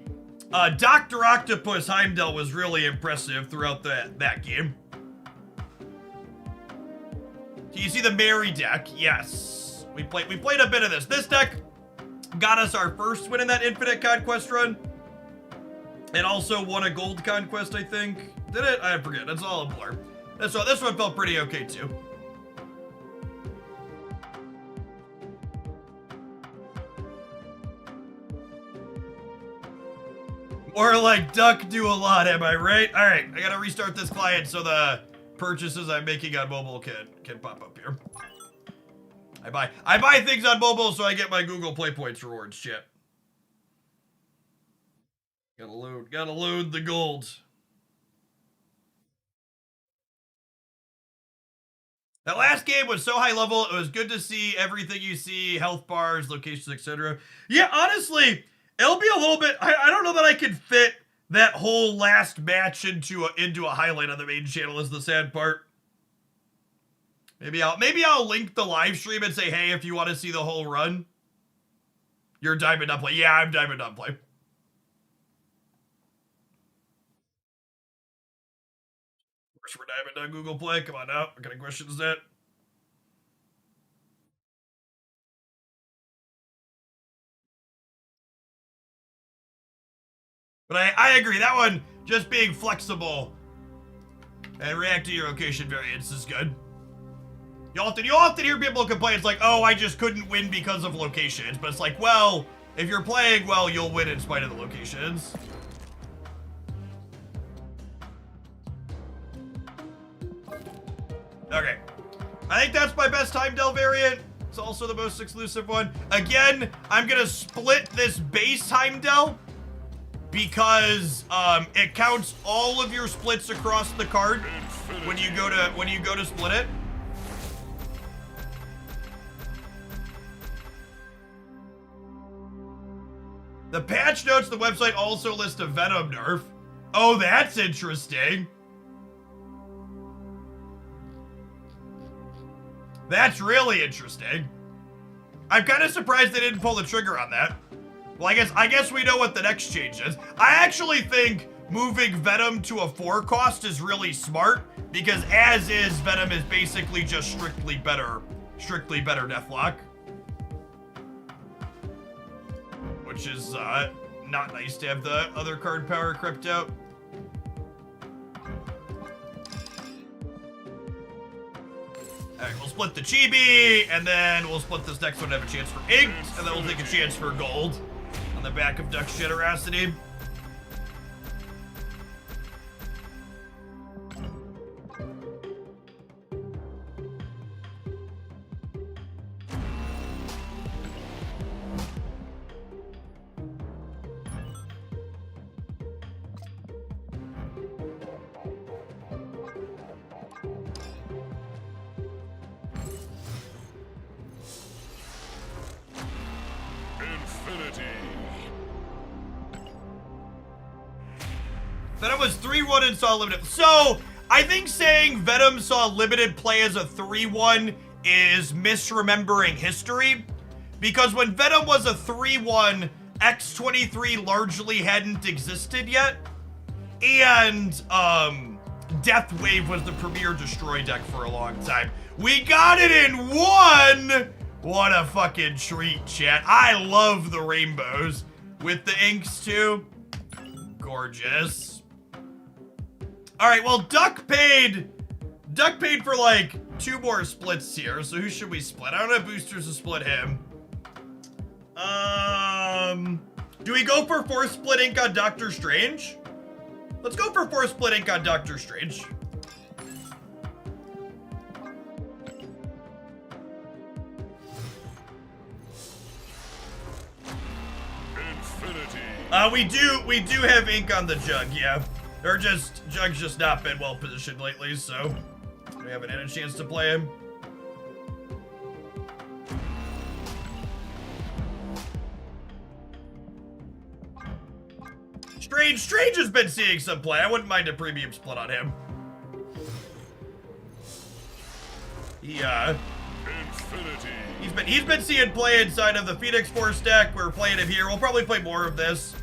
Dr. Octopus Heimdall was really impressive throughout that game. Do you see the Mary deck? Yes. We played a bit of this. This deck got us our first win in that Infinite Conquest run. And also won a gold conquest, I think. Did it? I forget. That's all a blur. This one felt pretty okay, too. More like Duck do a lot, am I right? All right, I gotta restart this client so the purchases I'm making on mobile can pop up here. I buy things on mobile so I get my Google Play Points rewards, chat. Gotta load the gold. That last game was so high level, it was good to see everything you see, health bars, locations, etc. Yeah, honestly, it'll be a little bit, I don't know that I could fit that whole last match into a highlight on the main channel is the sad part. Maybe I'll link the live stream and say, hey, if you want to see the whole run, you're Diamond Up Play. Yeah, I'm Diamond Up Play. For Diamond on Google Play. Come on now. What kind of question is that? But I agree. That one, just being flexible and react to your location variance is good. You often hear people complain. It's like, oh, I just couldn't win because of locations. But it's like, well, if you're playing well, you'll win in spite of the locations. Okay. I think that's my best Heimdall variant. It's also the most exclusive one. Again, I'm gonna split this base Heimdall because it counts all of your splits across the card when you go to split it. The patch notes the website also list a Venom nerf. Oh, that's interesting. That's really interesting. I'm kind of surprised they didn't pull the trigger on that. Well, I guess we know what the next change is. I actually think moving Venom to a 4 cost is really smart because as is, Venom is basically just strictly better Deathlock. Which is not nice to have the other card power crept out. Alright, we'll split the Chibi, and then we'll split this next one to have a chance for Inked, and then we'll take a chance for Gold on the back of Duck's generosity. Venom was 3-1 and saw limited. So, I think saying Venom saw limited play as a 3-1 is misremembering history. Because when Venom was a 3-1, X-23 largely hadn't existed yet. And, Death Wave was the premier destroy deck for a long time. We got it in one! What a fucking treat, chat. I love the rainbows. With the inks, too. Gorgeous. Alright, well, Duck paid for, like, 2 more splits here. So who should we split? I don't have boosters to split him. Do we go for 4 split ink on Doctor Strange? Let's go for 4 split ink on Doctor Strange. We do have ink on the Jug, yeah. Jug's just not been well positioned lately, so we haven't had a chance to play him. Strange has been seeing some play. I wouldn't mind a premium split on him. He's been seeing play inside of the Phoenix Force deck. We're playing him here. We'll probably play more of this.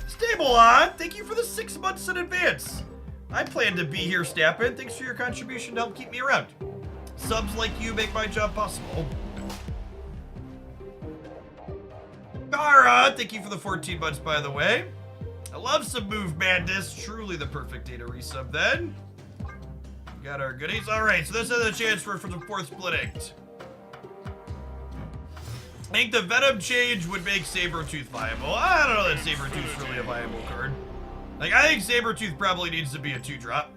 Stable on. Thank you for the 6 months in advance. I plan to be here, Stappin. Thanks for your contribution to help keep me around. Subs like you make my job possible. Gara, thank you for the 14 months, by the way. I love some Move Madness. Truly the perfect day to resub then. Got our goodies. Alright, so this is a chance for the 4th split inked. I think the Venom change would make Sabretooth viable. I don't know that Sabretooth's really a viable card. Like, I think Sabretooth probably needs to be a 2-drop.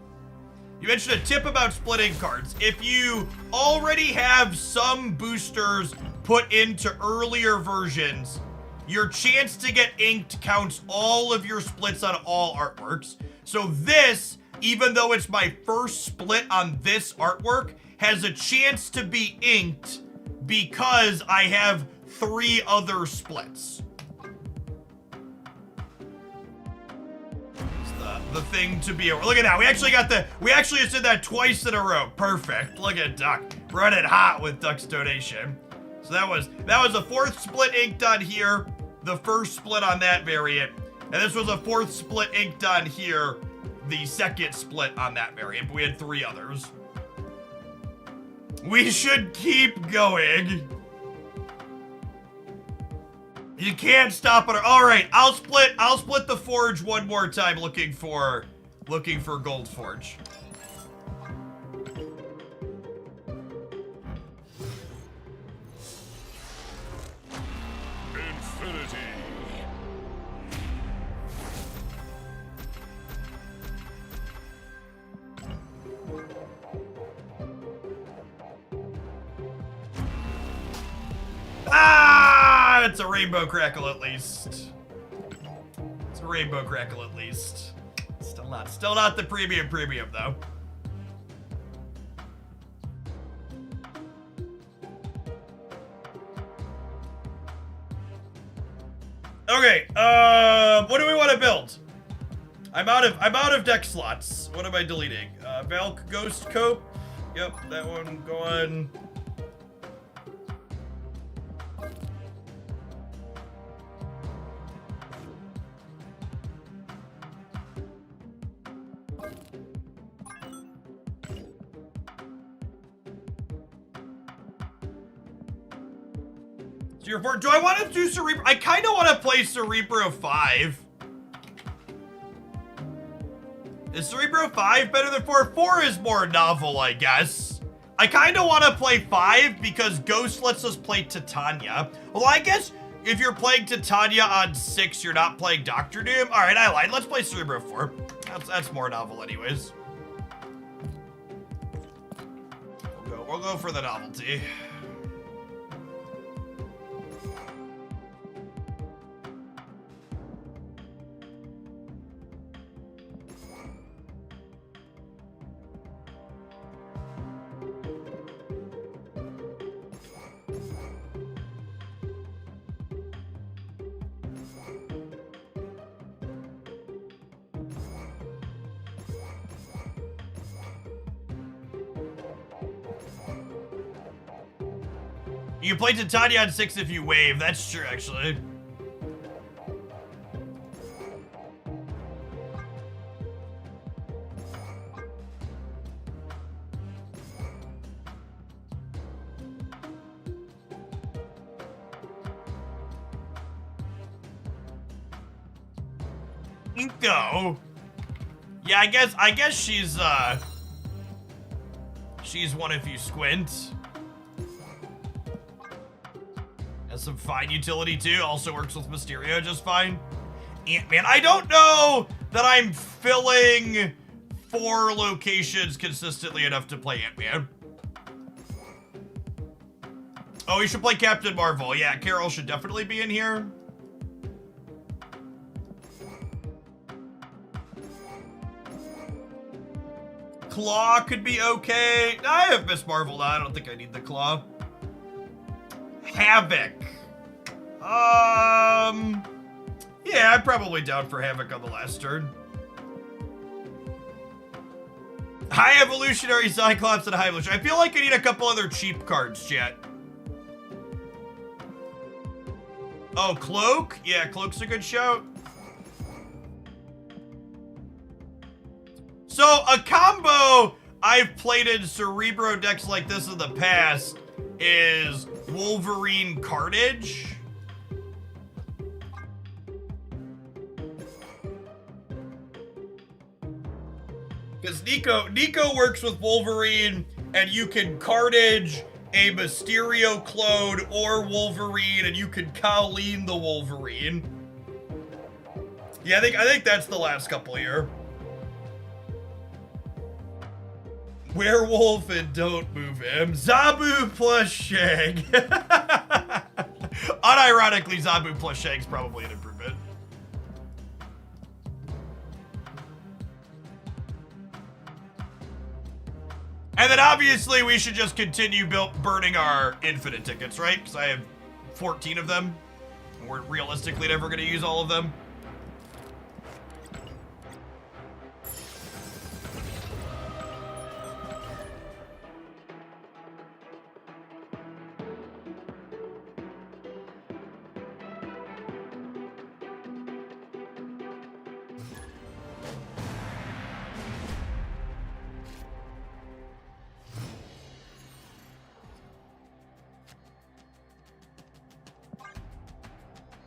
You mentioned a tip about splitting cards. If you already have some boosters put into earlier versions, your chance to get inked counts all of your splits on all artworks. So this, even though it's my first split on this artwork, has a chance to be inked because I have 3 other splits. It's the thing to be. Look at that. We actually just did that twice in a row. Perfect. Look at Duck. Running hot with Duck's donation. So that was a 4th split inked on here, the 1st split on that variant, and this was a 4th split inked on here, the 2nd split on that variant, but we had 3 others. We should keep going. You can't stop it. All right, I'll split the Forge one more time, looking for Gold Forge. Infinity. Ah, it's a rainbow crackle at least. It's a rainbow crackle at least. Still not the premium though. Okay, what do we want to build? I'm out of deck slots. What am I deleting? Valk Ghost Cope. Yep, that one going. Do I want to do Cerebro? I kind of want to play Cerebro 5. Is Cerebro 5 better than 4? 4 is more novel, I guess. I kind of want to play 5 because Ghost lets us play Titania. Well, I guess if you're playing Titania on 6, you're not playing Doctor Doom. All right, I lied. Let's play Cerebro 4. That's more novel anyways. We'll go for the novelty. You can play Titania on 6 if you wave. That's true, actually. Go. Yeah, I guess she's one if you squint. Has some fine utility too. Also works with Mysterio just fine. Ant-Man. I don't know that I'm filling 4 locations consistently enough to play Ant-Man. Oh, you should play Captain Marvel. Yeah, Carol should definitely be in here. Claw could be okay. I have Miss Marvel now. I don't think I need the Claw. Havoc. Yeah, I'm probably down for Havoc on the last turn. High Evolutionary, Cyclops, and High Evolution. I feel like I need a couple other cheap cards, chat. Oh, Cloak? Yeah, Cloak's a good shout. So, a combo I've played in Cerebro decks like this in the past is Wolverine Carnage. Because Nico works with Wolverine, and you can Carnage a Mysterio clone or Wolverine, and you can Colleen the Wolverine. Yeah, I think that's the last couple here. Werewolf and don't move him. Zabu plus Shag. Unironically, Zabu plus Shag's probably an improvement. And then obviously we should just continue burning our infinite tickets, right? Because I have 14 of them. We're realistically never going to use all of them.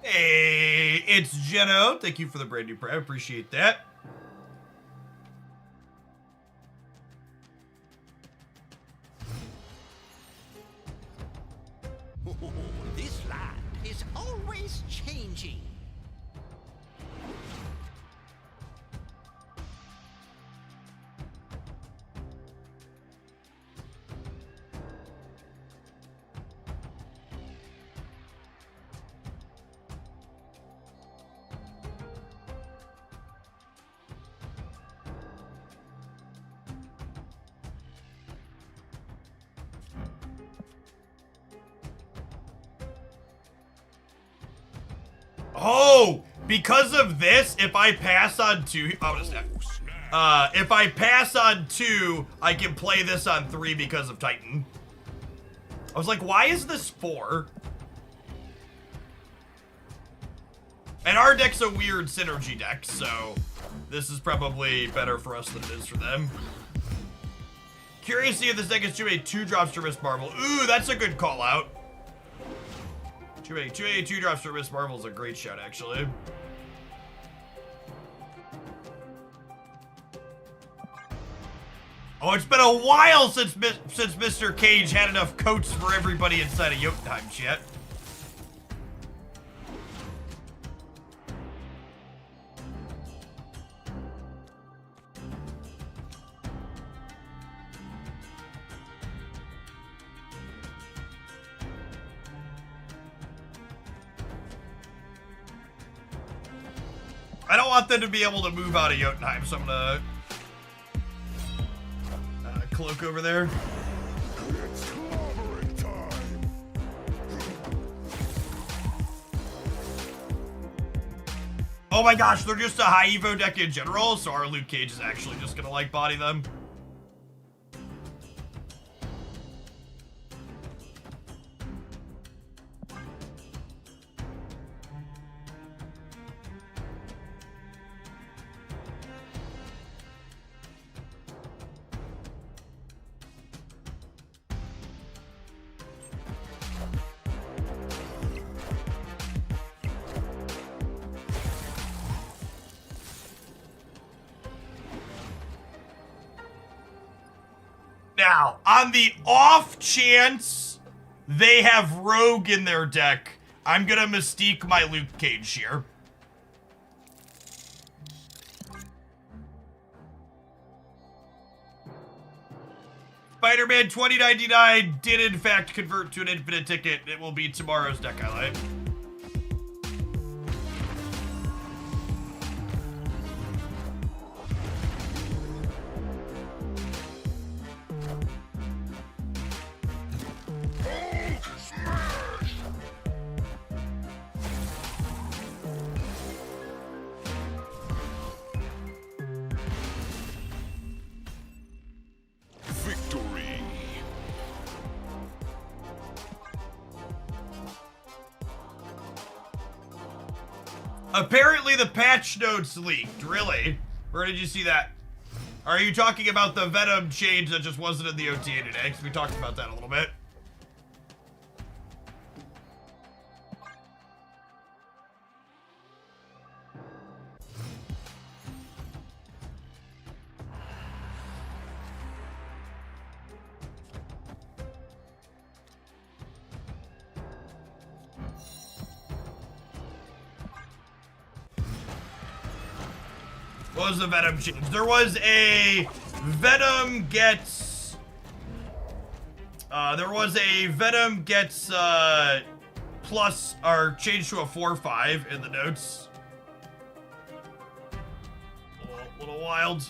Hey, it's Jeno. Thank you for the brand new prep. Appreciate that. This land is always changing. Oh, because of this, if I pass on 2, if I pass on 2, I can play this on 3 because of Titan. I was like, why is this 4? And our deck's a weird synergy deck, so this is probably better for us than it is for them. Curious to see if this deck is too many 2-drops to Miss Marvel. Ooh, that's a good call out. 2 drops for Miss Marvel is a great shout, actually. Oh, it's been a while since Mr. Cage had enough coats for everybody inside of Jotunheim, chat. I don't want them to be able to move out of Jotunheim, so I'm gonna cloak over there. It's clobbering time. Oh my gosh, they're just a high Evo deck in general, so our Luke Cage is actually just gonna like body them. Now, on the off chance they have Rogue in their deck, I'm gonna Mystique my Luke Cage here. Spider-Man 2099 did in fact convert to an infinite ticket. It will be tomorrow's deck highlight. Victory. Apparently the patch notes leaked. Really? Where did you see that? Are you talking about the Venom change that just wasn't in the OTA today? Because we talked about that a little bit. What was the Venom change? There was a Venom gets... plus, or changed to a 4/5 in the notes. Little wild.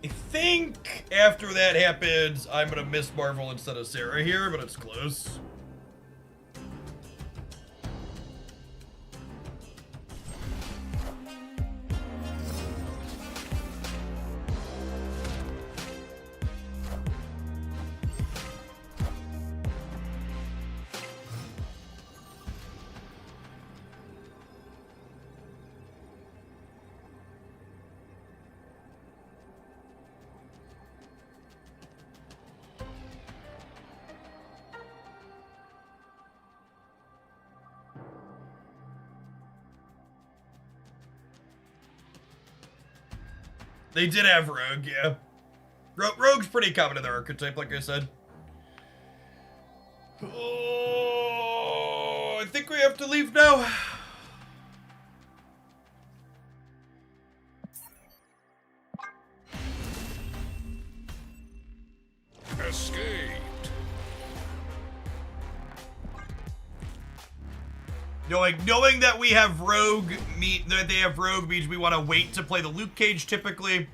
I think after that happens, I'm gonna miss Marvel instead of Sarah here, but it's close. They did have Rogue, yeah. Rogue's pretty common in their archetype, like I said. Oh, I think we have to leave now. Escaped. Knowing that we have Rogue that they have Rogue means we want to wait to play the Luke Cage typically.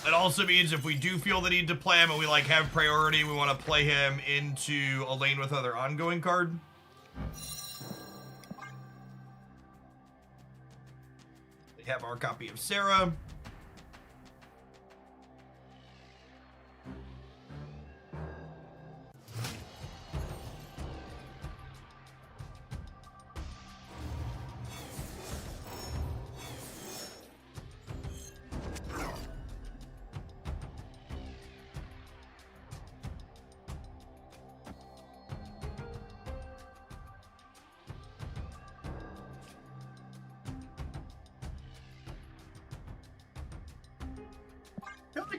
It also means if we do feel the need to play him and we like have priority, we want to play him into a lane with other ongoing card. We have our copy of Sarah.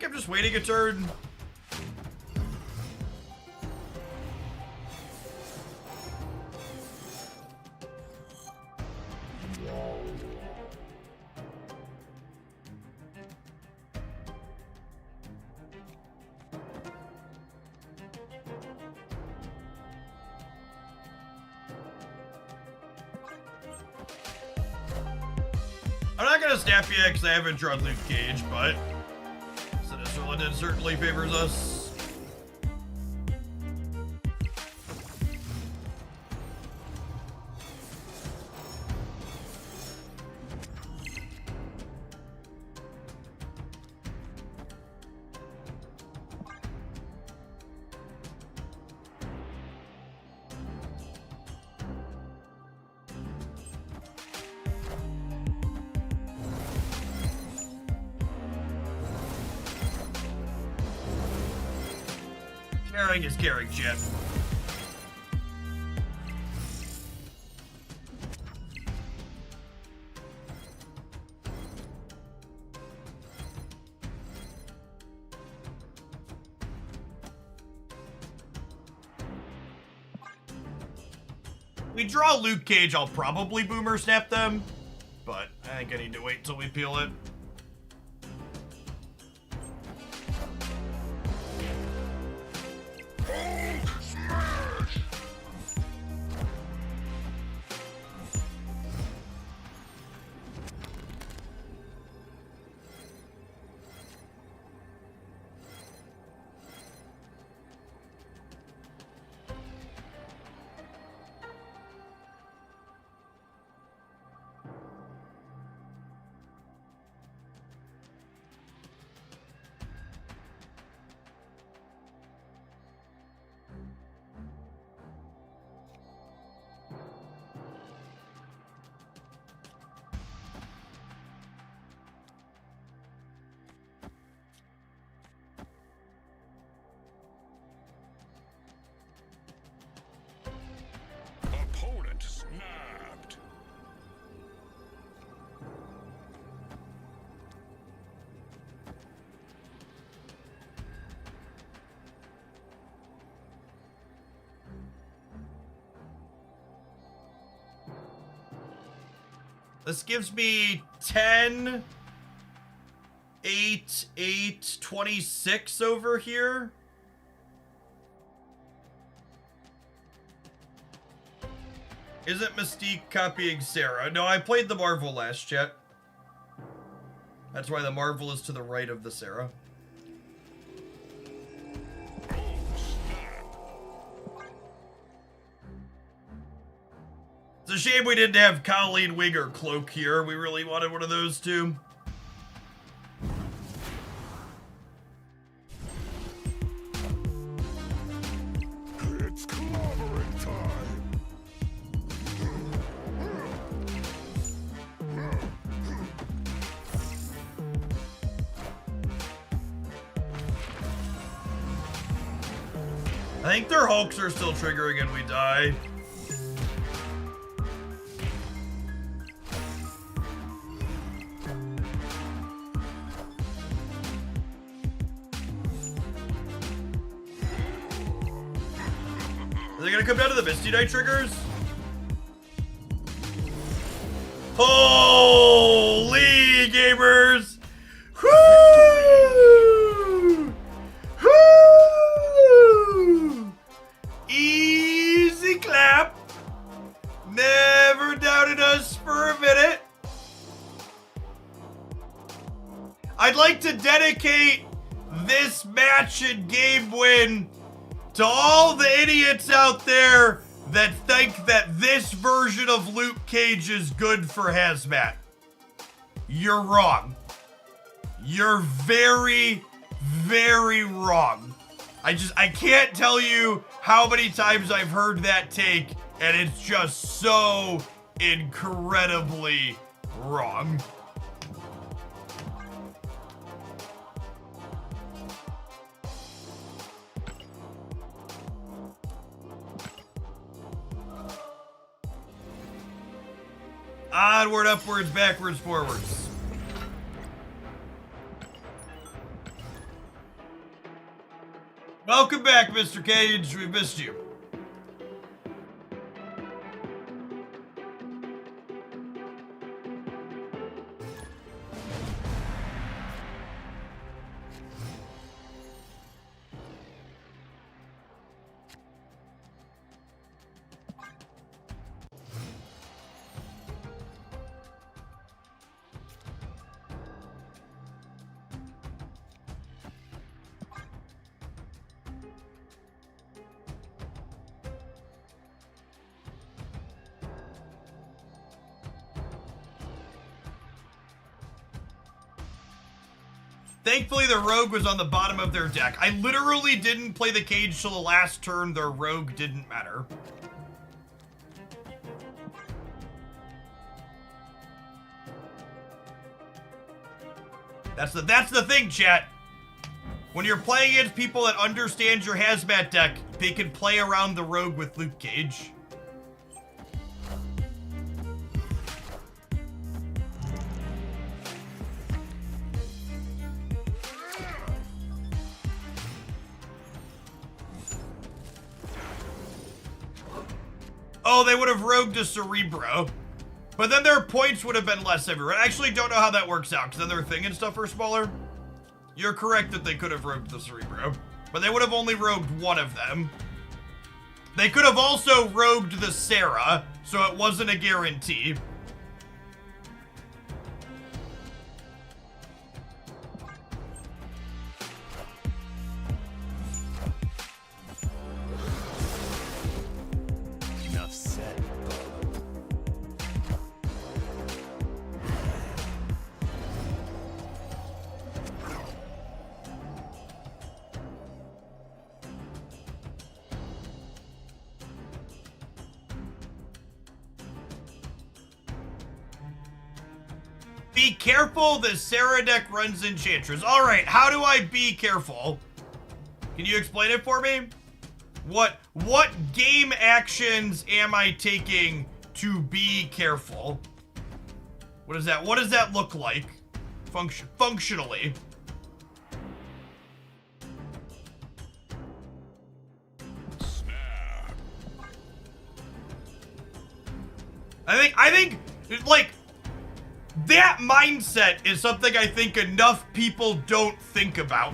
I'm just waiting a turn. I'm not gonna snap yet because I haven't drawn Luke Cage, but Sinister London certainly favors us. Caring is caring, Jim. We draw Luke Cage, I'll probably boomer snap them, but I think I need to wait till we peel it. Opponent snapped. This gives me 10, 8, 8, 26 over here. Isn't Mystique copying Sarah? No, I played the Marvel last, chat. That's why the Marvel is to the right of the Sarah. It's a shame we didn't have Colleen Wing or Cloak here. We really wanted one of those two. It's clobbering time. I think their Hulks are still triggering and we die. Are they gonna come down to the Misty Knight triggers? Holy gamers! Whoo! Whoo! Easy clap. Never doubted us for a minute. I'd like to dedicate this match and game win to all the idiots out there that think that this version of Luke Cage is good for Hazmat. You're wrong. You're very, very wrong. I can't tell you how many times I've heard that take, and it's just so incredibly wrong. Onward, upwards, backwards, forwards. Welcome back, Mr. Cage. We missed you. Thankfully, the rogue was on the bottom of their deck. I literally didn't play the cage till the last turn. Their rogue didn't matter. That's the thing, chat. When you're playing against people that understand your hazmat deck, they can play around the rogue with Luke Cage. Oh, they would have rogued a Cerebro. But then their points would have been less everywhere. I actually don't know how that works out, because then their thing and stuff are smaller. You're correct that they could have rogued the Cerebro. But they would have only rogued one of them. They could have also rogued the Sarah, so it wasn't a guarantee. Enough said. Be careful, the Sarah deck runs Enchantress. All right, how do I be careful? Can you explain it for me? What game actions am I taking to be careful? What does that look like? Functionally. I think like that mindset is something I think enough people don't think about.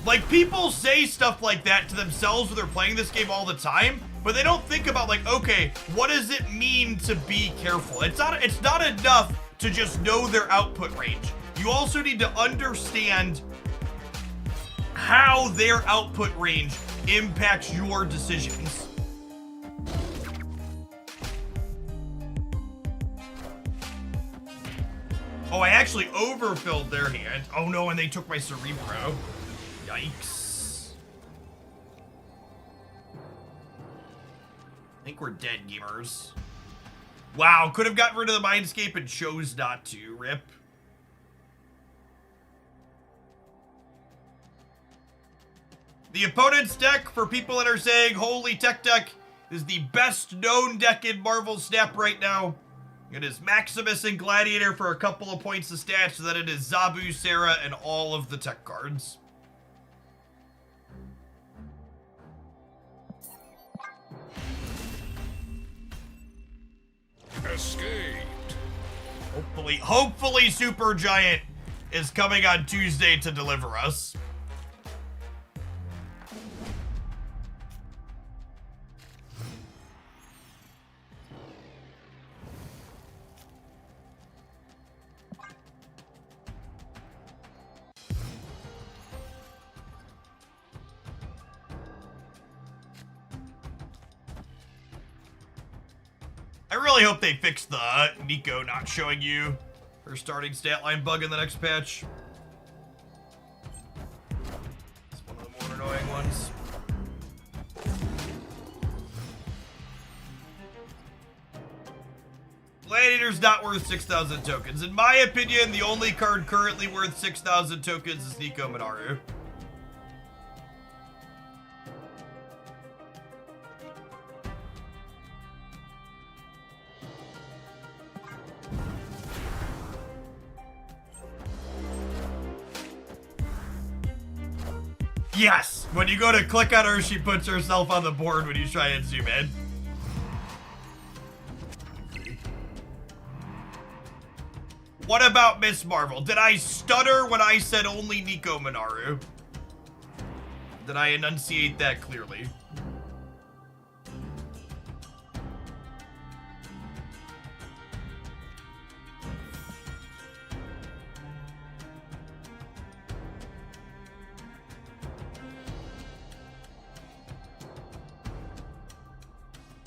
Like, people say stuff like that to themselves when they're playing this game all the time, but they don't think about, like, okay, what does it mean to be careful? It's not enough to just know their output range. You also need to understand how their output range impacts your decisions. Oh, I actually overfilled their hand. Oh no, and they took my Cerebro. Yikes. I think we're dead, gamers. Wow, could have gotten rid of the Mindscape and chose not to. Rip. The opponent's deck, for people that are saying holy tech deck, is the best known deck in Marvel Snap right now. It is Maximus and Gladiator for a couple of points of stats, so that it is Zabu, Sarah, and all of the tech cards. Escaped. Hopefully Supergiant is coming on Tuesday to deliver us. I really hope they fix the Nico not showing you her starting stat line bug in the next patch. It's one of the more annoying ones. Gladiator's not worth 6,000 tokens. In my opinion, the only card currently worth 6,000 tokens is Nico Minaru. Yes! When you go to click on her, she puts herself on the board when you try and zoom in. What about Miss Marvel? Did I stutter when I said only Nico Minaru? Did I enunciate that clearly?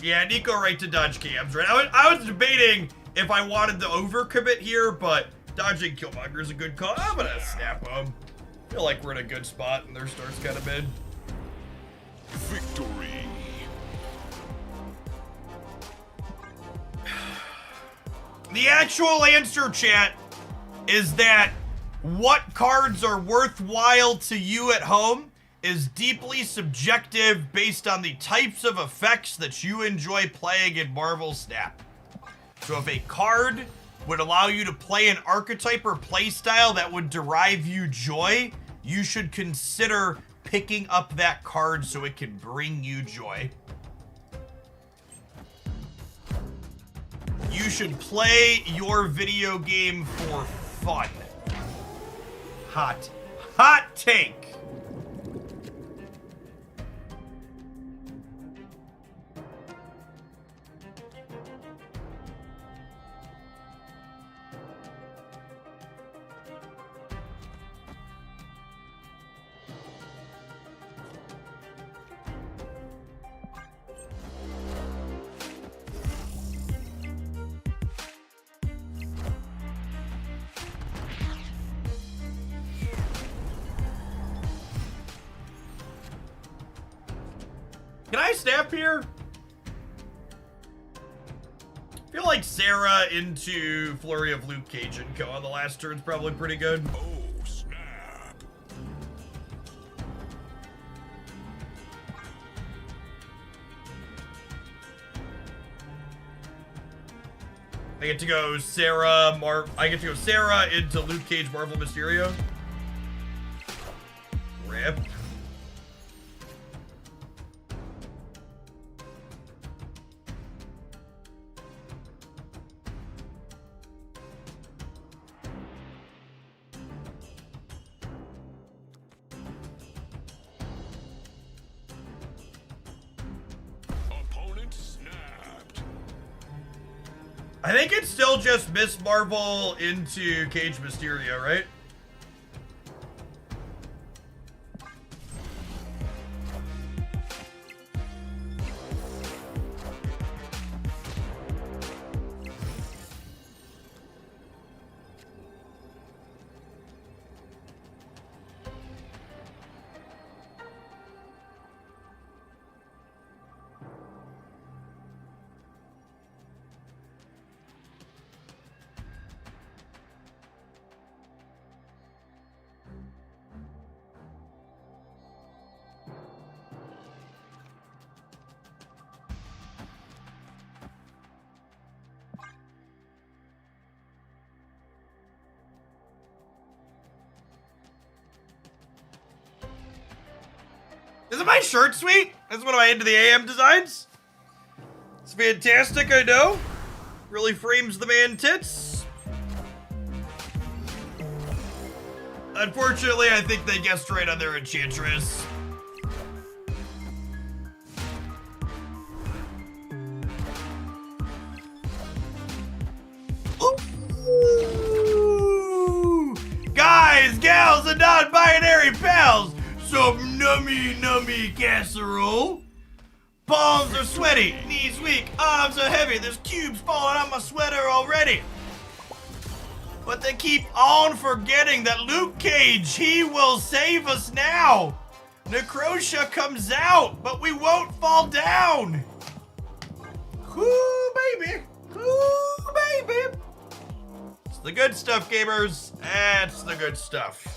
Yeah, Nico right to dodge cams, right? I was debating if I wanted to overcommit here, but dodging Killmonger is a good call. I'm gonna snap him. Feel like we're in a good spot and their start's kind of mid. Victory. The actual answer, chat, is that what cards are worthwhile to you at home is deeply subjective based on the types of effects that you enjoy playing in Marvel Snap. So if a card would allow you to play an archetype or playstyle that would derive you joy, you should consider picking up that card so it can bring you joy. You should play your video game for fun. Hot take. Can I snap here? I feel like Sarah into Flurry of Luke Cage and Co on the last turn's probably pretty good. Oh, snap. I get to go Sarah, I get to go Sarah into Luke Cage, Marvel Mysterio. Rip. Opponent snapped. I think it's still just Miss Marvel into Cage Mysterio, right? Isn't my shirt sweet? That's one of my Into the AM designs. It's fantastic, I know. Really frames the man tits. Unfortunately, I think they guessed right on their Enchantress. Ooh. Guys, gals, and non-binary pals. Some nummy casserole. Palms are sweaty, knees weak, arms are heavy. There's cubes falling on my sweater already. But they keep on forgetting that Luke Cage, he will save us now. Necrosha comes out, but we won't fall down. Ooh, baby. Ooh, baby. It's the good stuff, gamers. That's the good stuff.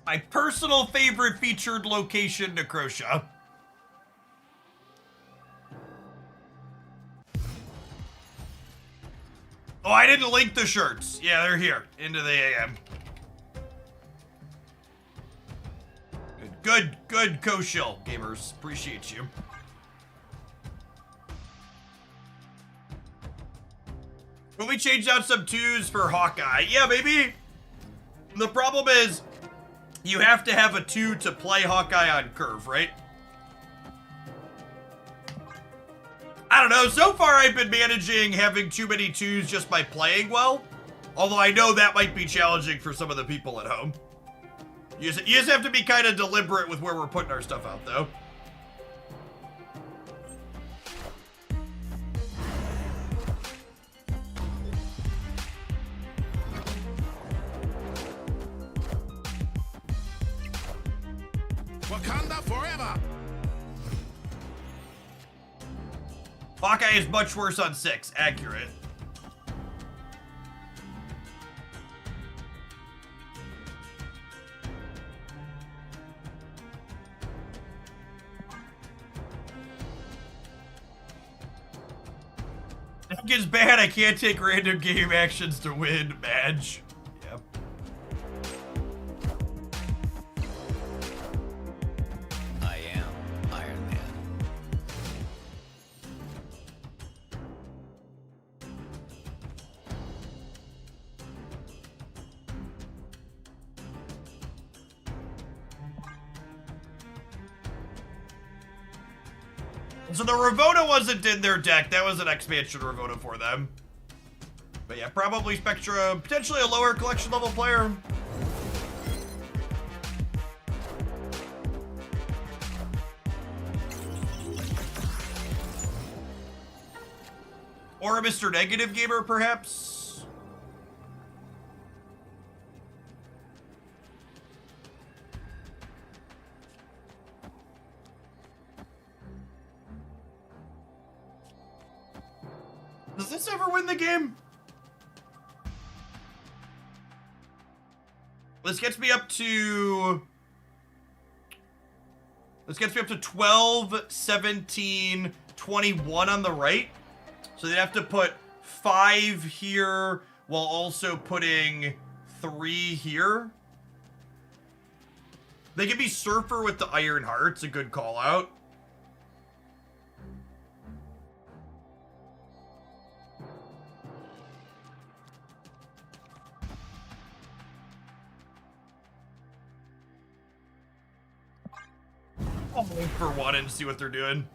My personal favorite featured location, Necrotia. Oh, I didn't link the shirts. Yeah, they're here. Into the AM. Good co-shill, gamers. Appreciate you. Will we change out some 2s for Hawkeye? Yeah, maybe. The problem is, you have to have a 2 to play Hawkeye on Curve, right? I don't know. So far, I've been managing having too many 2s just by playing well. Although I know that might be challenging for some of the people at home. You just have to be kind of deliberate with where we're putting our stuff out, though. Wakanda forever! Hawkeye is much worse on 6. Accurate. That gets bad. I can't take random game actions to win, Madge. Yep. I am Iron Man. So the Ravona wasn't in their deck. That was an expansion Ravona for them. But yeah, probably Spectra, potentially a lower collection level player. Or a Mr. Negative gamer, perhaps. Does this ever win the game? This gets me up to 12, 17, 21 on the right. So they'd have to put 5 here while also putting 3 here. They could be Surfer with the Iron Heart's a good call out. I'll wait for one and see what they're doing.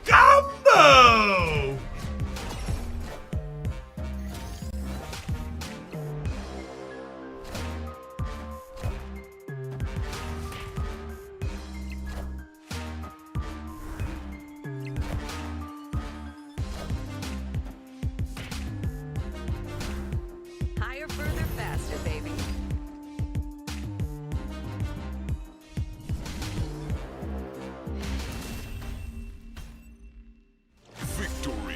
Combo! Higher, further, faster, baby. Victory!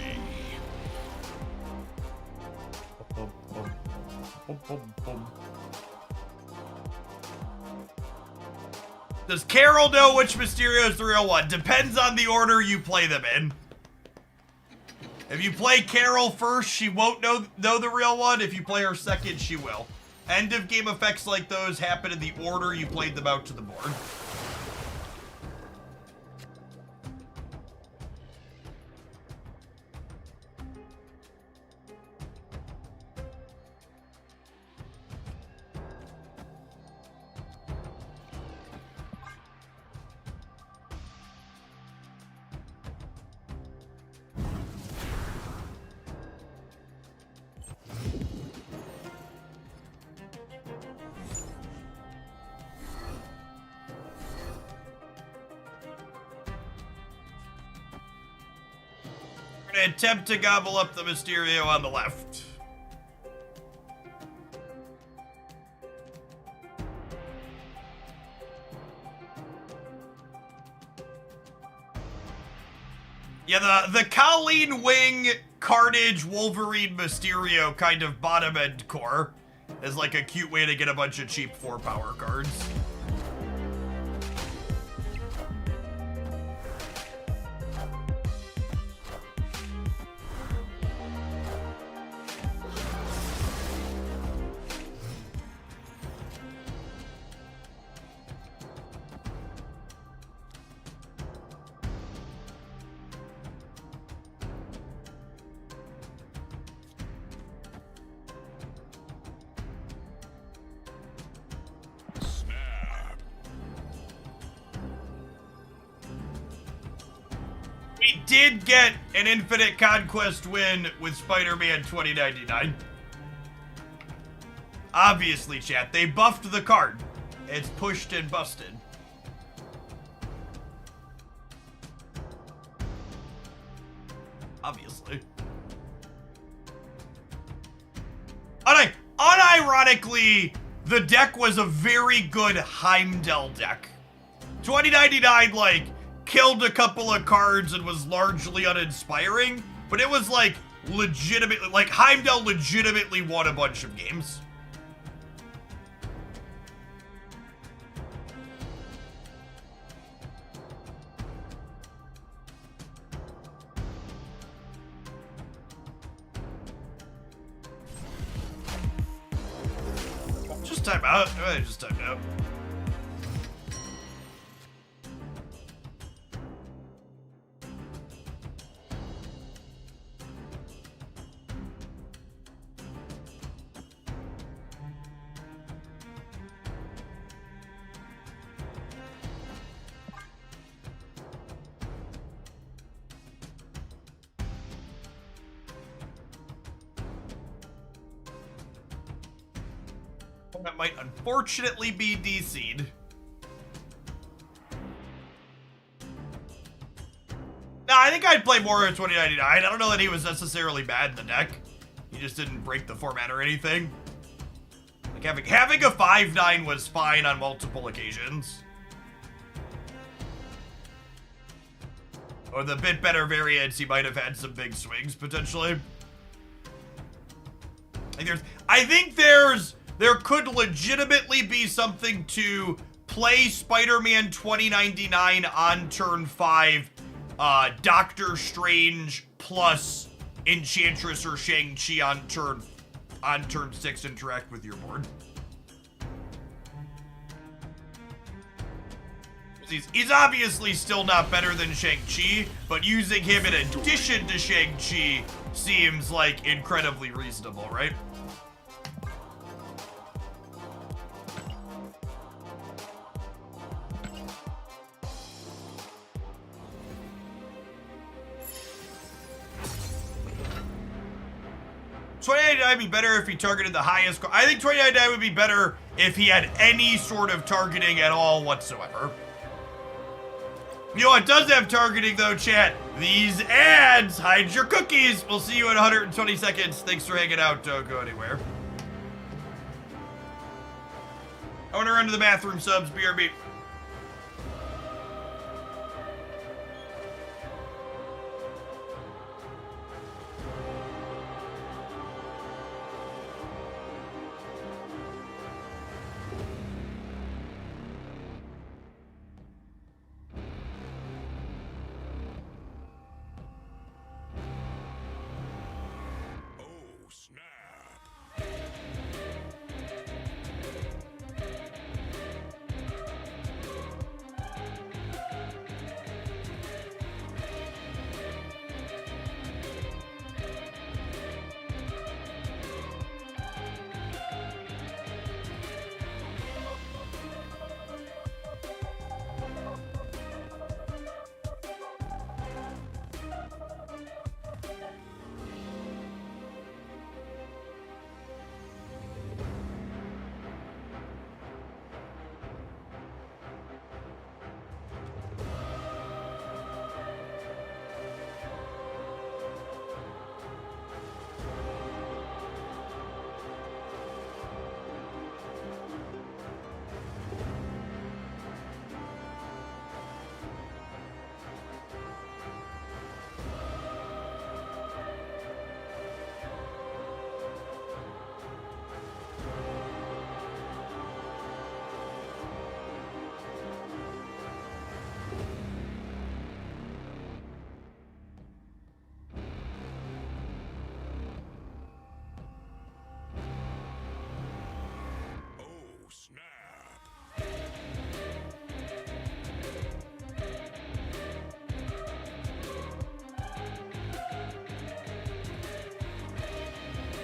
Does Carol know which Mysterio is the real one? Depends on the order you play them in. If you play Carol first, she won't know the real one. If you play her second, she will. End of game effects like those happen in the order you played them out to the board. We're gonna attempt to gobble up the Mysterio on the left. Yeah, the Colleen Wing, Carnage, Wolverine, Mysterio kind of bottom end core is like a cute way to get a bunch of cheap 4 power cards. We did get an Infinite Conquest win with Spider-Man 2099. Obviously, chat, they buffed the card. It's pushed and busted. Obviously. Unironically, the deck was a very good Heimdall deck. 2099, like, killed a couple of cards and was largely uninspiring, but it was, like, legitimately, like, Heimdall legitimately won a bunch of games. Just time out. Just time out. That might unfortunately be DC'd. Nah, I think I'd play more in 2099. I don't know that he was necessarily bad in the deck. He just didn't break the format or anything. Like having a 5/9 was fine on multiple occasions. Or the bit better variants, he might have had some big swings potentially. I think there could legitimately be something to play Spider-Man 2099 on turn 5, Doctor Strange plus Enchantress or Shang-Chi on turn 6 interact with your board. He's obviously still not better than Shang-Chi, but using him in addition to Shang-Chi seems like incredibly reasonable, right? $29 would be better if he targeted the highest. I think $29 would be better if he had any sort of targeting at all whatsoever. You know what does have targeting though, chat? These ads. Hide your cookies. We'll see you in 120 seconds. Thanks for hanging out. Don't go anywhere. I want to run to the bathroom. Subs. BRB.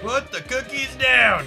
Put the cookies down.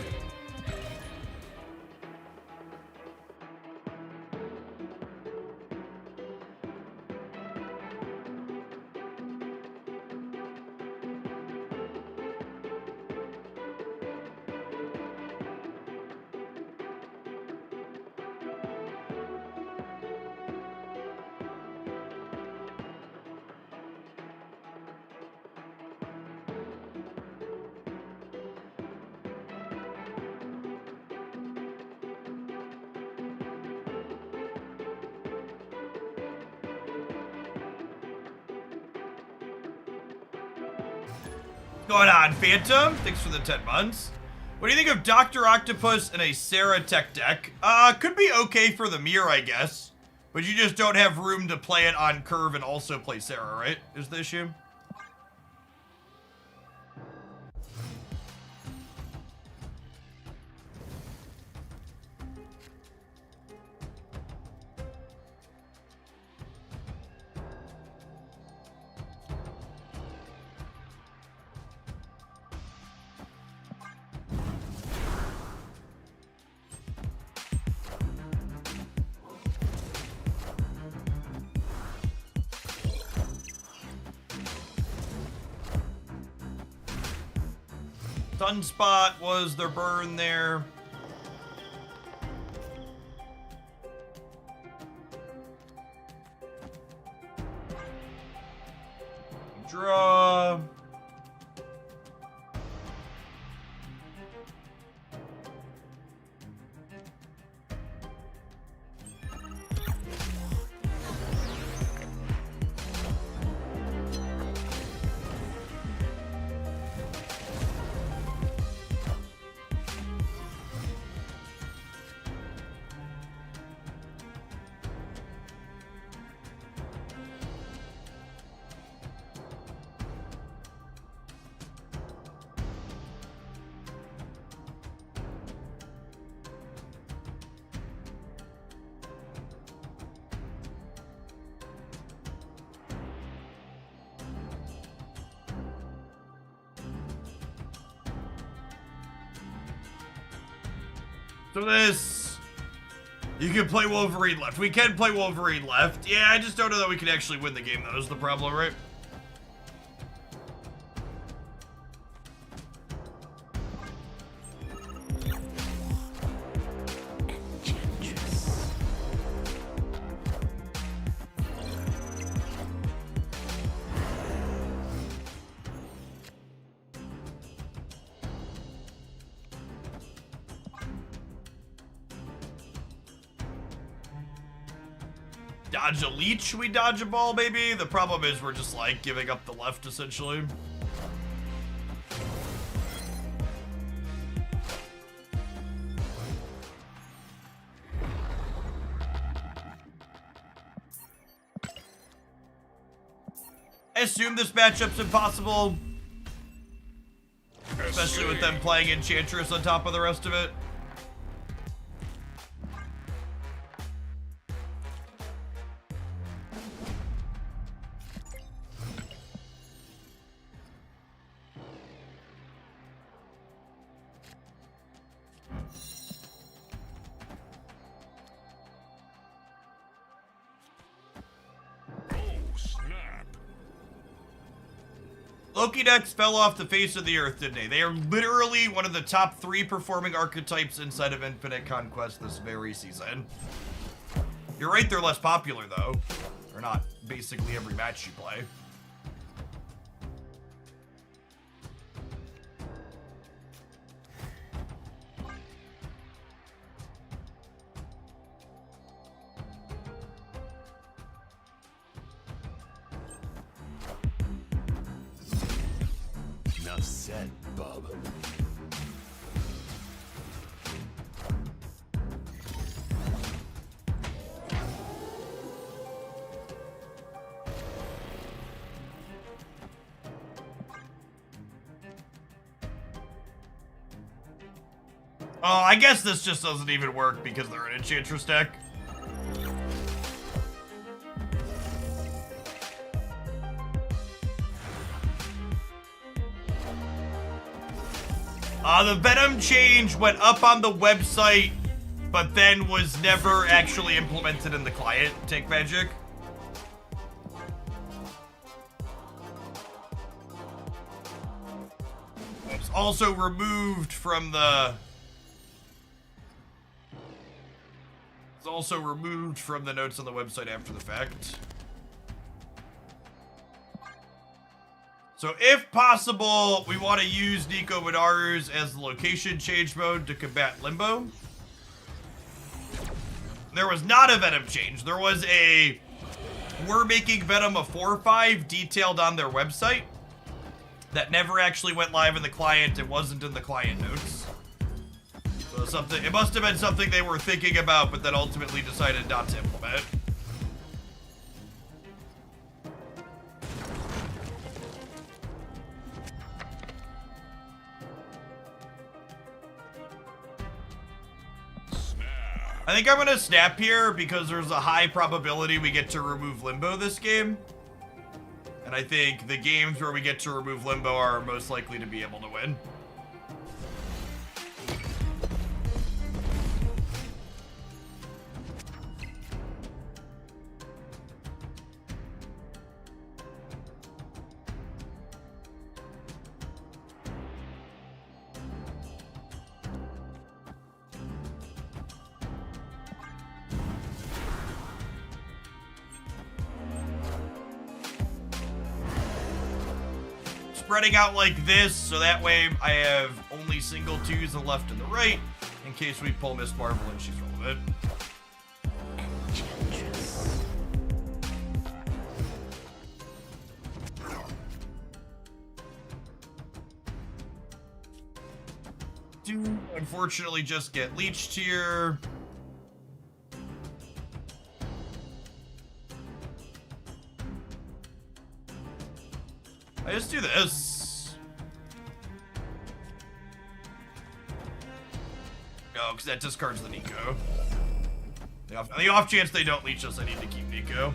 Going on, Phantom? Thanks for the 10 months. What do you think of Dr. Octopus in a Sarah tech deck? Could be okay for the mirror, I guess. But you just don't have room to play it on curve and also play Sarah, right? Is the issue? Sunspot was their burn there. Draw. So this, you can play Wolverine left. We can play Wolverine left. Yeah, I just don't know that we can actually win the game. That was the problem, right? Dodge a leech, we dodge a ball, baby. The problem is we're just like giving up the left essentially. I assume this matchup's impossible. Especially with them playing Enchantress on top of the rest of it. Loki decks fell off the face of the earth, didn't they? They are literally one of the top 3 performing archetypes inside of Infinite Conquest this very season. You're right, they're less popular, though. Or not basically every match you play. Enough said, bub. Oh, I guess this just doesn't even work because they're an Enchantress deck. The Venom change went up on the website, but then was never actually implemented in the client. Take Magic. It's also removed from the... It's also removed from the notes on the website after the fact. So if possible, we want to use Nico Madaru's as the location change mode to combat Limbo. There was not a Venom change. There was a we're making Venom a 4/5 detailed on their website that never actually went live in the client. It wasn't in the client notes. So something, it must have been something they were thinking about, but then ultimately decided not to implement. I think I'm gonna snap here because there's a high probability we get to remove Limbo this game. And I think the games where we get to remove Limbo are most likely to be able to win. Spreading out like this, so that way I have only single twos on the left and the right, in case we pull Miss Marvel and she's relevant. Do unfortunately just get leeched here. I just do this. No, because that discards the Nico. The off chance they don't leech us, I need to keep Nico.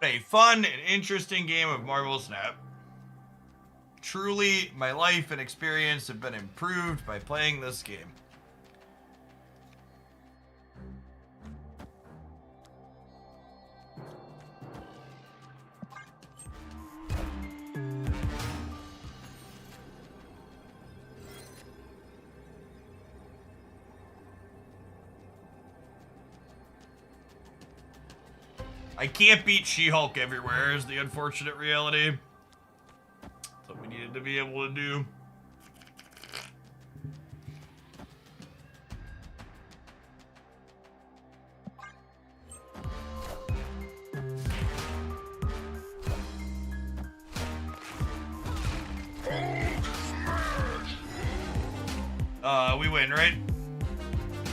A fun and interesting game of Marvel Snap. Truly, my life and experience have been improved by playing this game. I can't beat She-Hulk everywhere is the unfortunate reality. What we needed to be able to do. We win, right?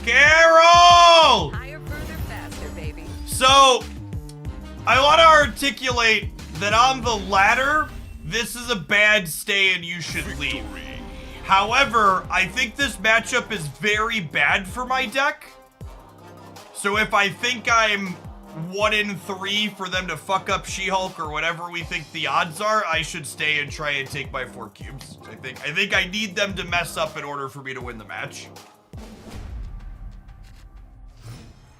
Carol! Higher, further, faster, baby. So, I want to articulate that on the ladder, this is a bad stay and you should leave. However, I think this matchup is very bad for my deck. So if I think I'm 1 in 3 for them to fuck up She-Hulk or whatever we think the odds are, I should stay and try and take my 4 cubes. I think I need them to mess up in order for me to win the match.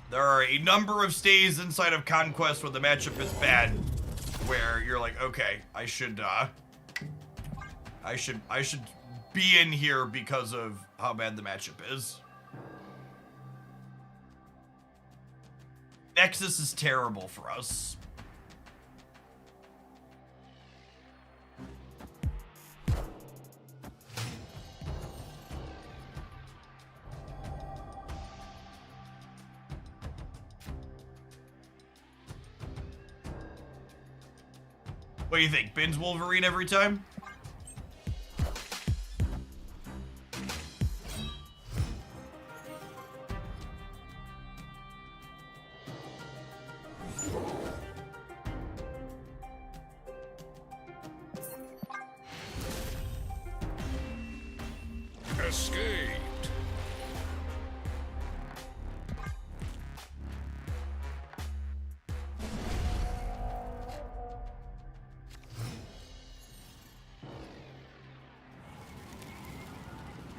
There are a number of stays inside of Conquest where the matchup is bad, where you're like, okay, I should be in here because of how bad the matchup is. Nexus is terrible for us. What do you think? Bins Wolverine every time? Escape.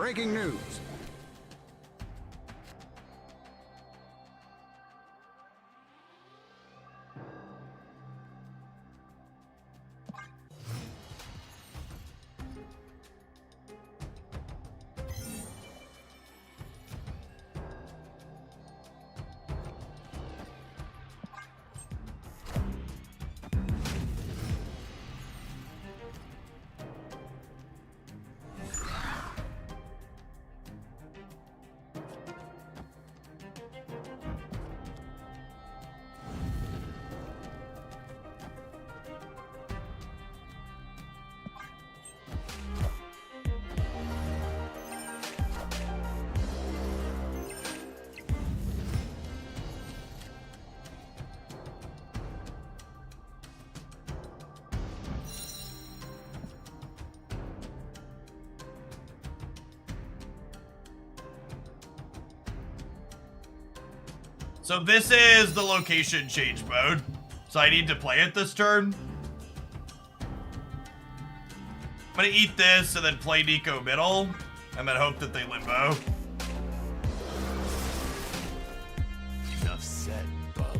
Breaking news. So this is the location change mode. So I need to play it this turn. I'm gonna eat this and then play Nico middle, and then hope that they limbo. Enough said, Bubba.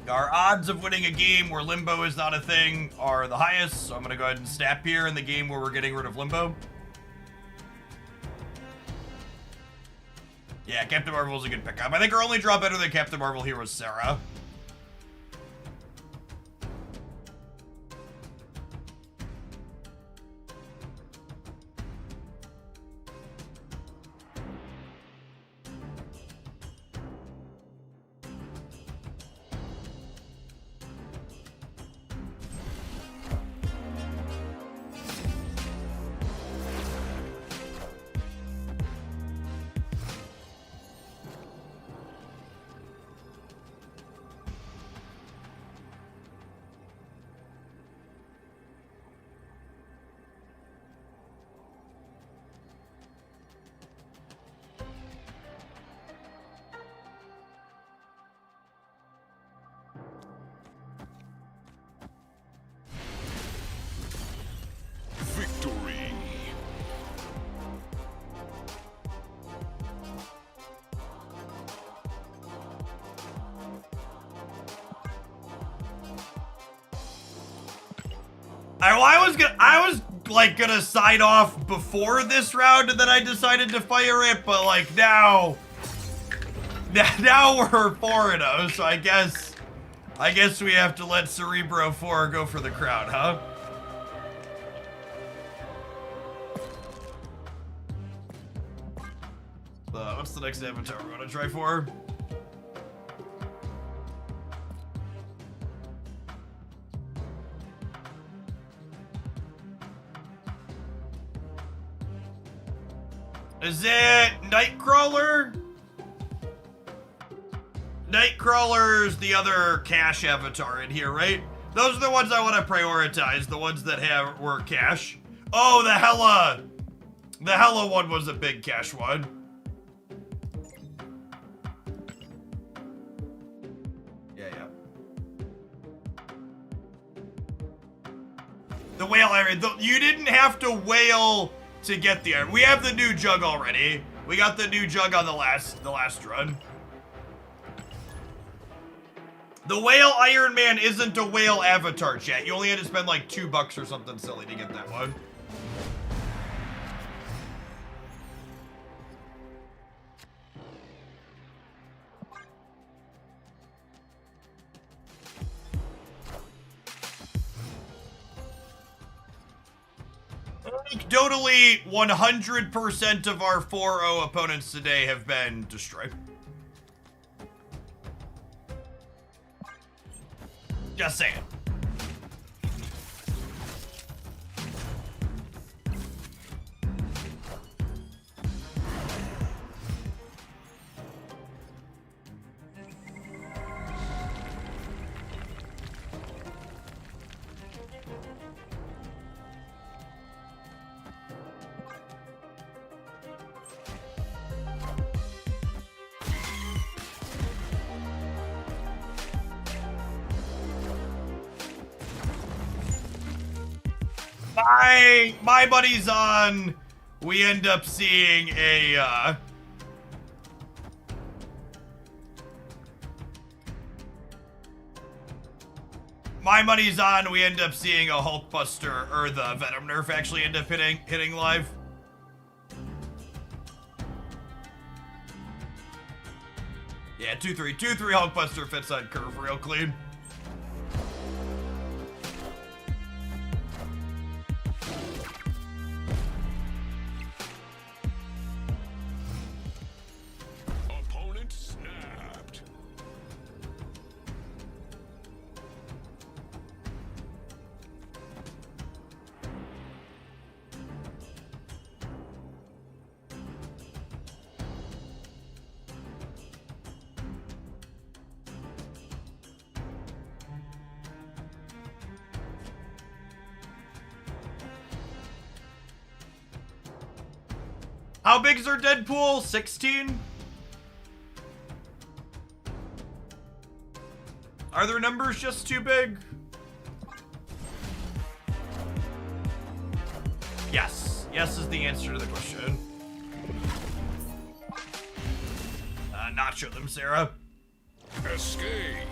Our odds of winning a game where limbo is not a thing are the highest, so I'm gonna go ahead and snap here in the game where we're getting rid of limbo. Yeah, Captain Marvel's a good pickup. I think our only draw better than Captain Marvel here was Sarah. Victory. I was like gonna sign off before this round, and then I decided to fire it. But like now we're 4-0, so I guess we have to let Cerebro 4 go for the crown, huh? What's the next avatar we're gonna try for? Is it Nightcrawler? Nightcrawler's the other cash avatar in here, right? Those are the ones I want to prioritize, the ones that were cash. Oh, the Hella one was a big cash one. Yeah. The whale iron. You didn't have to whale to get the iron. We have the new jug already. We got the new jug on the last run. The whale Iron Man isn't a whale avatar, chat. You only had to spend like $2 or something silly to get that one. Anecdotally, 100% of our 4-0 opponents today have been destroyed. Just saying. My buddy's on. We end up seeing a my money's on. We end up seeing a Hulkbuster, or the Venom nerf actually end up hitting live. Yeah, 2-3 Hulkbuster fits on curve real clean. Opponent snapped. How big is our Deadpool? 16? Are their numbers just too big? Yes. Yes is the answer to the question. Not show them, Sarah. Escaped.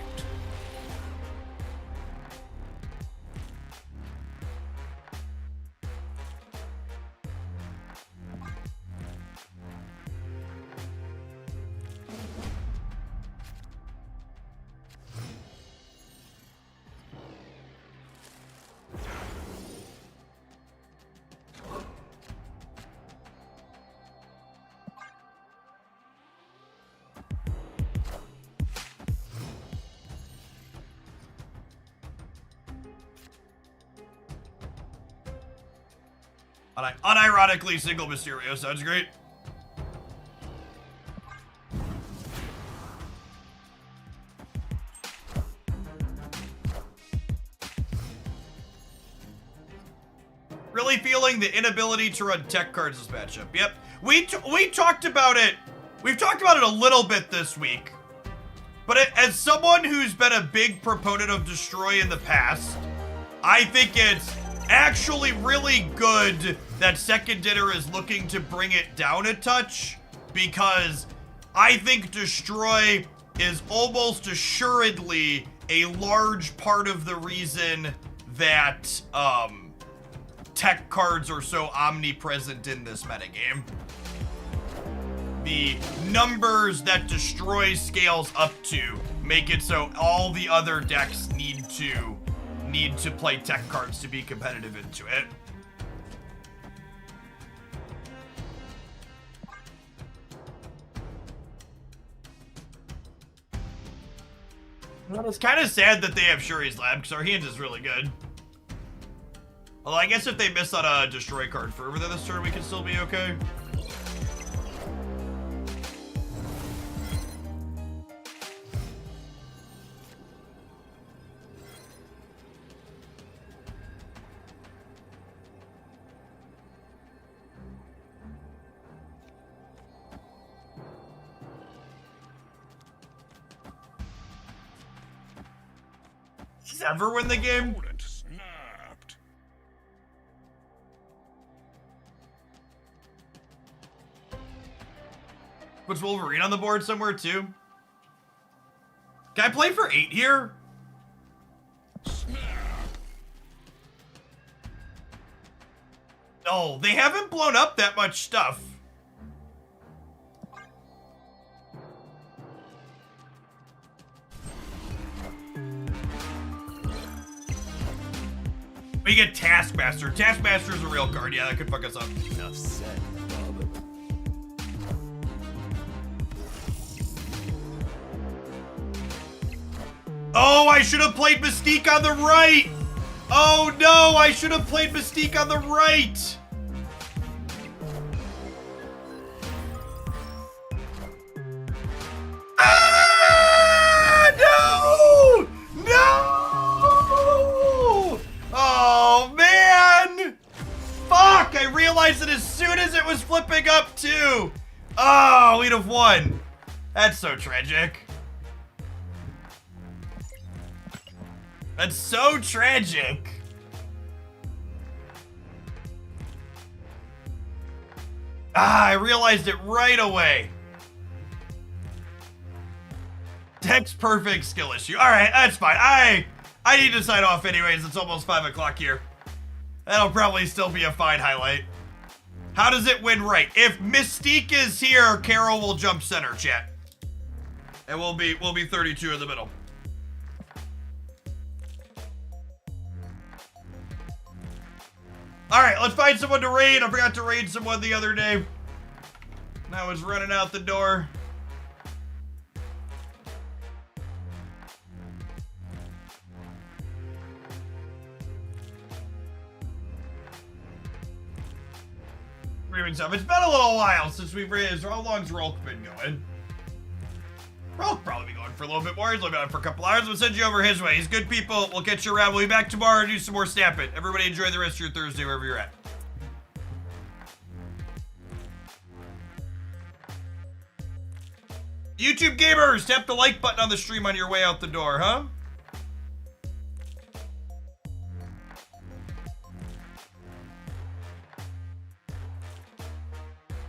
Unironically, single Mysterio sounds great. Really feeling the inability to run tech cards this matchup. Yep, we talked about it. We've talked about it a little bit this week. But as someone who's been a big proponent of Destroy in the past, I think it's actually really good that Second Dinner is looking to bring it down a touch, because I think Destroy is almost assuredly a large part of the reason that tech cards are so omnipresent in this metagame. The numbers that Destroy scales up to make it so all the other decks need to play tech cards to be competitive into it. Well, it's kind of sad that they have Shuri's Lab, because our hand is really good. Although I guess if they miss on a Destroy card further this turn, we can still be okay. Does ever win the game? Opponent snapped. Puts Wolverine on the board somewhere too. Can I play for 8 here? No, they haven't blown up that much stuff. We get Taskmaster. Taskmaster is a real card. Yeah, that could fuck us up. Enough said, Bob. Oh, I should have played Mystique on the right. Oh no, I should have played Mystique on the right. Ah, no! No! Oh man! Fuck! I realized it as soon as it was flipping up too. Oh, we'd have won. That's so tragic. That's so tragic. Ah, I realized it right away. Text perfect skill issue. All right, that's fine. I need to sign off anyways. It's almost 5 o'clock here. That'll probably still be a fine highlight. How does it win right? If Mystique is here, Carol will jump center, chat. And we'll be 32 in the middle. All right, let's find someone to raid. I forgot to raid someone the other day. And I was running out the door. Stuff. It's been a little while since we've raised. How long's Rolk been going? Rolk probably be going for a little bit more. He's only been on for a couple hours. We'll send you over his way. He's good people. We'll get you around. We'll be back tomorrow and do some more Snap It. Everybody enjoy the rest of your Thursday wherever you're at. YouTube gamers, tap the like button on the stream on your way out the door, huh?